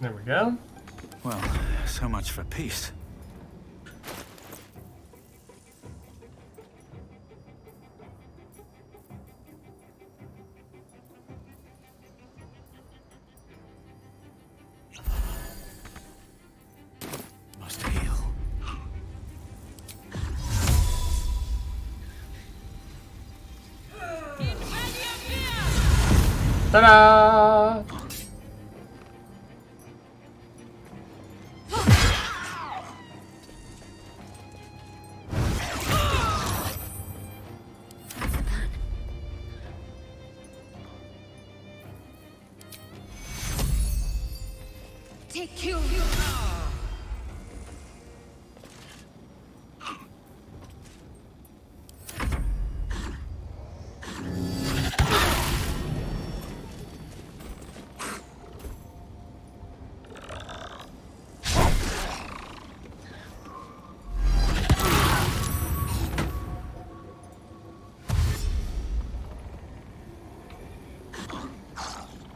There we go. Well, so much for peace. Must heal. Ta-da! Take you.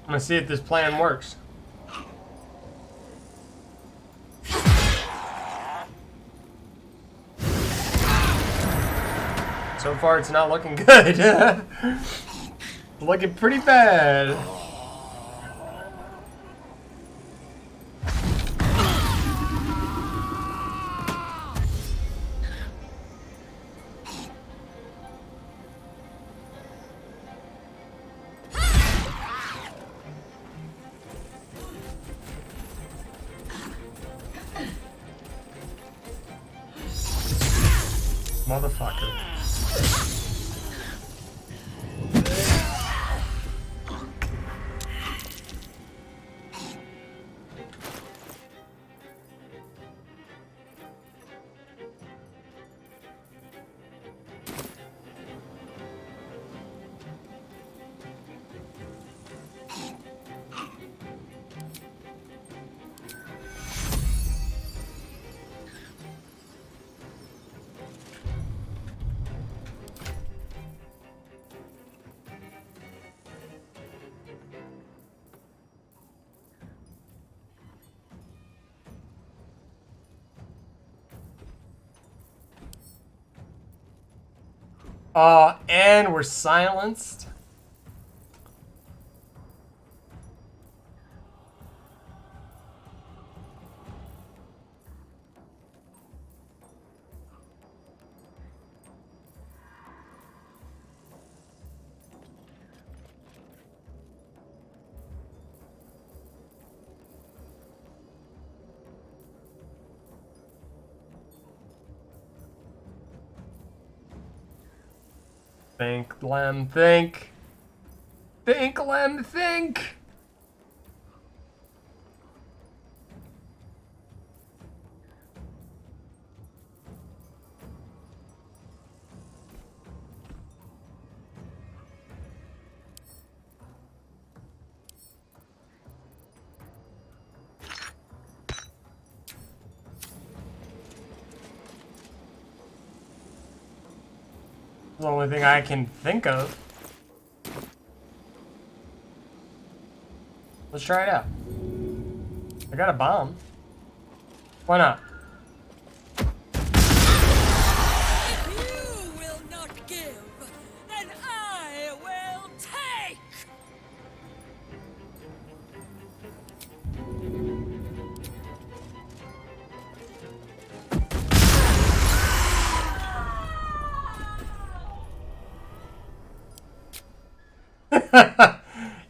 I'm gonna see if this plan works. So far, it's not looking good. Looking pretty bad. Motherfucker. And we're silenced. Think, Lem, think. Think, Lem, think. The only thing I can think of. Let's try it out. I got a bomb. Why not? You will not give, and I will take!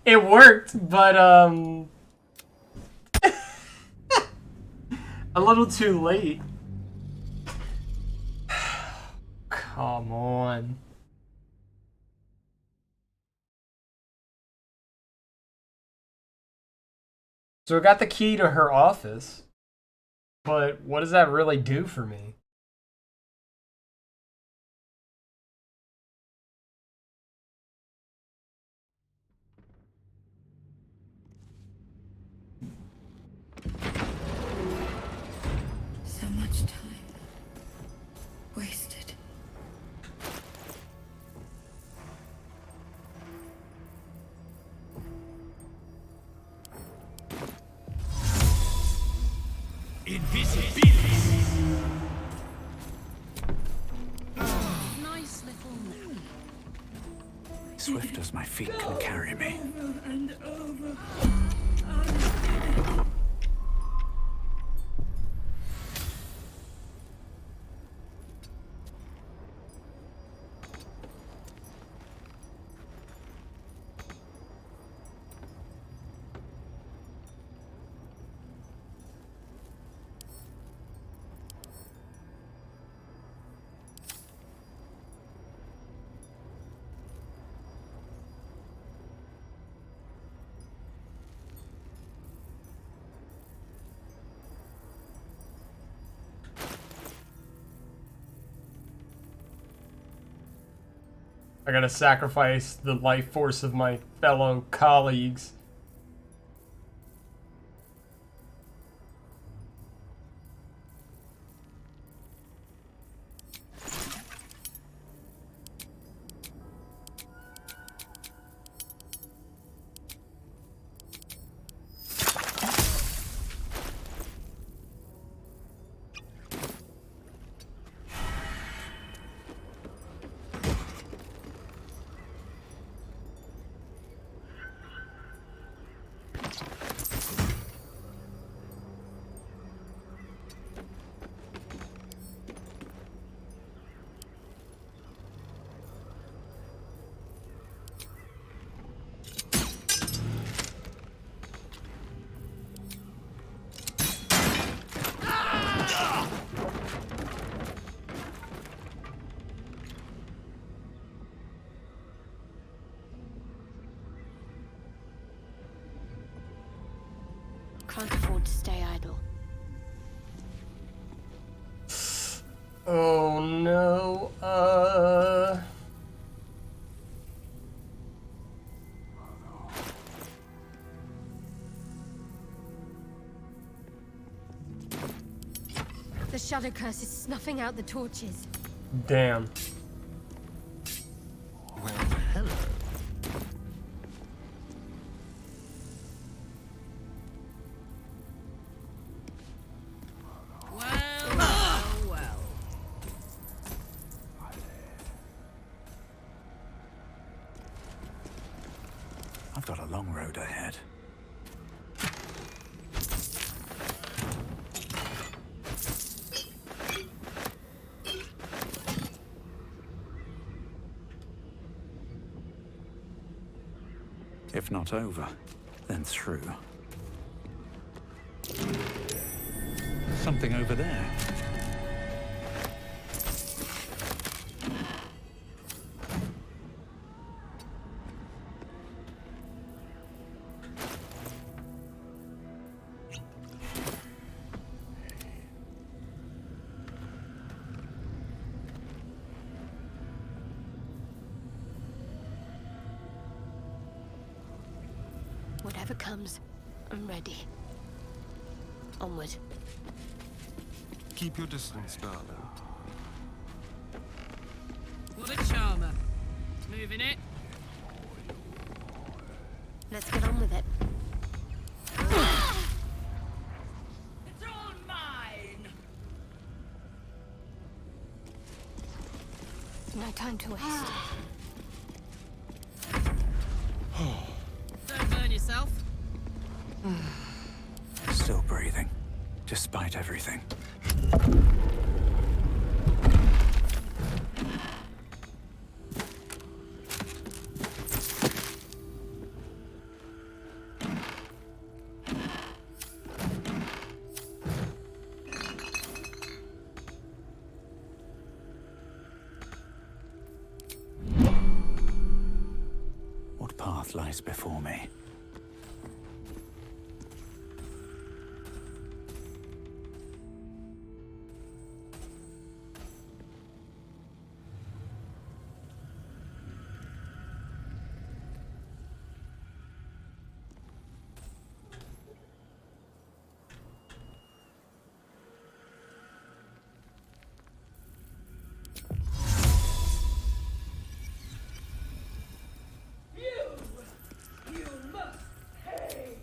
It worked, but a little too late. Come on. So I got the key to her office, but what does that really do for me? So much time wasted. Invisibility! Nice little nap. Swift as my feet can carry me. Over and over. I gotta sacrifice the life force of my fellow colleagues. to stay idle. Oh no, The shadow curse is snuffing out the torches. Damn. Well, hello. Well. I've got a long road ahead. If not over, then through. Something over there. Whatever comes, I'm ready. Onward. Keep your distance, darling. What a charmer. Moving it. Let's get on with it. It's all mine. No time to waste. Don't burn yourself. Still breathing, despite everything. What path lies before me? You must pay.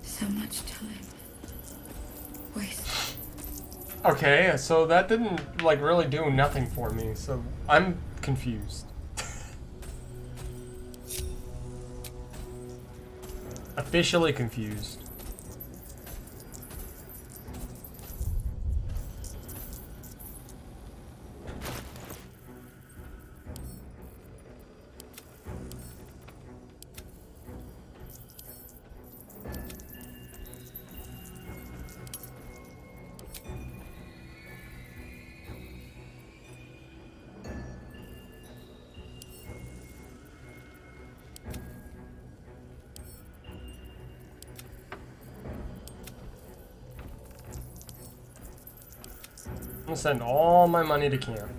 So much time. Waste. Okay, so that didn't, like, really do nothing for me, so I'm confused. Officially confused. I'm gonna send all my money to camp.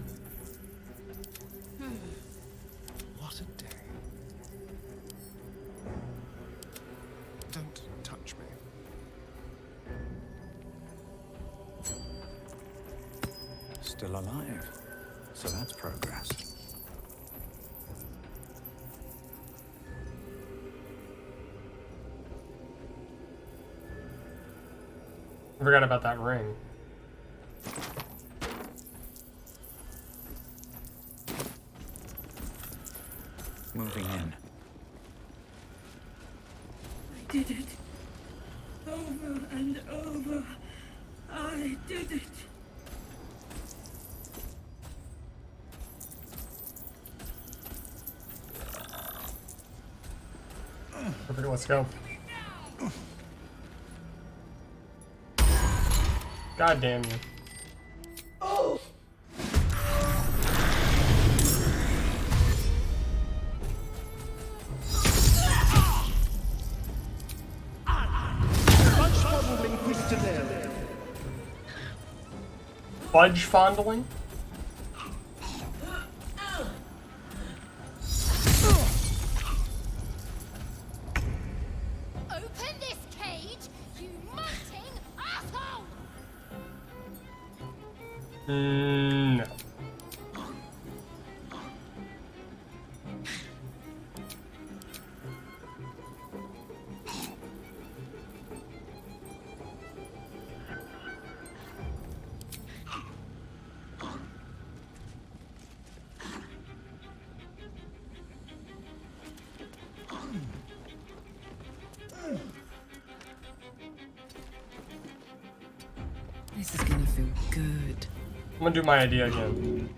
What a day. Don't touch me. Still alive. So that's progress. I forgot about that ring. Moving in. I did it. Over and over. I did it. Perfect, let's go. God damn you. Oh! Fudge fondling? Open this cage, you munting asshole! No. This is gonna feel good. I'm gonna do my idea again.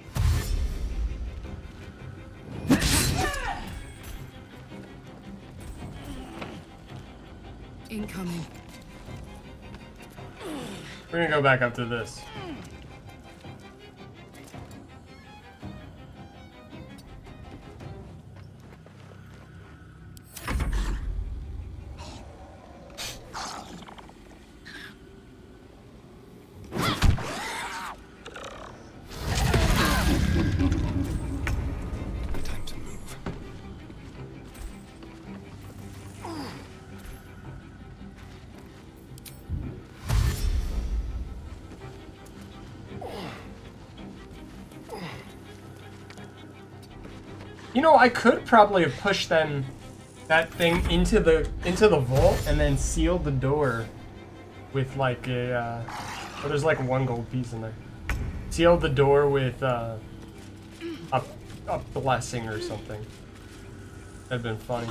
Incoming. We're gonna go back up to this. Time to move. You know, I could probably have pushed that thing into the vault and then sealed the door with like a oh, there's like one gold piece in there. Sealed the door with a blessing or something. That'd been funny.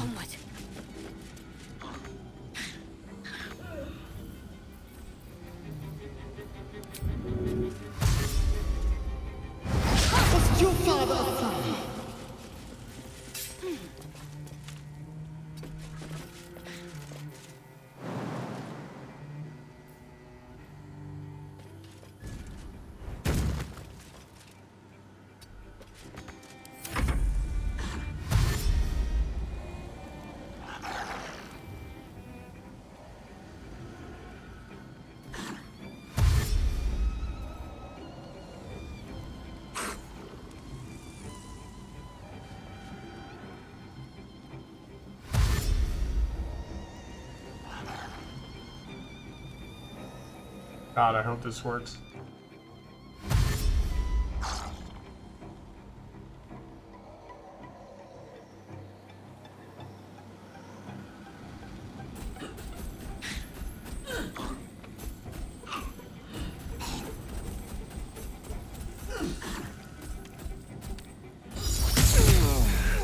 What's your father found? God, I hope this works.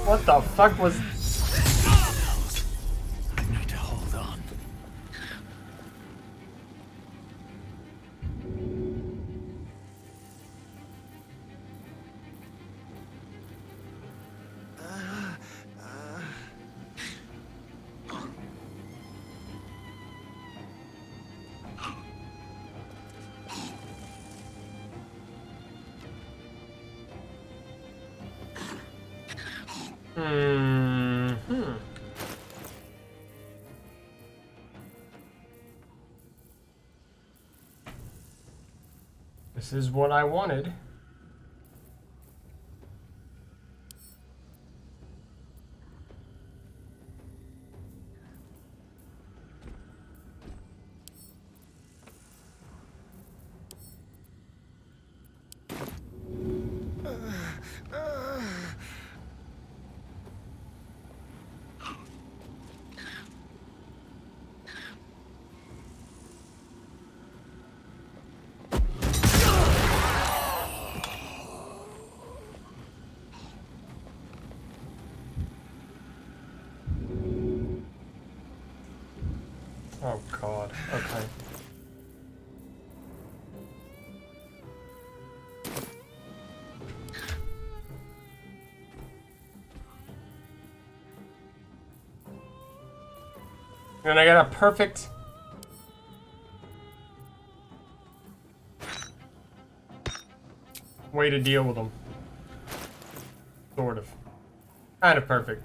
What the fuck was... I need to hold on. This is what I wanted. Oh god, okay. And I got a perfect... way to deal with them. Sort of. Kind of perfect.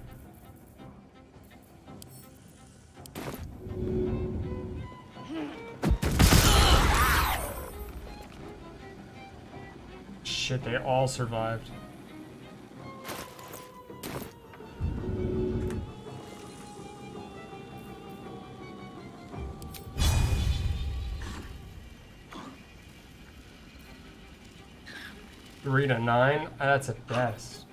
Shit, they all survived. Three to 9? That's a best.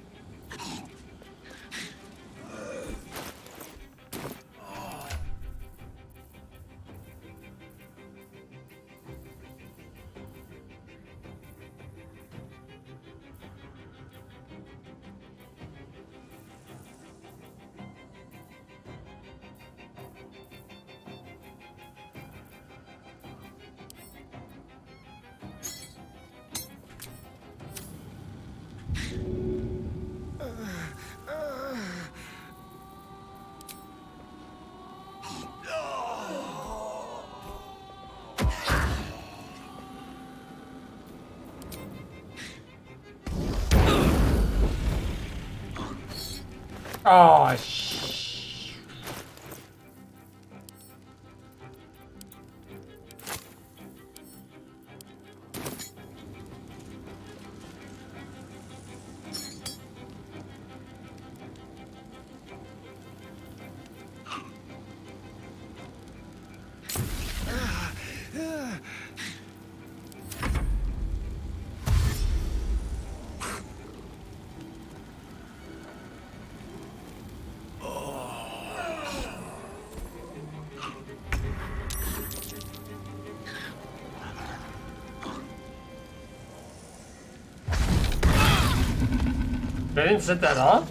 Oh, they didn't set that up?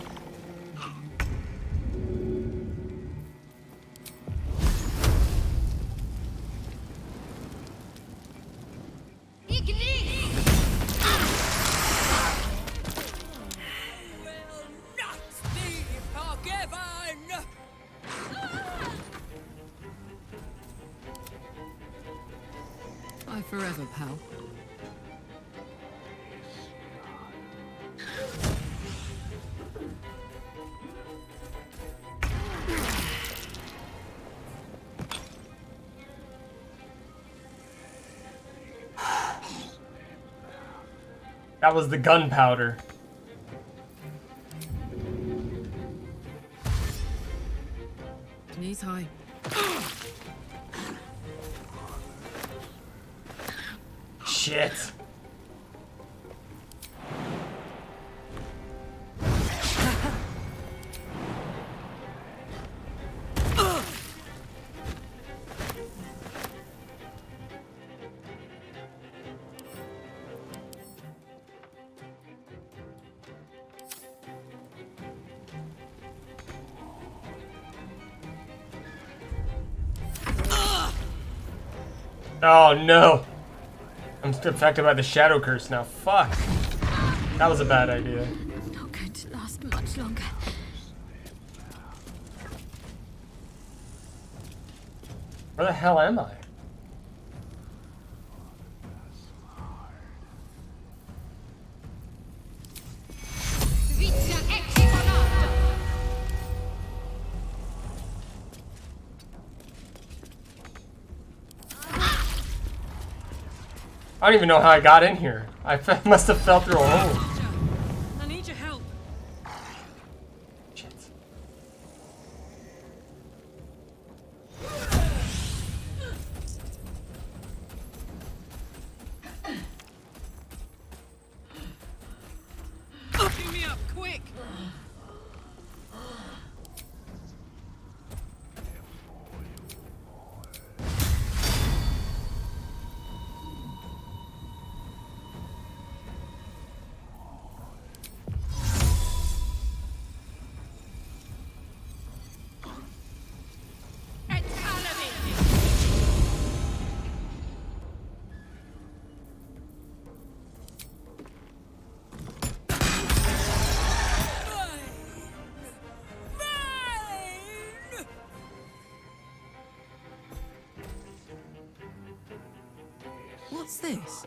Bye forever, pal. That was the gunpowder. Knees high. Shit. Oh no. I'm affected by the shadow curse now. Fuck. That was a bad idea. Not going to last much longer. Where the hell am I? I don't even know how I got in here. I must have fell through a hole. I need your help. Shit. Pick me up, quick! this?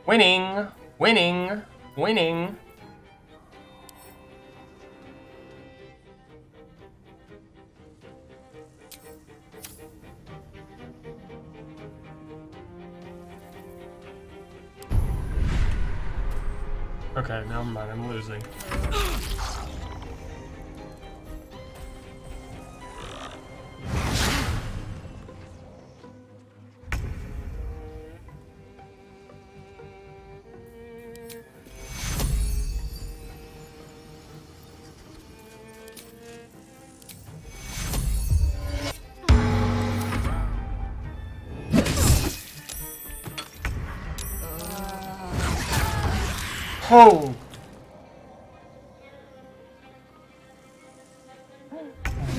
Winning, winning, winning. Okay, never mind, I'm losing. Oh!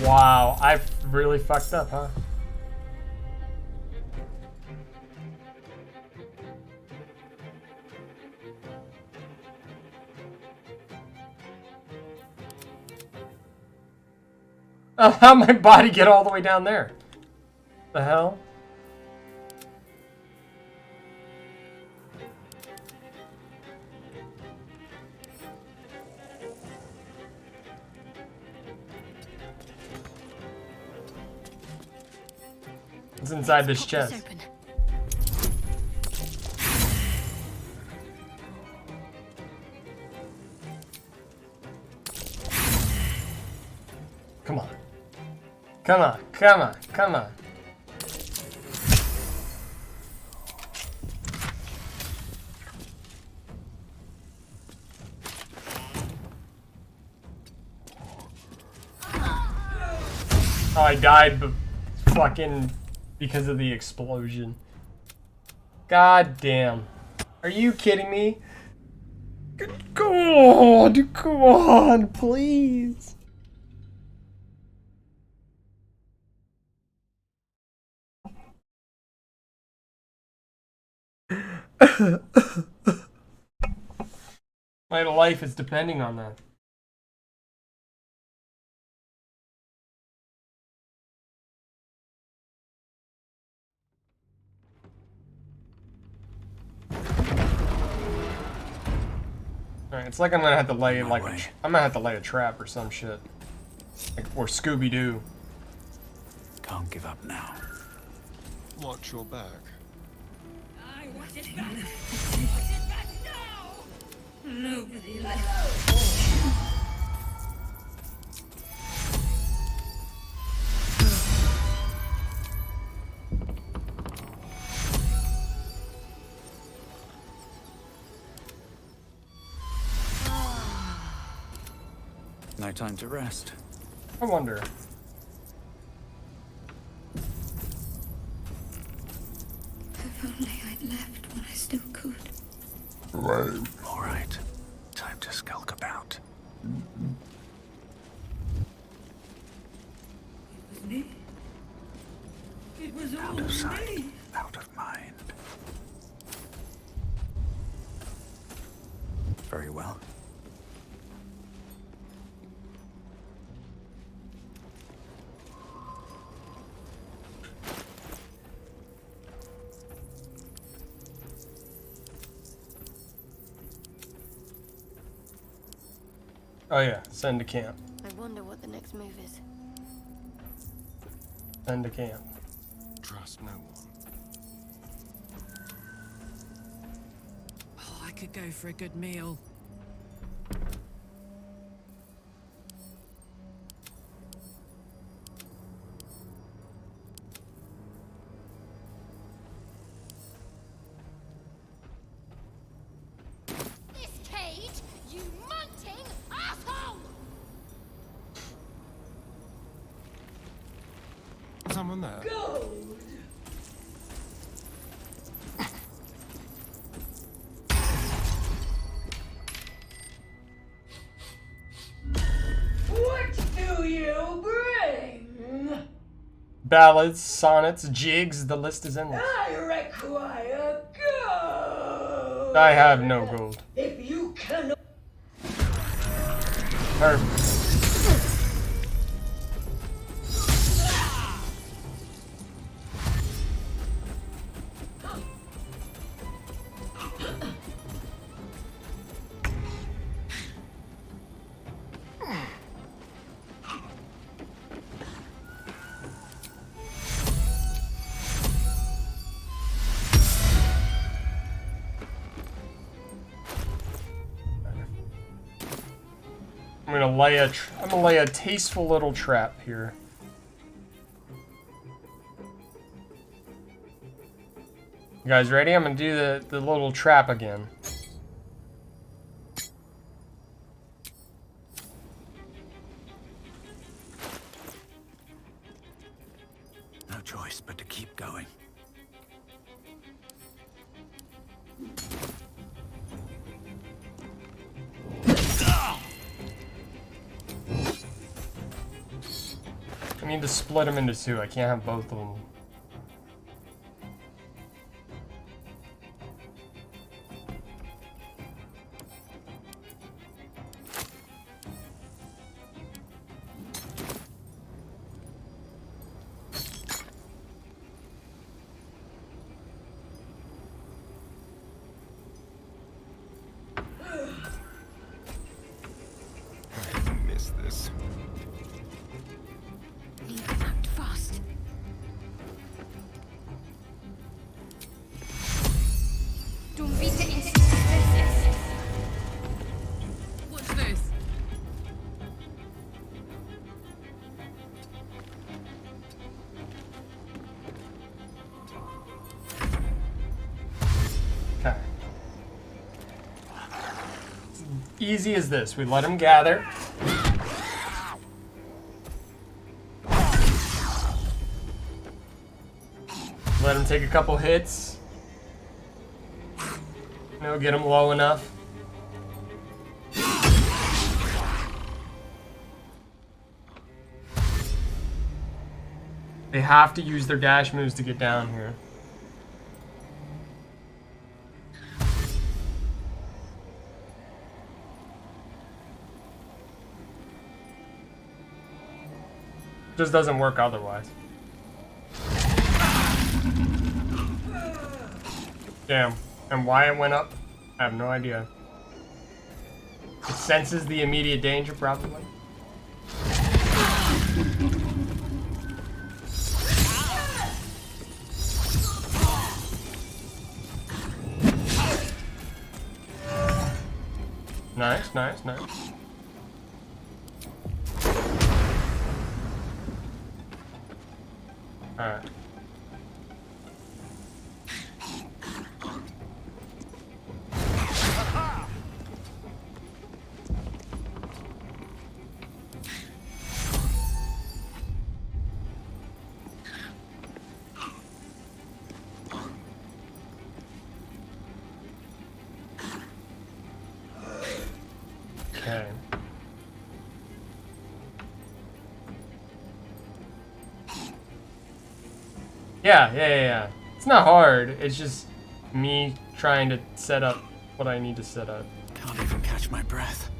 Wow, I really fucked up, huh? How'd my body get all the way down there? The hell? It's inside this chest. Come on. Come on, come on, come on. Oh, I died, but fucking because of the explosion. God damn. Are you kidding me? God, come on, please. My life is depending on that. Alright, it's like I'm gonna have to lay I'm gonna have to lay a trap or some shit. Like, or Scooby-Doo. Can't give up now. Watch your back. I want it back. I want it back now. Nobody left. No time to rest. I wonder. If only I'd left when I still could. Right. All right. Time to skulk about. It was me. It was all Out of sight, me. out of mind. Very well. Oh yeah, send to camp. I wonder what the next move is. Send to camp. Trust no one. Oh, I could go for a good meal. This cage, you munting asshole! Someone there? Gold! What do you bring? Ballads, sonnets, jigs, the list is endless. I require gold! I have no gold. If you cannot... Perfect. gonna lay a tasteful little trap here. You guys ready? I'm gonna do the little trap again. No choice but to keep going. I need to split them into two. I can't have both of them. What's this? Okay. Easy as this. We let them gather. Let them take a couple hits. You know, get them low enough. They have to use their dash moves to get down here. Just doesn't work otherwise. Damn. And why it went up, I have no idea. It senses the immediate danger, probably. Nice, nice, nice. Alright. Okay. Yeah. It's not hard. It's just me trying to set up what I need to set up. Can't even catch my breath.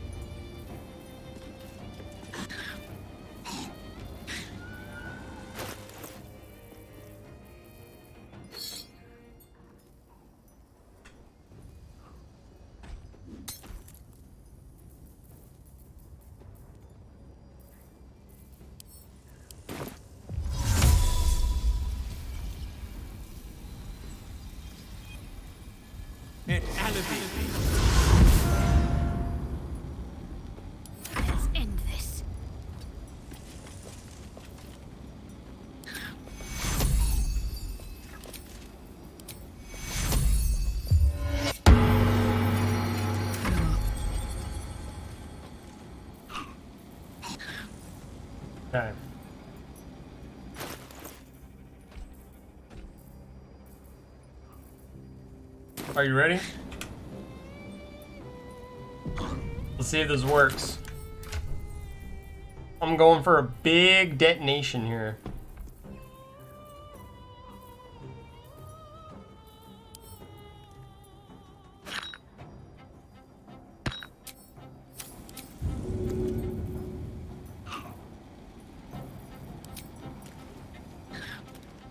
Let's end this. Okay. Are you ready? Let's see if this works. I'm going for a big detonation here.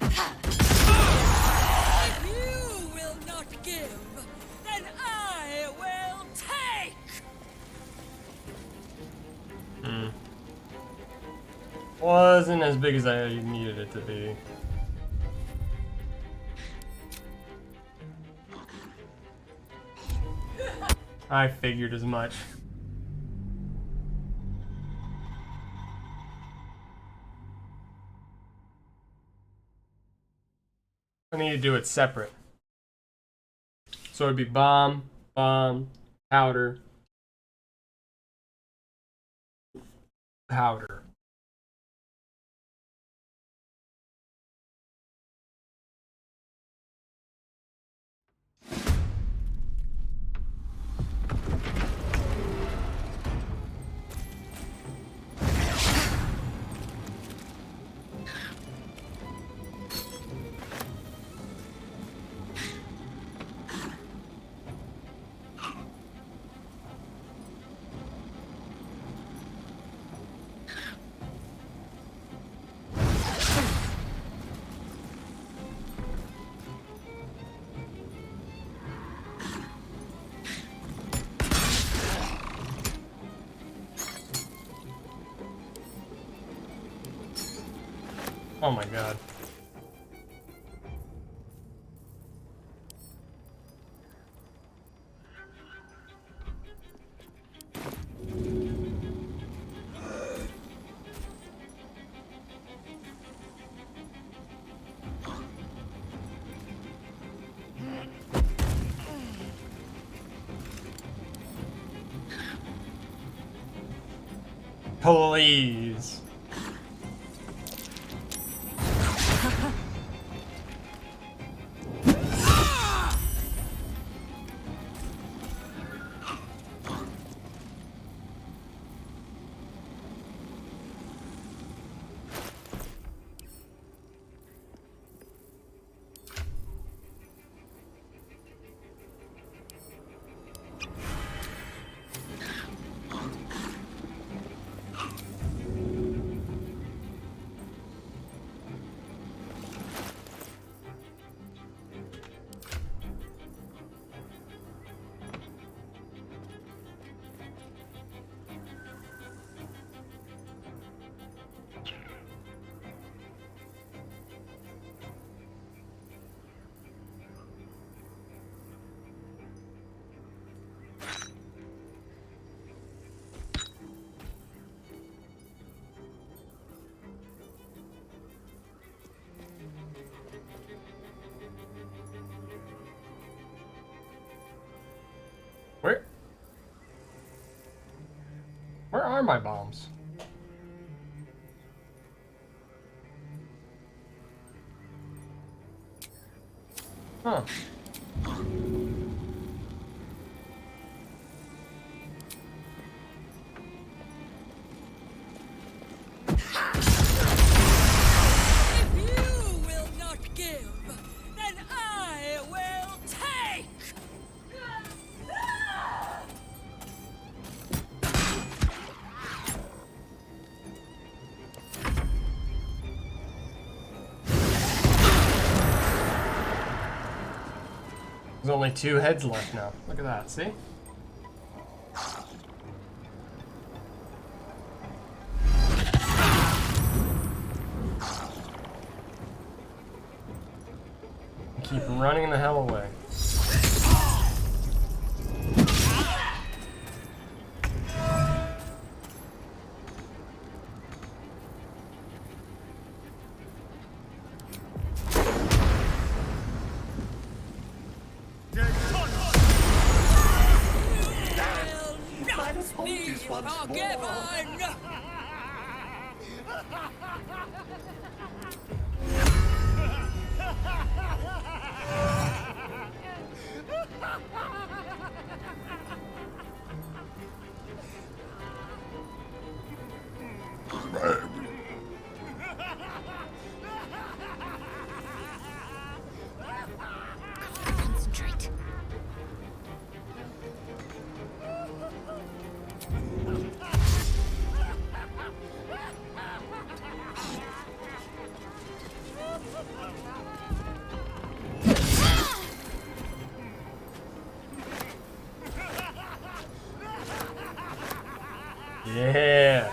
If you will not give, then I will take! Wasn't as big as I needed it to be. I figured as much. I need to do it separate. So it'd be bomb, powder, powder. Oh my god. Please. Where are my bombs? Huh. If you will not give, then I will take! There's only 2 heads left now. Look at that, see? Keep running the hell away. Concentrate. Yeah.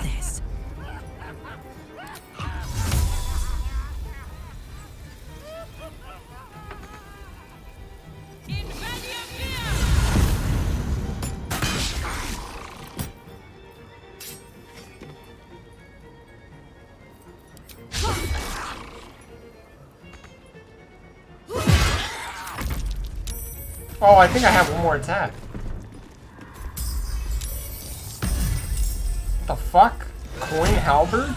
This. Oh, I think I have one more attack. The fuck? Coin halberd?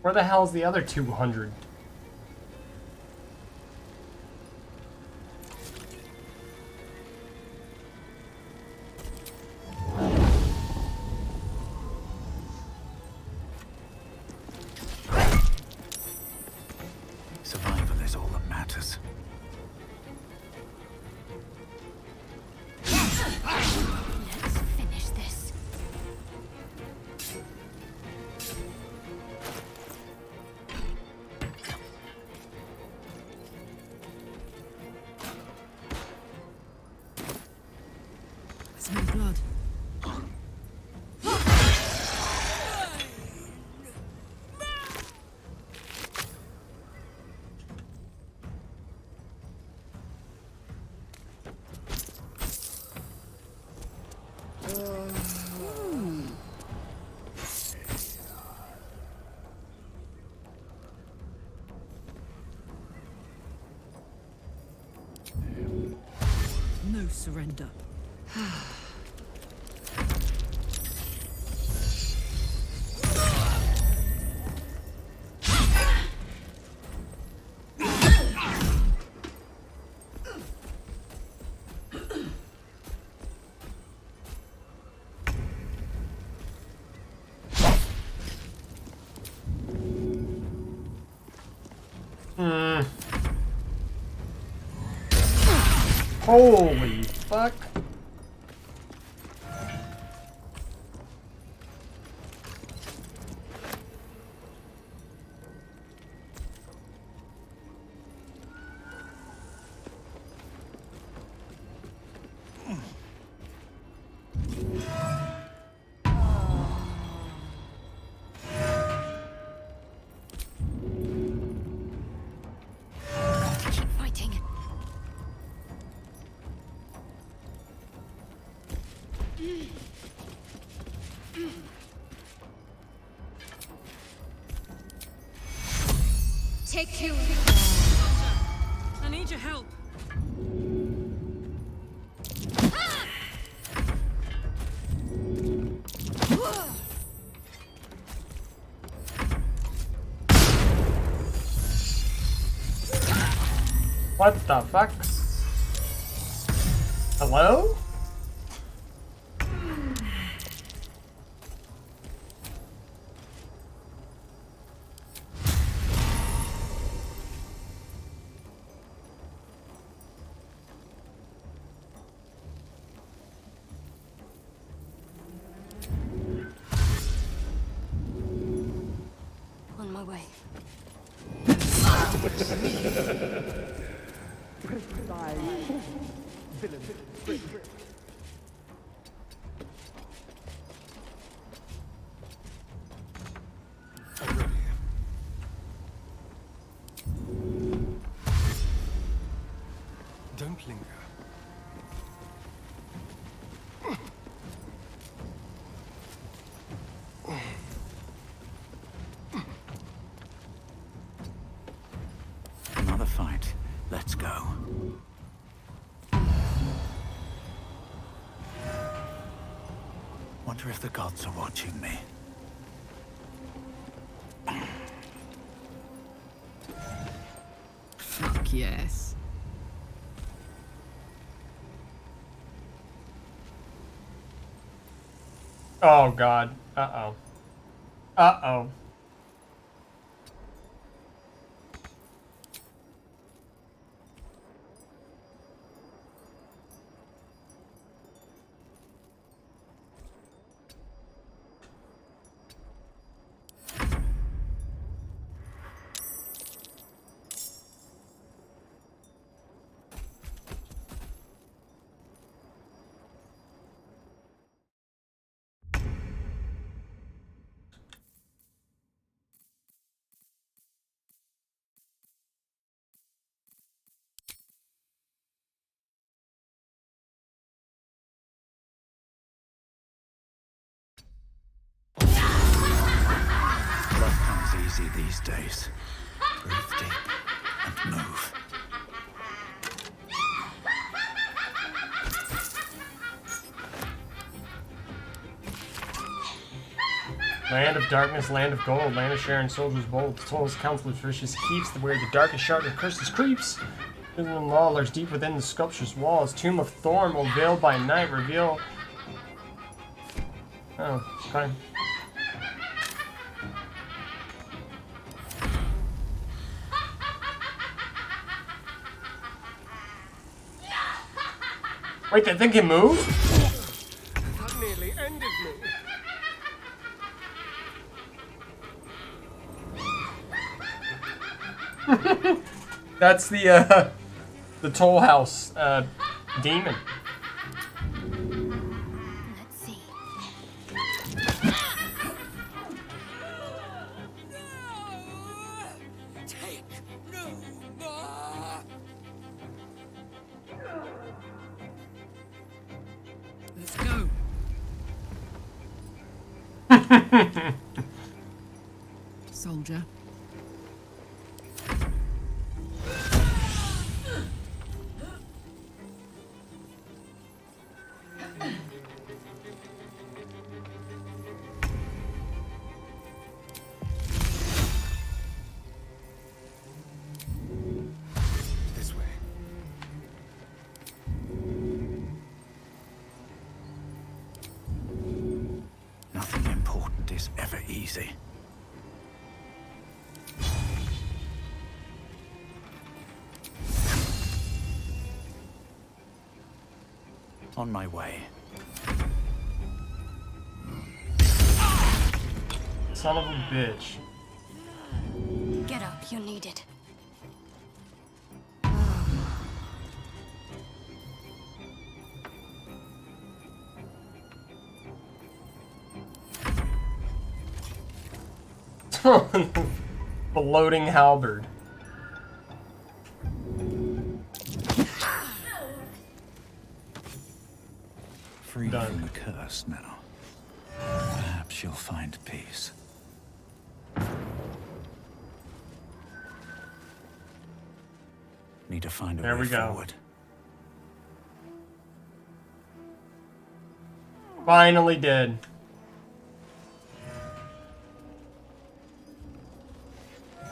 Where the hell's the other 200? Survival is all that matters. Let's finish this. I smell blood. No surrender. Holy fuck. Keep fighting. Take two. I need your help. What the fuck? Hello? On my way. Don't linger. Another fight. Let's go. Wonder if the gods are watching me. Fuck yes. Oh god. Uh-oh. Uh-oh. days. Breathe deep and move. Land of darkness, land of gold, land of Sharon, soldiers bold, souls, counselors, vicious keeps, where the darkest shard of curses creeps. Prison and law lurks deep within the sculpture's walls. Tomb of Thorn will veil by night, reveal. Oh, okay. Wait, that thing can move? That nearly ended me. That's the Toll House demon. Let's see. Take no more. Let's go. Soldier. This way. Nothing important is ever easy. On my way. Son of a bitch. Get up, you're needed. The loading halberd. Free Done. from the curse now. Perhaps you'll find peace. Need to find a There way we go. forward. Finally did.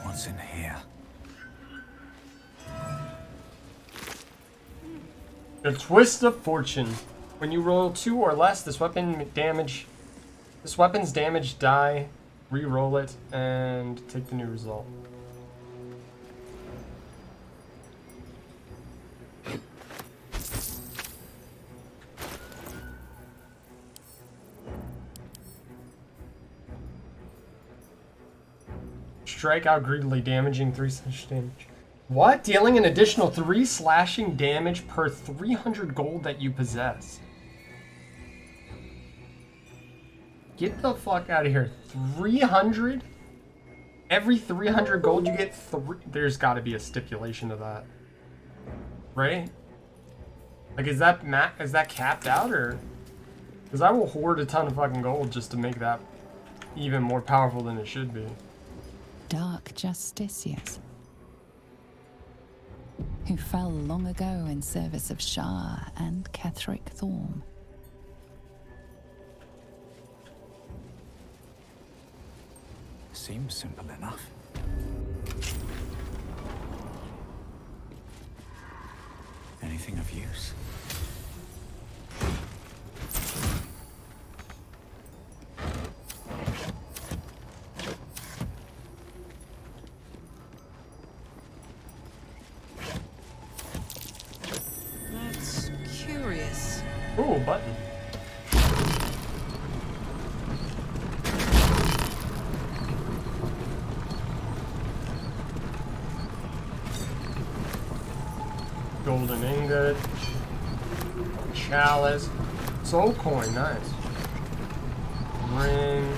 What's in here? The Twist of Fortune. When you roll 2 or less, this weapon's damage die, re-roll it, and take the new result. Strike out greedily, damaging 3 slash damage. What? Dealing an additional 3 slashing damage per 300 gold that you possess. Get the fuck out of here. 300? Every 300 gold you get 3. There's got to be a stipulation to that. Right? Like, is that capped out, or? Because I will hoard a ton of fucking gold just to make that even more powerful than it should be. Dark Justicius, who fell long ago in service of Shah and Ketheric Thorm. Seems simple enough. Anything of use? That's curious. Ooh, button. Golden ingot. Chalice. Soul coin, nice. Ring.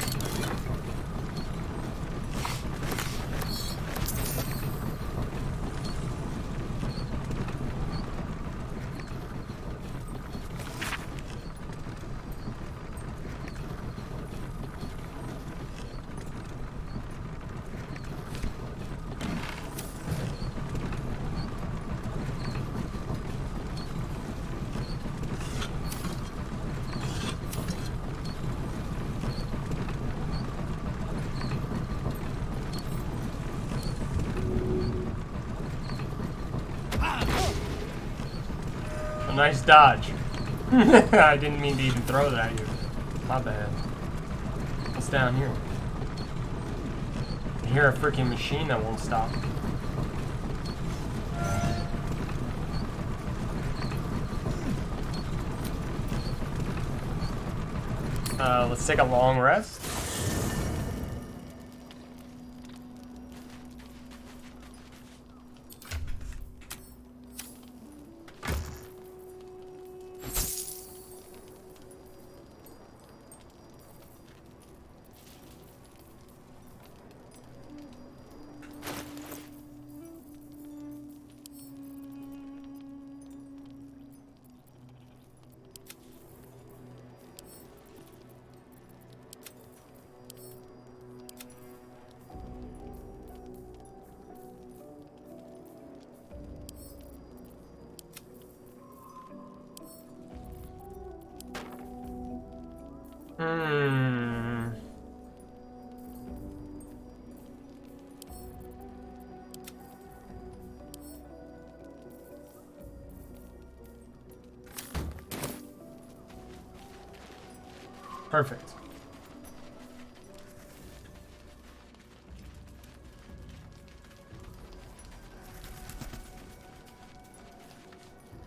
Nice dodge. I didn't mean to even throw that at you. My bad. What's down here? I hear a freaking machine that won't stop. Let's take a long rest. Perfect.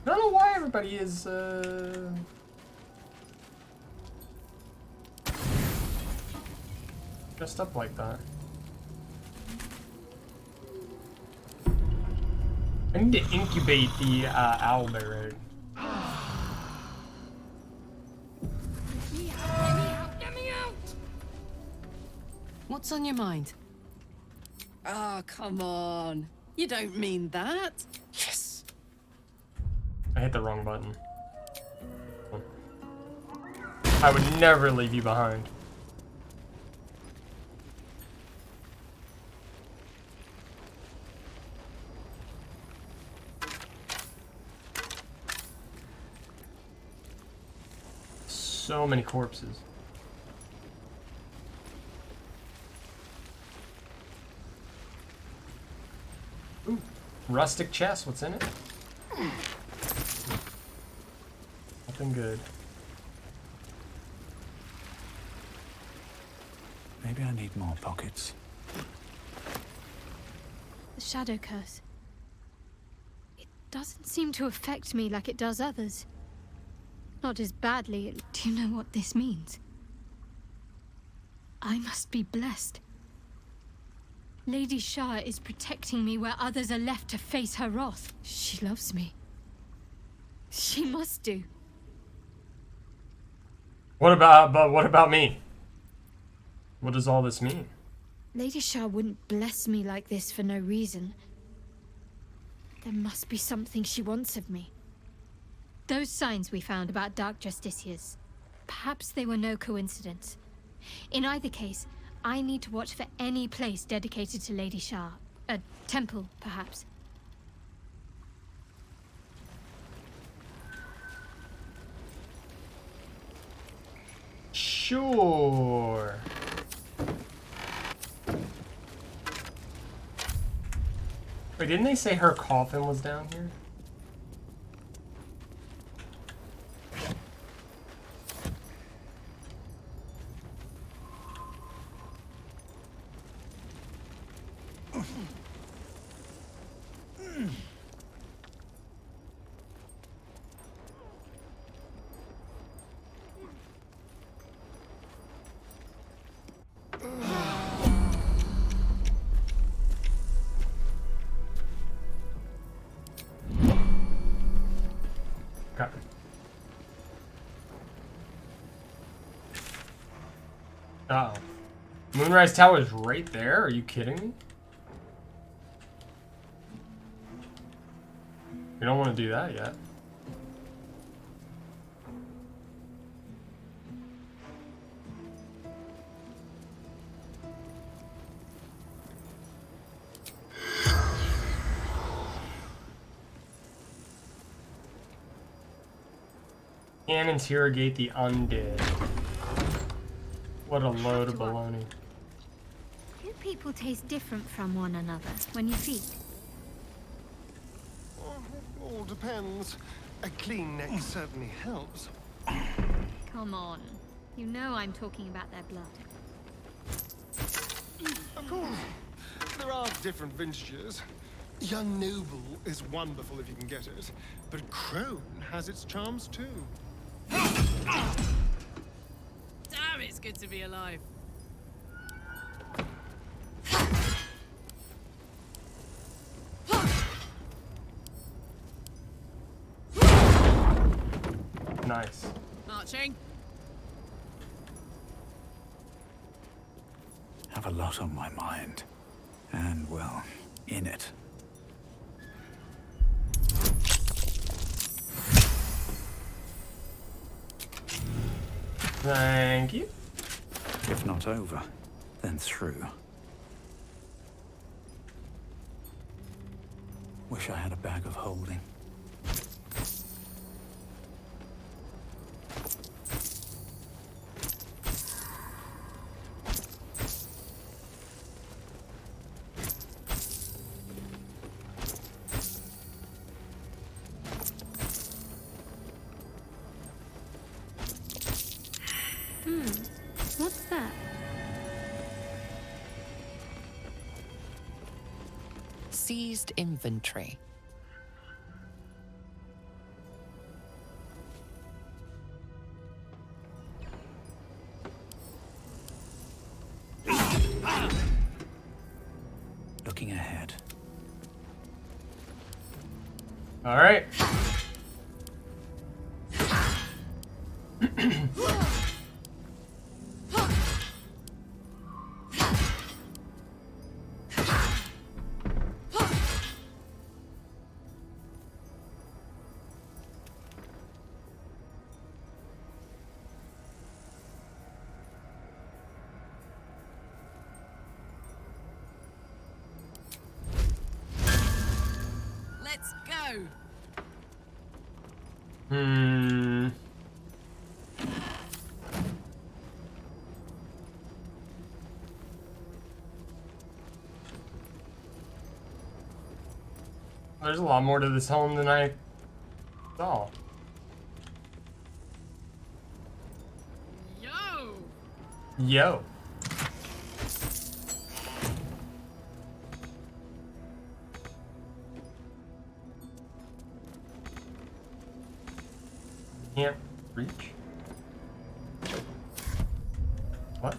I don't know why everybody is, dressed up like that. I need to incubate the, owlbear egg. What's on your mind? Oh, come on. You don't mean that. Yes. I hit the wrong button. I would never leave you behind. So many corpses. Ooh, rustic chest, what's in it? Nothing good. Maybe I need more pockets. The shadow curse. It doesn't seem to affect me like it does others. Not as badly. Do you know what this means? I must be blessed. Lady Shah is protecting me where others are left to face her wrath. She loves me. She must do. What about me? What does all this mean? Lady Shah wouldn't bless me like this for no reason. There must be something she wants of me. Those signs we found about Dark Justiciars, perhaps they were no coincidence. In either case, I need to watch for any place dedicated to Lady Shah. A temple, perhaps. Sure. Wait, didn't they say her coffin was down here? Uh-oh. Moonrise Tower is right there? Are you kidding me? We don't want to do that yet. And interrogate the undead. What a load of baloney. Do people taste different from one another when you feed? All depends. A clean neck certainly helps. Come on. You know I'm talking about their blood. Of course. There are different vintages. Young Noble is wonderful if you can get it, but Crone has its charms too. Damn, it's good to be alive. Nice. Marching. Have a lot on my mind. And, well, in it. Thank you. If not over, then through. Wish I had a bag of holding. What's that? Seized inventory. Looking ahead. All right. Let's go. There's a lot more to this home than I saw. Yo. Yo. Can't reach? What?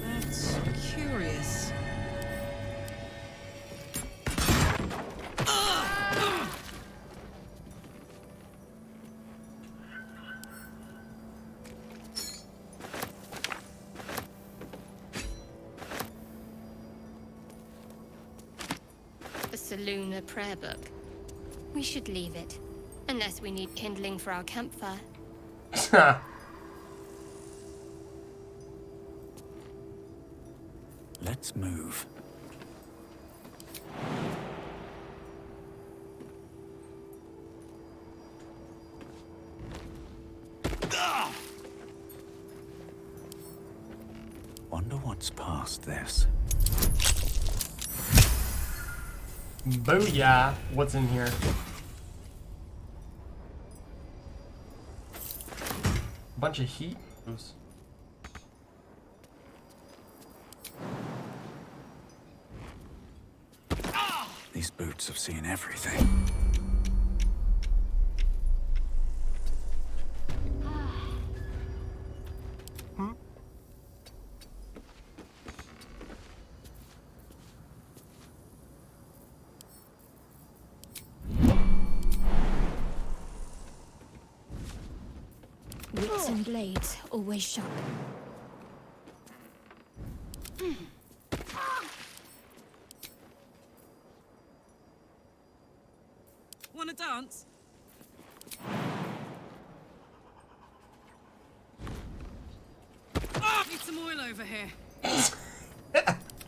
That's curious. The saloon, a prayer book. We should leave it. Unless we need kindling for our campfire. Let's move. Wonder what's past this. Booyah! What's in here? Bunch of heat. Oops. These boots have seen everything. Wits and blades, always sharp. Wanna dance? Need some oil over here.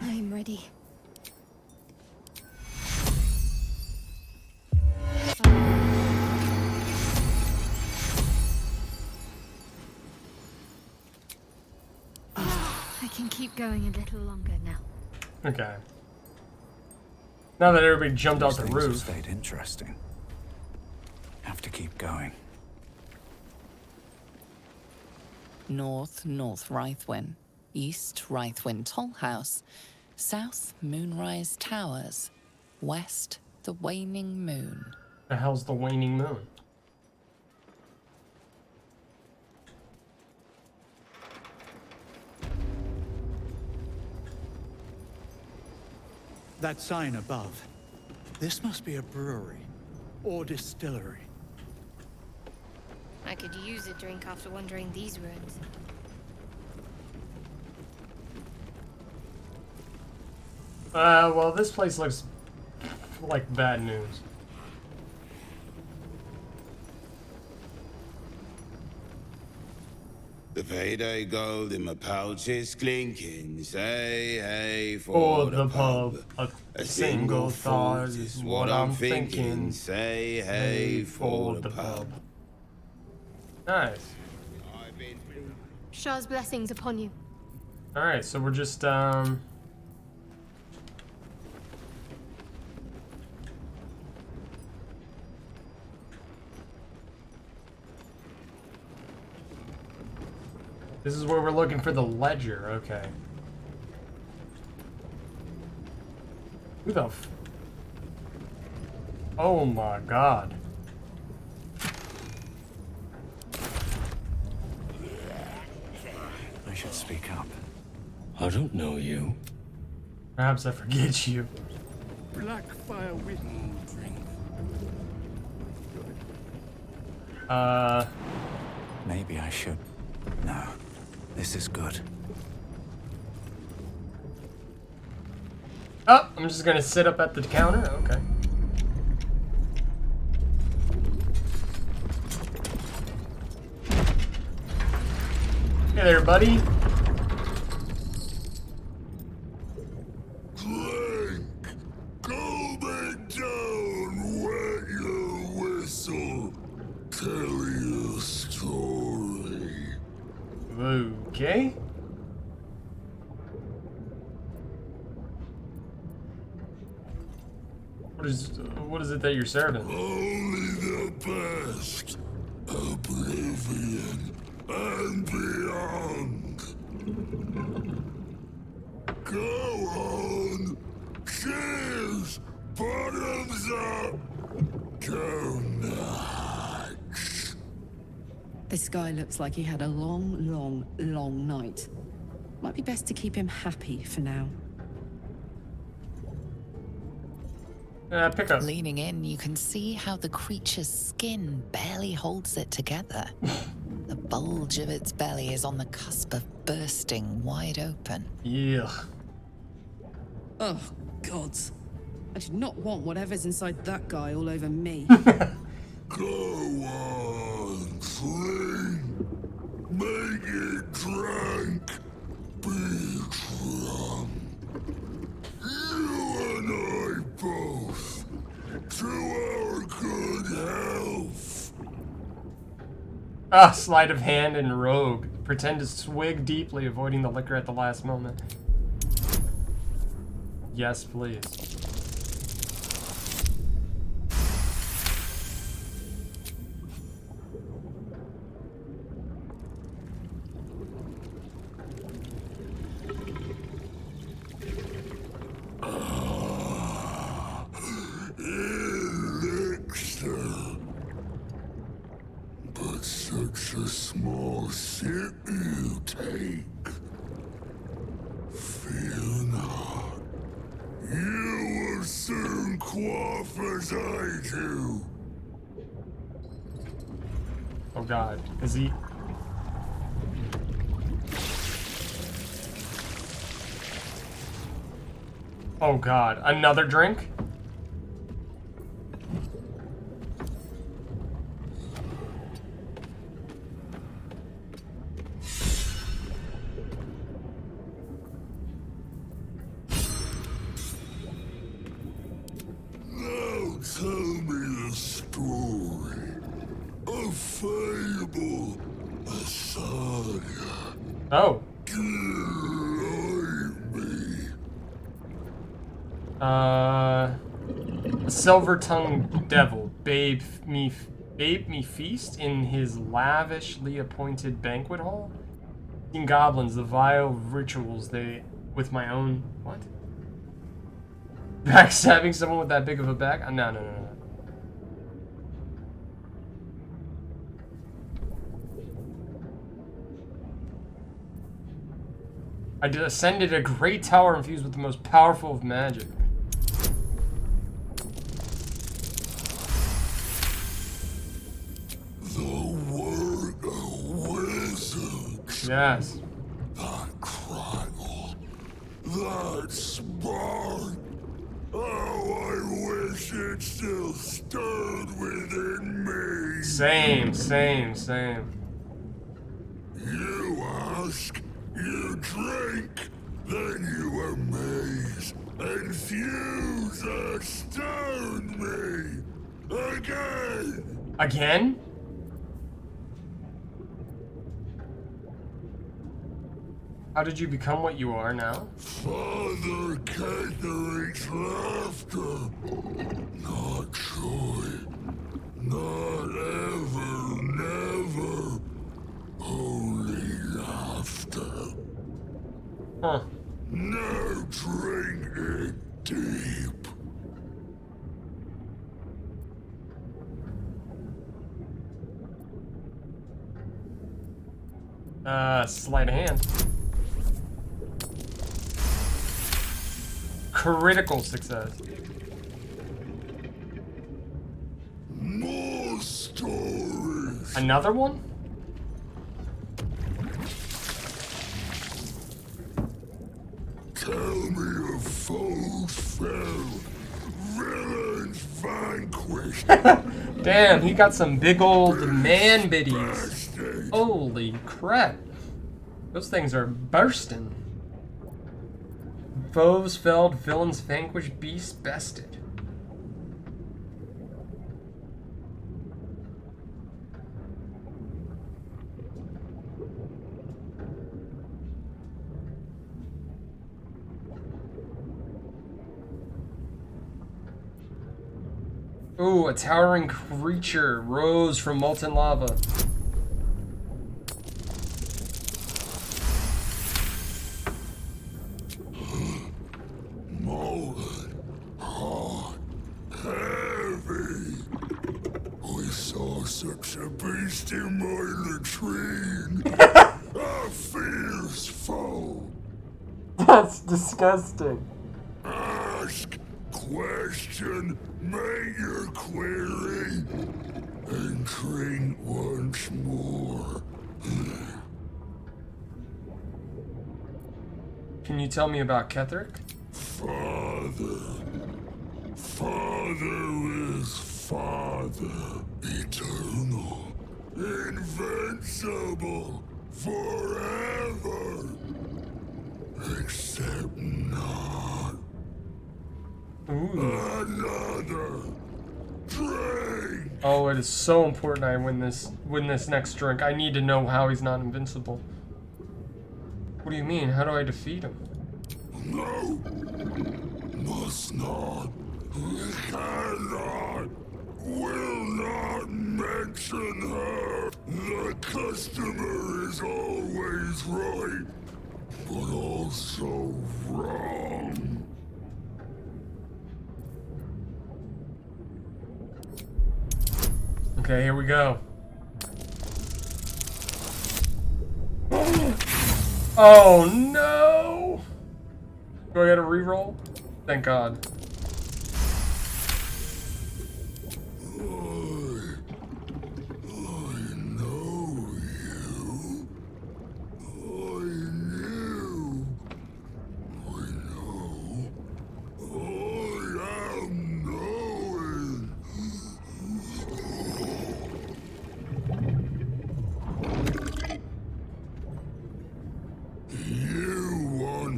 I'm ready. I can keep going a little longer now. Okay. Now that everybody jumped out the Things have roof. stayed interesting. Have to keep going. North Rythwin, East Rythwin Tollhouse, South Moonrise Towers, West the Waning Moon. The hell's the waning moon? That sign above. This must be a brewery or distillery. I could use a drink after wandering these ruins. Well, this place looks like bad news. The payday gold in my pouch is clinking. Say hey for the pub. A single thought is what I'm thinking. Say hey for the pub. Nice. Shah's blessings upon you. Alright, so we're just, this is where we're looking for the ledger, okay. Who the f... Oh my god. I should speak up. I don't know you. Perhaps I forget you. Blackfire wind drink. Maybe I should. No. This is good. Oh, I'm just gonna sit up at the counter? Okay. Hey there, buddy. Drink! Go back down, wet your whistle. Tell your story. Okay. What is it that you're serving? Only the best. Oblivion and beyond. Go on. Cheers. Bottoms up. Go nuts. This guy looks like he had a long night. Might be best to keep him happy for now. Pick up. Leaning in, you can see how the creature's skin barely holds it together. The bulge of its belly is on the cusp of bursting wide open. Yeah. Oh, gods. I do not want whatever's inside that guy all over me. Go on, clean. Make it drunk. Be drunk. You and I both. To our good health. Ah, sleight of hand and rogue. Pretend to swig deeply, avoiding the liquor at the last moment. Yes, please. Elixir. But such a small sip you take. Fear not. You will soon quaff as I do. Oh god, is he... Oh god, another drink? Oh. A silver-tongued devil bade me feast in his lavishly appointed banquet hall. Seen goblins, the vile rituals they with my own what? Backstabbing someone with that big of a back? No. I ascended a great tower infused with the most powerful of magic. Yes. That crackle, that spark. Oh, I wish it still stirred within me. Same. You ask, you drink, then you amaze, enthuse, astound me. Again? How did you become what you are now? Father Catherine's laughter. Not joy. Not ever, never. Only laughter. Huh. Now drink it deep. Sleight of hand. Critical success. More stories. Another one? Tell me of foes fell, villains vanquished. Damn, he got some big old man biddies. Holy crap. Those things are bursting. Foes felled, villains vanquished, beasts bested. Ooh, a towering creature rose from molten lava. Molten, hot, heavy. I saw such a beast in my latrine. A fierce foe. That's disgusting. Ask, question, make your query, and drink once more. Can you tell me about Ketherick? Father. Father is Father. Eternal. Invincible. Forever. Except not. Ooh. Another. Drink. Oh, it is so important I win this next drink. I need to know how he's not invincible. What do you mean? How do I defeat him? No. Must not. Cannot. Will not mention her. The customer is always right, but also wrong. Okay, here we go. Oh no! Do I get a reroll? Thank God.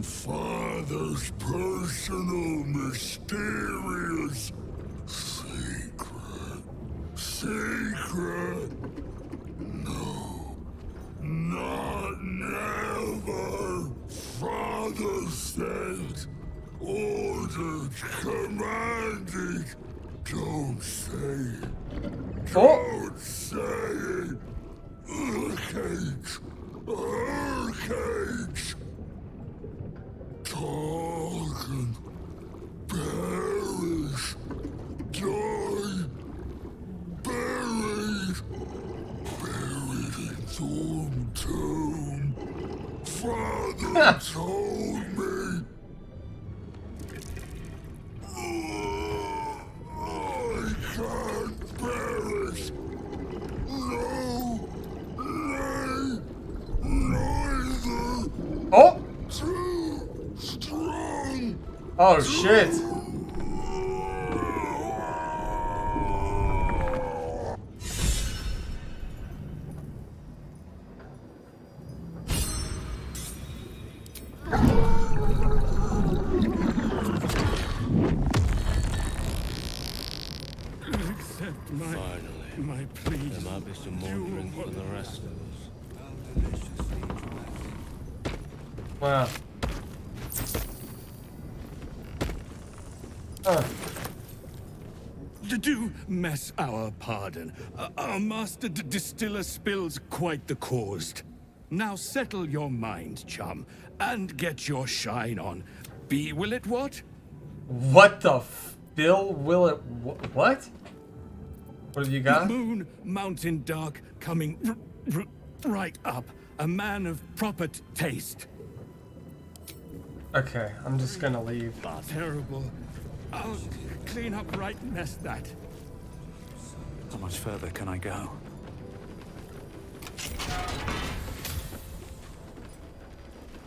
Father's personal, mysterious secret. Secret? No. Not now. Understand. Ordered, commanded. Don't say it. Don't say it. Cage. Cage. Tarkin. Perish. Die. Buried. Buried in Thorn Tomb. Father told me. I can't perish. No. Neither. Oh. Too strong. Oh shit. Accept my plea. There might be some more drink for the rest of us. Wow. Huh. Do mess our pardon. Our master distiller spills quite the cause. Now settle your mind, chum, and get your shine on. Be will it what? What the Bill will it what? What have you got? Moon, mountain dark, coming right up. A man of proper taste. Okay, I'm just gonna leave. Terrible. I'll clean up right nest that. How much further can I go?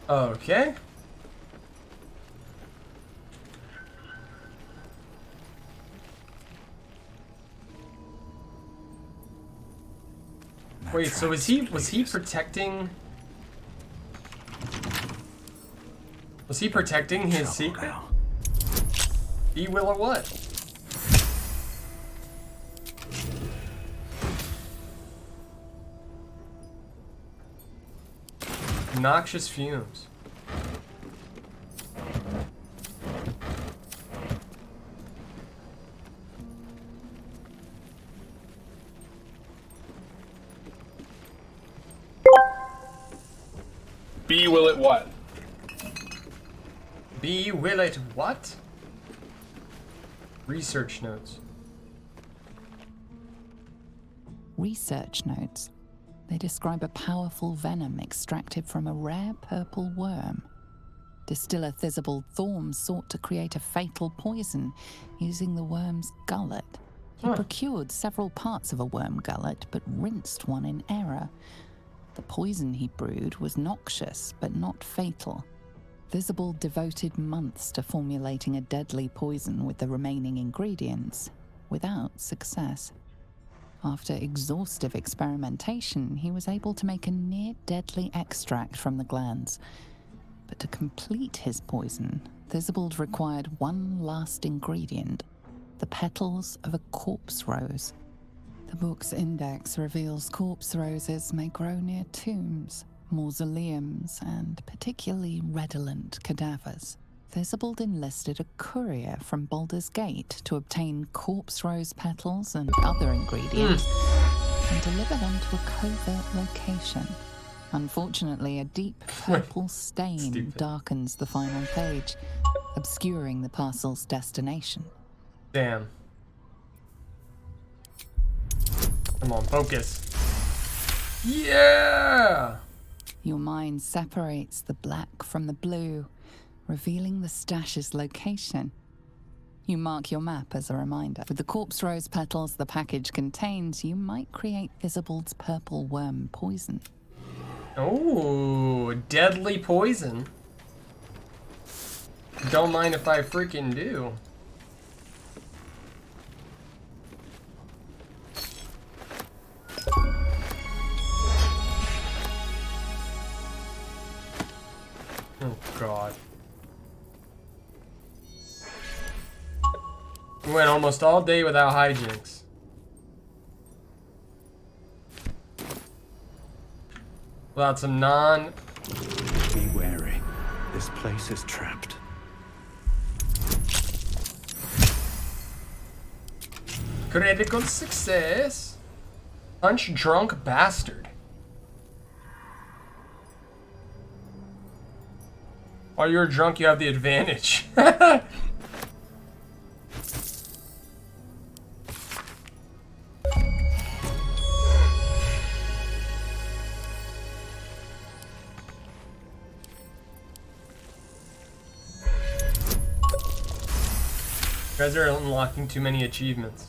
Okay. Wait, so was he protecting? Was he protecting his secret? He will or what? Noxious fumes. B will it what? B will it what? Research notes. Research notes. They describe a powerful venom extracted from a rare purple worm. Distiller Thizabald Thorm sought to create a fatal poison using the worm's gullet. He procured several parts of a worm gullet, but rinsed one in error. The poison he brewed was noxious, but not fatal. Thizabald devoted months to formulating a deadly poison with the remaining ingredients, without success. After exhaustive experimentation, he was able to make a near-deadly extract from the glands. But to complete his poison, Thizabald required one last ingredient, the petals of a corpse rose. The book's index reveals corpse roses may grow near tombs, mausoleums, and particularly redolent cadavers. Thizabald enlisted a courier from Baulders Gate to obtain corpse rose petals and other ingredients and deliver them to a covert location. Unfortunately, a deep purple stain darkens the final page, obscuring the parcel's destination. Damn. Come on, focus. Yeah! Your mind separates the black from the blue, revealing the stash's location. You mark your map as a reminder. With the corpse rose petals the package contains, you might create Thizabald's purple worm poison. Oh, deadly poison. Don't mind if I freaking do. Oh God. We went almost all day without hijinks. Without some Be wary. This place is trapped. Critical success. Punch drunk bastard. While you're drunk, you have the advantage. You guys are unlocking too many achievements.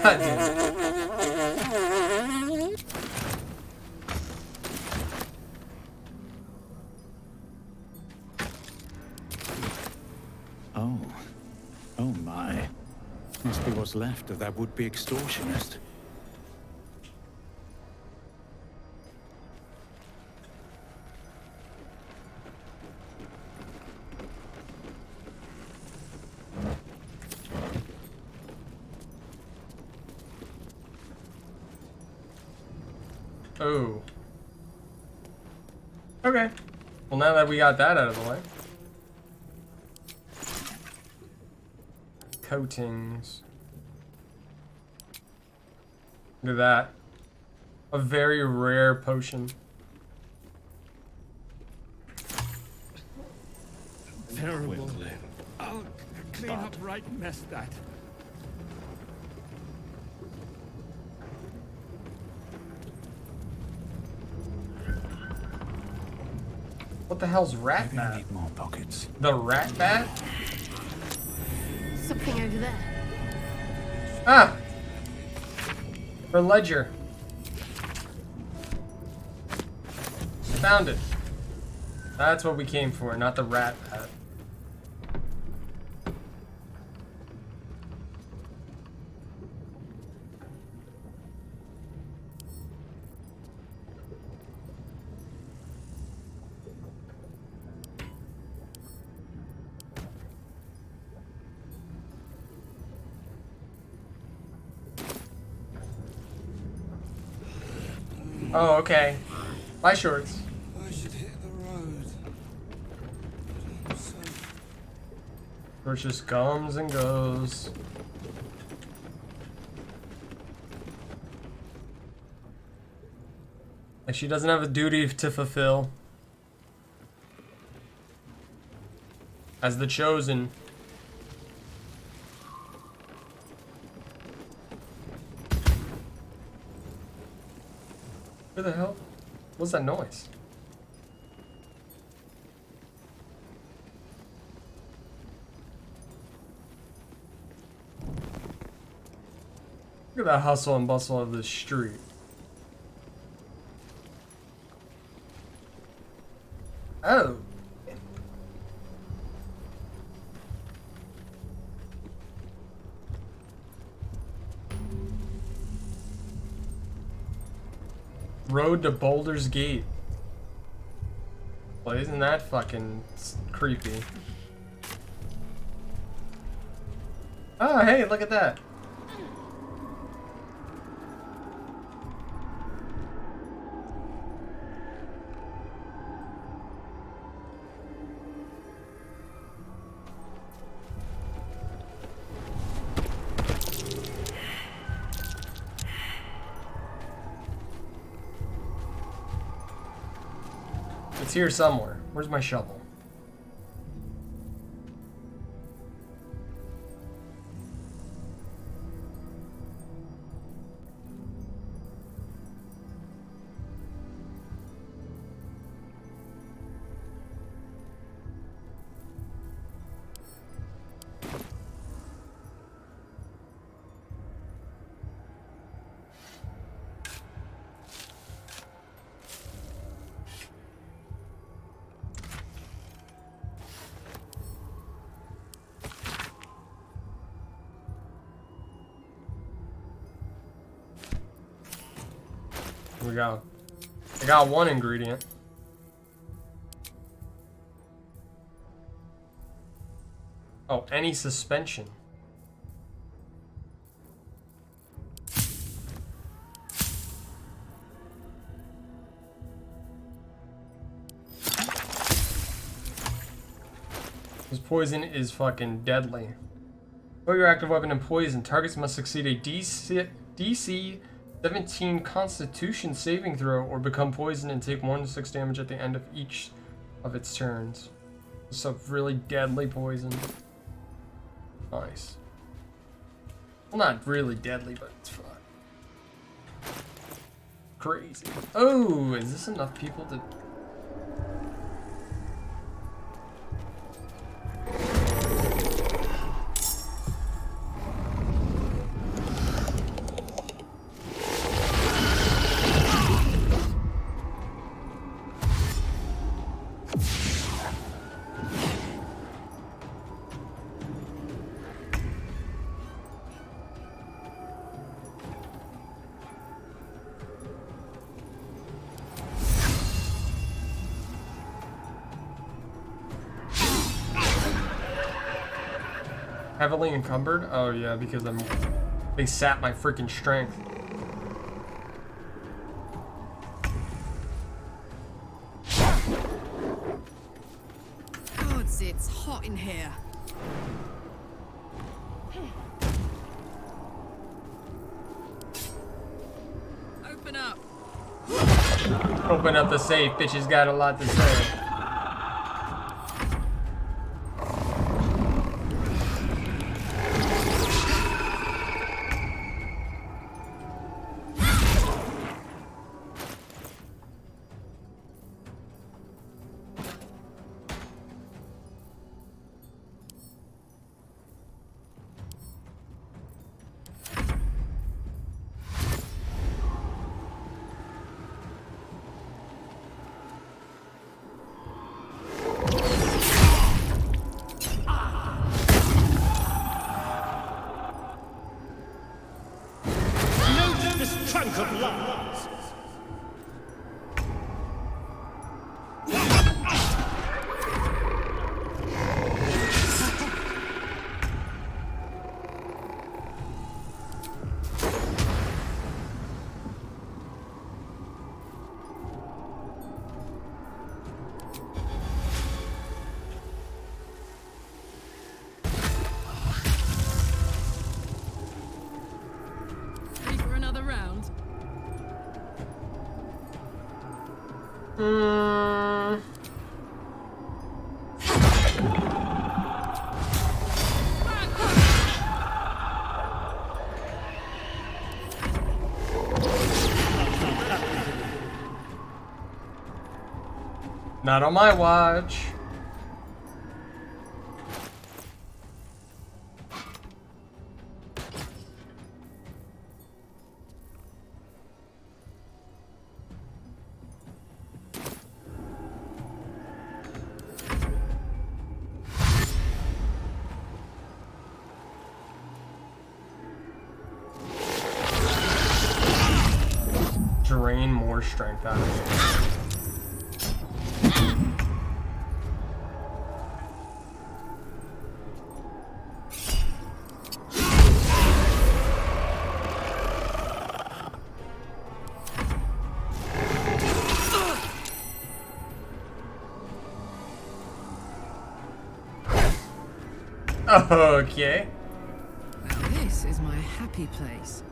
God damn it. Oh. Oh my. Must be what's left of that would-be extortionist. Oh. Okay. Well, now that we got that out of the way. Coatings. Look at that. A very rare potion. Terrible. I'll clean up right mess that. What the hell's rat Maybe bat? I need more pockets. The rat bat? Something over there. Ah! Her ledger. Found it. That's what we came for, not the rat bat. Oh, okay. My shorts. I should hit the road. Where it just comes and goes. Like she doesn't have a duty to fulfill. As the chosen. Where the hell? What's that noise? Look at that hustle and bustle of the street. Oh. Road to Baulders Gate. Well, isn't that fucking creepy? Oh, hey, look at that. It's here somewhere. Where's my shovel? Here we go. I got one ingredient. Oh, any suspension. poison is fucking deadly. Throw your active weapon in poison. Targets must succeed a DC 17 Constitution saving throw or become poisoned and take 1 to 6 damage at the end of each of its turns. It's a really deadly poison. Nice. Well, not really deadly, but it's fun. Crazy. Oh, is this enough people to... Heavily encumbered? Oh yeah, because they sap my freaking strength. God, it's hot in here. Open up. Open up the safe, bitches got a lot to say. Trunk of lies. Ready for another round? Not on my watch. Drain more strength out of me. Okay. Well, this is my happy place.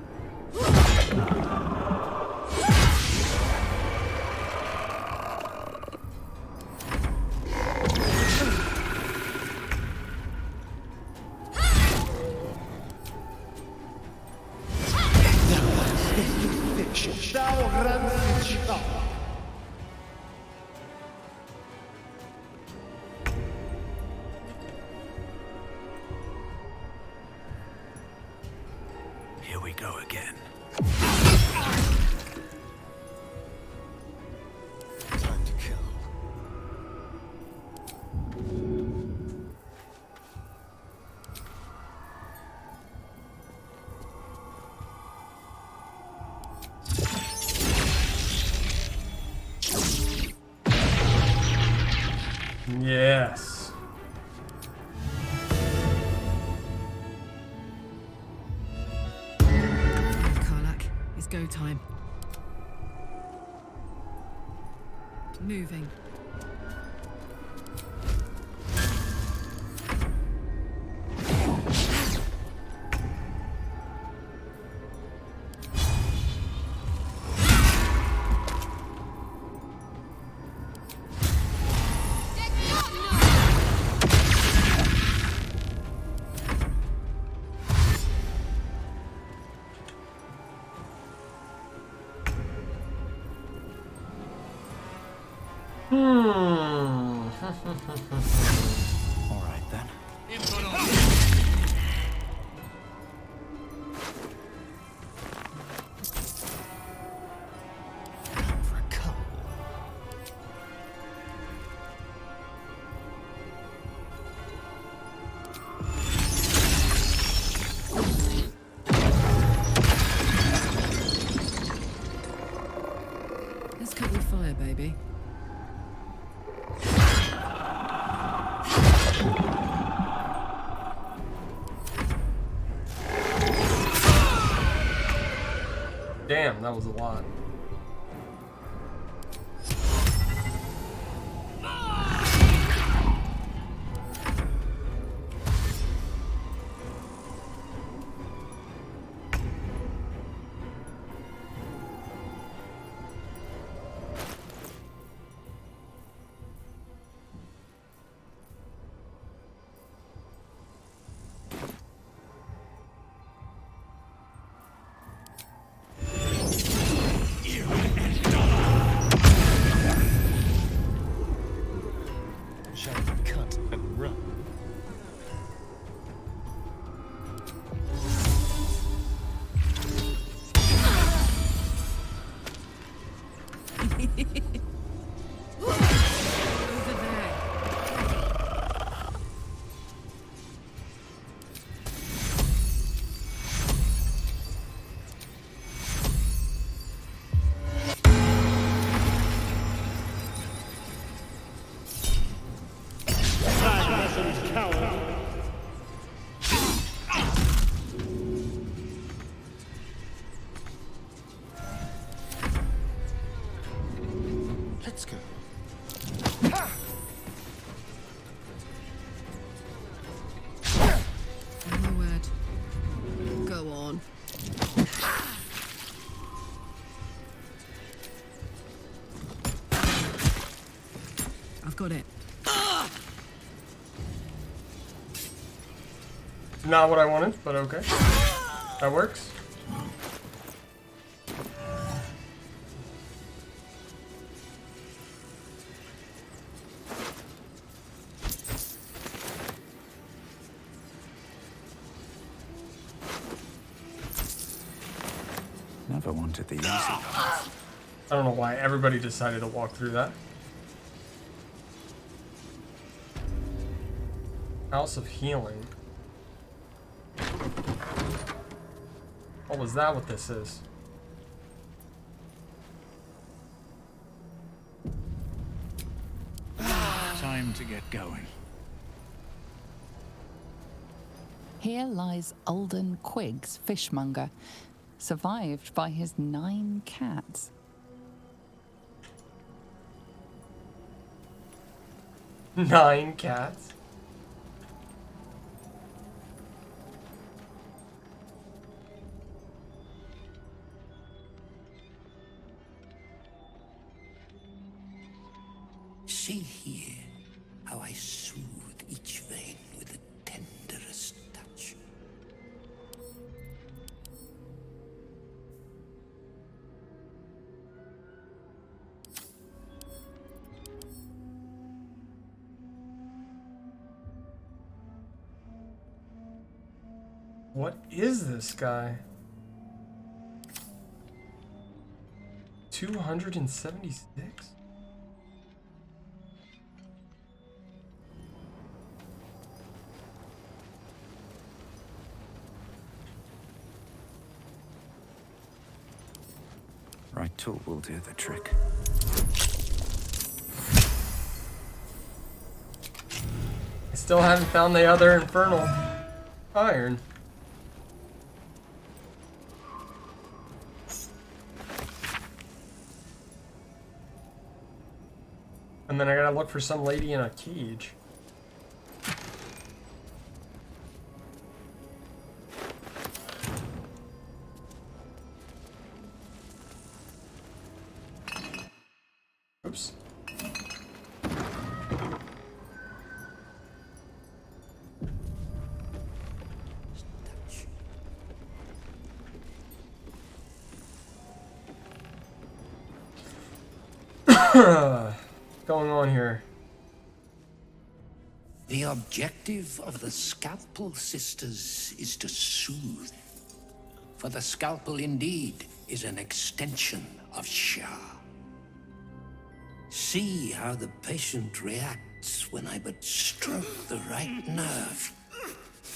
Here we go again. Time to kill. Yes. Karlak, it's go time. Moving. All right then. Let's cut your fire, baby. Damn, that was a lot. Shall we cut and run? Let's go. My word. Go on. I've got it. Not what I wanted, but okay. That works. Never wanted the easy path. I don't know why everybody decided to walk through that. House of Healing. Oh, was that what this is? Time to get going. Here lies Alden Quiggs, fishmonger, survived by his 9 cats. Nine cats? See here how I soothe each vein with the tenderest touch. What is this guy? 276? Right tool will do the trick. I still haven't found the other infernal iron. And then I gotta look for some lady in a cage. Oops. going on here? The objective of the Scalpel Sisters is to soothe. For the scalpel indeed is an extension of Shah. See how the patient reacts when I but stroke the right nerve.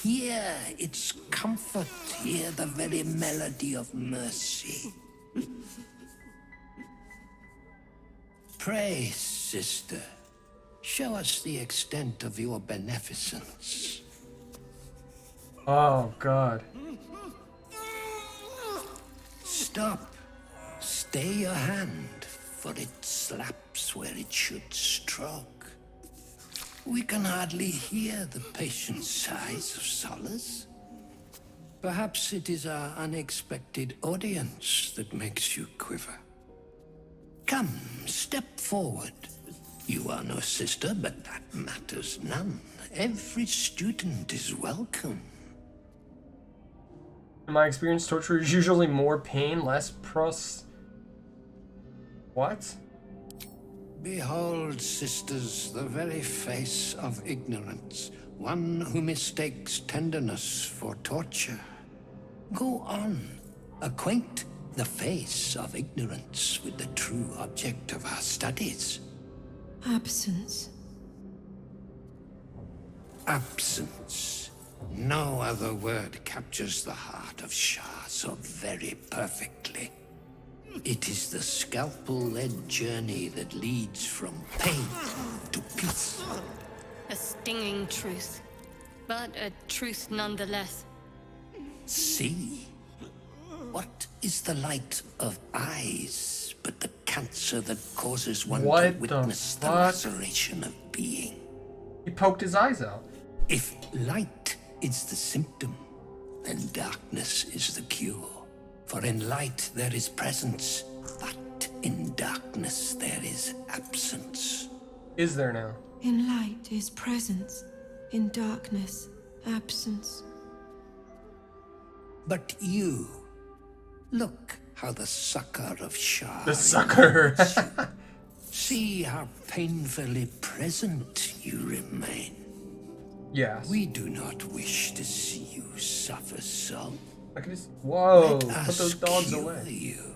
Hear its comfort, hear the very melody of mercy. Pray, sister, show us the extent of your beneficence. Oh, God. Stop. Stay your hand, for it slaps where it should stroke. We can hardly hear the patient's sighs of solace. Perhaps it is our unexpected audience that makes you quiver. Come, step forward. You are no sister, but that matters none. Every student is welcome. In my experience, torture is usually more pain, less What? Behold, sisters, the very face of ignorance. One who mistakes tenderness for torture. Go on, acquaint the face of ignorance with the true object of our studies. Absence. Absence. No other word captures the heart of Shah so very perfectly. It is the scalpel-led journey that leads from pain to peace. A stinging truth, but a truth nonetheless. See? What is the light of eyes but the cancer that causes one to witness the laceration of being? He poked his eyes out. If light is the symptom, then darkness is the cure. For in light there is presence, but in darkness there is absence. Is there now? In light is presence, in darkness, absence. But you, look how the sucker of Shah. The sucker! See how painfully present you remain. Yes. We do not wish to see you suffer so. I can just. Whoa! Let Put us those dogs cure away. You.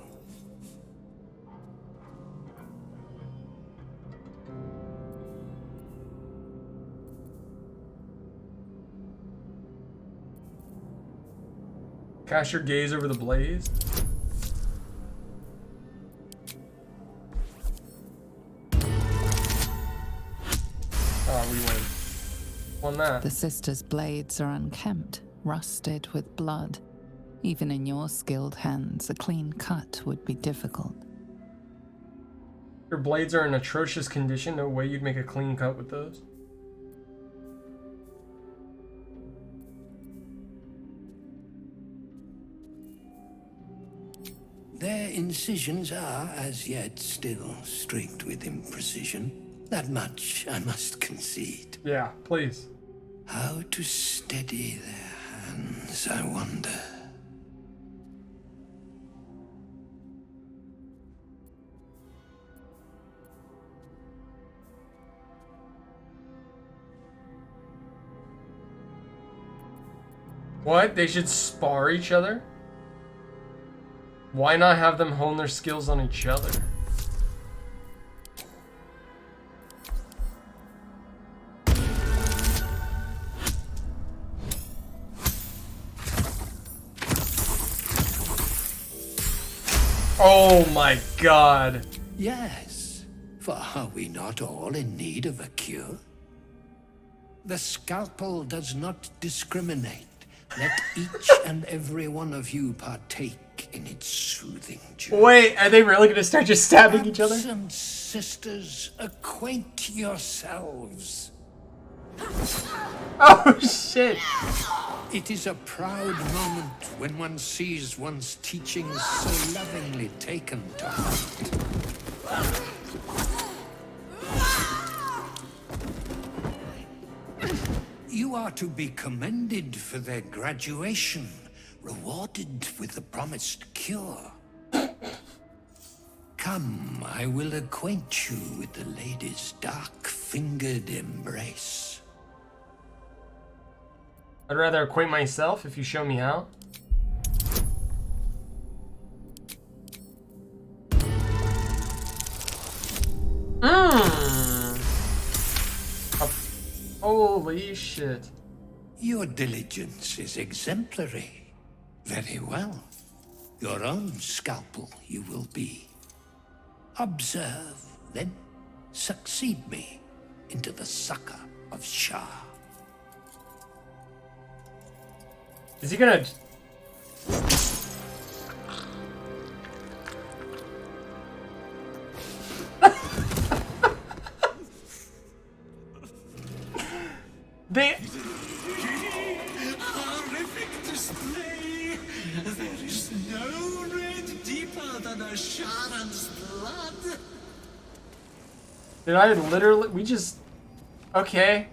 Cast your gaze over the blaze. Oh, we win. Won that. The sisters' blades are unkempt, rusted with blood. Even in your skilled hands, a clean cut would be difficult. Your blades are in atrocious condition. No way you'd make a clean cut with those. Their incisions are, as yet, still streaked with imprecision. That much I must concede. Yeah, please. How to steady their hands, I wonder. What? They should spar each other? Why not have them hone their skills on each other? Oh my god. Yes, for are we not all in need of a cure? The scalpel does not discriminate. Let each and every one of you partake in its soothing journey. Wait, are they really gonna start just stabbing each other? Absent sisters, acquaint yourselves. Oh shit! It is a proud moment when one sees one's teachings so lovingly taken to heart. You are to be commended for their graduation, rewarded with the promised cure. Come, I will acquaint you with the lady's dark-fingered embrace. I'd rather acquaint myself if you show me how. Holy shit. Your diligence is exemplary. Very well. Your own scalpel you will be. Observe, then succeed me into the succor of Shah. Is he gonna... They... Horrific display! There is no red deeper than a Sharon's blood. Did I literally... We just... Okay.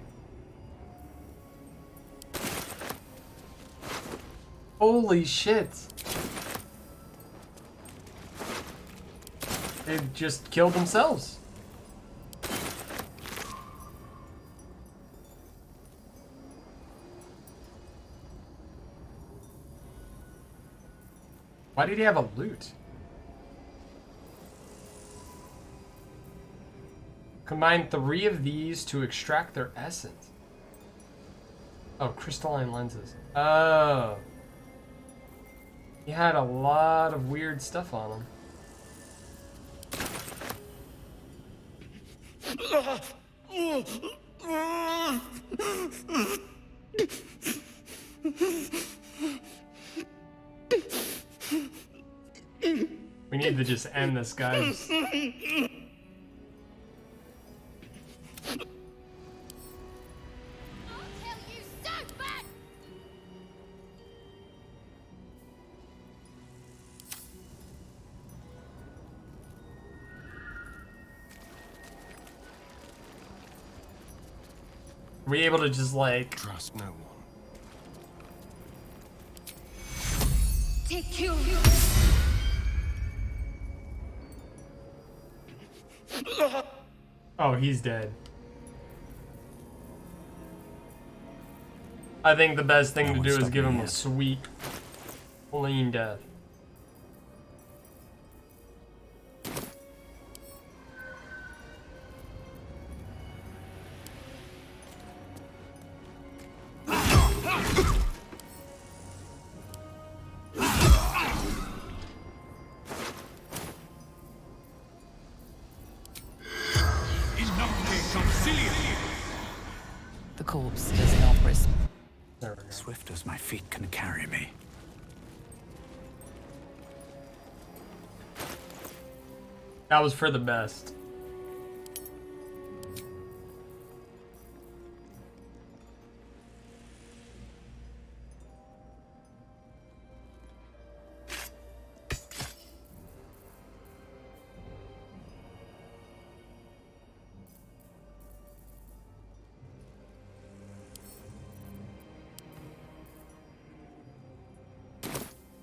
Holy shit. They just killed themselves. Why did he have a loot? Combine 3 of these to extract their essence. Oh, crystalline lenses. Oh. He had a lot of weird stuff on him. We need to just end this, guys. Are we able to just like trust no one? Take you. Oh, he's dead. I think the best thing to do is give him a sweet, clean death. The corpse does not respond. Swift as my feet can carry me. That was for the best.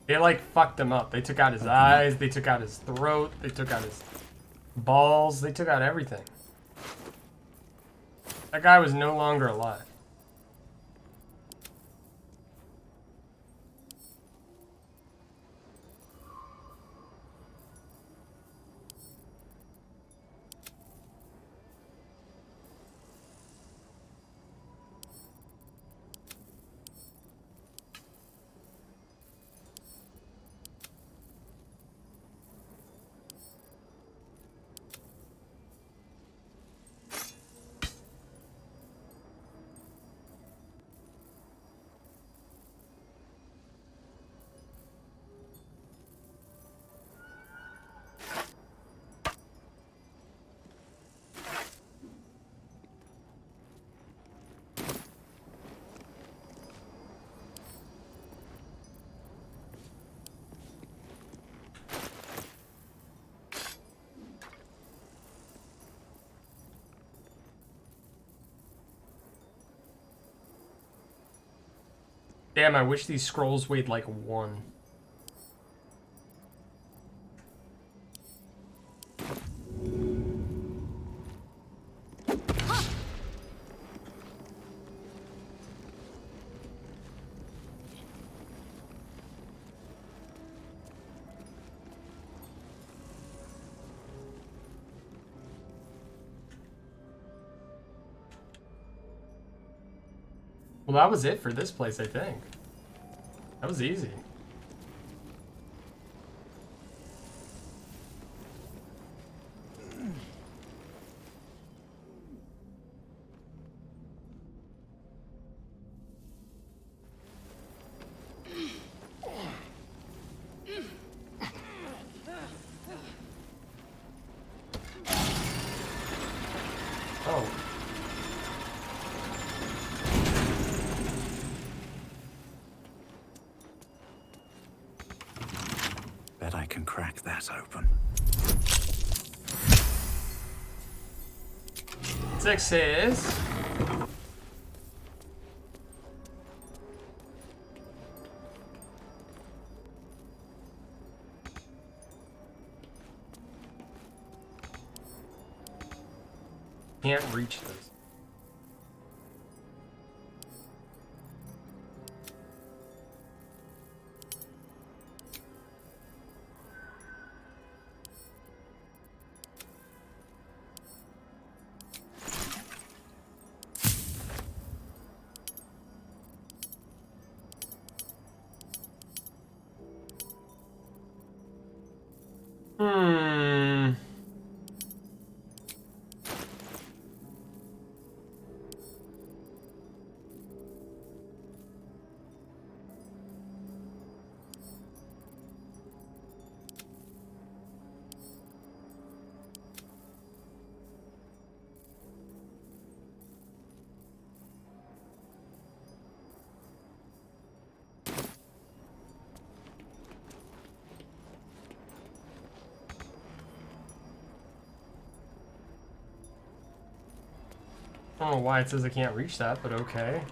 They like fucked him up. They took out his eyes, they took out his throat, they took out his balls, they took out everything. That guy was no longer alive. Damn, I wish these scrolls weighed like 1. Well, that was it for this place, I think. That was easy. Oh. Bet I can crack that open. 6 is... Can't reach this. Hmm. I don't know why it says I can't reach that, but okay.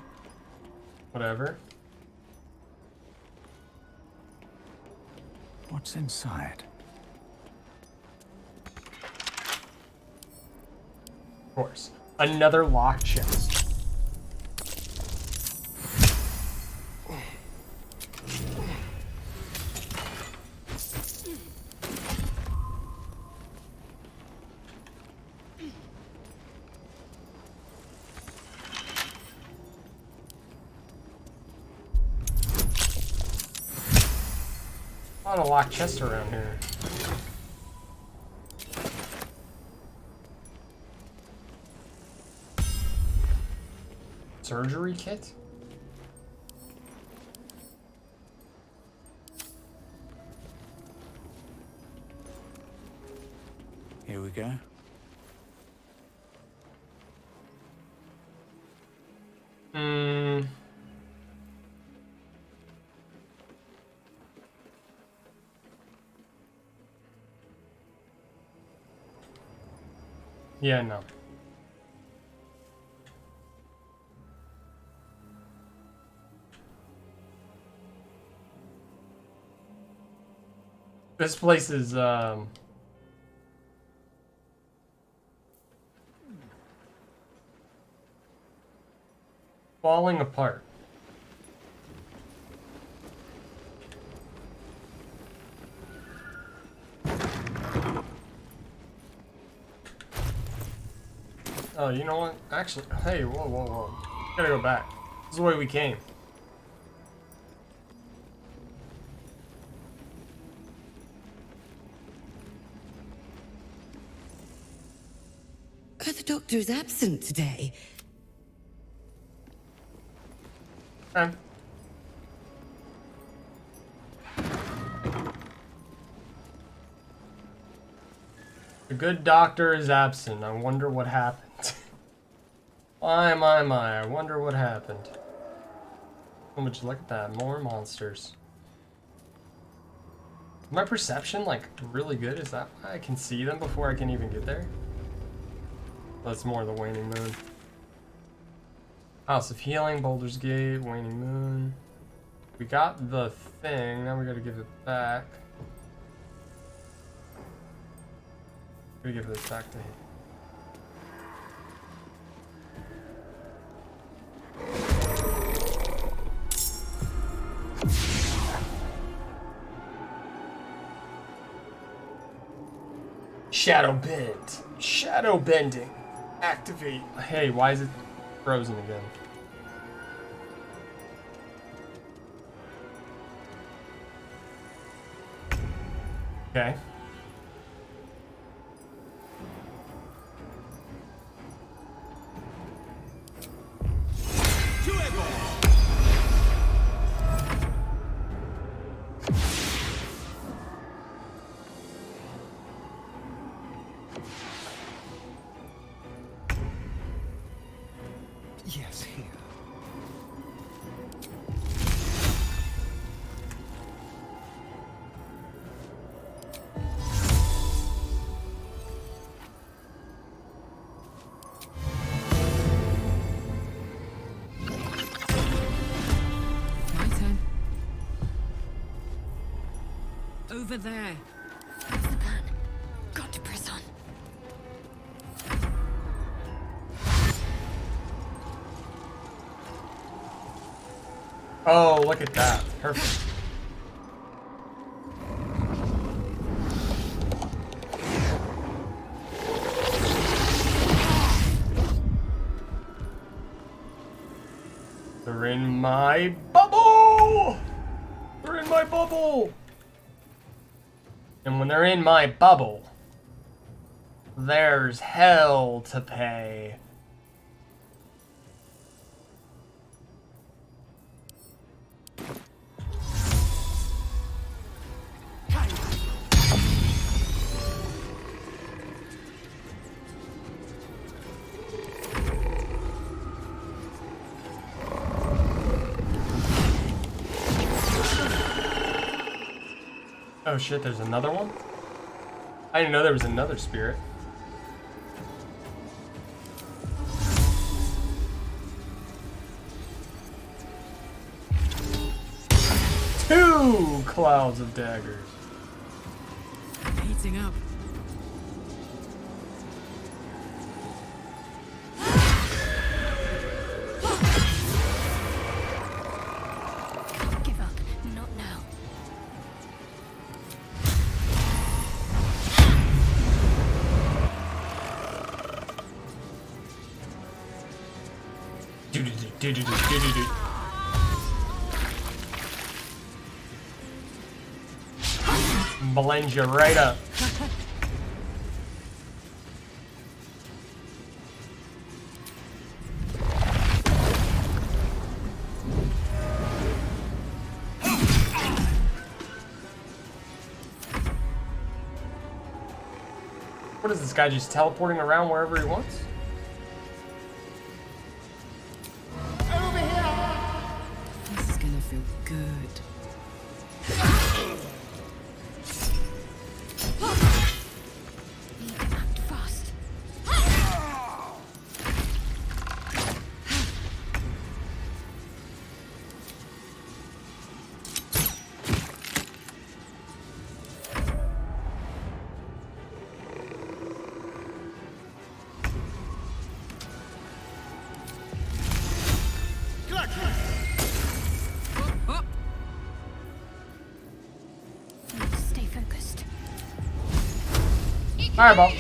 Whatever. What's inside? Of course. Another locked chest. A lot of locked chests around here. Surgery kit? Here we go. Hmm. Yeah, no. This place is, falling apart. Oh, you know what? Actually, hey, whoa, whoa, whoa. Gotta go back. This is the way we came. The doctor's absent today. Okay. The good doctor is absent. I wonder what happened. My, I wonder what happened. Oh, would you look at that? More monsters. Is my perception, like, really good? Is that why I can see them before I can even get there? That's more the waning moon. House of Healing, Boulders Gate, waning moon. We got the thing. Now we gotta give it back. We give this back to him. Shadow bend. Shadow bending. Activate. Hey, why is it frozen again? Okay. Yes, here. My turn. Over there. What's the plan? Got to press on. Oh, look at that. Perfect. They're in my bubble! They're in my bubble! And when they're in my bubble, there's hell to pay. Oh shit, there's another one? I didn't know there was another spirit. Two clouds of daggers. Heating up. Can't give up. Not now. Blend you right up. What is this guy just teleporting around wherever he wants? This is gonna feel good. Need to act fast. Need to stay focused. Fireball.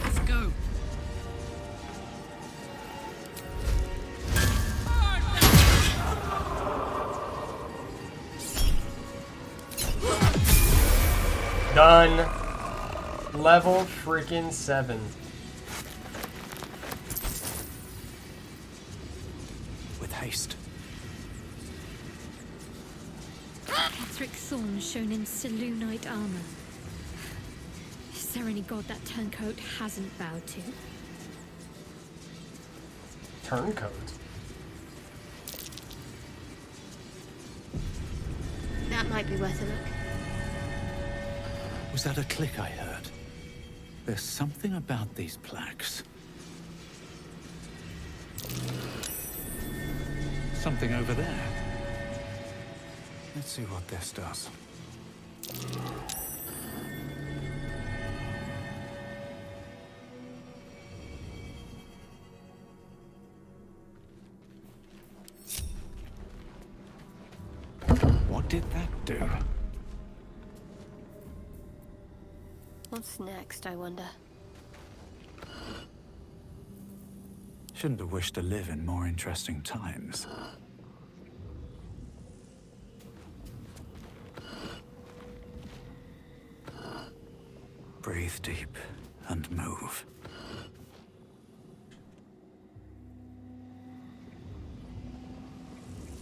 Let's go. Done. Level freaking 7. With haste. Etheric thorn shown in Selûnite armor. Is there any god that turncoat hasn't bowed to? Turncoat. That might be worth a look. Was that a click I heard? There's something about these plaques. something over there. Let's see what this does. What did that do? What's next, I wonder? Shouldn't have wished to live in more interesting times. Breathe deep and move.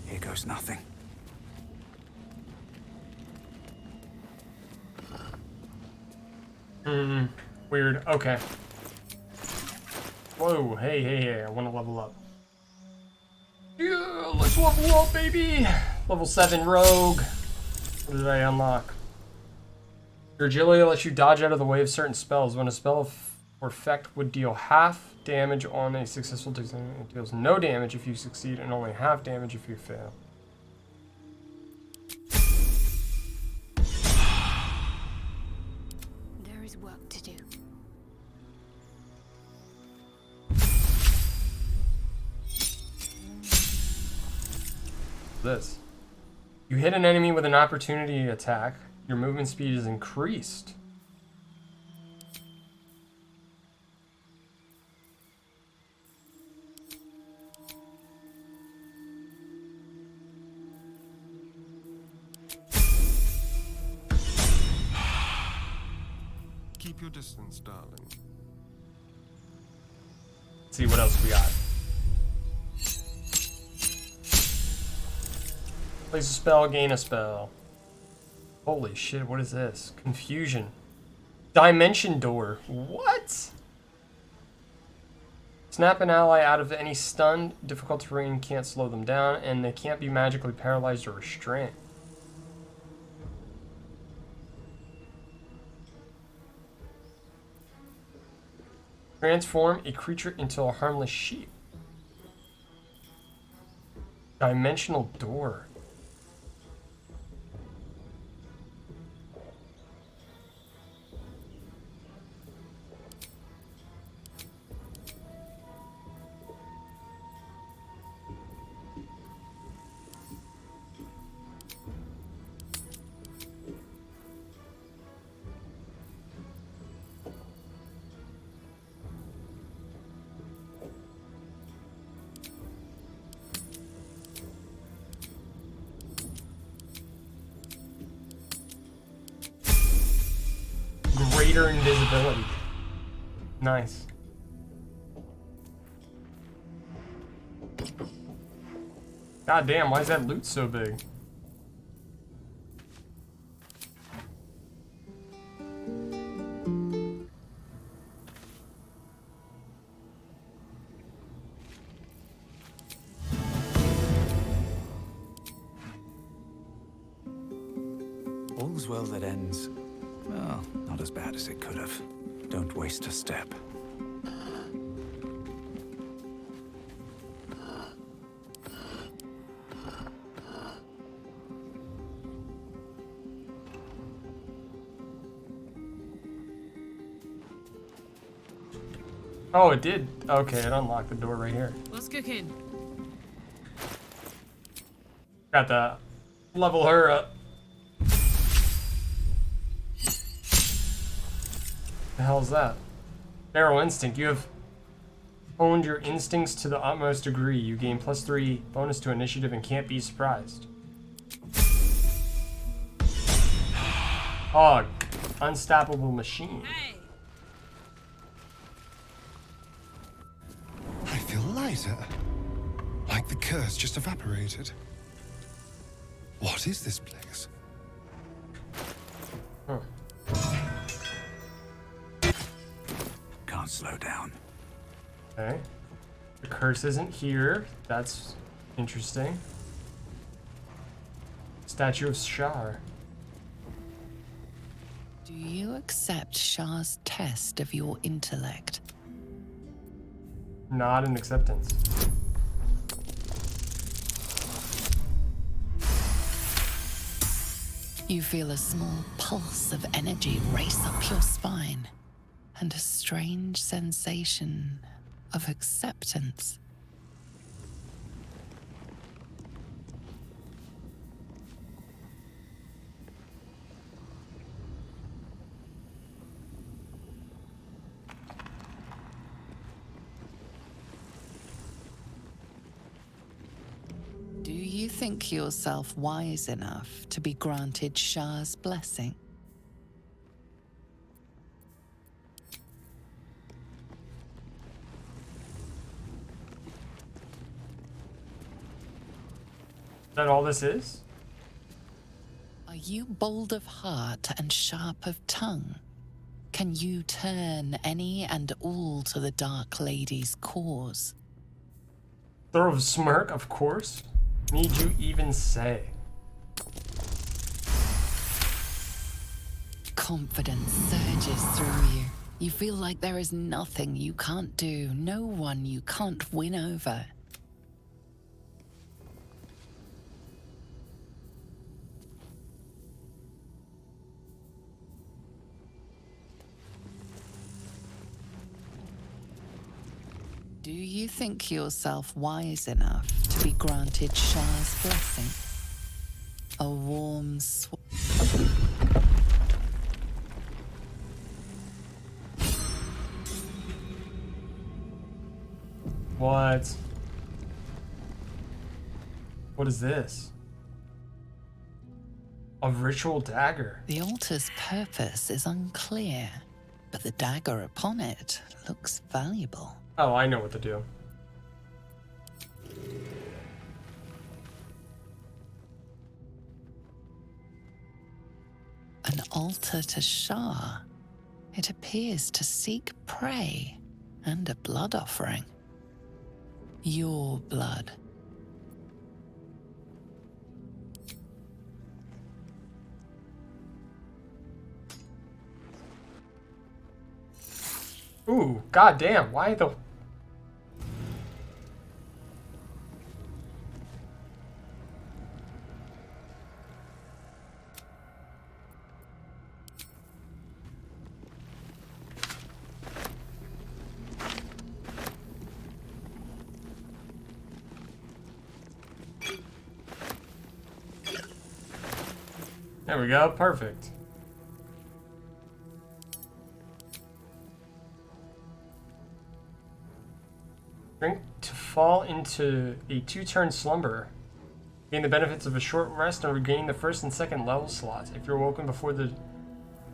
Here goes nothing. Weird. Okay. Whoa, hey, I want to level up. Yeah, let's level up, baby! Level 7 rogue. What did I unlock? Your agility lets you dodge out of the way of certain spells. When a spell or effect would deal half damage on a successful deal, it deals no damage if you succeed and only half damage if you fail. There is work to do. This. You hit an enemy with an opportunity attack. Your movement speed is increased. Keep your distance, darling. Let's see what else we got. Place a spell, gain a spell. Holy shit, what is this? Confusion. Dimension door. What? Snap an ally out of any stun. Difficult terrain can't slow them down, and they can't be magically paralyzed or restrained. Transform a creature into a harmless sheep. Dimensional door. Greater invisibility. Nice. God damn, why is that loot so big? All's well that ends. Well, not as bad as it could have. Don't waste a step. Oh, it did. Okay, it unlocked the door right here. What's cooking? Got to level her up. The hell is that? Feral instinct. You have honed your instincts to the utmost degree. You gain +3 bonus to initiative and can't be surprised. Oh, unstoppable machine. I feel lighter. Like the curse just evaporated. What is this place? Can't slow down. Okay. The curse isn't here. That's interesting. Statue of Shar. Do you accept Shar's test of your intellect? Not an acceptance. You feel a small pulse of energy race up your spine, and a strange sensation of acceptance. Do you think yourself wise enough to be granted Shah's blessing? Is that all this is? Are you bold of heart and sharp of tongue? Can you turn any and all to the Dark Lady's cause? Throw a smirk, of course. Need you even say? Confidence surges through you. You feel like there is nothing you can't do, no one you can't win over. Do you think yourself wise enough to be granted Shah's blessing? A warm What? What is this? A ritual dagger. The altar's purpose is unclear, but the dagger upon it looks valuable. Oh, I know what to do. An altar to Shah. It appears to seek prey and a blood offering. Your blood. Ooh, goddamn! Why the? There we go, perfect. Drink to fall into a 2-turn slumber. Gain the benefits of a short rest and regain the first and second level slots. If you're woken before the...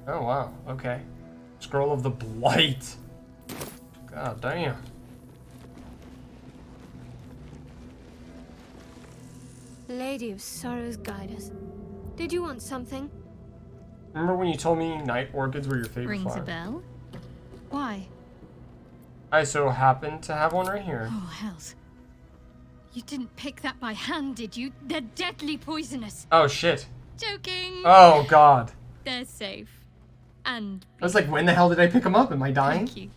Oh, wow, okay. Scroll of the Blight. God damn. Lady of Sorrows, guide us. Did you want something? Remember when you told me night orchids were your favorite Rings flower? a bell? Why? I so happen to have one right here. Oh, hells. You didn't pick that by hand, did you? They're deadly poisonous. Oh, shit. Joking. Oh, God. They're safe. And... I was like, when the hell did I pick them up? Am I dying? Thank you.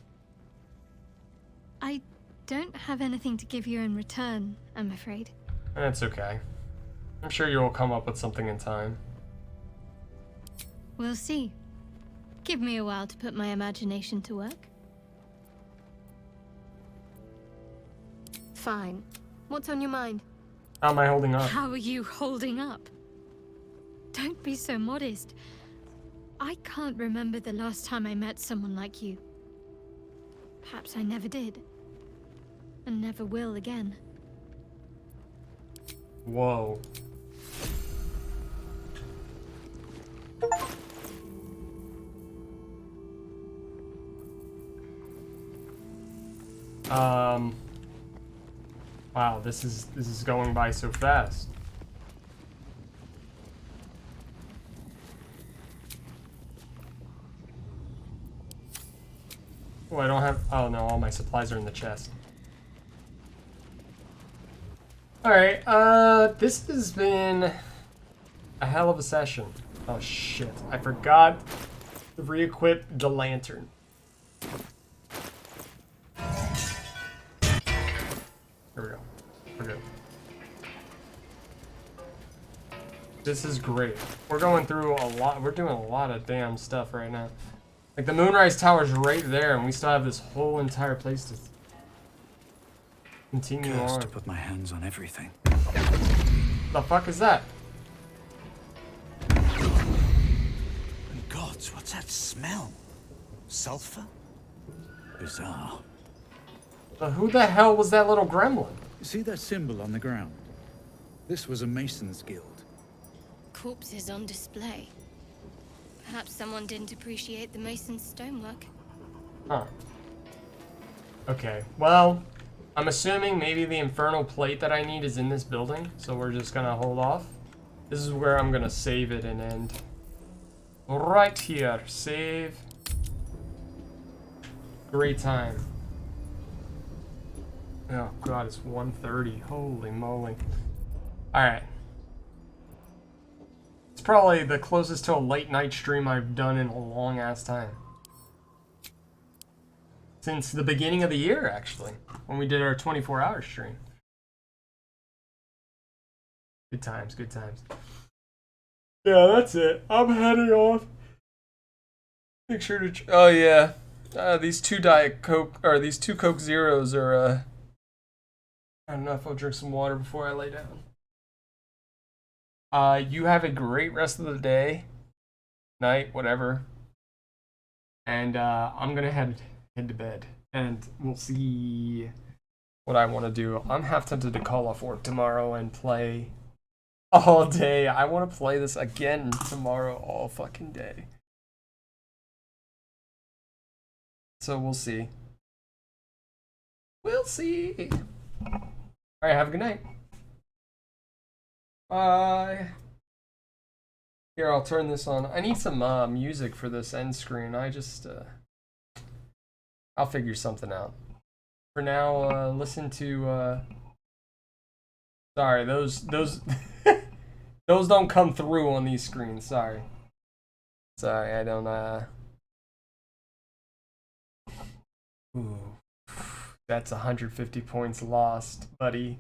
I don't have anything to give you in return, I'm afraid. That's okay. I'm sure you'll come up with something in time. We'll see. Give me a while to put my imagination to work. Fine. What's on your mind? How am I holding up? How are you holding up? Don't be so modest. I can't remember the last time I met someone like you. Perhaps I never did. And never will again. Whoa. Wow, this is going by so fast. Oh, I don't have... Oh, no, all my supplies are in the chest. Alright, this has been a hell of a session. Oh, shit. I forgot to re-equip the lantern. Here we go. We're good. This is great. We're going through a lot. We're doing a lot of damn stuff right now. Like the Moonrise Tower's right there, and we still have this whole entire place to continue on. To put my hands on everything. The fuck is that? Gods, what's that smell? Sulfur? Bizarre. But who the hell was that little gremlin? See that symbol on the ground? This was a Mason's Guild. Corpses on display. Perhaps someone didn't appreciate the mason's stonework. Huh. Okay, well, I'm assuming maybe the infernal plate that I need is in this building, so we're just gonna hold off. This is where I'm gonna save it and end. Right here, save. Great time. Oh god, it's 1:30. Holy moly. Alright. It's probably the closest to a late night stream I've done in a long ass time. Since the beginning of the year, actually, when we did our 24-hour stream. Good times, good times. Yeah, that's it. I'm heading off. Make sure to. Oh yeah, these two Diet Coke or these two Coke Zeros are. I don't know if I'll drink some water before I lay down. You have a great rest of the day, night, whatever. And I'm gonna head to bed, and we'll see what I want to do. I'm half tempted to call off work tomorrow and play all day. I want to play this again tomorrow all fucking day. So we'll see. We'll see. Alright, have a good night. Bye. Here, I'll turn this on. I need some music for this end screen. I'll figure something out. For now, listen to, sorry, those, those don't come through on these screens, sorry. Sorry, I don't, Ooh. That's 150 points lost, buddy.